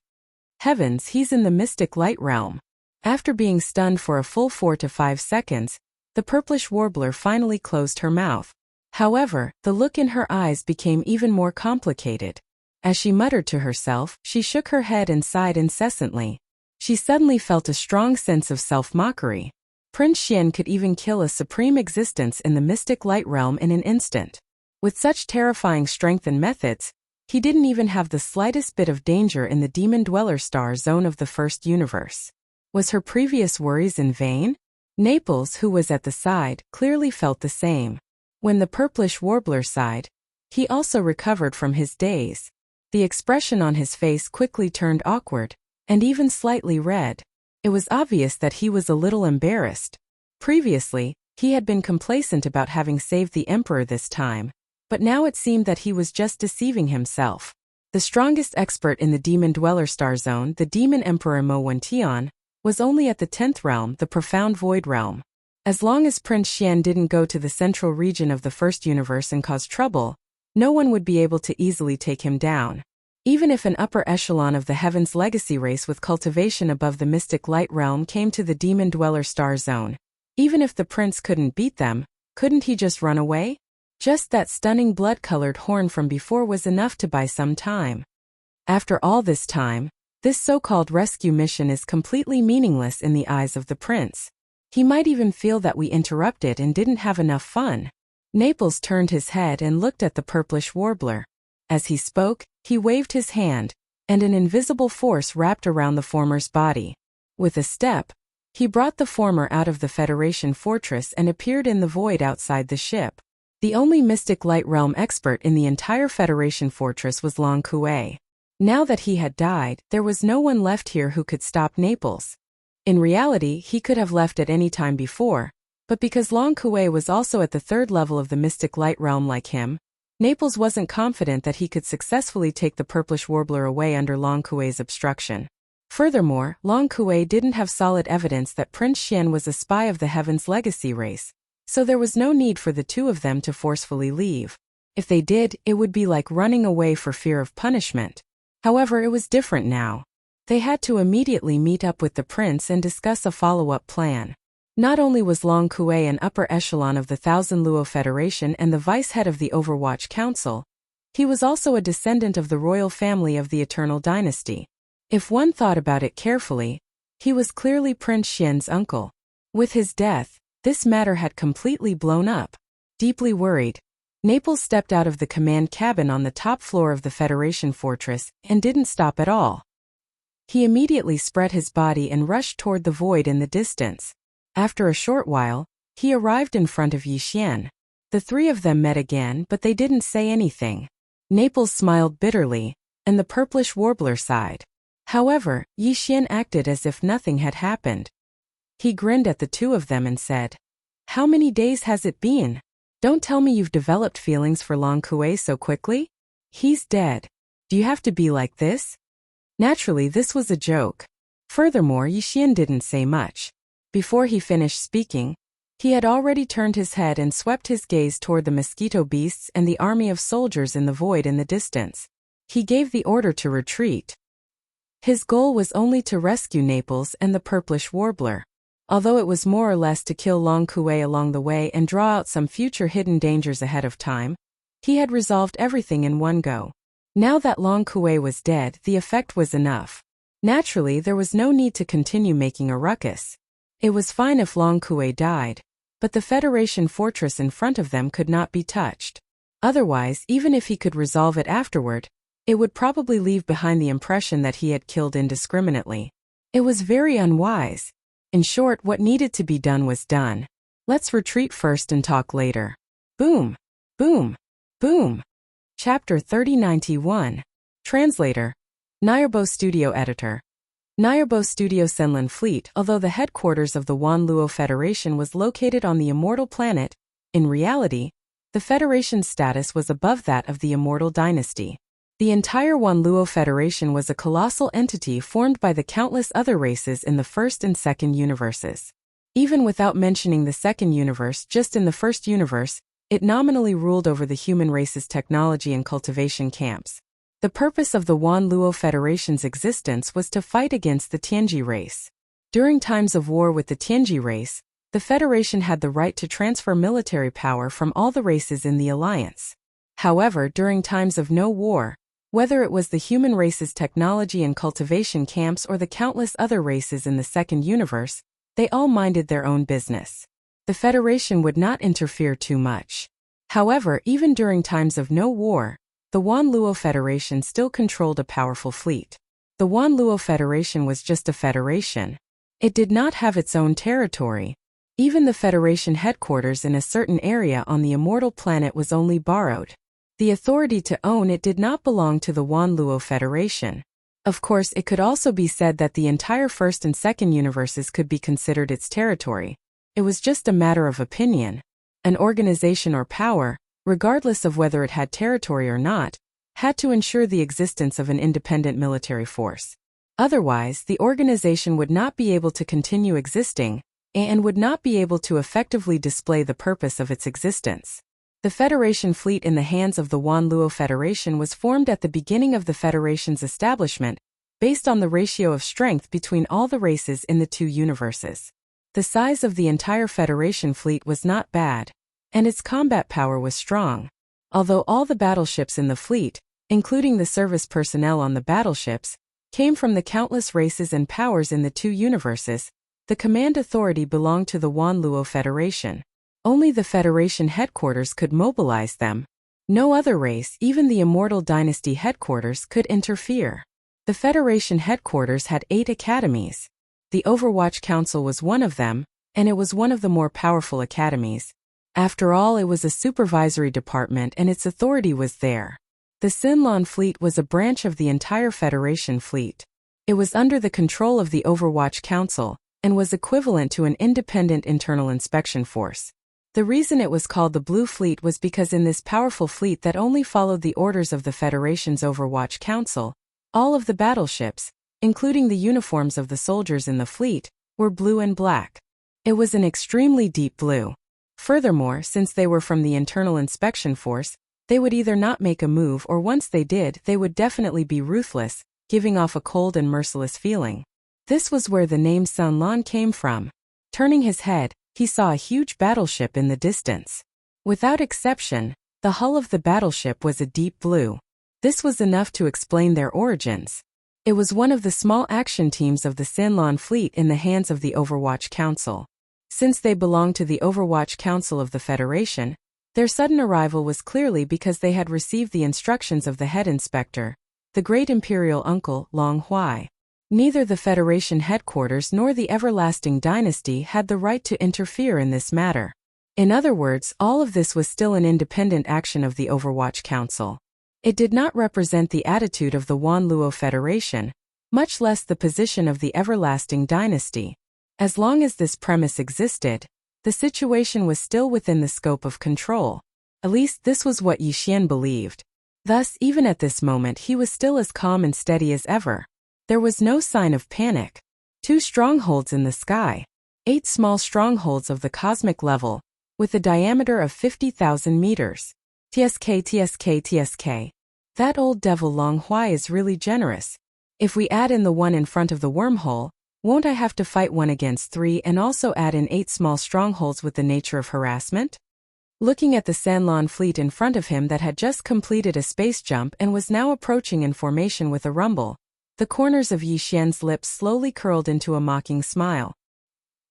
Heavens, he's in the mystic light realm. After being stunned for a full 4 to 5 seconds, the purplish warbler finally closed her mouth. However, the look in her eyes became even more complicated. As she muttered to herself, she shook her head and sighed incessantly. She suddenly felt a strong sense of self-mockery. Prince Xian could even kill a supreme existence in the mystic light realm in an instant. With such terrifying strength and methods, he didn't even have the slightest bit of danger in the Demon Dweller Star Zone of the First Universe. Was her previous worries in vain? Naples, who was at the side, clearly felt the same. When the purplish warbler sighed, he also recovered from his daze. The expression on his face quickly turned awkward, and even slightly red. It was obvious that he was a little embarrassed. Previously, he had been complacent about having saved the Emperor this time, but now it seemed that he was just deceiving himself. The strongest expert in the Demon Dweller Star Zone, the Demon Emperor Mo Wentian, was only at the 10th realm, the Profound Void realm. As long as Prince Xian didn't go to the central region of the First Universe and cause trouble, no one would be able to easily take him down. Even if an upper echelon of the Heaven's Legacy race with cultivation above the Mystic Light realm came to the Demon Dweller Star Zone, even if the prince couldn't beat them, couldn't he just run away? Just that stunning blood-colored horn from before was enough to buy some time. After all this time, this so-called rescue mission is completely meaningless in the eyes of the prince. He might even feel that we interrupted and didn't have enough fun. Naples turned his head and looked at the purplish warbler. As he spoke, he waved his hand, and an invisible force wrapped around the former's body. With a step, he brought the former out of the Federation fortress and appeared in the void outside the ship. The only mystic light realm expert in the entire Federation fortress was Long Kuei. Now that he had died, there was no one left here who could stop Naples. In reality, he could have left at any time before, but because Long Kuei was also at the 3rd level of the mystic light realm like him, Naples wasn't confident that he could successfully take the purplish warbler away under Long Kuei's obstruction. Furthermore, Long Kuei didn't have solid evidence that Prince Xian was a spy of the Heaven's Legacy race, so there was no need for the two of them to forcefully leave. If they did, it would be like running away for fear of punishment. However, it was different now. They had to immediately meet up with the prince and discuss a follow-up plan. Not only was Long Kuei an upper echelon of the Thousand Luo Federation and the vice-head of the Overwatch Council, he was also a descendant of the royal family of the Eternal Dynasty. If one thought about it carefully, he was clearly Prince Xian's uncle. With his death, this matter had completely blown up. Deeply worried, Naples stepped out of the command cabin on the top floor of the Federation fortress and didn't stop at all. He immediately spread his body and rushed toward the void in the distance. After a short while, he arrived in front of Yi Xian. The three of them met again, but they didn't say anything. Naples smiled bitterly, and the purplish warbler sighed. However, Yi Xian acted as if nothing had happened. He grinned at the two of them and said, "How many days has it been? Don't tell me you've developed feelings for Long Kuei so quickly? He's dead. Do you have to be like this?" Naturally, this was a joke. Furthermore, Yi Xian didn't say much. Before he finished speaking, he had already turned his head and swept his gaze toward the mosquito beasts and the army of soldiers in the void in the distance. He gave the order to retreat. His goal was only to rescue Naples and the purplish warbler. Although it was more or less to kill Long Kuei along the way and draw out some future hidden dangers ahead of time, he had resolved everything in one go. Now that Long Kuei was dead, the effect was enough. Naturally, there was no need to continue making a ruckus. It was fine if Long Kuei died, but the Federation fortress in front of them could not be touched. Otherwise, even if he could resolve it afterward, it would probably leave behind the impression that he had killed indiscriminately. It was very unwise. In short, what needed to be done was done. Let's retreat first and talk later. Boom! Boom! Boom! Chapter 3091. Translator. Nyerbo Studio Editor. Nyerbo Studio Senlin Fleet. Although the headquarters of the Wanluo Federation was located on the immortal planet, in reality, the Federation's status was above that of the Immortal Dynasty. The entire Wanluo Federation was a colossal entity formed by the countless other races in the first and second universes. Even without mentioning the second universe, just in the first universe, it nominally ruled over the human race's technology and cultivation camps. The purpose of the Wanluo Federation's existence was to fight against the Tianji race. During times of war with the Tianji race, the Federation had the right to transfer military power from all the races in the alliance. However, during times of no war, whether it was the human race's technology and cultivation camps or the countless other races in the second universe, they all minded their own business. The Federation would not interfere too much. However, even during times of no war, the Wanluo Federation still controlled a powerful fleet. The Wanluo Federation was just a federation. It did not have its own territory. Even the Federation headquarters in a certain area on the immortal planet was only borrowed. The authority to own it did not belong to the Wanluo Federation. Of course, it could also be said that the entire first and second universes could be considered its territory. It was just a matter of opinion. An organization or power, regardless of whether it had territory or not, had to ensure the existence of an independent military force. Otherwise, the organization would not be able to continue existing, and would not be able to effectively display the purpose of its existence. The Federation fleet in the hands of the Wanluo Federation was formed at the beginning of the Federation's establishment, based on the ratio of strength between all the races in the two universes. The size of the entire Federation fleet was not bad, and its combat power was strong. Although all the battleships in the fleet, including the service personnel on the battleships, came from the countless races and powers in the two universes, the command authority belonged to the Wanluo Federation. Only the Federation headquarters could mobilize them. No other race, even the Immortal Dynasty headquarters, could interfere. The Federation headquarters had 8 academies. The Overwatch Council was one of them, and it was one of the more powerful academies. After all, it was a supervisory department and its authority was there. The Sinlon fleet was a branch of the entire Federation fleet. It was under the control of the Overwatch Council, and was equivalent to an independent internal inspection force. The reason it was called the Blue Fleet was because in this powerful fleet that only followed the orders of the Federation's Overwatch Council, all of the battleships, including the uniforms of the soldiers in the fleet, were blue and black. It was an extremely deep blue. Furthermore, since they were from the internal inspection force, they would either not make a move or once they did, they would definitely be ruthless, giving off a cold and merciless feeling. This was where the name Sunlan came from. Turning his head, he saw a huge battleship in the distance. Without exception, the hull of the battleship was a deep blue. This was enough to explain their origins. It was one of the small action teams of the Sinlon fleet in the hands of the Overwatch Council. Since they belonged to the Overwatch Council of the Federation, their sudden arrival was clearly because they had received the instructions of the head inspector, the great imperial uncle, Long Huai. Neither the Federation headquarters nor the Everlasting Dynasty had the right to interfere in this matter. In other words, all of this was still an independent action of the Overwatch Council. It did not represent the attitude of the Wanluo Federation, much less the position of the Everlasting Dynasty. As long as this premise existed, the situation was still within the scope of control. At least this was what Yi Xian believed. Thus, even at this moment he was still as calm and steady as ever. There was no sign of panic. 2 strongholds in the sky. 8 small strongholds of the cosmic level, with a diameter of 50,000 meters. TSK. That old devil Long Hui is really generous. If we add in the one in front of the wormhole, won't I have to fight 1 against 3 and also add in 8 small strongholds with the nature of harassment? Looking at the Sanlon fleet in front of him that had just completed a space jump and was now approaching in formation with a rumble, the corners of Yi Xian's lips slowly curled into a mocking smile.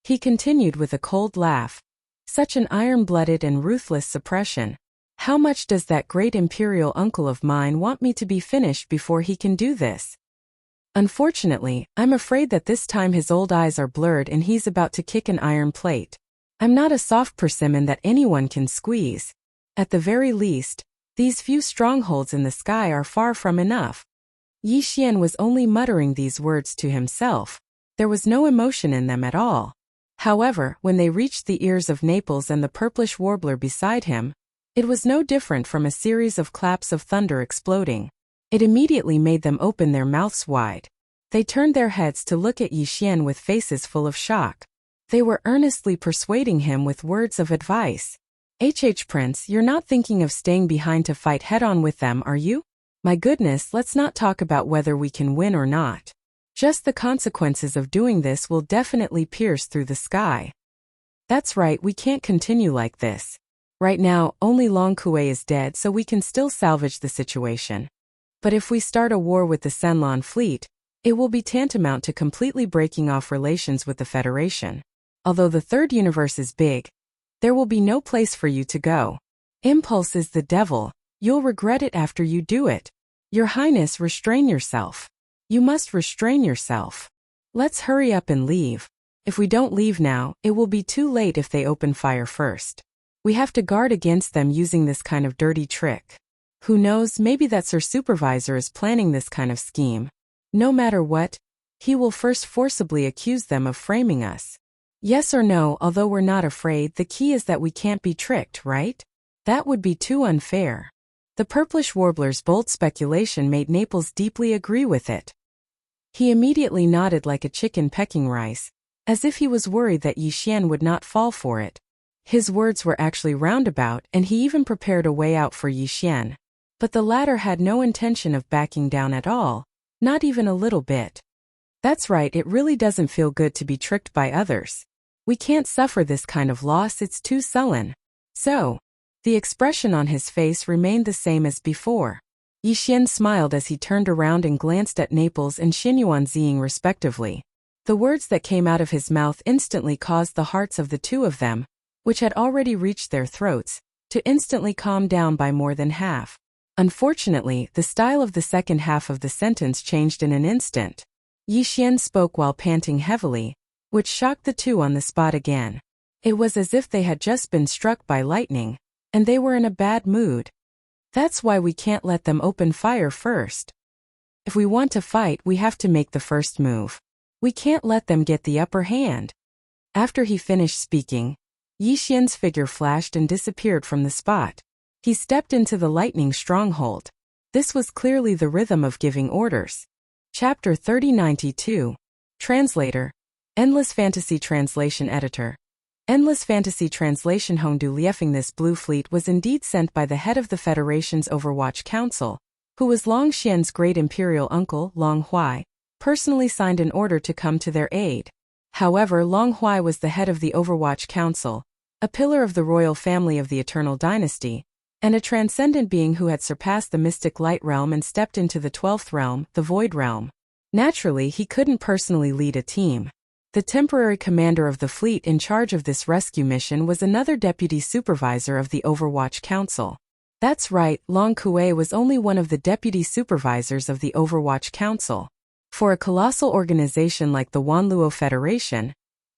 He continued with a cold laugh. Such an iron-blooded and ruthless suppression. How much does that great imperial uncle of mine want me to be finished before he can do this? Unfortunately, I'm afraid that this time his old eyes are blurred and he's about to kick an iron plate. I'm not a soft persimmon that anyone can squeeze. At the very least, these few strongholds in the sky are far from enough. Yi Xian was only muttering these words to himself. There was no emotion in them at all. However, when they reached the ears of Naples and the purplish warbler beside him, it was no different from a series of claps of thunder exploding. It immediately made them open their mouths wide. They turned their heads to look at Yi Xian with faces full of shock. They were earnestly persuading him with words of advice. Prince, you're not thinking of staying behind to fight head-on with them, are you? My goodness, let's not talk about whether we can win or not. Just the consequences of doing this will definitely pierce through the sky. That's right, we can't continue like this. Right now, only Long Kuei is dead, so we can still salvage the situation. But if we start a war with the Sanlon fleet, it will be tantamount to completely breaking off relations with the Federation. Although the third universe is big, there will be no place for you to go. Impulse is the devil. You'll regret it after you do it. Your Highness, restrain yourself. You must restrain yourself. Let's hurry up and leave. If we don't leave now, it will be too late if they open fire first. We have to guard against them using this kind of dirty trick. Who knows, maybe that Sir Supervisor is planning this kind of scheme. No matter what, he will first forcibly accuse them of framing us. Yes or no, although we're not afraid, the key is that we can't be tricked, right? That would be too unfair. The purplish warbler's bold speculation made Naples deeply agree with it. He immediately nodded like a chicken pecking rice, as if he was worried that Yi Xian would not fall for it. His words were actually roundabout, and he even prepared a way out for Yi Xian. But the latter had no intention of backing down at all, not even a little bit. That's right, it really doesn't feel good to be tricked by others. We can't suffer this kind of loss, it's too sullen. So, the expression on his face remained the same as before. Yi Xian smiled as he turned around and glanced at Naples and Xinyuan Ziying respectively. The words that came out of his mouth instantly caused the hearts of the two of them, which had already reached their throats, to instantly calm down by more than half. Unfortunately, the style of the second half of the sentence changed in an instant. Yi Xian spoke while panting heavily, which shocked the two on the spot again. It was as if they had just been struck by lightning, and they were in a bad mood. That's why we can't let them open fire first. If we want to fight, we have to make the first move. We can't let them get the upper hand. After he finished speaking, Yi Xian's figure flashed and disappeared from the spot. He stepped into the lightning stronghold. This was clearly the rhythm of giving orders. Chapter 3092. Translator. Endless Fantasy Translation Editor. Endless Fantasy Translation Hongdu Liefeng. This blue fleet was indeed sent by the head of the Federation's Overwatch Council, who was Long Xian's great imperial uncle, Long Hui, personally signed an order to come to their aid. However, Long Hui was the head of the Overwatch Council, a pillar of the royal family of the Eternal Dynasty, and a transcendent being who had surpassed the mystic light realm and stepped into the 12th realm, the void realm. Naturally, he couldn't personally lead a team. The temporary commander of the fleet in charge of this rescue mission was another deputy supervisor of the Overwatch Council. That's right, Long Kuei was only one of the deputy supervisors of the Overwatch Council. For a colossal organization like the Wanluo Federation,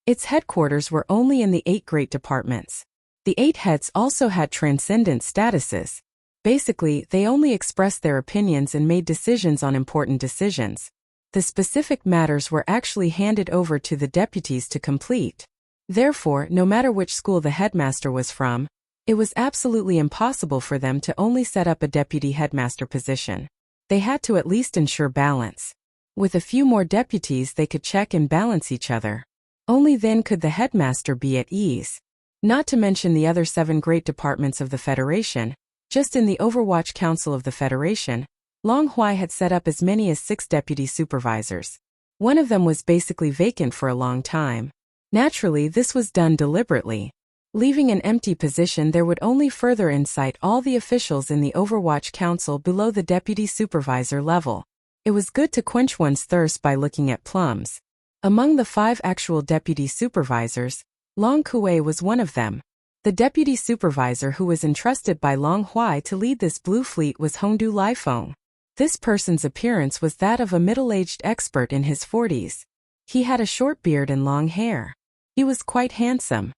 its headquarters were only in the 8 great departments. The 8 heads also had transcendent statuses. Basically, they only expressed their opinions and made decisions on important decisions. The specific matters were actually handed over to the deputies to complete. Therefore, no matter which school the headmaster was from, it was absolutely impossible for them to only set up a deputy headmaster position. They had to at least ensure balance. With a few more deputies, they could check and balance each other. Only then could the headmaster be at ease. Not to mention the other 7 great departments of the Federation. Just in the Overwatch Council of the Federation, Long Huai had set up as many as 6 deputy supervisors. One of them was basically vacant for a long time. Naturally, this was done deliberately. Leaving an empty position there would only further incite all the officials in the Overwatch Council below the deputy supervisor level. It was good to quench one's thirst by looking at plums. Among the 5 actual deputy supervisors, Long Kuei was one of them. The deputy supervisor who was entrusted by Long Huai to lead this blue fleet was Hongdu Liefeng. This person's appearance was that of a middle-aged expert in his 40s. He had a short beard and long hair. He was quite handsome.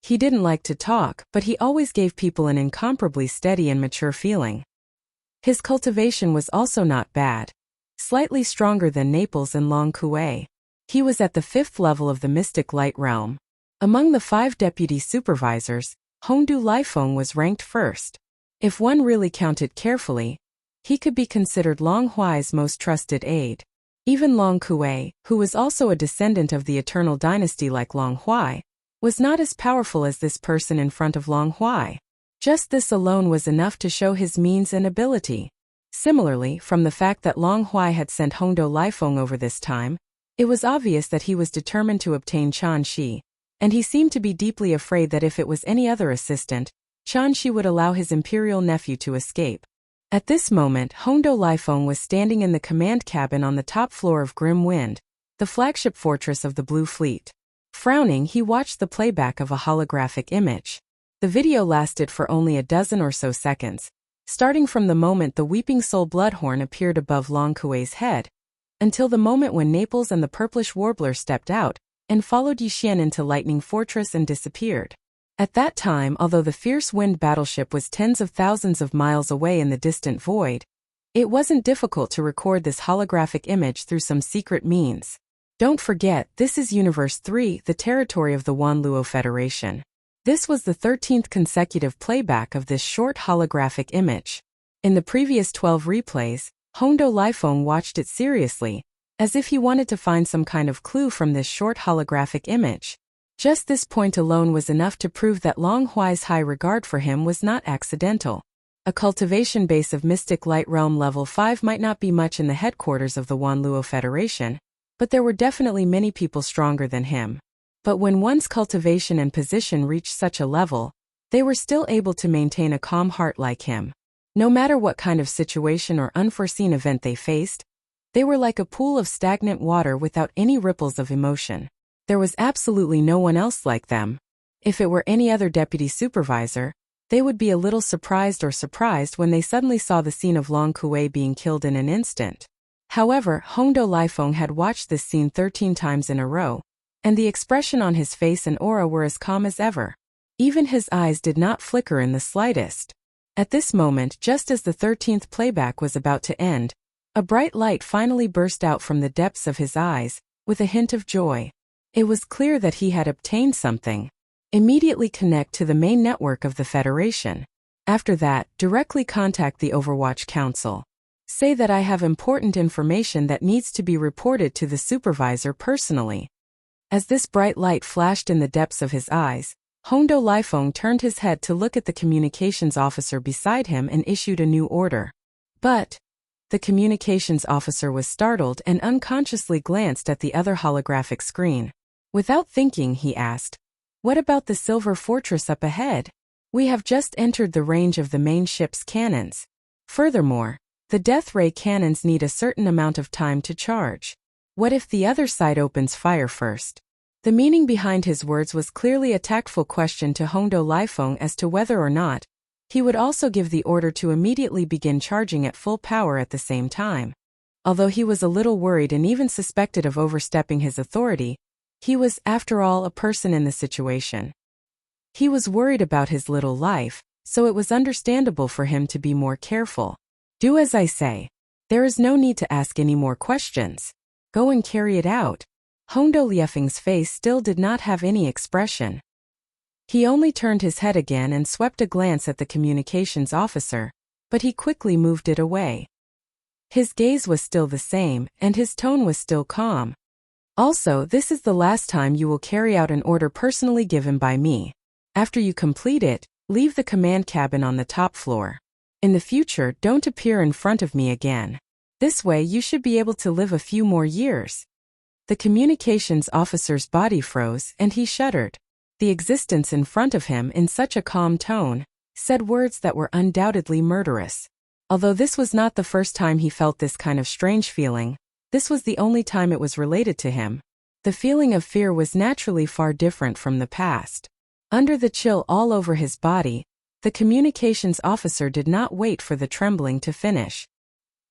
He didn't like to talk, but he always gave people an incomparably steady and mature feeling. His cultivation was also not bad. Slightly stronger than Naples and Long Kuei. He was at the 5th level of the Mystic Light Realm. Among the 5 deputy supervisors, Hongdu Liefeng was ranked first. If one really counted carefully, he could be considered Long Huai's most trusted aide. Even Long Kuei, who was also a descendant of the Eternal Dynasty like Long Huai, was not as powerful as this person in front of Long Huai. Just this alone was enough to show his means and ability. Similarly, from the fact that Long Huai had sent Hongdu Liefeng over this time, it was obvious that he was determined to obtain Quan Shi, and he seemed to be deeply afraid that if it was any other assistant, Quan Shi would allow his imperial nephew to escape. At this moment, Hongdu Liefeng was standing in the command cabin on the top floor of Grim Wind, the flagship fortress of the Blue Fleet. Frowning, he watched the playback of a holographic image. The video lasted for only a dozen or so seconds, starting from the moment the Weeping Soul Bloodhorn appeared above Long Kuei's head, until the moment when Naples and the Purplish Warbler stepped out and followed Yixian into Lightning Fortress and disappeared. At that time, although the fierce wind battleship was tens of thousands of miles away in the distant void, it wasn't difficult to record this holographic image through some secret means. Don't forget, this is Universe 3, the territory of the Wanluo Federation. This was the 13th consecutive playback of this short holographic image. In the previous 12 replays, Hongdu Liefeng watched it seriously, as if he wanted to find some kind of clue from this short holographic image. Just this point alone was enough to prove that Long Huai's high regard for him was not accidental. A cultivation base of Mystic Light Realm level 5 might not be much in the headquarters of the Wanluo Federation, but there were definitely many people stronger than him. But when one's cultivation and position reached such a level, they were still able to maintain a calm heart like him. No matter what kind of situation or unforeseen event they faced, they were like a pool of stagnant water without any ripples of emotion. There was absolutely no one else like them. If it were any other deputy supervisor, they would be a little surprised when they suddenly saw the scene of Long Kuei being killed in an instant. However, Hongdu Liefeng had watched this scene 13 times in a row, and the expression on his face and aura were as calm as ever. Even his eyes did not flicker in the slightest. At this moment, just as the 13th playback was about to end, a bright light finally burst out from the depths of his eyes, with a hint of joy. It was clear that he had obtained something. Immediately connect to the main network of the Federation. After that, directly contact the Overwatch Council. Say that I have important information that needs to be reported to the supervisor personally. As this bright light flashed in the depths of his eyes, Hongdu Liefeng turned his head to look at the communications officer beside him and issued a new order. But the communications officer was startled and unconsciously glanced at the other holographic screen. Without thinking, he asked, "What about the silver fortress up ahead? We have just entered the range of the main ship's cannons. Furthermore, the death ray cannons need a certain amount of time to charge. What if the other side opens fire first?" The meaning behind his words was clearly a tactful question to Hongdu Liefeng as to whether or not he would also give the order to immediately begin charging at full power at the same time. Although he was a little worried and even suspected of overstepping his authority, he was, after all, a person in the situation. He was worried about his little life, so it was understandable for him to be more careful. Do as I say. There is no need to ask any more questions. Go and carry it out. Hongdu Liefeng's face still did not have any expression. He only turned his head again and swept a glance at the communications officer, but he quickly moved it away. His gaze was still the same, and his tone was still calm. Also, this is the last time you will carry out an order personally given by me. After you complete it, leave the command cabin on the top floor. In the future, don't appear in front of me again. This way you should be able to live a few more years." The communications officer's body froze and he shuddered. The existence in front of him, in such a calm tone, said words that were undoubtedly murderous. Although this was not the first time he felt this kind of strange feeling, this was the only time it was related to him. The feeling of fear was naturally far different from the past. Under the chill all over his body, the communications officer did not wait for the trembling to finish.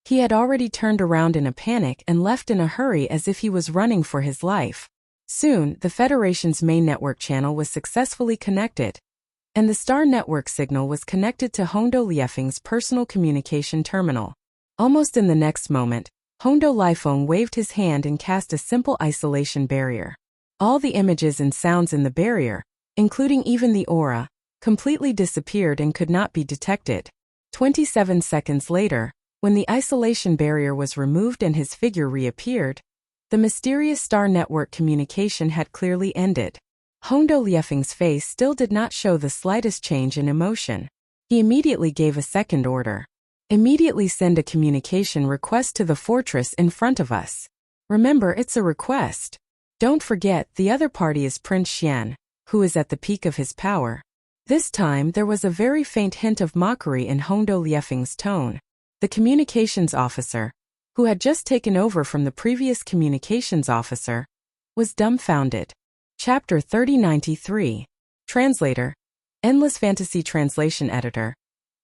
He had already turned around in a panic and left in a hurry as if he was running for his life. Soon, the Federation's main network channel was successfully connected, and the Star Network signal was connected to Hondo Liefeng's personal communication terminal. Almost in the next moment, Hondo Liefeng waved his hand and cast a simple isolation barrier. All the images and sounds in the barrier, including even the aura, completely disappeared and could not be detected. 27 seconds later, when the isolation barrier was removed and his figure reappeared, the mysterious Star Network communication had clearly ended. Hondo Liefeng's face still did not show the slightest change in emotion. He immediately gave a second order. "Immediately send a communication request to the fortress in front of us. Remember, it's a request. Don't forget, the other party is Prince Xian, who is at the peak of his power." This time there was a very faint hint of mockery in Hondo Liefeng's tone. The communications officer, who had just taken over from the previous communications officer, was dumbfounded. Chapter 3093. Translator. Endless Fantasy Translation Editor.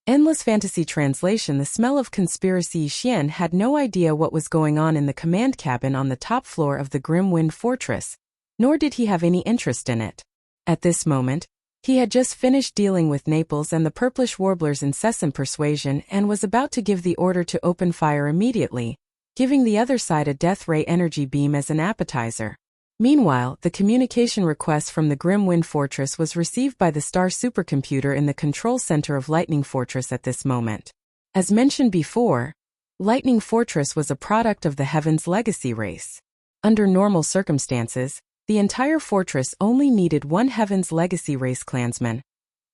Endless Fantasy Translation. The smell of conspiracy. Xian had no idea what was going on in the command cabin on the top floor of the Grim Wind Fortress, nor did he have any interest in it. At this moment, he had just finished dealing with Naples and the Purplish Warbler's incessant persuasion and was about to give the order to open fire immediately, giving the other side a death ray energy beam as an appetizer. Meanwhile, the communication request from the Grim Wind Fortress was received by the Star Supercomputer in the control center of Lightning Fortress at this moment. As mentioned before, Lightning Fortress was a product of the Heaven's Legacy race. Under normal circumstances, the entire fortress only needed one Heaven's Legacy race clansman,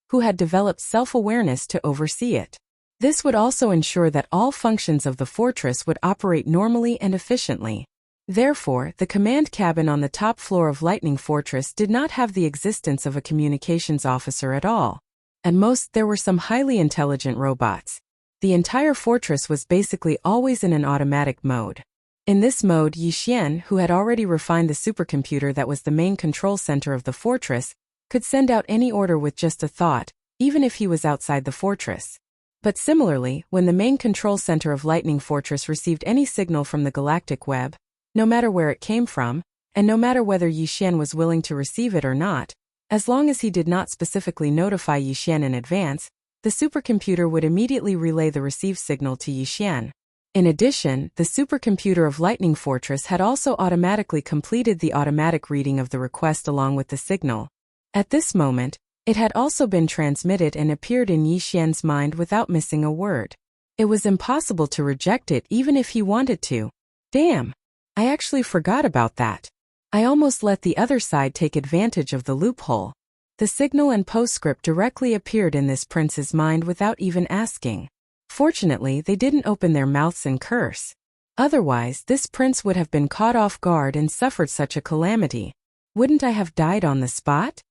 who had developed self-awareness to oversee it. This would also ensure that all functions of the fortress would operate normally and efficiently. Therefore, the command cabin on the top floor of Lightning Fortress did not have the existence of a communications officer at all. At most, there were some highly intelligent robots. The entire fortress was basically always in an automatic mode. In this mode, Yi Xian, who had already refined the supercomputer that was the main control center of the fortress, could send out any order with just a thought, even if he was outside the fortress. But similarly, when the main control center of Lightning Fortress received any signal from the galactic web, no matter where it came from, and no matter whether Yi Xian was willing to receive it or not, as long as he did not specifically notify Yi Xian in advance, the supercomputer would immediately relay the received signal to Yi Xian. In addition, the supercomputer of Lightning Fortress had also automatically completed the automatic reading of the request along with the signal. At this moment, it had also been transmitted and appeared in Yi Xian's mind without missing a word. It was impossible to reject it even if he wanted to. Damn! I actually forgot about that. I almost let the other side take advantage of the loophole. The signal and postscript directly appeared in this prince's mind without even asking. Fortunately, they didn't open their mouths and curse. Otherwise, this prince would have been caught off guard and suffered such a calamity. Wouldn't I have died on the spot?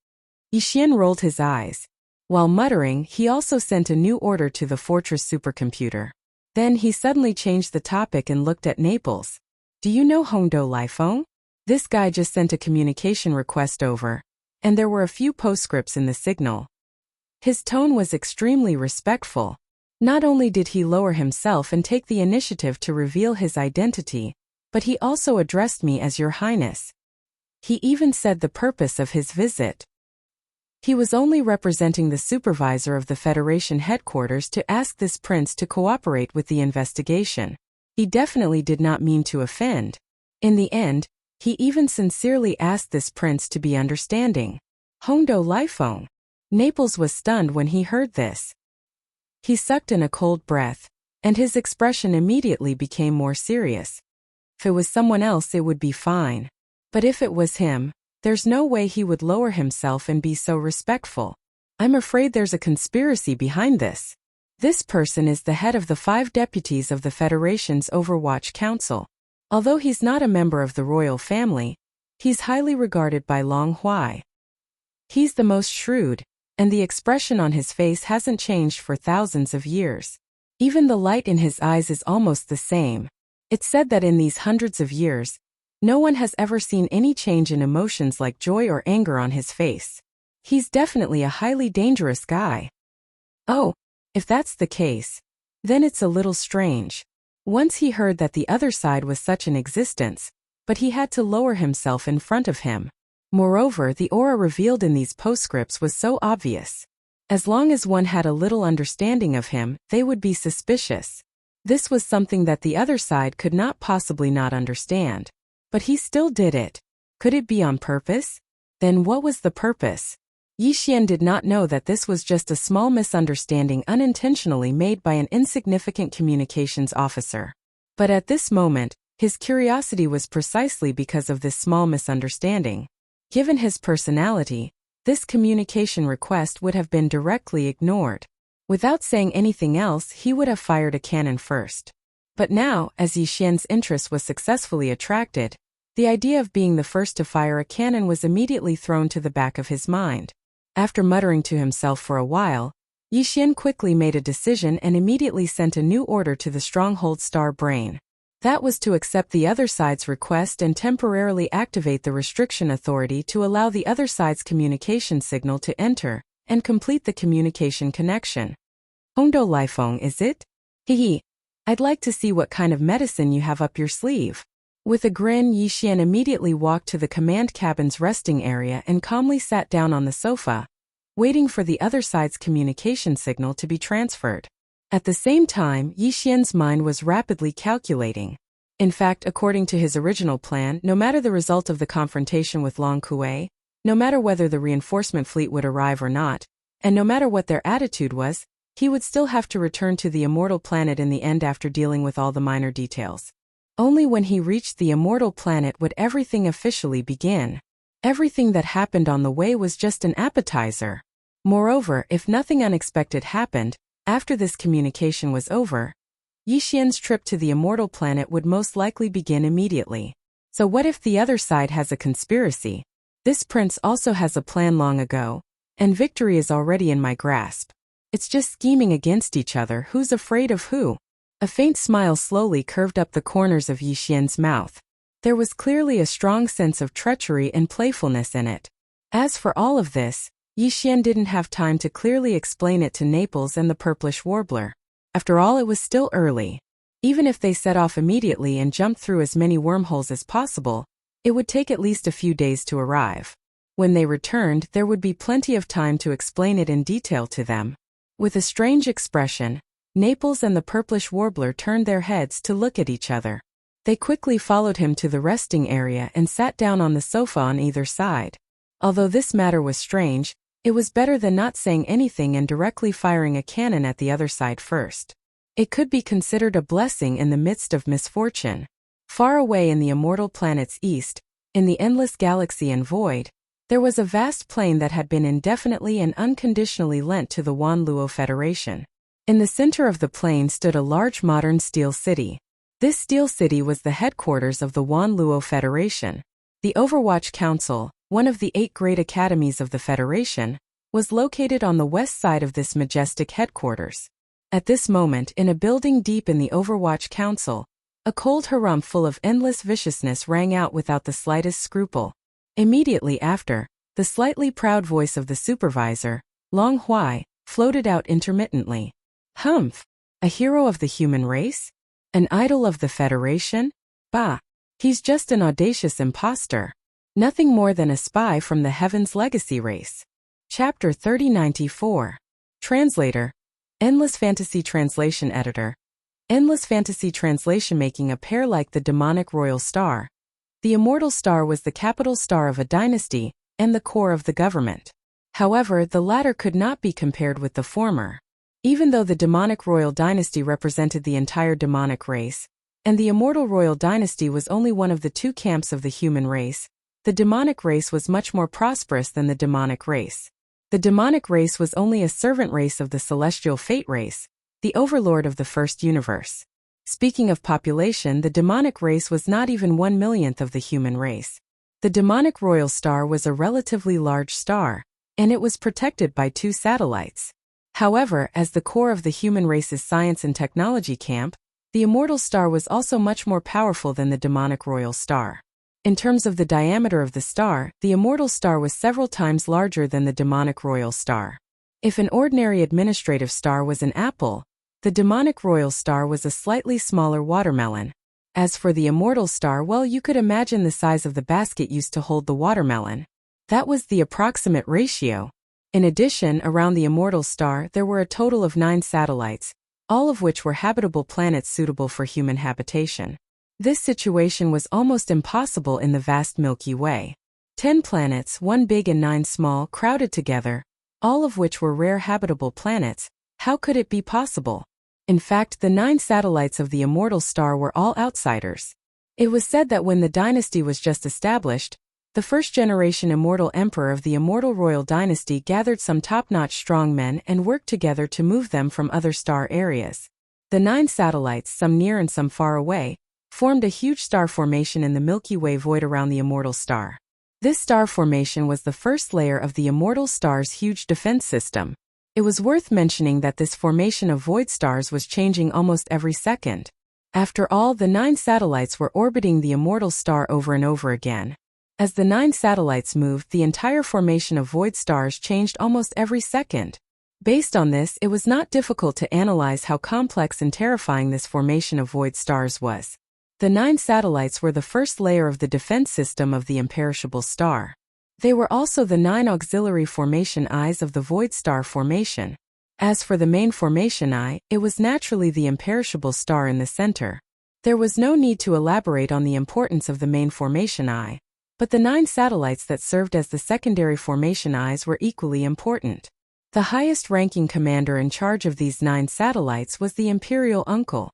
Yi Xian rolled his eyes. While muttering, he also sent a new order to the fortress supercomputer. Then he suddenly changed the topic and looked at Naples. "Do you know Hondo Liefeng? This guy just sent a communication request over, and there were a few postscripts in the signal." His tone was extremely respectful. Not only did he lower himself and take the initiative to reveal his identity, but he also addressed me as Your Highness. He even said the purpose of his visit. He was only representing the supervisor of the Federation headquarters to ask this prince to cooperate with the investigation. He definitely did not mean to offend. In the end, he even sincerely asked this prince to be understanding. Hondo Liefeng. Naples was stunned when he heard this. He sucked in a cold breath, and his expression immediately became more serious. If it was someone else, it would be fine. But if it was him, there's no way he would lower himself and be so respectful. I'm afraid there's a conspiracy behind this. This person is the head of the 5 deputies of the Federation's Overwatch Council. Although he's not a member of the royal family, he's highly regarded by Long Huai. He's the most shrewd, and the expression on his face hasn't changed for thousands of years. Even the light in his eyes is almost the same. It's said that in these hundreds of years, no one has ever seen any change in emotions like joy or anger on his face. He's definitely a highly dangerous guy. Oh, if that's the case, then it's a little strange. Once he heard that the other side was such an existence, but he had to lower himself in front of him. Moreover, the aura revealed in these postscripts was so obvious. As long as one had a little understanding of him, they would be suspicious. This was something that the other side could not possibly not understand. But he still did it. Could it be on purpose? Then what was the purpose? Yixian did not know that this was just a small misunderstanding unintentionally made by an insignificant communications officer. But at this moment, his curiosity was precisely because of this small misunderstanding. Given his personality, this communication request would have been directly ignored. Without saying anything else, he would have fired a cannon first. But now, as Yixian's interest was successfully attracted, the idea of being the first to fire a cannon was immediately thrown to the back of his mind. After muttering to himself for a while, Yixian quickly made a decision and immediately sent a new order to the stronghold Star Brain. That was to accept the other side's request and temporarily activate the restriction authority to allow the other side's communication signal to enter and complete the communication connection. Hondo Lifeng, is it? Hehe. I'd like to see what kind of medicine you have up your sleeve. With a grin, Yixian immediately walked to the command cabin's resting area and calmly sat down on the sofa, waiting for the other side's communication signal to be transferred. At the same time, Yixian's mind was rapidly calculating. In fact, according to his original plan, no matter the result of the confrontation with Long Kuei, no matter whether the reinforcement fleet would arrive or not, and no matter what their attitude was, he would still have to return to the immortal planet in the end after dealing with all the minor details. Only when he reached the immortal planet would everything officially begin. Everything that happened on the way was just an appetizer. Moreover, if nothing unexpected happened, after this communication was over, Yixian's trip to the immortal planet would most likely begin immediately. So what if the other side has a conspiracy? This prince also has a plan long ago, and victory is already in my grasp. It's just scheming against each other. Who's afraid of who? A faint smile slowly curved up the corners of Yixian's mouth. There was clearly a strong sense of treachery and playfulness in it. As for all of this, Yixian didn't have time to clearly explain it to Naples and the purplish warbler. After all, it was still early. Even if they set off immediately and jumped through as many wormholes as possible, it would take at least a few days to arrive. When they returned, there would be plenty of time to explain it in detail to them. With a strange expression, Naples and the purplish warbler turned their heads to look at each other. They quickly followed him to the resting area and sat down on the sofa on either side. Although this matter was strange, it was better than not saying anything and directly firing a cannon at the other side first. It could be considered a blessing in the midst of misfortune. Far away in the immortal planet's east, in the endless galaxy and void, there was a vast plain that had been indefinitely and unconditionally lent to the Wanluo Federation. In the center of the plain stood a large modern steel city. This steel city was the headquarters of the Wanluo Federation. The Overwatch Council, one of the 8 great academies of the Federation, was located on the west side of this majestic headquarters. At this moment, in a building deep in the Overwatch Council, a cold harum full of endless viciousness rang out without the slightest scruple. Immediately after, the slightly proud voice of the supervisor, Long Huai, floated out intermittently. Humph! A hero of the human race? An idol of the Federation? Bah! He's just an audacious impostor. Nothing more than a spy from the Heaven's Legacy race. Chapter 3094. Translator. Endless Fantasy Translation Editor. Endless Fantasy Translation. Making a pair like the demonic royal star. The immortal star was the capital star of a dynasty, and the core of the government. However, the latter could not be compared with the former. Even though the demonic royal dynasty represented the entire demonic race, and the immortal royal dynasty was only one of the 2 camps of the human race, The demonic race was much more prosperous than the demonic race. The demonic race was only a servant race of the celestial fate race, the overlord of the first universe. Speaking of population, the demonic race was not even 1/1,000,000th of the human race. The demonic royal star was a relatively large star, and it was protected by 2 satellites. However, as the core of the human race's science and technology camp, the immortal star was also much more powerful than the demonic royal star. In terms of the diameter of the star, the immortal star was several times larger than the demonic royal star. If an ordinary administrative star was an apple, the demonic royal star was a slightly smaller watermelon. As for the immortal star, well, you could imagine the size of the basket used to hold the watermelon. That was the approximate ratio. In addition, around the immortal star there were a total of 9 satellites, all of which were habitable planets suitable for human habitation. This situation was almost impossible in the vast Milky Way. 10 planets, 1 big and 9 small, crowded together, all of which were rare habitable planets. How could it be possible? In fact, the 9 satellites of the immortal star were all outsiders. It was said that when the dynasty was just established, the first-generation immortal emperor of the immortal royal dynasty gathered some top-notch strong men and worked together to move them from other star areas. The 9 satellites, some near and some far away, formed a huge star formation in the Milky Way void around the immortal star. This star formation was the first layer of the immortal star's huge defense system. It was worth mentioning that this formation of void stars was changing almost every second. After all, the 9 satellites were orbiting the immortal star over and over again. As the 9 satellites moved, the entire formation of void stars changed almost every second. Based on this, it was not difficult to analyze how complex and terrifying this formation of void stars was. The 9 satellites were the first layer of the defense system of the imperishable star. They were also the 9 auxiliary formation eyes of the void star formation. As for the main formation eye, it was naturally the imperishable star in the center. There was no need to elaborate on the importance of the main formation eye, but the 9 satellites that served as the secondary formation eyes were equally important. The highest-ranking commander in charge of these 9 satellites was the imperial uncle.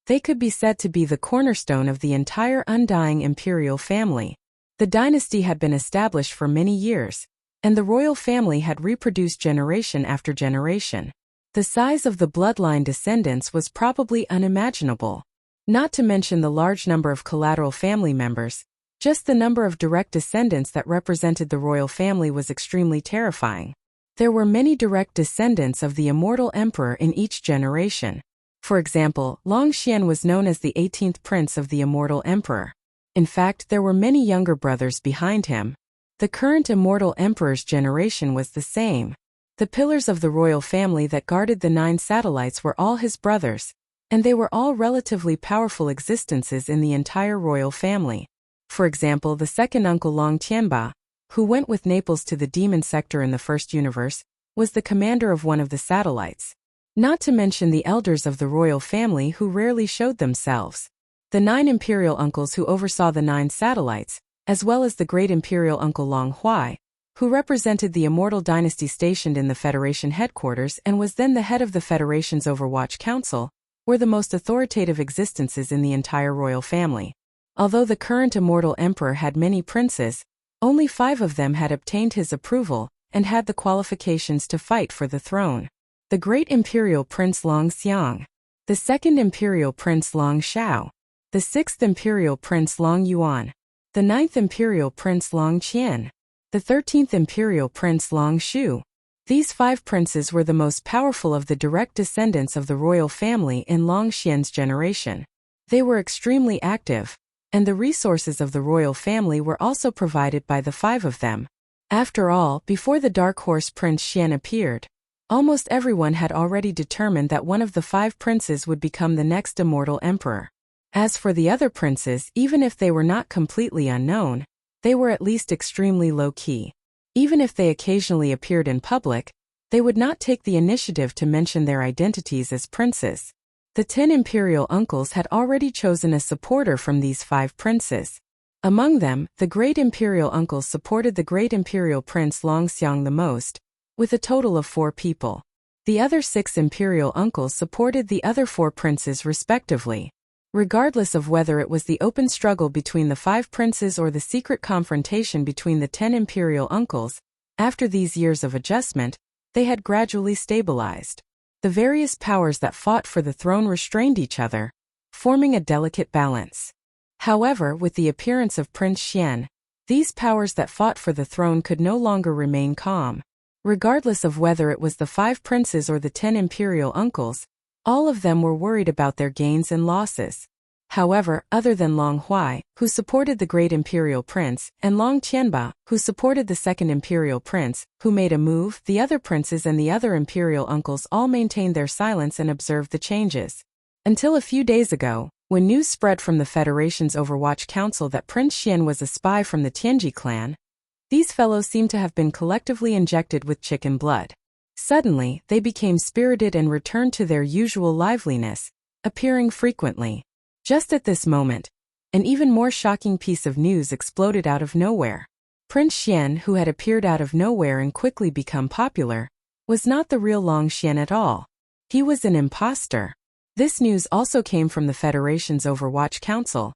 They could be said to be the cornerstone of the entire undying imperial family. The dynasty had been established for many years, and the royal family had reproduced generation after generation. The size of the bloodline descendants was probably unimaginable. Not to mention the large number of collateral family members, just the number of direct descendants that represented the royal family was extremely terrifying. There were many direct descendants of the immortal emperor in each generation. For example, Long Xian was known as the 18th prince of the immortal emperor. In fact, there were many younger brothers behind him. The current immortal emperor's generation was the same. The pillars of the royal family that guarded the 9 satellites were all his brothers, and they were all relatively powerful existences in the entire royal family. For example, the second uncle Long Tianba, who went with Naples to the demon sector in the first universe, was the commander of one of the satellites. Not to mention the elders of the royal family who rarely showed themselves. The 9 imperial uncles who oversaw the 9 satellites, as well as the great imperial uncle Long Huai, who represented the immortal dynasty stationed in the Federation headquarters and was then the head of the Federation's Overwatch Council, were the most authoritative existences in the entire royal family. Although the current immortal emperor had many princes, only 5 of them had obtained his approval and had the qualifications to fight for the throne. The great imperial prince Long Xiang, the second imperial prince Long Shao, the 6th imperial prince Long Yuan, the 9th imperial prince Long Qian, the 13th imperial prince Long Shu. These 5 princes were the most powerful of the direct descendants of the royal family in Long Xian's generation. They were extremely active, and the resources of the royal family were also provided by the 5 of them. After all, before the dark horse Prince Xian appeared, almost everyone had already determined that one of the 5 princes would become the next immortal emperor. As for the other princes, even if they were not completely unknown, they were at least extremely low-key. Even if they occasionally appeared in public, they would not take the initiative to mention their identities as princes. The 10 imperial uncles had already chosen a supporter from these 5 princes. Among them, the great imperial uncles supported the great imperial prince Long Xiang the most, with a total of 4 people. The other 6 imperial uncles supported the other 4 princes respectively. Regardless of whether it was the open struggle between the 5 princes or the secret confrontation between the 10 imperial uncles, after these years of adjustment, they had gradually stabilized. The various powers that fought for the throne restrained each other, forming a delicate balance. However, with the appearance of Prince Xian, these powers that fought for the throne could no longer remain calm. Regardless of whether it was the 5 princes or the 10 imperial uncles, all of them were worried about their gains and losses. However, other than Long Huai, who supported the great imperial prince, and Long Qianba, who supported the second imperial prince, who made a move, the other princes and the other imperial uncles all maintained their silence and observed the changes. Until a few days ago, when news spread from the Federation's Overwatch Council that Prince Xian was a spy from the Tianji clan, these fellows seemed to have been collectively injected with chicken blood. Suddenly, they became spirited and returned to their usual liveliness, appearing frequently. Just at this moment, an even more shocking piece of news exploded out of nowhere. Prince Xian, who had appeared out of nowhere and quickly become popular, was not the real Long Xian at all. He was an imposter. This news also came from the Federation's Overwatch Council,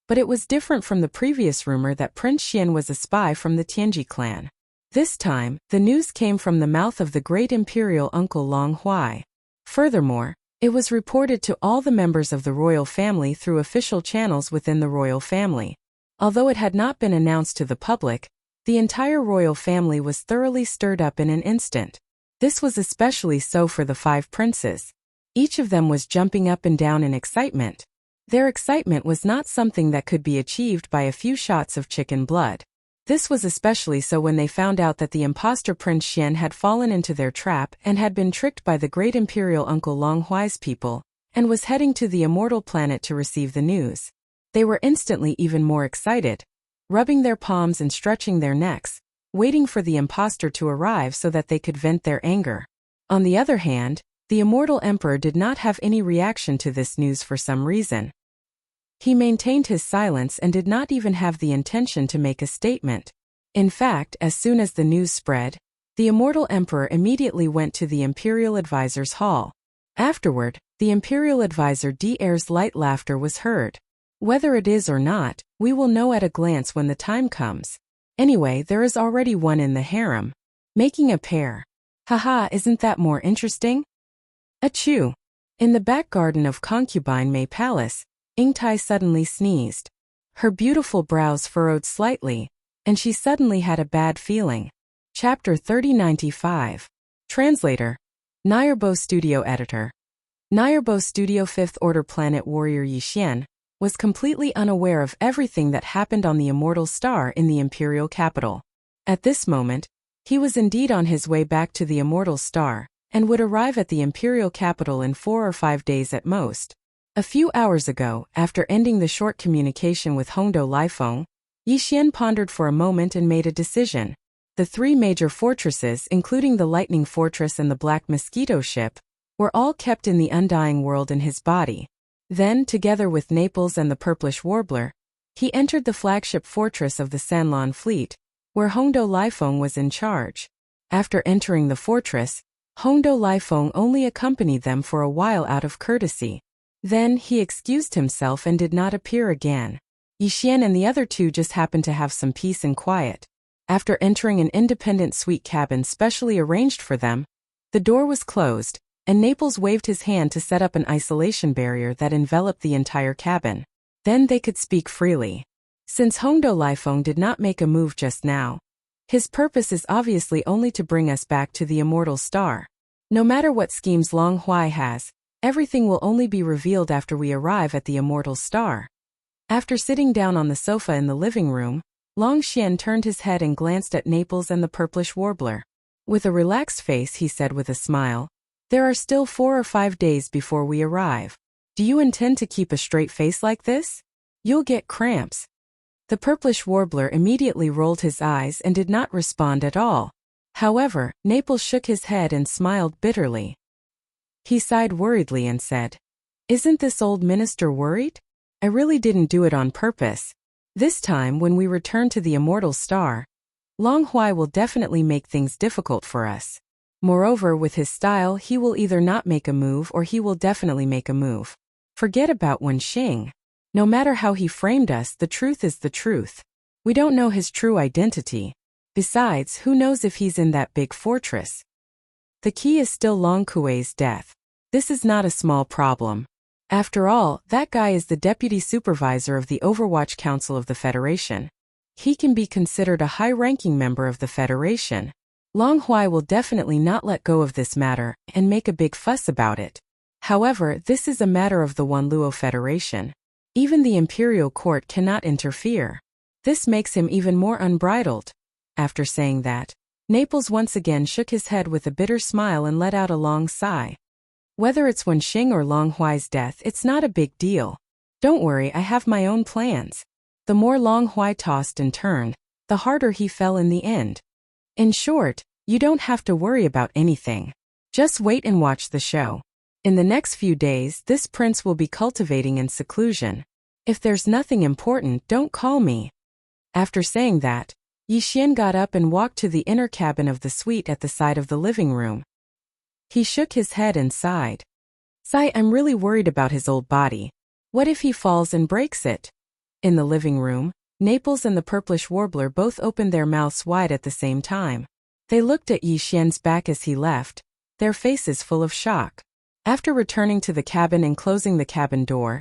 but it was different from the previous rumor that Prince Xian was a spy from the Tianji clan. This time, the news came from the mouth of the great imperial uncle Long Huai. Furthermore, it was reported to all the members of the royal family through official channels within the royal family. Although it had not been announced to the public, the entire royal family was thoroughly stirred up in an instant. This was especially so for the 5 princes. Each of them was jumping up and down in excitement. Their excitement was not something that could be achieved by a few shots of chicken blood. This was especially so when they found out that the imposter Prince Xian had fallen into their trap and had been tricked by the great imperial uncle Long Huai's people, and was heading to the immortal planet to receive the news. They were instantly even more excited, rubbing their palms and stretching their necks, waiting for the imposter to arrive so that they could vent their anger. On the other hand, the immortal emperor did not have any reaction to this news for some reason. He maintained his silence and did not even have the intention to make a statement. In fact, as soon as the news spread, the immortal emperor immediately went to the imperial advisor's hall. Afterward, the imperial advisor D'Air's light laughter was heard. Whether it is or not, we will know at a glance when the time comes. Anyway, there is already one in the harem. Making a pair. Haha, isn't that more interesting? Achoo! In the back garden of Concubine May Palace, Yingtai suddenly sneezed. Her beautiful brows furrowed slightly, and she suddenly had a bad feeling. Chapter 3095. Translator. Nayerbo Studio Editor. Nayerbo Studio 5th Order Planet Warrior Yixian was completely unaware of everything that happened on the Immortal Star in the Imperial Capital. At this moment, he was indeed on his way back to the Immortal Star, and would arrive at the Imperial Capital in 4 or 5 days at most. A few hours ago, after ending the short communication with Hongdou Lifeng, Yixian pondered for a moment and made a decision. The 3 major fortresses, including the Lightning Fortress and the Black Mosquito Ship, were all kept in the Undying World in his body. Then, together with Naples and the Purplish Warbler, he entered the flagship fortress of the Sanlon Fleet, where Hongdou Lifeng was in charge. After entering the fortress, Hongdou Lifeng only accompanied them for a while out of courtesy. Then, he excused himself and did not appear again. Yixian and the other 2 just happened to have some peace and quiet. After entering an independent suite cabin specially arranged for them, the door was closed, and Naples waved his hand to set up an isolation barrier that enveloped the entire cabin. Then they could speak freely. Since Hongdou Lifeng did not make a move just now, his purpose is obviously only to bring us back to the Immortal Star. No matter what schemes Long Huai has, everything will only be revealed after we arrive at the Immortal Star. After sitting down on the sofa in the living room, Long Xian turned his head and glanced at Naples and the Purplish Warbler. With a relaxed face, he said with a smile, "There are still 4 or 5 days before we arrive. Do you intend to keep a straight face like this? You'll get cramps." The Purplish Warbler immediately rolled his eyes and did not respond at all. However, Naples shook his head and smiled bitterly. He sighed worriedly and said, "Isn't this old minister worried? I really didn't do it on purpose. This time when we return to the Immortal Star, Long Huai will definitely make things difficult for us. Moreover, with his style, he will either not make a move or he will definitely make a move. Forget about Wenxing. No matter how he framed us, the truth is the truth. We don't know his true identity. Besides, who knows if he's in that big fortress? The key is still Long Kuei's death. This is not a small problem. After all, that guy is the deputy supervisor of the Overwatch Council of the Federation. He can be considered a high-ranking member of the Federation. Long Huai will definitely not let go of this matter and make a big fuss about it. However, this is a matter of the Wanluo Federation. Even the Imperial Court cannot interfere. This makes him even more unbridled. After saying that, Naples once again shook his head with a bitter smile and let out a long sigh. Whether it's Wenxing or Long Huai's death, it's not a big deal. Don't worry, I have my own plans. The more Long Huai tossed and turned, the harder he fell in the end. In short, you don't have to worry about anything. Just wait and watch the show. In the next few days, this prince will be cultivating in seclusion. If there's nothing important, don't call me. After saying that, Yixian got up and walked to the inner cabin of the suite at the side of the living room. He shook his head and sighed. I'm really worried about his old body. What if he falls and breaks it? In the living room, Naples and the purplish warbler both opened their mouths wide at the same time. They looked at Yixian's back as he left, their faces full of shock. After returning to the cabin and closing the cabin door,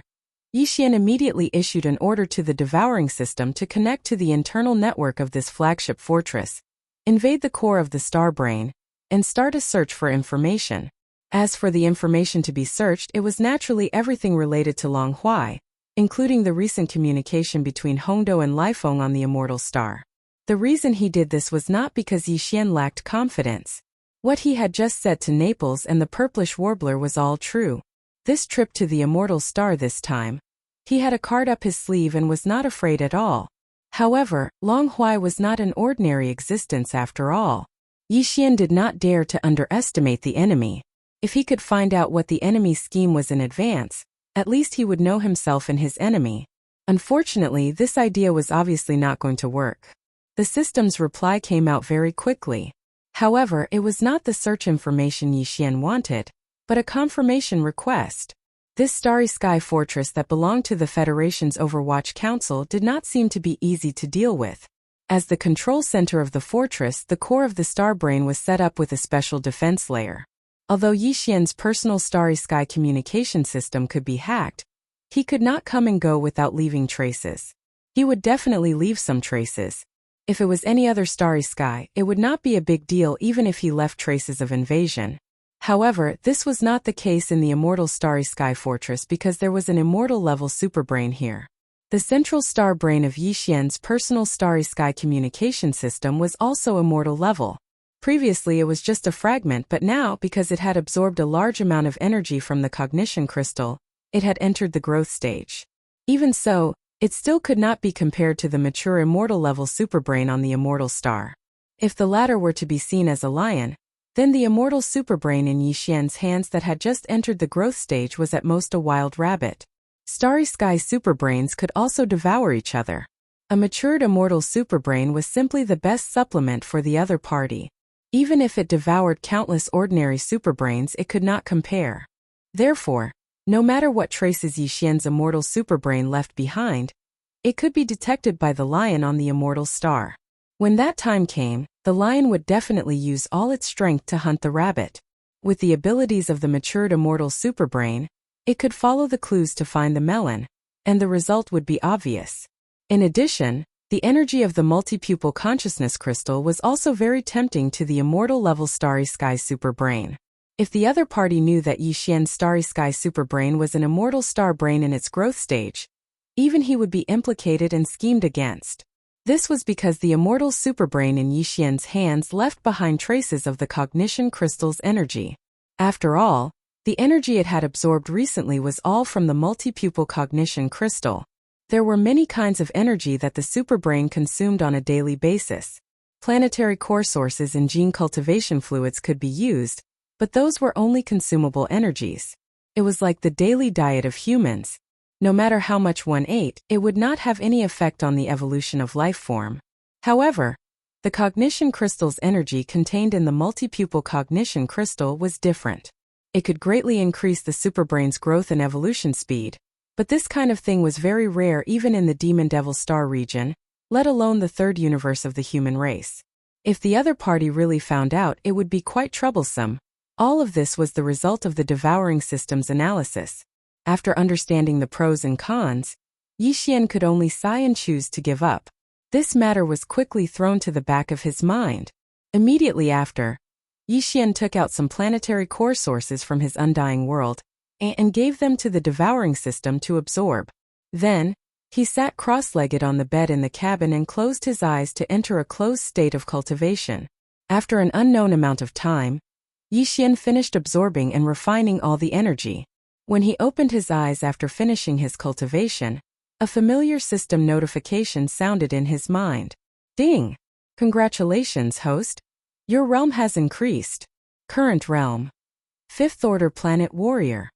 Yixian immediately issued an order to the devouring system to connect to the internal network of this flagship fortress, invade the core of the star brain, and start a search for information. As for the information to be searched, it was naturally everything related to Long Huai, including the recent communication between Hongdou and Lifeng on the Immortal Star. The reason he did this was not because Yixian lacked confidence. What he had just said to Naples and the purplish warbler was all true. This trip to the Immortal Star this time, he had a card up his sleeve and was not afraid at all. However, Long Huai was not an ordinary existence after all. Yixian did not dare to underestimate the enemy. If he could find out what the enemy's scheme was in advance, at least he would know himself and his enemy. Unfortunately, this idea was obviously not going to work. The system's reply came out very quickly. However, it was not the search information Yixian wanted, but a confirmation request. This starry sky fortress that belonged to the Federation's Overwatch Council did not seem to be easy to deal with. As the control center of the fortress, the core of the star brain was set up with a special defense layer. Although Yixian's personal starry sky communication system could be hacked, he could not come and go without leaving traces. He would definitely leave some traces. If it was any other starry sky, it would not be a big deal even if he left traces of invasion. However, this was not the case in the Immortal Starry Sky Fortress because there was an immortal-level superbrain here. The central star brain of Yixian's personal starry sky communication system was also immortal level. Previously it was just a fragment, but now, because it had absorbed a large amount of energy from the cognition crystal, it had entered the growth stage. Even so, it still could not be compared to the mature immortal-level superbrain on the immortal star. If the latter were to be seen as a lion, then the immortal superbrain in Yixian's hands that had just entered the growth stage was at most a wild rabbit. Starry sky superbrains could also devour each other. A matured immortal superbrain was simply the best supplement for the other party. Even if it devoured countless ordinary superbrains, it could not compare. Therefore, no matter what traces Yixian's immortal superbrain left behind, it could be detected by the lion on the immortal star. When that time came, the lion would definitely use all its strength to hunt the rabbit. With the abilities of the matured immortal superbrain, it could follow the clues to find the melon, and the result would be obvious. In addition, the energy of the multi-pupil consciousness crystal was also very tempting to the immortal-level starry sky superbrain. If the other party knew that Yixian's starry sky superbrain was an immortal star brain in its growth stage, even he would be implicated and schemed against. This was because the immortal superbrain in Yixian's hands left behind traces of the cognition crystal's energy. After all, the energy it had absorbed recently was all from the multi-pupil cognition crystal. There were many kinds of energy that the superbrain consumed on a daily basis. Planetary core sources and gene cultivation fluids could be used, but those were only consumable energies. It was like the daily diet of humans. No matter how much one ate, it would not have any effect on the evolution of life form. However, the cognition crystal's energy contained in the multi-pupil cognition crystal was different. It could greatly increase the superbrain's growth and evolution speed. But this kind of thing was very rare even in the Demon Devil Star region, let alone the third universe of the human race. If the other party really found out, it would be quite troublesome. All of this was the result of the devouring system's analysis. After understanding the pros and cons, Yi Xian could only sigh and choose to give up. This matter was quickly thrown to the back of his mind. Immediately after, Yi Xian took out some planetary core sources from his undying world and gave them to the devouring system to absorb. Then, he sat cross-legged on the bed in the cabin and closed his eyes to enter a closed state of cultivation. After an unknown amount of time, Yi Xian finished absorbing and refining all the energy. When he opened his eyes after finishing his cultivation, a familiar system notification sounded in his mind. Ding! Congratulations, host. Your realm has increased. Current realm. Fifth Order Planet Warrior.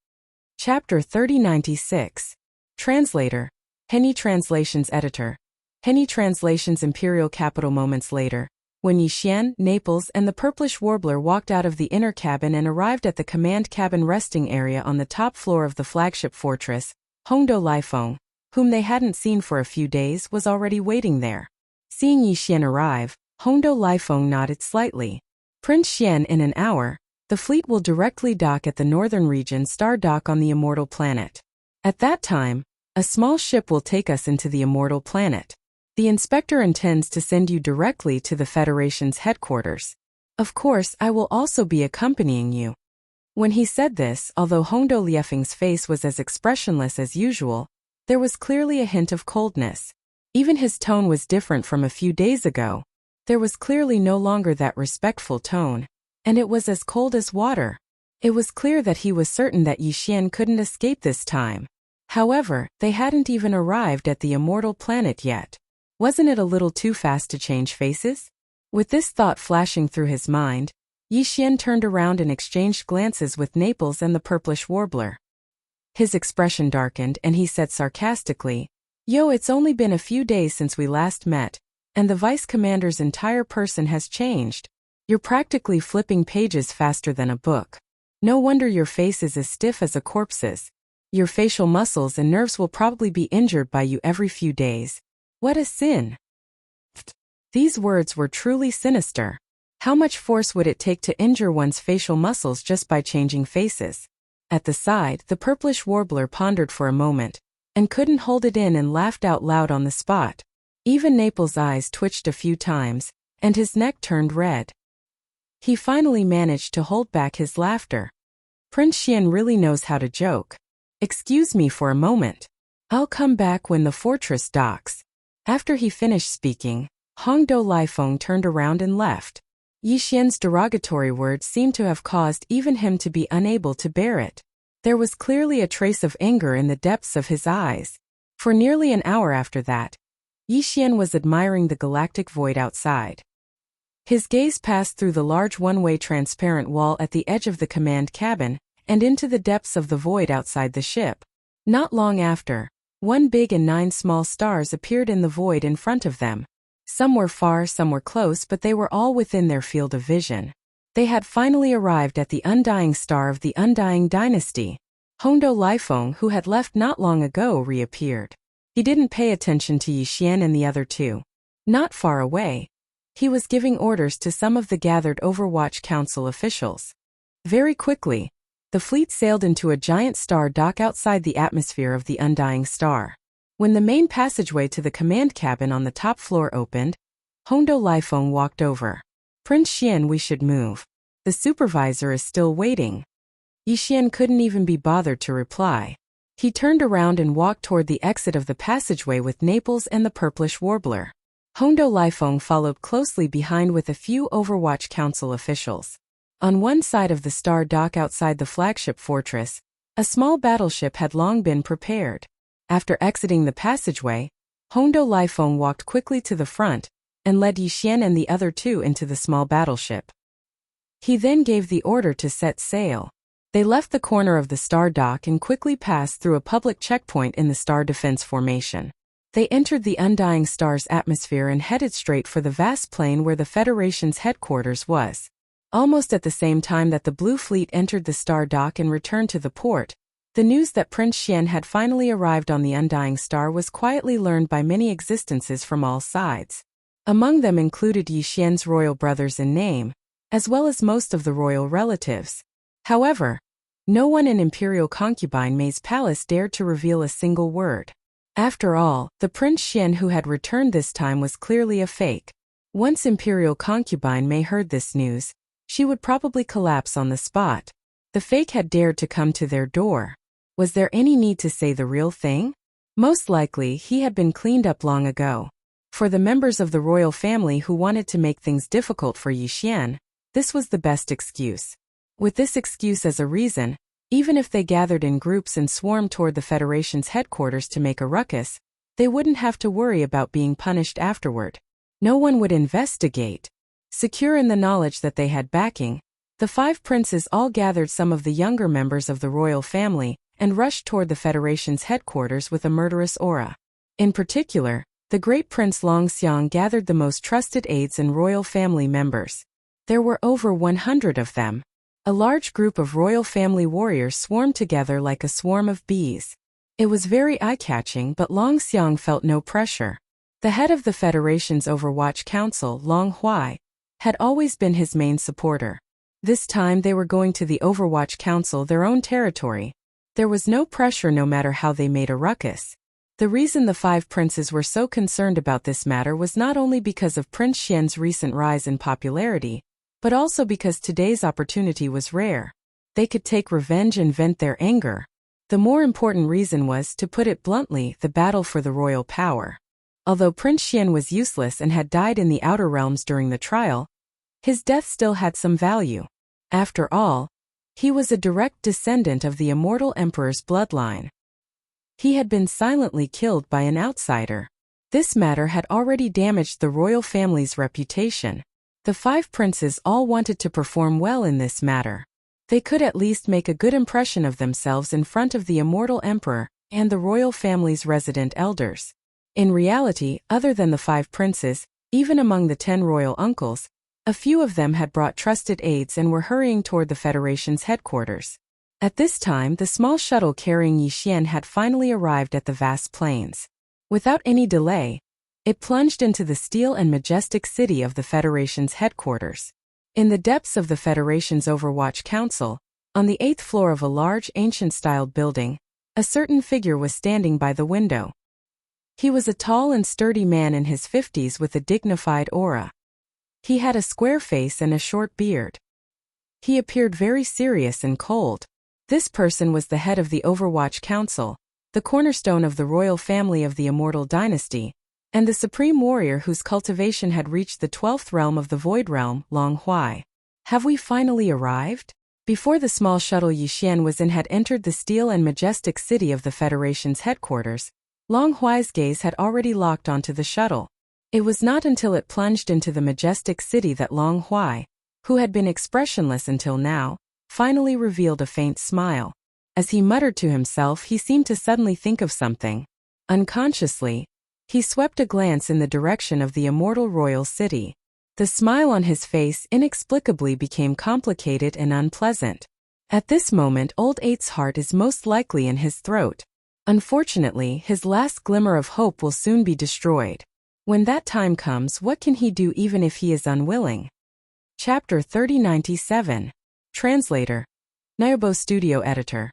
Chapter 3096. Translator. Henny Translations Editor. Henny Translations Imperial Capital. Moments later, when Yi Xian, Naples, and the Purplish Warbler walked out of the inner cabin and arrived at the command cabin resting area on the top floor of the flagship fortress, Hongdou Lifeng, whom they hadn't seen for a few days, was already waiting there. Seeing Yi Xian arrive, Hongdou Lifeng nodded slightly. Prince Xian, in an hour, the fleet will directly dock at the northern region star dock on the immortal planet. At that time, a small ship will take us into the immortal planet. The inspector intends to send you directly to the Federation's headquarters. Of course, I will also be accompanying you. When he said this, although Hongdou Lifeng's face was as expressionless as usual, there was clearly a hint of coldness. Even his tone was different from a few days ago. There was clearly no longer that respectful tone, and it was as cold as water. It was clear that he was certain that Yi Xian couldn't escape this time. However, they hadn't even arrived at the immortal planet yet. Wasn't it a little too fast to change faces? With this thought flashing through his mind, Yi Xian turned around and exchanged glances with Naples and the Purplish Warbler. His expression darkened and he said sarcastically, "Yo, it's only been a few days since we last met, and the Vice Commander's entire person has changed. You're practically flipping pages faster than a book. No wonder your face is as stiff as a corpse's. Your facial muscles and nerves will probably be injured by you every few days. What a sin." These words were truly sinister. How much force would it take to injure one's facial muscles just by changing faces? At the side, the Purplish Warbler pondered for a moment, and couldn't hold it in and laughed out loud on the spot. Even Naples' eyes twitched a few times, and his neck turned red. He finally managed to hold back his laughter. Prince Xian really knows how to joke. Excuse me for a moment. I'll come back when the fortress docks. After he finished speaking, Hongdou Lifeng turned around and left. Yi Xian's derogatory words seemed to have caused even him to be unable to bear it. There was clearly a trace of anger in the depths of his eyes. For nearly an hour after that, Yi Xian was admiring the galactic void outside. His gaze passed through the large one-way transparent wall at the edge of the command cabin and into the depths of the void outside the ship. Not long after, one big and 9 small stars appeared in the void in front of them. Some were far, some were close, but they were all within their field of vision. They had finally arrived at the undying star of the Undying Dynasty. Hongdou Lifeng, who had left not long ago, reappeared. He didn't pay attention to Yi Xian and the other two. Not far away, he was giving orders to some of the gathered Overwatch Council officials. Very quickly, the fleet sailed into a giant star dock outside the atmosphere of the Undying Star. When the main passageway to the command cabin on the top floor opened, Hongdou Lifeng walked over. "Prince Xian, we should move. The supervisor is still waiting." Yi Xian couldn't even be bothered to reply. He turned around and walked toward the exit of the passageway with Naples and the Purplish Warbler. Hongdou Lifeng followed closely behind with a few Overwatch Council officials. On one side of the star dock outside the flagship fortress, a small battleship had long been prepared. After exiting the passageway, Hongdou Lifeng walked quickly to the front and led Yi Xian and the other two into the small battleship. He then gave the order to set sail. They left the corner of the star dock and quickly passed through a public checkpoint in the star defense formation. They entered the Undying Star's atmosphere and headed straight for the vast plain where the Federation's headquarters was. Almost at the same time that the Blue Fleet entered the Star Dock and returned to the port, the news that Prince Xian had finally arrived on the Undying Star was quietly learned by many existences from all sides. Among them included Yi Xian's royal brothers in name, as well as most of the royal relatives. However, no one in Imperial Concubine Mei's palace dared to reveal a single word. After all, the Prince Xian who had returned this time was clearly a fake. Once Imperial Concubine Mei heard this news, she would probably collapse on the spot. The fake had dared to come to their door. Was there any need to say the real thing? Most likely he had been cleaned up long ago. For the members of the royal family who wanted to make things difficult for Yi Xian, this was the best excuse. With this excuse as a reason, even if they gathered in groups and swarmed toward the Federation's headquarters to make a ruckus, they wouldn't have to worry about being punished afterward. No one would investigate. Secure in the knowledge that they had backing, the 5 princes all gathered some of the younger members of the royal family and rushed toward the Federation's headquarters with a murderous aura. In particular, the great Prince Longxiang gathered the most trusted aides and royal family members. There were over 100 of them. A large group of royal family warriors swarmed together like a swarm of bees. It was very eye-catching, but Longxiang felt no pressure. The head of the Federation's Overwatch Council, Long Huai, had always been his main supporter. This time they were going to the Overwatch Council, their own territory. There was no pressure no matter how they made a ruckus. The reason the 5 princes were so concerned about this matter was not only because of Prince Xian's recent rise in popularity, but also because today's opportunity was rare. They could take revenge and vent their anger. The more important reason was, to put it bluntly, the battle for the royal power. Although Prince Xian was useless and had died in the Outer Realms during the trial, his death still had some value. After all, he was a direct descendant of the immortal emperor's bloodline. He had been silently killed by an outsider. This matter had already damaged the royal family's reputation. The 5 princes all wanted to perform well in this matter. They could at least make a good impression of themselves in front of the immortal emperor and the royal family's resident elders. In reality, other than the 5 princes, even among the 10 royal uncles, a few of them had brought trusted aides and were hurrying toward the Federation's headquarters. At this time, the small shuttle carrying Yi Xian had finally arrived at the vast plains. Without any delay, it plunged into the steel and majestic city of the Federation's headquarters. In the depths of the Federation's Overwatch Council, on the 8th floor of a large ancient-styled building, a certain figure was standing by the window. He was a tall and sturdy man in his 50s with a dignified aura. He had a square face and a short beard. He appeared very serious and cold. This person was the head of the Overwatch Council, the cornerstone of the royal family of the Immortal Dynasty, and the supreme warrior whose cultivation had reached the 12th realm of the Void Realm, Long Huai. Have we finally arrived? Before the small shuttle Yi Xian was in had entered the steel and majestic city of the Federation's headquarters, Long Huai's gaze had already locked onto the shuttle. It was not until it plunged into the majestic city that Long Huai, who had been expressionless until now, finally revealed a faint smile. As he muttered to himself, he seemed to suddenly think of something. Unconsciously, he swept a glance in the direction of the immortal royal city. The smile on his face inexplicably became complicated and unpleasant. At this moment, Old Eight's heart is most likely in his throat. Unfortunately, his last glimmer of hope will soon be destroyed. When that time comes, what can he do even if he is unwilling? Chapter 3097. Translator. Nairbo Studio Editor.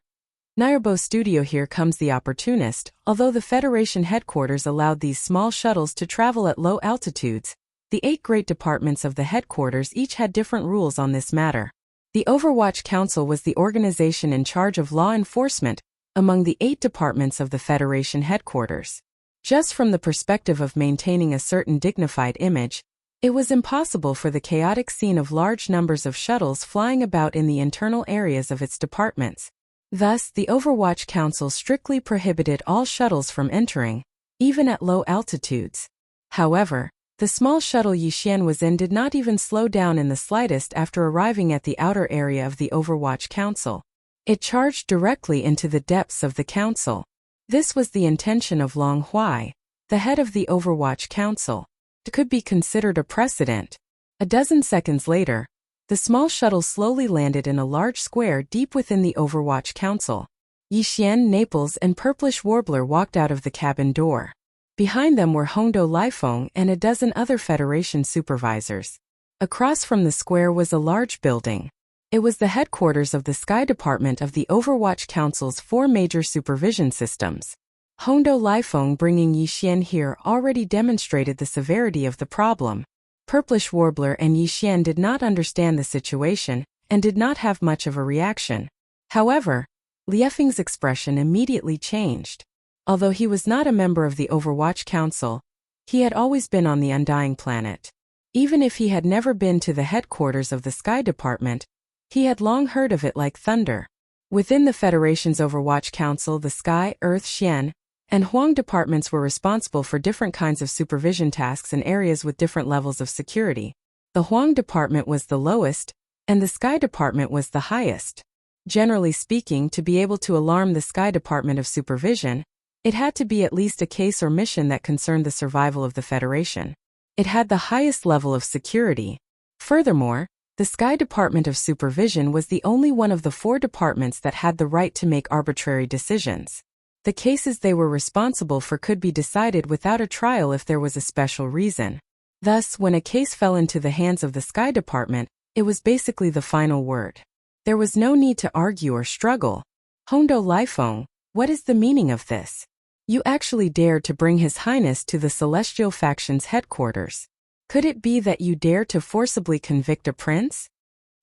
Nairbo Studio. Here comes the opportunist. Although the Federation headquarters allowed these small shuttles to travel at low altitudes, the 8 great departments of the headquarters each had different rules on this matter. The Overwatch Council was the organization in charge of law enforcement among the 8 departments of the Federation headquarters. Just from the perspective of maintaining a certain dignified image, it was impossible for the chaotic scene of large numbers of shuttles flying about in the internal areas of its departments. Thus, the Overwatch Council strictly prohibited all shuttles from entering, even at low altitudes. However, the small shuttle Yi Xian was in did not even slow down in the slightest after arriving at the outer area of the Overwatch Council. It charged directly into the depths of the council. This was the intention of Long Huai, the head of the Overwatch Council. It could be considered a precedent. A dozen seconds later, The small shuttle slowly landed in a large square deep within the Overwatch Council. Yixian, Naples, and Purplish Warbler walked out of the cabin door. Behind them were Hongdou Liefeng and a dozen other Federation supervisors. Across from the square was a large building. It was the headquarters of the Sky Department of the Overwatch Council's 4 major supervision systems. Hongdou Liefeng bringing Yixian here already demonstrated the severity of the problem. Purplish Warbler and Yixian did not understand the situation and did not have much of a reaction. However, Liefeng's expression immediately changed. Although he was not a member of the Overwatch Council, he had always been on the Undying Planet. Even if he had never been to the headquarters of the Sky Department, he had long heard of it like thunder. Within the Federation's Overwatch Council, the Sky, Earth, Xian, and Huang departments were responsible for different kinds of supervision tasks in areas with different levels of security. The Huang department was the lowest, and the Sky department was the highest. Generally speaking, to be able to alarm the Sky Department of Supervision, it had to be at least a case or mission that concerned the survival of the Federation. It had the highest level of security. Furthermore, the Sky Department of Supervision was the only one of the 4 departments that had the right to make arbitrary decisions. The cases they were responsible for could be decided without a trial if there was a special reason. Thus, when a case fell into the hands of the Sky Department, it was basically the final word. There was no need to argue or struggle. Hongdou Liefeng, what is the meaning of this? You actually dared to bring His Highness to the Celestial Faction's headquarters. Could it be that you dare to forcibly convict a prince?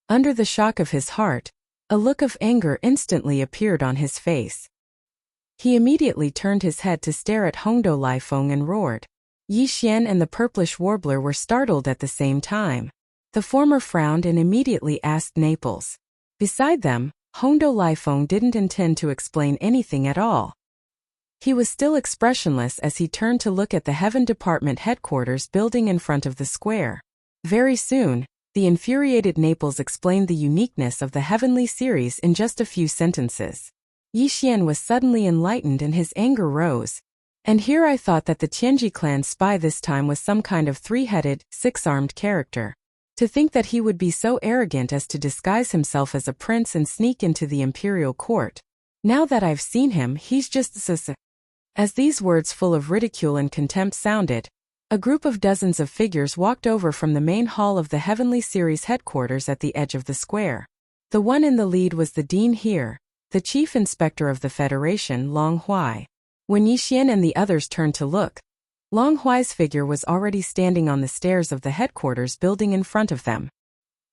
Under the shock of his heart, a look of anger instantly appeared on his face. He immediately turned his head to stare at Hongdou Liefeng and roared. Yixian and the Purplish Warbler were startled at the same time. The former frowned and immediately asked Naples. Beside them, Hongdou Liefeng didn't intend to explain anything at all. He was still expressionless as he turned to look at the Heaven Department headquarters building in front of the square. Very soon, the infuriated Naples explained the uniqueness of the Heavenly Series in just a few sentences. Yixian was suddenly enlightened and his anger rose. And here I thought that the Tianji clan spy this time was some kind of 3-headed, 6-armed character. To think that he would be so arrogant as to disguise himself as a prince and sneak into the imperial court. Now that I've seen him, he's just so. As these words full of ridicule and contempt sounded, a group of dozens of figures walked over from the main hall of the Heavenly Series headquarters at the edge of the square. The one in the lead was the dean here, the chief inspector of the Federation, Long Huai. When Yixian and the others turned to look, Long Huai's figure was already standing on the stairs of the headquarters building in front of them.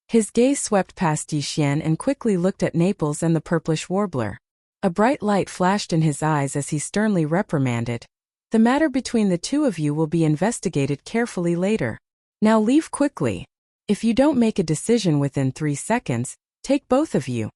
His gaze swept past Yixian and quickly looked at Naples and the Purplish Warbler. A bright light flashed in his eyes as he sternly reprimanded. The matter between the 2 of you will be investigated carefully later. Now leave quickly. If you don't make a decision within 3 seconds, take both of you.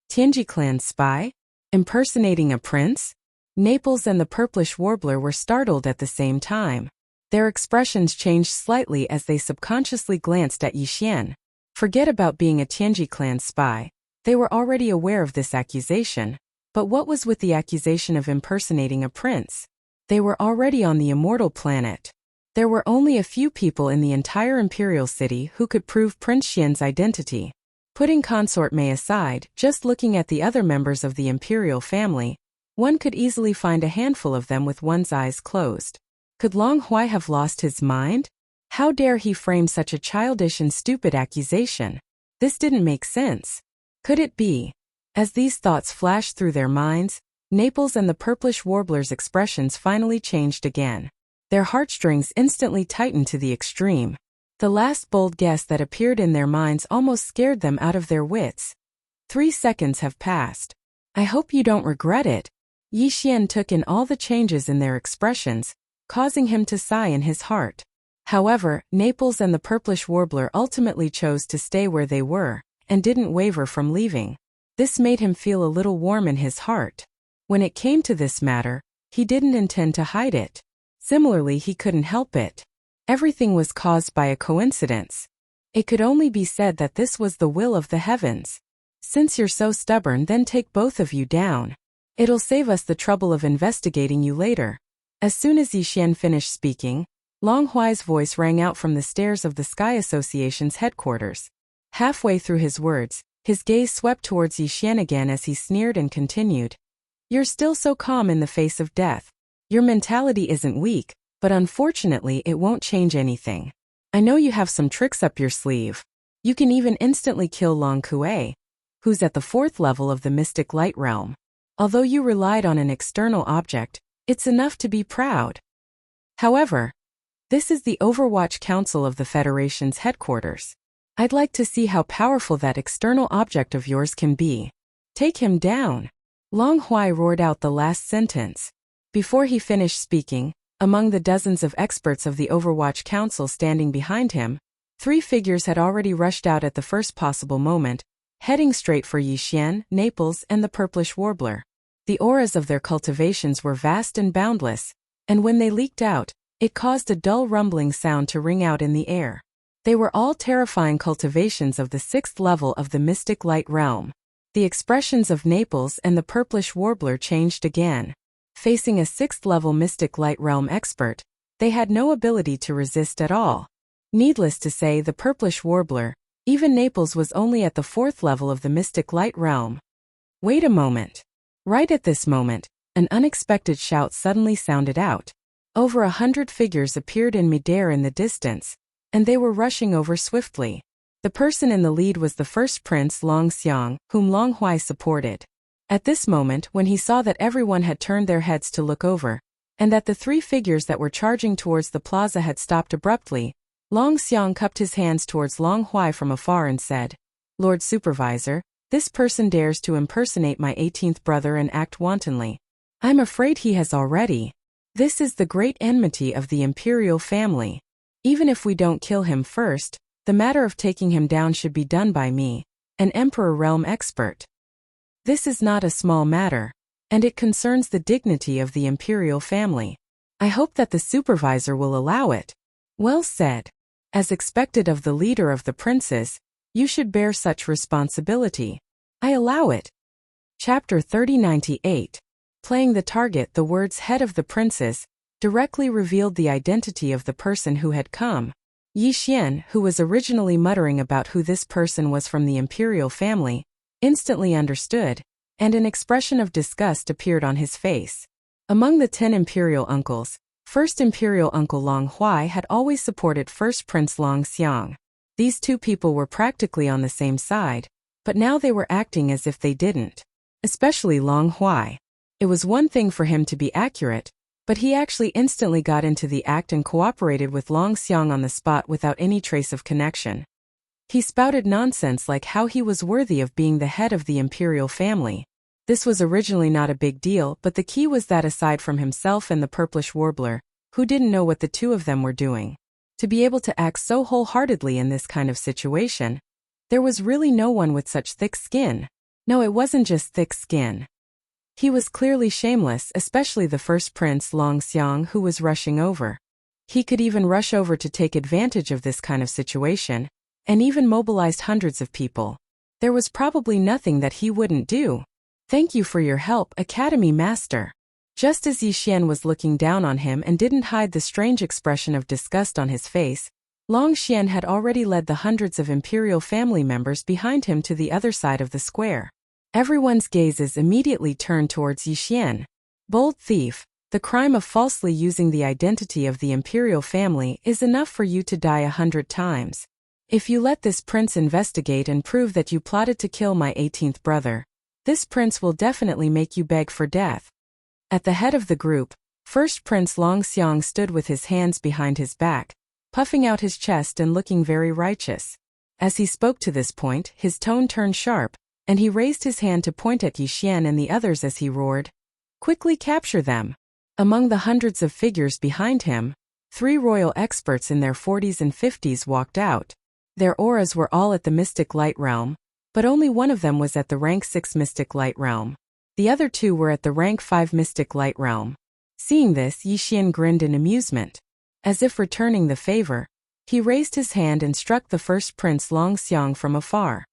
Tianji clan spy? Impersonating a prince? Naples and the Purplish Warbler were startled at the same time. Their expressions changed slightly as they subconsciously glanced at Yixian. Forget about being a Tianji clan spy. They were already aware of this accusation. But what was with the accusation of impersonating a prince? They were already on the immortal planet. There were only a few people in the entire imperial city who could prove Prince Xian's identity. Putting Consort Mei aside, just looking at the other members of the imperial family, one could easily find a handful of them with one's eyes closed. Could Long Huai have lost his mind? How dare he frame such a childish and stupid accusation? This didn't make sense. Could it be? As these thoughts flashed through their minds, Naples and the Purplish Warbler's expressions finally changed again. Their heartstrings instantly tightened to the extreme. The last bold guess that appeared in their minds almost scared them out of their wits. 3 seconds have passed. I hope you don't regret it. Yixian took in all the changes in their expressions, causing him to sigh in his heart. However, Naples and the Purplish Warbler ultimately chose to stay where they were, and didn't waver from leaving. This made him feel a little warm in his heart. When it came to this matter, he didn't intend to hide it. Similarly, he couldn't help it. Everything was caused by a coincidence. It could only be said that this was the will of the heavens. Since you're so stubborn, then take both of you down. It'll save us the trouble of investigating you later. As soon as Yixian finished speaking, Long Huai's voice rang out from the stairs of the Sky Association's headquarters. Halfway through his words, his gaze swept towards Yixian again as he sneered and continued. You're still so calm in the face of death. Your mentality isn't weak, but unfortunately it won't change anything. I know you have some tricks up your sleeve. You can even instantly kill Long Kuei, who's at the 4th level of the Mystic Light Realm. Although you relied on an external object, it's enough to be proud. However, this is the Overwatch Council of the Federation's headquarters. I'd like to see how powerful that external object of yours can be. Take him down. Long Huai roared out the last sentence. Before he finished speaking, among the dozens of experts of the Overwatch Council standing behind him, 3 figures had already rushed out at the first possible moment, heading straight for Yixian, Naples, and the Purplish Warbler. The auras of their cultivations were vast and boundless, and when they leaked out, it caused a dull rumbling sound to ring out in the air. They were all terrifying cultivations of the 6th level of the Mystic Light Realm. The expressions of Naples and the Purplish Warbler changed again. Facing a 6th level Mystic Light Realm expert, they had no ability to resist at all. Needless to say, the Purplish Warbler, even Naples, was only at the 4th level of the Mystic Light Realm. Wait a moment. Right at this moment, an unexpected shout suddenly sounded out. Over 100 figures appeared in midair in the distance, and they were rushing over swiftly. The person in the lead was the first Prince Long Xiang, whom Long Huai supported. At this moment, when he saw that everyone had turned their heads to look over, and that the 3 figures that were charging towards the plaza had stopped abruptly, Long Xiang cupped his hands towards Long Huai from afar and said, Lord Supervisor, this person dares to impersonate my 18th brother and act wantonly. I'm afraid he has already. This is the great enmity of the imperial family. Even if we don't kill him first, the matter of taking him down should be done by me, an Emperor Realm expert. This is not a small matter, and it concerns the dignity of the imperial family. I hope that the supervisor will allow it. Well said. As expected of the leader of the princes, you should bear such responsibility. I allow it. Chapter 3098. Playing the target. The words head of the princes directly revealed the identity of the person who had come. Yixian, who was originally muttering about who this person was from the imperial family, instantly understood, and an expression of disgust appeared on his face. Among the 10 imperial uncles, first imperial uncle Long Huai had always supported first Prince Long Xiang. These 2 people were practically on the same side, but now they were acting as if they didn't. Especially Long Huai. It was one thing for him to be accurate, but he actually instantly got into the act and cooperated with Long Xiang on the spot without any trace of connection. He spouted nonsense like how he was worthy of being the head of the imperial family. This was originally not a big deal, but the key was that aside from himself and the Purplish Warbler, who didn't know what the 2 of them were doing, to be able to act so wholeheartedly in this kind of situation, there was really no one with such thick skin. No, it wasn't just thick skin. He was clearly shameless, especially the first Prince Long Xiang, who was rushing over. He could even rush over to take advantage of this kind of situation, and even mobilized hundreds of people. There was probably nothing that he wouldn't do. Thank you for your help, Academy Master. Just as Yixian was looking down on him and didn't hide the strange expression of disgust on his face, Long Xian had already led the hundreds of imperial family members behind him to the other side of the square. Everyone's gazes immediately turned towards Yixian. Bold thief, the crime of falsely using the identity of the imperial family is enough for you to die 100 times. If you let this prince investigate and prove that you plotted to kill my 18th brother, this prince will definitely make you beg for death. At the head of the group, first Prince Long Xiang stood with his hands behind his back, puffing out his chest and looking very righteous. As he spoke to this point, his tone turned sharp, and he raised his hand to point at Yixian and the others as he roared, "Quickly capture them!" Among the hundreds of figures behind him, 3 royal experts in their 40s and 50s walked out. Their auras were all at the Mystic Light Realm, but only one of them was at the rank 6 Mystic Light Realm. The other 2 were at the rank 5 Mystic Light Realm. Seeing this, Yixian grinned in amusement. As if returning the favor, he raised his hand and struck the first Prince Long Xiang from afar.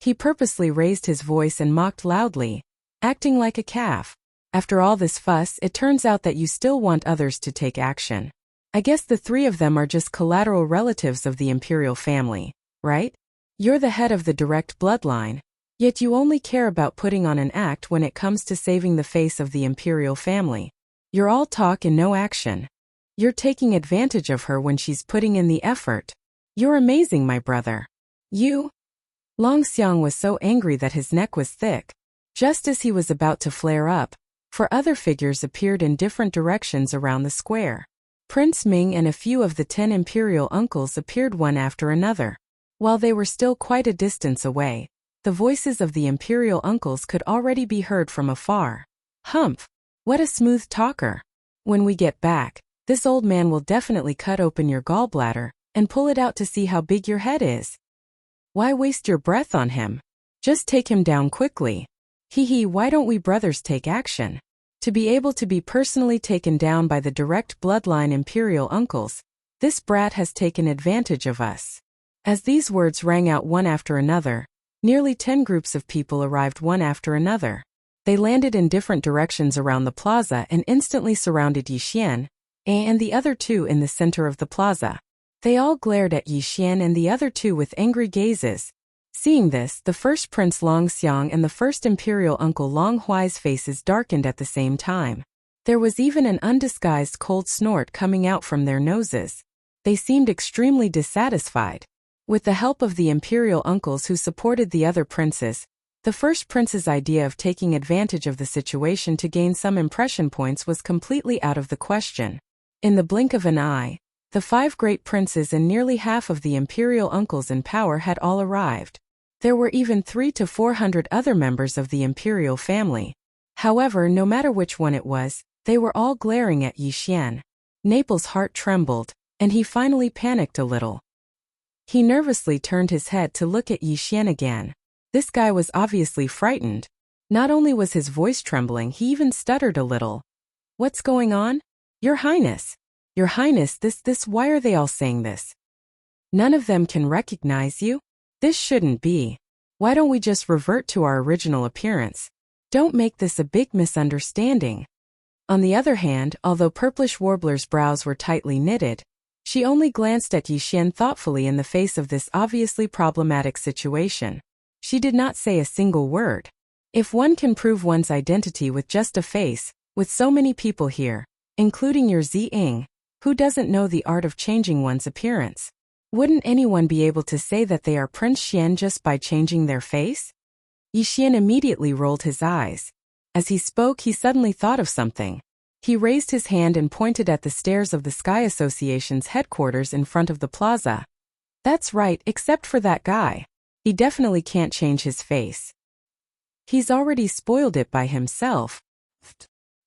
He purposely raised his voice and mocked loudly, acting like a calf. After all this fuss, it turns out that you still want others to take action. I guess the 3 of them are just collateral relatives of the imperial family, right? You're the head of the direct bloodline, yet you only care about putting on an act when it comes to saving the face of the imperial family. You're all talk and no action. You're taking advantage of her when she's putting in the effort. You're amazing, my brother. You? Long Xiang was so angry that his neck was thick. Just as he was about to flare up, four other figures appeared in different directions around the square. Prince Ming and a few of the 10 imperial uncles appeared one after another. While they were still quite a distance away, the voices of the imperial uncles could already be heard from afar. Humph! What a smooth talker! When we get back, this old man will definitely cut open your gallbladder and pull it out to see how big your head is. Why waste your breath on him? Just take him down quickly. Hee, why don't we brothers take action? To be able to be personally taken down by the direct bloodline imperial uncles, this brat has taken advantage of us. As these words rang out one after another, nearly 10 groups of people arrived one after another. They landed in different directions around the plaza and instantly surrounded Yixian and the other two in the center of the plaza. They all glared at Yixian and the other two with angry gazes. Seeing this, the first Prince Long Xiang and the first imperial uncle Long Huai's faces darkened at the same time. There was even an undisguised cold snort coming out from their noses. They seemed extremely dissatisfied. With the help of the imperial uncles who supported the other princes, the first prince's idea of taking advantage of the situation to gain some impression points was completely out of the question. In the blink of an eye, the 5 great princes and nearly half of the imperial uncles in power had all arrived. There were even 300 to 400 other members of the imperial family. However, no matter which one it was, they were all glaring at Yixian. Naples' heart trembled, and he finally panicked a little. He nervously turned his head to look at Yixian again. This guy was obviously frightened. Not only was his voice trembling, he even stuttered a little. What's going on? Your Highness. Your Highness, this, why are they all saying this? None of them can recognize you? This shouldn't be. Why don't we just revert to our original appearance? Don't make this a big misunderstanding. On the other hand, although Purplish Warbler's brows were tightly knitted, she only glanced at Yixian thoughtfully in the face of this obviously problematic situation. She did not say a single word. If one can prove one's identity with just a face, with so many people here, including your Ziying, who doesn't know the art of changing one's appearance? Wouldn't anyone be able to say that they are Prince Xian just by changing their face? Yixian immediately rolled his eyes. As he spoke, he suddenly thought of something. He raised his hand and pointed at the stairs of the Sky Association's headquarters in front of the plaza. That's right, except for that guy. He definitely can't change his face. He's already spoiled it by himself.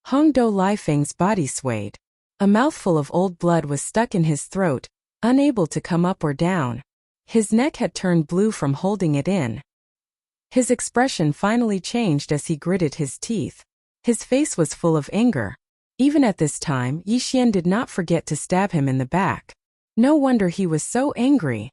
Hongdou Lifeng's body swayed. A mouthful of old blood was stuck in his throat, unable to come up or down. His neck had turned blue from holding it in. His expression finally changed as he gritted his teeth. His face was full of anger. Even at this time, Yixian did not forget to stab him in the back. No wonder he was so angry.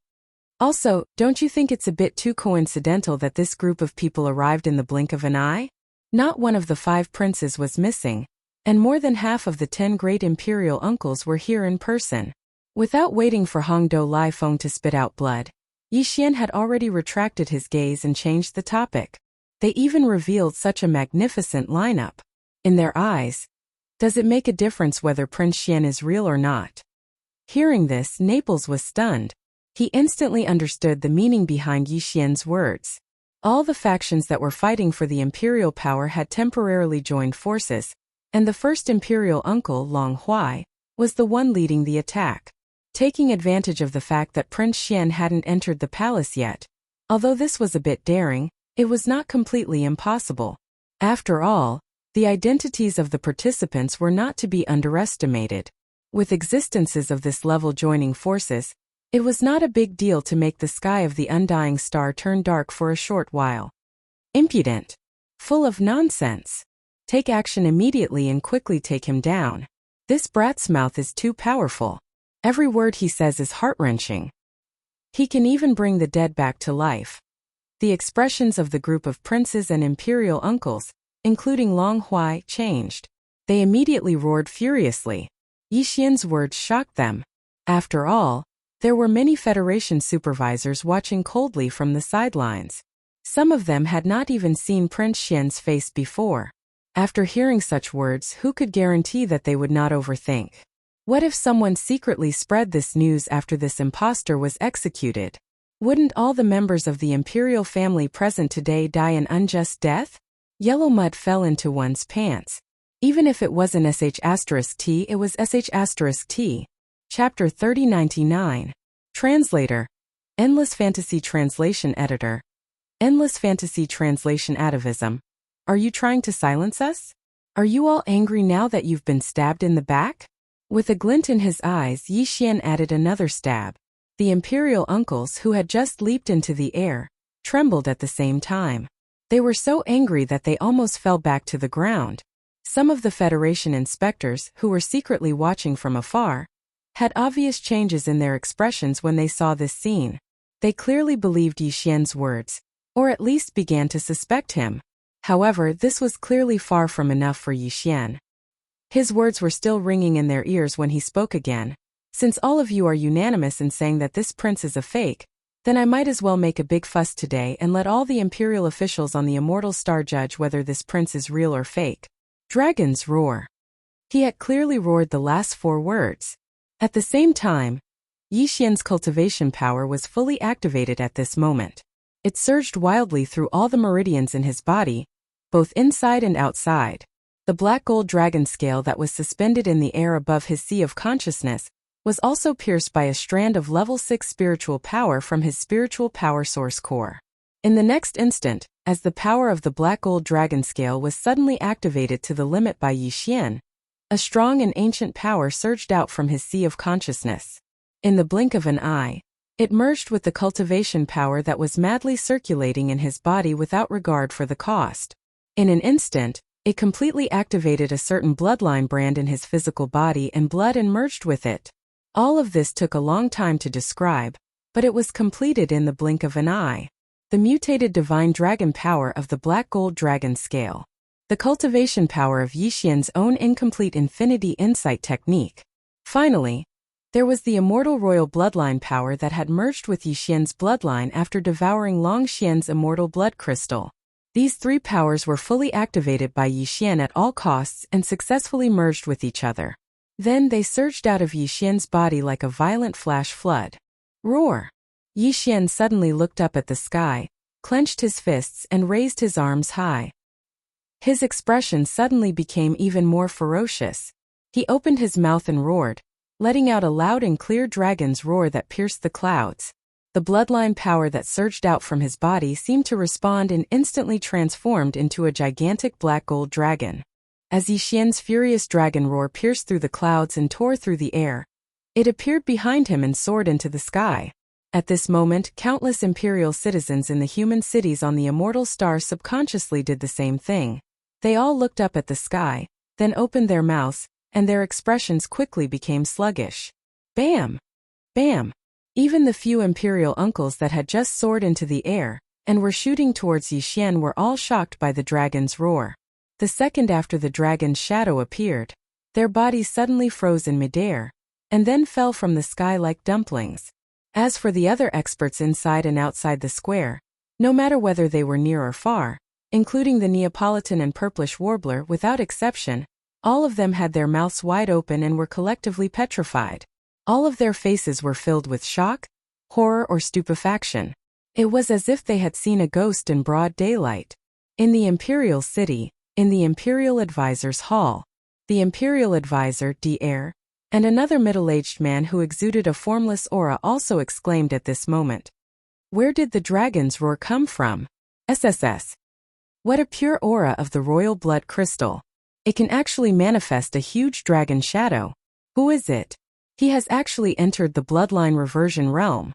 Also, don't you think it's a bit too coincidental that this group of people arrived in the blink of an eye? Not one of the 5 princes was missing, and more than half of the 10 great imperial uncles were here in person. Without waiting for Hongdou Lifeng to spit out blood, Yixian had already retracted his gaze and changed the topic. They even revealed such a magnificent lineup. In their eyes, does it make a difference whether Prince Xian is real or not? Hearing this, Naples was stunned. He instantly understood the meaning behind Yixian's words. All the factions that were fighting for the imperial power had temporarily joined forces, and the first imperial uncle, Long Huai, was the one leading the attack. Taking advantage of the fact that Prince Xian hadn't entered the palace yet. Although this was a bit daring, it was not completely impossible. After all, the identities of the participants were not to be underestimated. With existences of this level joining forces, it was not a big deal to make the sky of the undying star turn dark for a short while. Impudent. Full of nonsense. Take action immediately and quickly take him down. This brat's mouth is too powerful. Every word he says is heart-wrenching. He can even bring the dead back to life. The expressions of the group of princes and imperial uncles, including Long Huai, changed. They immediately roared furiously. Yixian's words shocked them. After all, There were many Federation supervisors watching coldly from the sidelines. Some of them had not even seen Prince Xian's face before. After hearing such words, who could guarantee that they would not overthink? What if someone secretly spread this news after this impostor was executed? Wouldn't all the members of the imperial family present today die an unjust death? Yellow mud fell into one's pants. Even if it wasn't sh*t, it was sh*t. Chapter 3099. Translator. Endless Fantasy Translation Editor. Endless Fantasy Translation Atavism. Are you trying to silence us? Are you all angry now that you've been stabbed in the back? With a glint in his eyes, Yi Xian added another stab. The imperial uncles, who had just leaped into the air, trembled at the same time. They were so angry that they almost fell back to the ground. Some of the Federation inspectors, who were secretly watching from afar, had obvious changes in their expressions when they saw this scene. They clearly believed Yi Xian's words, or at least began to suspect him. However, this was clearly far from enough for Yi Xian. His words were still ringing in their ears when he spoke again. Since all of you are unanimous in saying that this prince is a fake, then I might as well make a big fuss today and let all the imperial officials on the Immortal Star judge whether this prince is real or fake. Dragons roar. He had clearly roared the last 4 words. At the same time, Yi Xian's cultivation power was fully activated at this moment. It surged wildly through all the meridians in his body, both inside and outside. The black gold dragon scale that was suspended in the air above his sea of consciousness was also pierced by a strand of level 6 spiritual power from his spiritual power source core. In the next instant, as the power of the black gold dragon scale was suddenly activated to the limit by Yi Xian, a strong and ancient power surged out from his sea of consciousness. In the blink of an eye, it merged with the cultivation power that was madly circulating in his body without regard for the cost. In an instant, it completely activated a certain bloodline brand in his physical body and blood and merged with it. All of this took a long time to describe, but it was completed in the blink of an eye. The mutated divine dragon power of the black gold dragon scale. The cultivation power of Yi Xian's own incomplete infinity insight technique. Finally, there was the immortal royal bloodline power that had merged with Yi Xian's bloodline after devouring Long Xian's immortal blood crystal. These 3 powers were fully activated by Yi Xian at all costs and successfully merged with each other. Then they surged out of Yi Xian's body like a violent flash flood. Roar! Yi Xian suddenly looked up at the sky, clenched his fists and raised his arms high. His expression suddenly became even more ferocious. He opened his mouth and roared, letting out a loud and clear dragon's roar that pierced the clouds. The bloodline power that surged out from his body seemed to respond and instantly transformed into a gigantic black gold dragon. As Yi Xian's furious dragon roar pierced through the clouds and tore through the air, it appeared behind him and soared into the sky. At this moment, countless imperial citizens in the human cities on the Immortal Star subconsciously did the same thing. They all looked up at the sky, then opened their mouths, and their expressions quickly became sluggish. Bam! Bam! Even the few imperial uncles that had just soared into the air and were shooting towards Yi Xian were all shocked by the dragon's roar. The second after the dragon's shadow appeared, their bodies suddenly froze in midair, and then fell from the sky like dumplings. As for the other experts inside and outside the square, no matter whether they were near or far, including the Neapolitan and Purplish Warbler without exception, all of them had their mouths wide open and were collectively petrified. All of their faces were filled with shock, horror or stupefaction. It was as if they had seen a ghost in broad daylight. In the imperial city, in the imperial advisor's hall, the imperial advisor, Dr. and another middle-aged man who exuded a formless aura also exclaimed at this moment. Where did the dragon's roar come from? SSS. What a pure aura of the royal blood crystal. It can actually manifest a huge dragon shadow. Who is it? He has actually entered the bloodline reversion realm.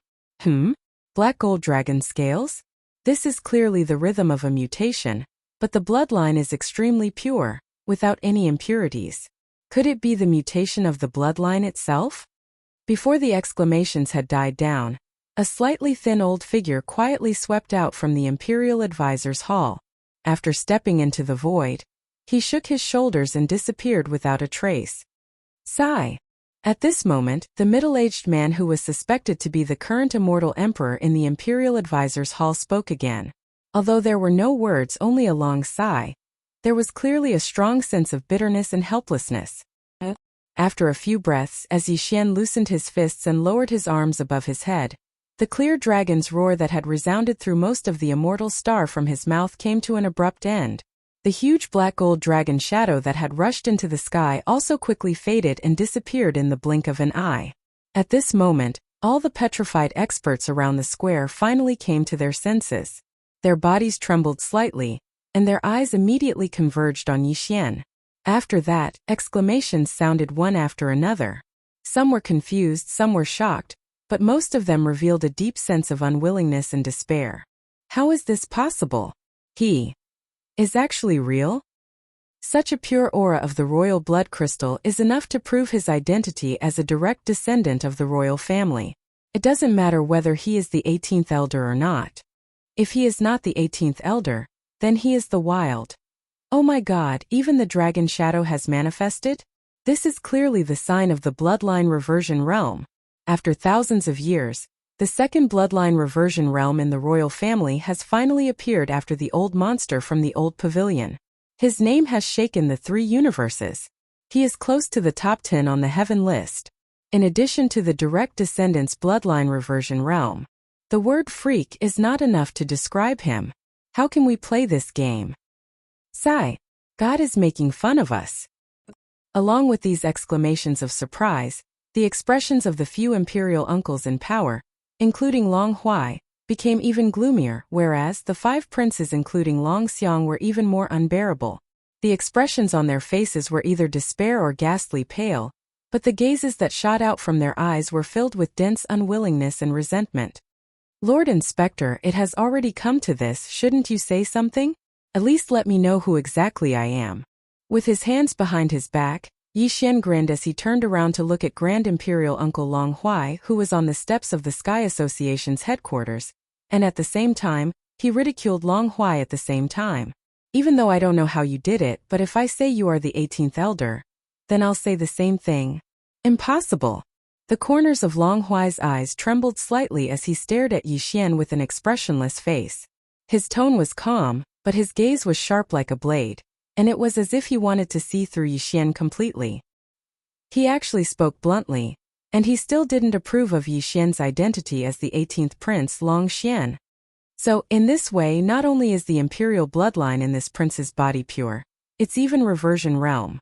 Black gold dragon scales? This is clearly the rhythm of a mutation, but the bloodline is extremely pure, without any impurities. Could it be the mutation of the bloodline itself? Before the exclamations had died down, a slightly thin old figure quietly swept out from the imperial advisor's hall. After stepping into the void, he shook his shoulders and disappeared without a trace. Sigh. At this moment, the middle-aged man who was suspected to be the current immortal emperor in the Imperial Advisors' Hall spoke again. Although there were no words, only a long sigh, there was clearly a strong sense of bitterness and helplessness. After a few breaths, as Yixian loosened his fists and lowered his arms above his head, the clear dragon's roar that had resounded through most of the immortal star from his mouth came to an abrupt end. The huge black gold dragon shadow that had rushed into the sky also quickly faded and disappeared in the blink of an eye. At this moment, all the petrified experts around the square finally came to their senses. Their bodies trembled slightly, and their eyes immediately converged on Yixian. After that, exclamations sounded one after another. Some were confused, some were shocked, but most of them revealed a deep sense of unwillingness and despair. How is this possible? He is actually real? Such a pure aura of the royal blood crystal is enough to prove his identity as a direct descendant of the royal family. It doesn't matter whether he is the 18th elder or not. If he is not the 18th elder, then he is the wild. Oh my god, even the dragon shadow has manifested? This is clearly the sign of the bloodline reversion realm. After thousands of years, the second bloodline reversion realm in the royal family has finally appeared after the old monster from the old pavilion. His name has shaken the 3 universes. He is close to the top 10 on the heaven list. In addition to the direct descendants bloodline reversion realm, the word freak is not enough to describe him. How can we play this game? Sigh. God is making fun of us. Along with these exclamations of surprise, the expressions of the few imperial uncles in power, including Long Huai, became even gloomier, whereas the 5 princes including Long Xiang were even more unbearable. The expressions on their faces were either despair or ghastly pale, but the gazes that shot out from their eyes were filled with dense unwillingness and resentment. Lord Inspector, it has already come to this, shouldn't you say something? At least let me know who exactly I am. With his hands behind his back, Yixian grinned as he turned around to look at Grand Imperial Uncle Long Huai, who was on the steps of the Sky Association's headquarters, and at the same time, he ridiculed Long Huai at the same time. Even though I don't know how you did it, but if I say you are the 18th elder, then I'll say the same thing. Impossible. The corners of Long Huai's eyes trembled slightly as he stared at Yixian with an expressionless face. His tone was calm, but his gaze was sharp like a blade, and it was as if he wanted to see through Yixian completely. He actually spoke bluntly, and he still didn't approve of Yixian's identity as the 18th prince Long Xian. So, in this way, not only is the imperial bloodline in this prince's body pure, it's even reversion realm.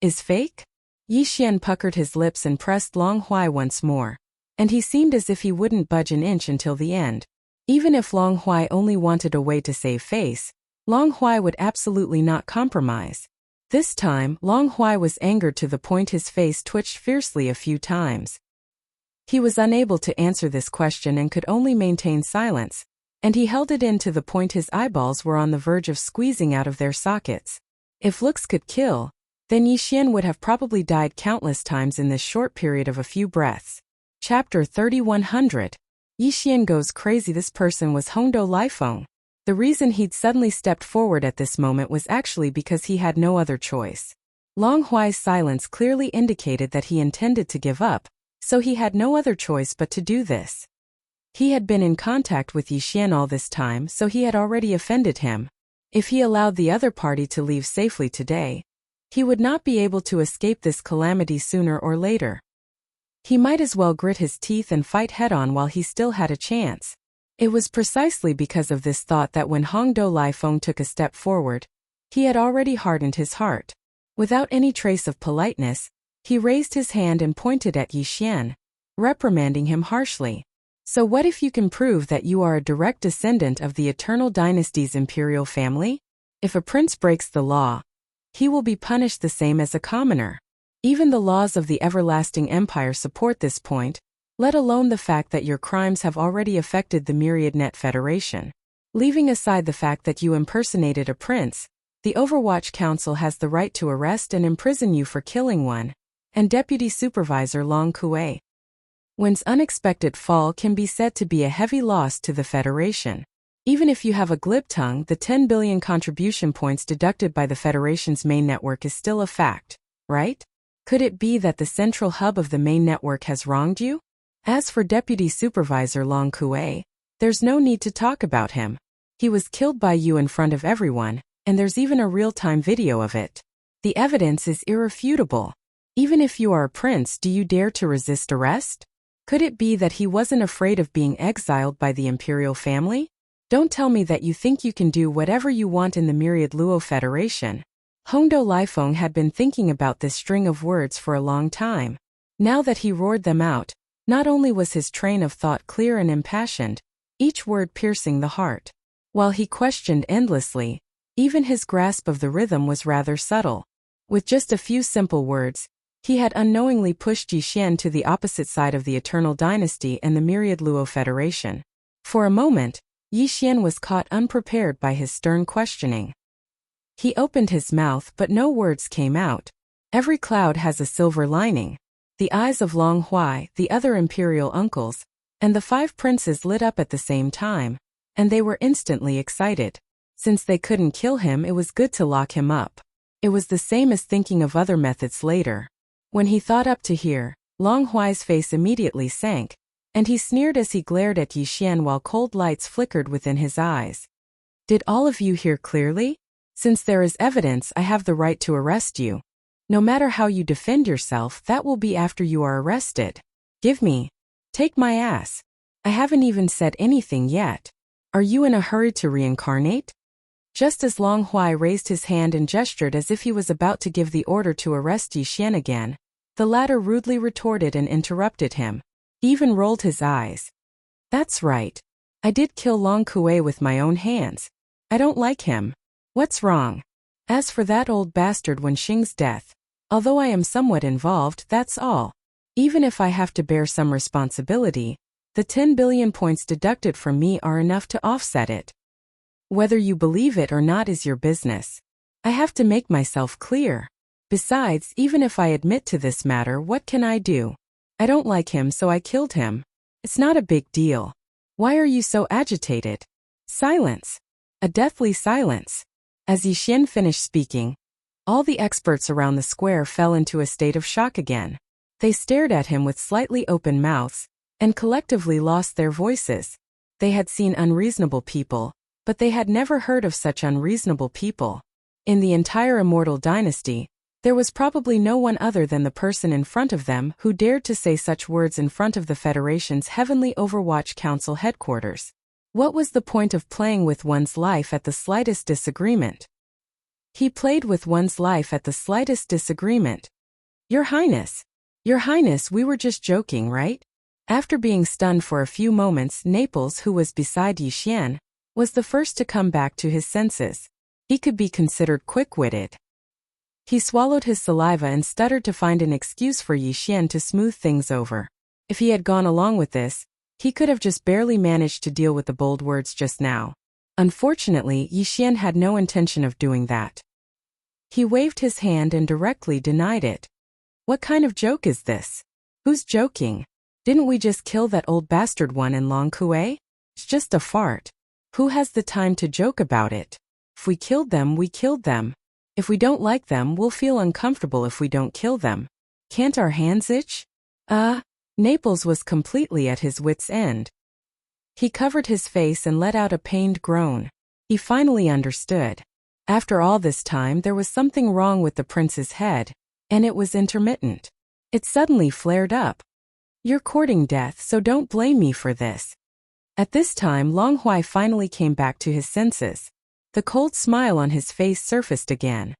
Is fake? Yixian puckered his lips and pressed Long Huai once more, and he seemed as if he wouldn't budge an inch until the end. Even if Long Huai only wanted a way to save face, Long Huai would absolutely not compromise. This time, Long Huai was angered to the point his face twitched fiercely a few times. He was unable to answer this question and could only maintain silence, and he held it in to the point his eyeballs were on the verge of squeezing out of their sockets. If looks could kill, then Yixian would have probably died countless times in this short period of a few breaths. Chapter 3100. Yixian goes crazy. This person was Hongdou Lifeng. The reason he'd suddenly stepped forward at this moment was actually because he had no other choice. Long Huai's silence clearly indicated that he intended to give up, so he had no other choice but to do this. He had been in contact with Yixian all this time, so he had already offended him. If he allowed the other party to leave safely today, he would not be able to escape this calamity sooner or later. He might as well grit his teeth and fight head-on while he still had a chance. It was precisely because of this thought that when Hongdou Lifeng took a step forward, he had already hardened his heart. Without any trace of politeness, he raised his hand and pointed at Yixian, reprimanding him harshly. So what if you can prove that you are a direct descendant of the Eternal Dynasty's imperial family? If a prince breaks the law, he will be punished the same as a commoner. Even the laws of the everlasting empire support this point, let alone the fact that your crimes have already affected the Myriad Net Federation. Leaving aside the fact that you impersonated a prince, the Overwatch Council has the right to arrest and imprison you for killing one, and Deputy Supervisor Long Kuei. One's unexpected fall can be said to be a heavy loss to the Federation. Even if you have a glib tongue, the 10 billion contribution points deducted by the Federation's main network is still a fact, right? Could it be that the central hub of the main network has wronged you? As for Deputy Supervisor Long Kue, there's no need to talk about him. He was killed by you in front of everyone, and there's even a real-time video of it. The evidence is irrefutable. Even if you are a prince, do you dare to resist arrest? Could it be that he wasn't afraid of being exiled by the imperial family? Don't tell me that you think you can do whatever you want in the myriad Luo Federation. Hongdo Lifeng had been thinking about this string of words for a long time. Now that he roared them out, not only was his train of thought clear and impassioned, each word piercing the heart. While he questioned endlessly, even his grasp of the rhythm was rather subtle. With just a few simple words, he had unknowingly pushed Yi Xian to the opposite side of the Eternal Dynasty and the myriad Luo Federation. For a moment, Yi Xian was caught unprepared by his stern questioning. He opened his mouth but no words came out. Every cloud has a silver lining. The eyes of Long Huai, the other imperial uncles, and the 5 princes lit up at the same time, and they were instantly excited. Since they couldn't kill him, it was good to lock him up. It was the same as thinking of other methods later. When he thought up to here, Long Huai's face immediately sank, and he sneered as he glared at Yi Xian while cold lights flickered within his eyes. Did all of you hear clearly? Since there is evidence, I have the right to arrest you. No matter how you defend yourself, that will be after you are arrested. Give me. Take my ass. I haven't even said anything yet. Are you in a hurry to reincarnate? Just as Long Huai raised his hand and gestured as if he was about to give the order to arrest Yi Xian again, the latter rudely retorted and interrupted him. He even rolled his eyes. That's right. I did kill Long Kue with my own hands. I don't like him. What's wrong? As for that old bastard Wen Xing's death, although I am somewhat involved, that's all. Even if I have to bear some responsibility, the 10 billion points deducted from me are enough to offset it. Whether you believe it or not is your business. I have to make myself clear. Besides, even if I admit to this matter, what can I do? I don't like him, so I killed him. It's not a big deal. Why are you so agitated? Silence. A deathly silence. As Yi Xian finished speaking, all the experts around the square fell into a state of shock again. They stared at him with slightly open mouths, and collectively lost their voices. They had seen unreasonable people, but they had never heard of such unreasonable people. In the entire Immortal Dynasty, there was probably no one other than the person in front of them who dared to say such words in front of the Federation's Heavenly Overwatch Council headquarters. What was the point of playing with one's life at the slightest disagreement? He played with one's life at the slightest disagreement. Your Highness, we were just joking, right? After being stunned for a few moments, Naples, who was beside Yi Xian, was the first to come back to his senses. He could be considered quick-witted. He swallowed his saliva and stuttered to find an excuse for Yi Xian to smooth things over. If he had gone along with this, he could have just barely managed to deal with the bold words just now. Unfortunately, Yi Xian had no intention of doing that. He waved his hand and directly denied it. What kind of joke is this? Who's joking? Didn't we just kill that old bastard one in Long Kue? It's just a fart. Who has the time to joke about it? If we killed them, we killed them. If we don't like them, we'll feel uncomfortable if we don't kill them. Can't our hands itch? Naples was completely at his wits' end. He covered his face and let out a pained groan. He finally understood. After all this time, there was something wrong with the prince's head, and it was intermittent. It suddenly flared up. You're courting death, so don't blame me for this. At this time, Long Huai finally came back to his senses. The cold smile on his face surfaced again.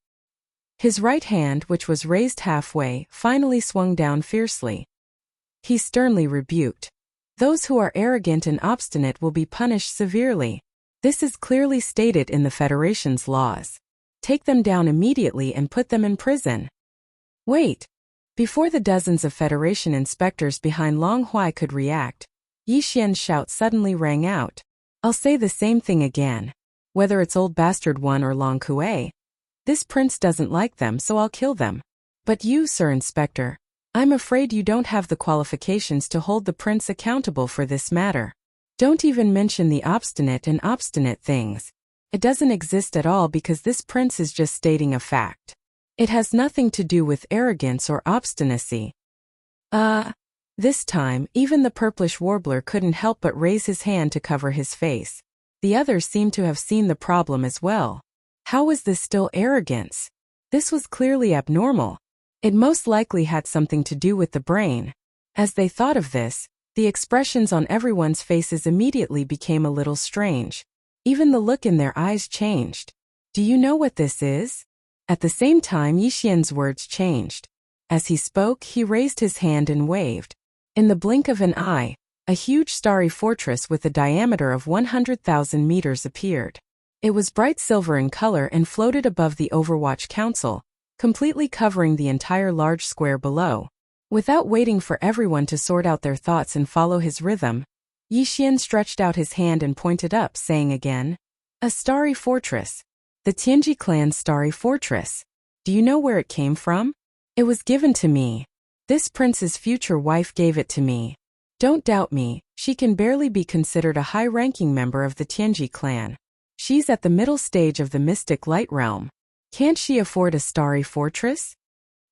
His right hand, which was raised halfway, finally swung down fiercely. He sternly rebuked. Those who are arrogant and obstinate will be punished severely. This is clearly stated in the Federation's laws. Take them down immediately and put them in prison. Wait. Before the dozens of Federation inspectors behind Long Huai could react, Yi Xian's shout suddenly rang out. I'll say the same thing again. Whether it's old bastard one or Long Kue, this prince doesn't like them, so I'll kill them. But you, Sir Inspector, I'm afraid you don't have the qualifications to hold the prince accountable for this matter. Don't even mention the obstinate and obstinate things. It doesn't exist at all because this prince is just stating a fact. It has nothing to do with arrogance or obstinacy. This time, even the purplish warbler couldn't help but raise his hand to cover his face. The others seemed to have seen the problem as well. How was this still arrogance? This was clearly abnormal. It most likely had something to do with the brain. As they thought of this, the expressions on everyone's faces immediately became a little strange. Even the look in their eyes changed. Do you know what this is? At the same time, Yixian's words changed. As he spoke, he raised his hand and waved. In the blink of an eye, a huge starry fortress with a diameter of 100,000 meters appeared. It was bright silver in color and floated above the Overwatch Council, completely covering the entire large square below. Without waiting for everyone to sort out their thoughts and follow his rhythm, Yixian stretched out his hand and pointed up, saying again, "A starry fortress. The Tianji clan's starry fortress. Do you know where it came from? It was given to me. This prince's future wife gave it to me. Don't doubt me, she can barely be considered a high-ranking member of the Tianji clan. She's at the middle stage of the mystic light realm. Can't she afford a starry fortress?"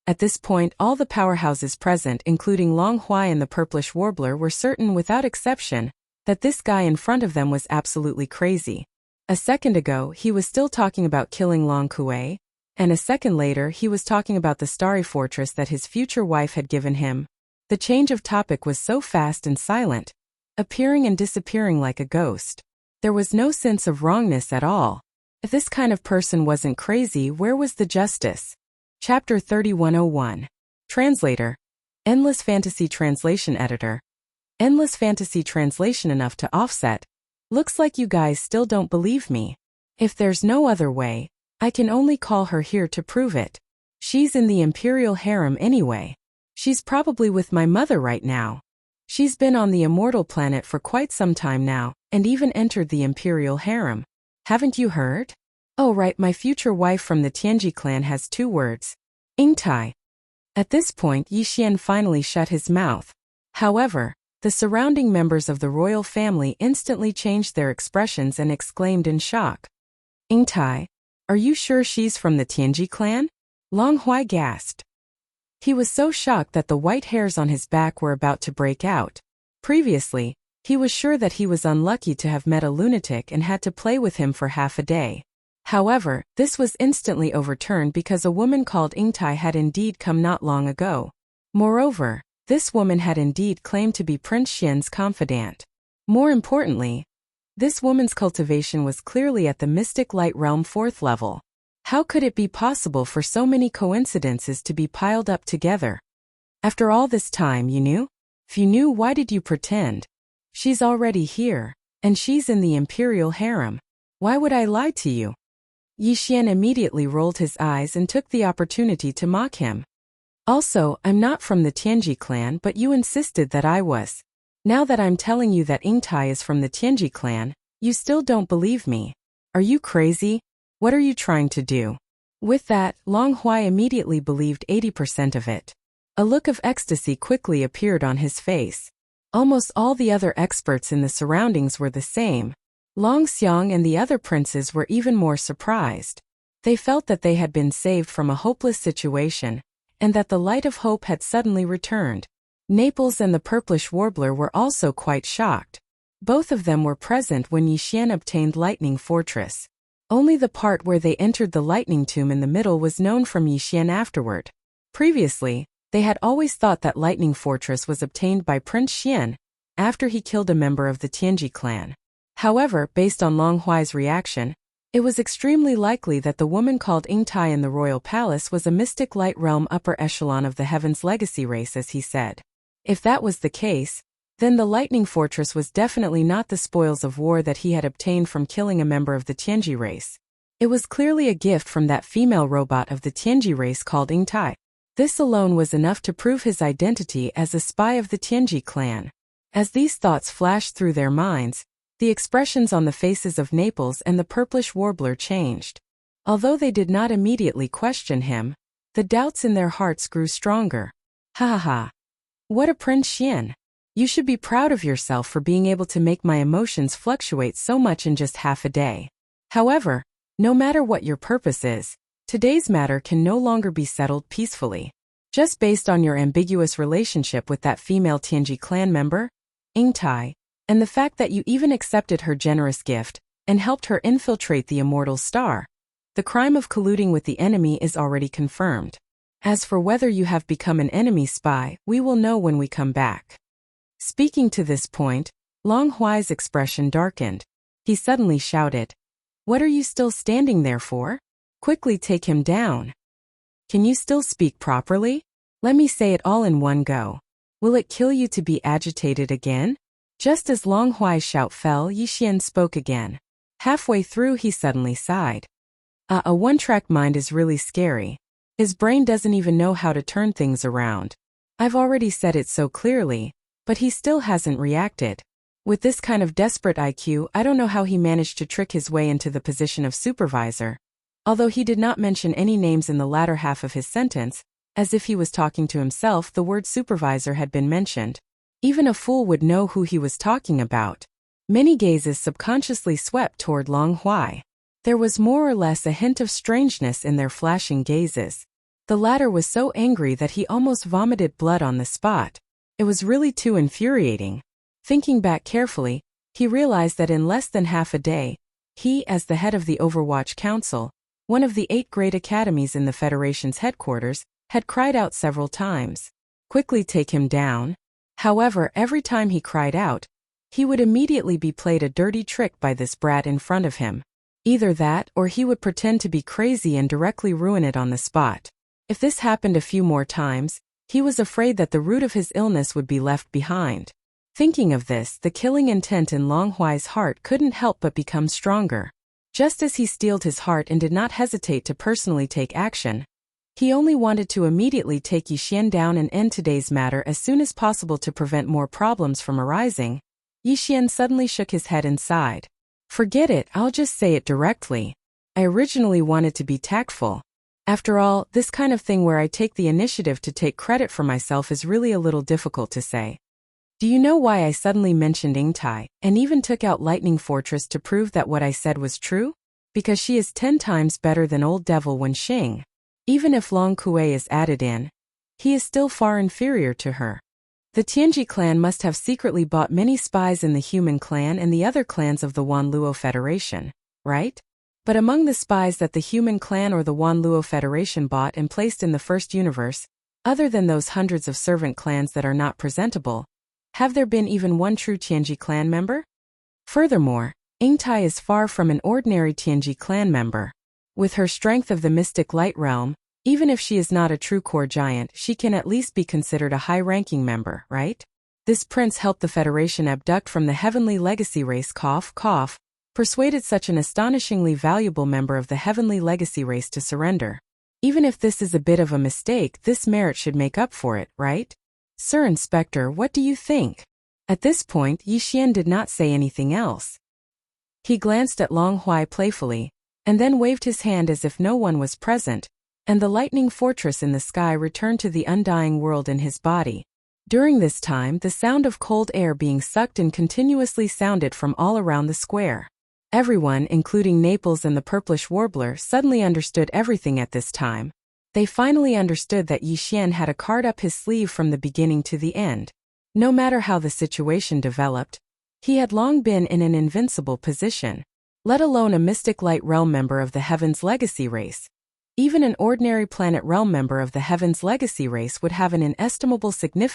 At this point, all the powerhouses present, including Long Huai and the purplish warbler, were certain without exception that this guy in front of them was absolutely crazy. A second ago, he was still talking about killing Long Kuei, and a second later he was talking about the starry fortress that his future wife had given him. The change of topic was so fast and silent, appearing and disappearing like a ghost. There was no sense of wrongness at all. If this kind of person wasn't crazy, where was the justice? Chapter 3101. Translator. Endless Fantasy Translation Editor. Endless Fantasy Translation enough to offset. Looks like you guys still don't believe me. If there's no other way, I can only call her here to prove it. She's in the Imperial Harem anyway. She's probably with my mother right now. She's been on the immortal planet for quite some time now, and even entered the Imperial Harem. Haven't you heard? Oh right, my future wife from the Tianji clan has 2 words. Ingtai. At this point, Yixian finally shut his mouth. However, the surrounding members of the royal family instantly changed their expressions and exclaimed in shock. Ingtai? Are you sure she's from the Tianji clan? Long Huai gasped. He was so shocked that the white hairs on his back were about to break out. Previously, he was sure that he was unlucky to have met a lunatic and had to play with him for half a day. However, this was instantly overturned because a woman called Ingtai had indeed come not long ago. Moreover, this woman had indeed claimed to be Prince Xian's confidant. More importantly, this woman's cultivation was clearly at the Mystic Light Realm 4th level. How could it be possible for so many coincidences to be piled up together? After all this time, you knew? If you knew, why did you pretend? She's already here, and she's in the Imperial Harem. Why would I lie to you? Yixian immediately rolled his eyes and took the opportunity to mock him. Also, I'm not from the Tianji clan, but you insisted that I was. Now that I'm telling you that Ingtai is from the Tianji clan, you still don't believe me. Are you crazy? What are you trying to do? With that, Long Huai immediately believed 80% of it. A look of ecstasy quickly appeared on his face. Almost all the other experts in the surroundings were the same. Long Xiang and the other princes were even more surprised. They felt that they had been saved from a hopeless situation, and that the light of hope had suddenly returned. Naples and the purplish warbler were also quite shocked. Both of them were present when Yixian obtained Lightning Fortress. Only the part where they entered the lightning tomb in the middle was known from Yixian afterward. Previously, they had always thought that Lightning Fortress was obtained by Prince Xian after he killed a member of the Tianji clan. However, based on Long Huai's reaction, it was extremely likely that the woman called Ingtai in the royal palace was a mystic light realm upper echelon of the Heaven's Legacy race, as he said. If that was the case, then the Lightning Fortress was definitely not the spoils of war that he had obtained from killing a member of the Tianji race. It was clearly a gift from that female robot of the Tianji race called Ingtai. This alone was enough to prove his identity as a spy of the Tianji clan. As these thoughts flashed through their minds, the expressions on the faces of Naples and the purplish warbler changed. Although they did not immediately question him, the doubts in their hearts grew stronger. Ha ha ha. What a Prince Xian. You should be proud of yourself for being able to make my emotions fluctuate so much in just half a day. However, no matter what your purpose is, Today's matter can no longer be settled peacefully. Just based on your ambiguous relationship with that female Tianji clan member, Ingtai, and the fact that you even accepted her generous gift and helped her infiltrate the immortal star, the crime of colluding with the enemy is already confirmed. As for whether you have become an enemy spy, we will know when we come back. Speaking to this point, Long Huai's expression darkened. He suddenly shouted, "What are you still standing there for? Quickly take him down." "Can you still speak properly? Let me say it all in one go. Will it kill you to be agitated again?" Just as Long Huai's shout fell, Yixian spoke again. Halfway through he suddenly sighed. A one-track mind is really scary. His brain doesn't even know how to turn things around. I've already said it so clearly, but he still hasn't reacted. With this kind of desperate IQ, I don't know how he managed to trick his way into the position of supervisor. Although he did not mention any names in the latter half of his sentence, as if he was talking to himself, the word supervisor had been mentioned. Even a fool would know who he was talking about. Many gazes subconsciously swept toward Long Huai. There was more or less a hint of strangeness in their flashing gazes. The latter was so angry that he almost vomited blood on the spot. It was really too infuriating. Thinking back carefully, he realized that in less than half a day, he, as the head of the Overwatch Council, one of the 8 great academies in the Federation's headquarters, had cried out several times, "Quickly take him down." However, every time he cried out, he would immediately be played a dirty trick by this brat in front of him. Either that or he would pretend to be crazy and directly ruin it on the spot. If this happened a few more times, he was afraid that the root of his illness would be left behind. Thinking of this, the killing intent in Long Huai's heart couldn't help but become stronger. Just as he steeled his heart and did not hesitate to personally take action, he only wanted to immediately take Yixian down and end today's matter as soon as possible to prevent more problems from arising. Yixian suddenly shook his head and sighed. "Forget it, I'll just say it directly. I originally wanted to be tactful. After all, this kind of thing where I take the initiative to take credit for myself is really a little difficult to say. Do you know why I suddenly mentioned Ingtai, and even took out Lightning Fortress to prove that what I said was true? Because she is 10 times better than Old Devil Wenxing. Even if Long Kuei is added in, he is still far inferior to her. The Tianji clan must have secretly bought many spies in the human clan and the other clans of the Wanluo Federation, right? But among the spies that the human clan or the Wanluo Federation bought and placed in the first universe, other than those hundreds of servant clans that are not presentable, have there been even one true Tianji clan member? Furthermore, Ingtai is far from an ordinary Tianji clan member. With her strength of the mystic light realm, even if she is not a true core giant, she can at least be considered a high-ranking member, right? This prince helped the Federation abduct from the Heavenly Legacy race persuaded such an astonishingly valuable member of the Heavenly Legacy race to surrender. Even if this is a bit of a mistake, this merit should make up for it, right? Sir Inspector, what do you think? At this point, Yixian did not say anything else. He glanced at Long Huai playfully, and then waved his hand as if no one was present, and the lightning fortress in the sky returned to the undying world in his body. During this time, the sound of cold air being sucked in continuously sounded from all around the square. Everyone, including Naples and the purplish warbler, suddenly understood everything at this time. They finally understood that Yixian had a card up his sleeve from the beginning to the end. No matter how the situation developed, he had long been in an invincible position, let alone a mystic light realm member of the Heaven's Legacy race. Even an ordinary planet realm member of the Heaven's Legacy race would have an inestimable significance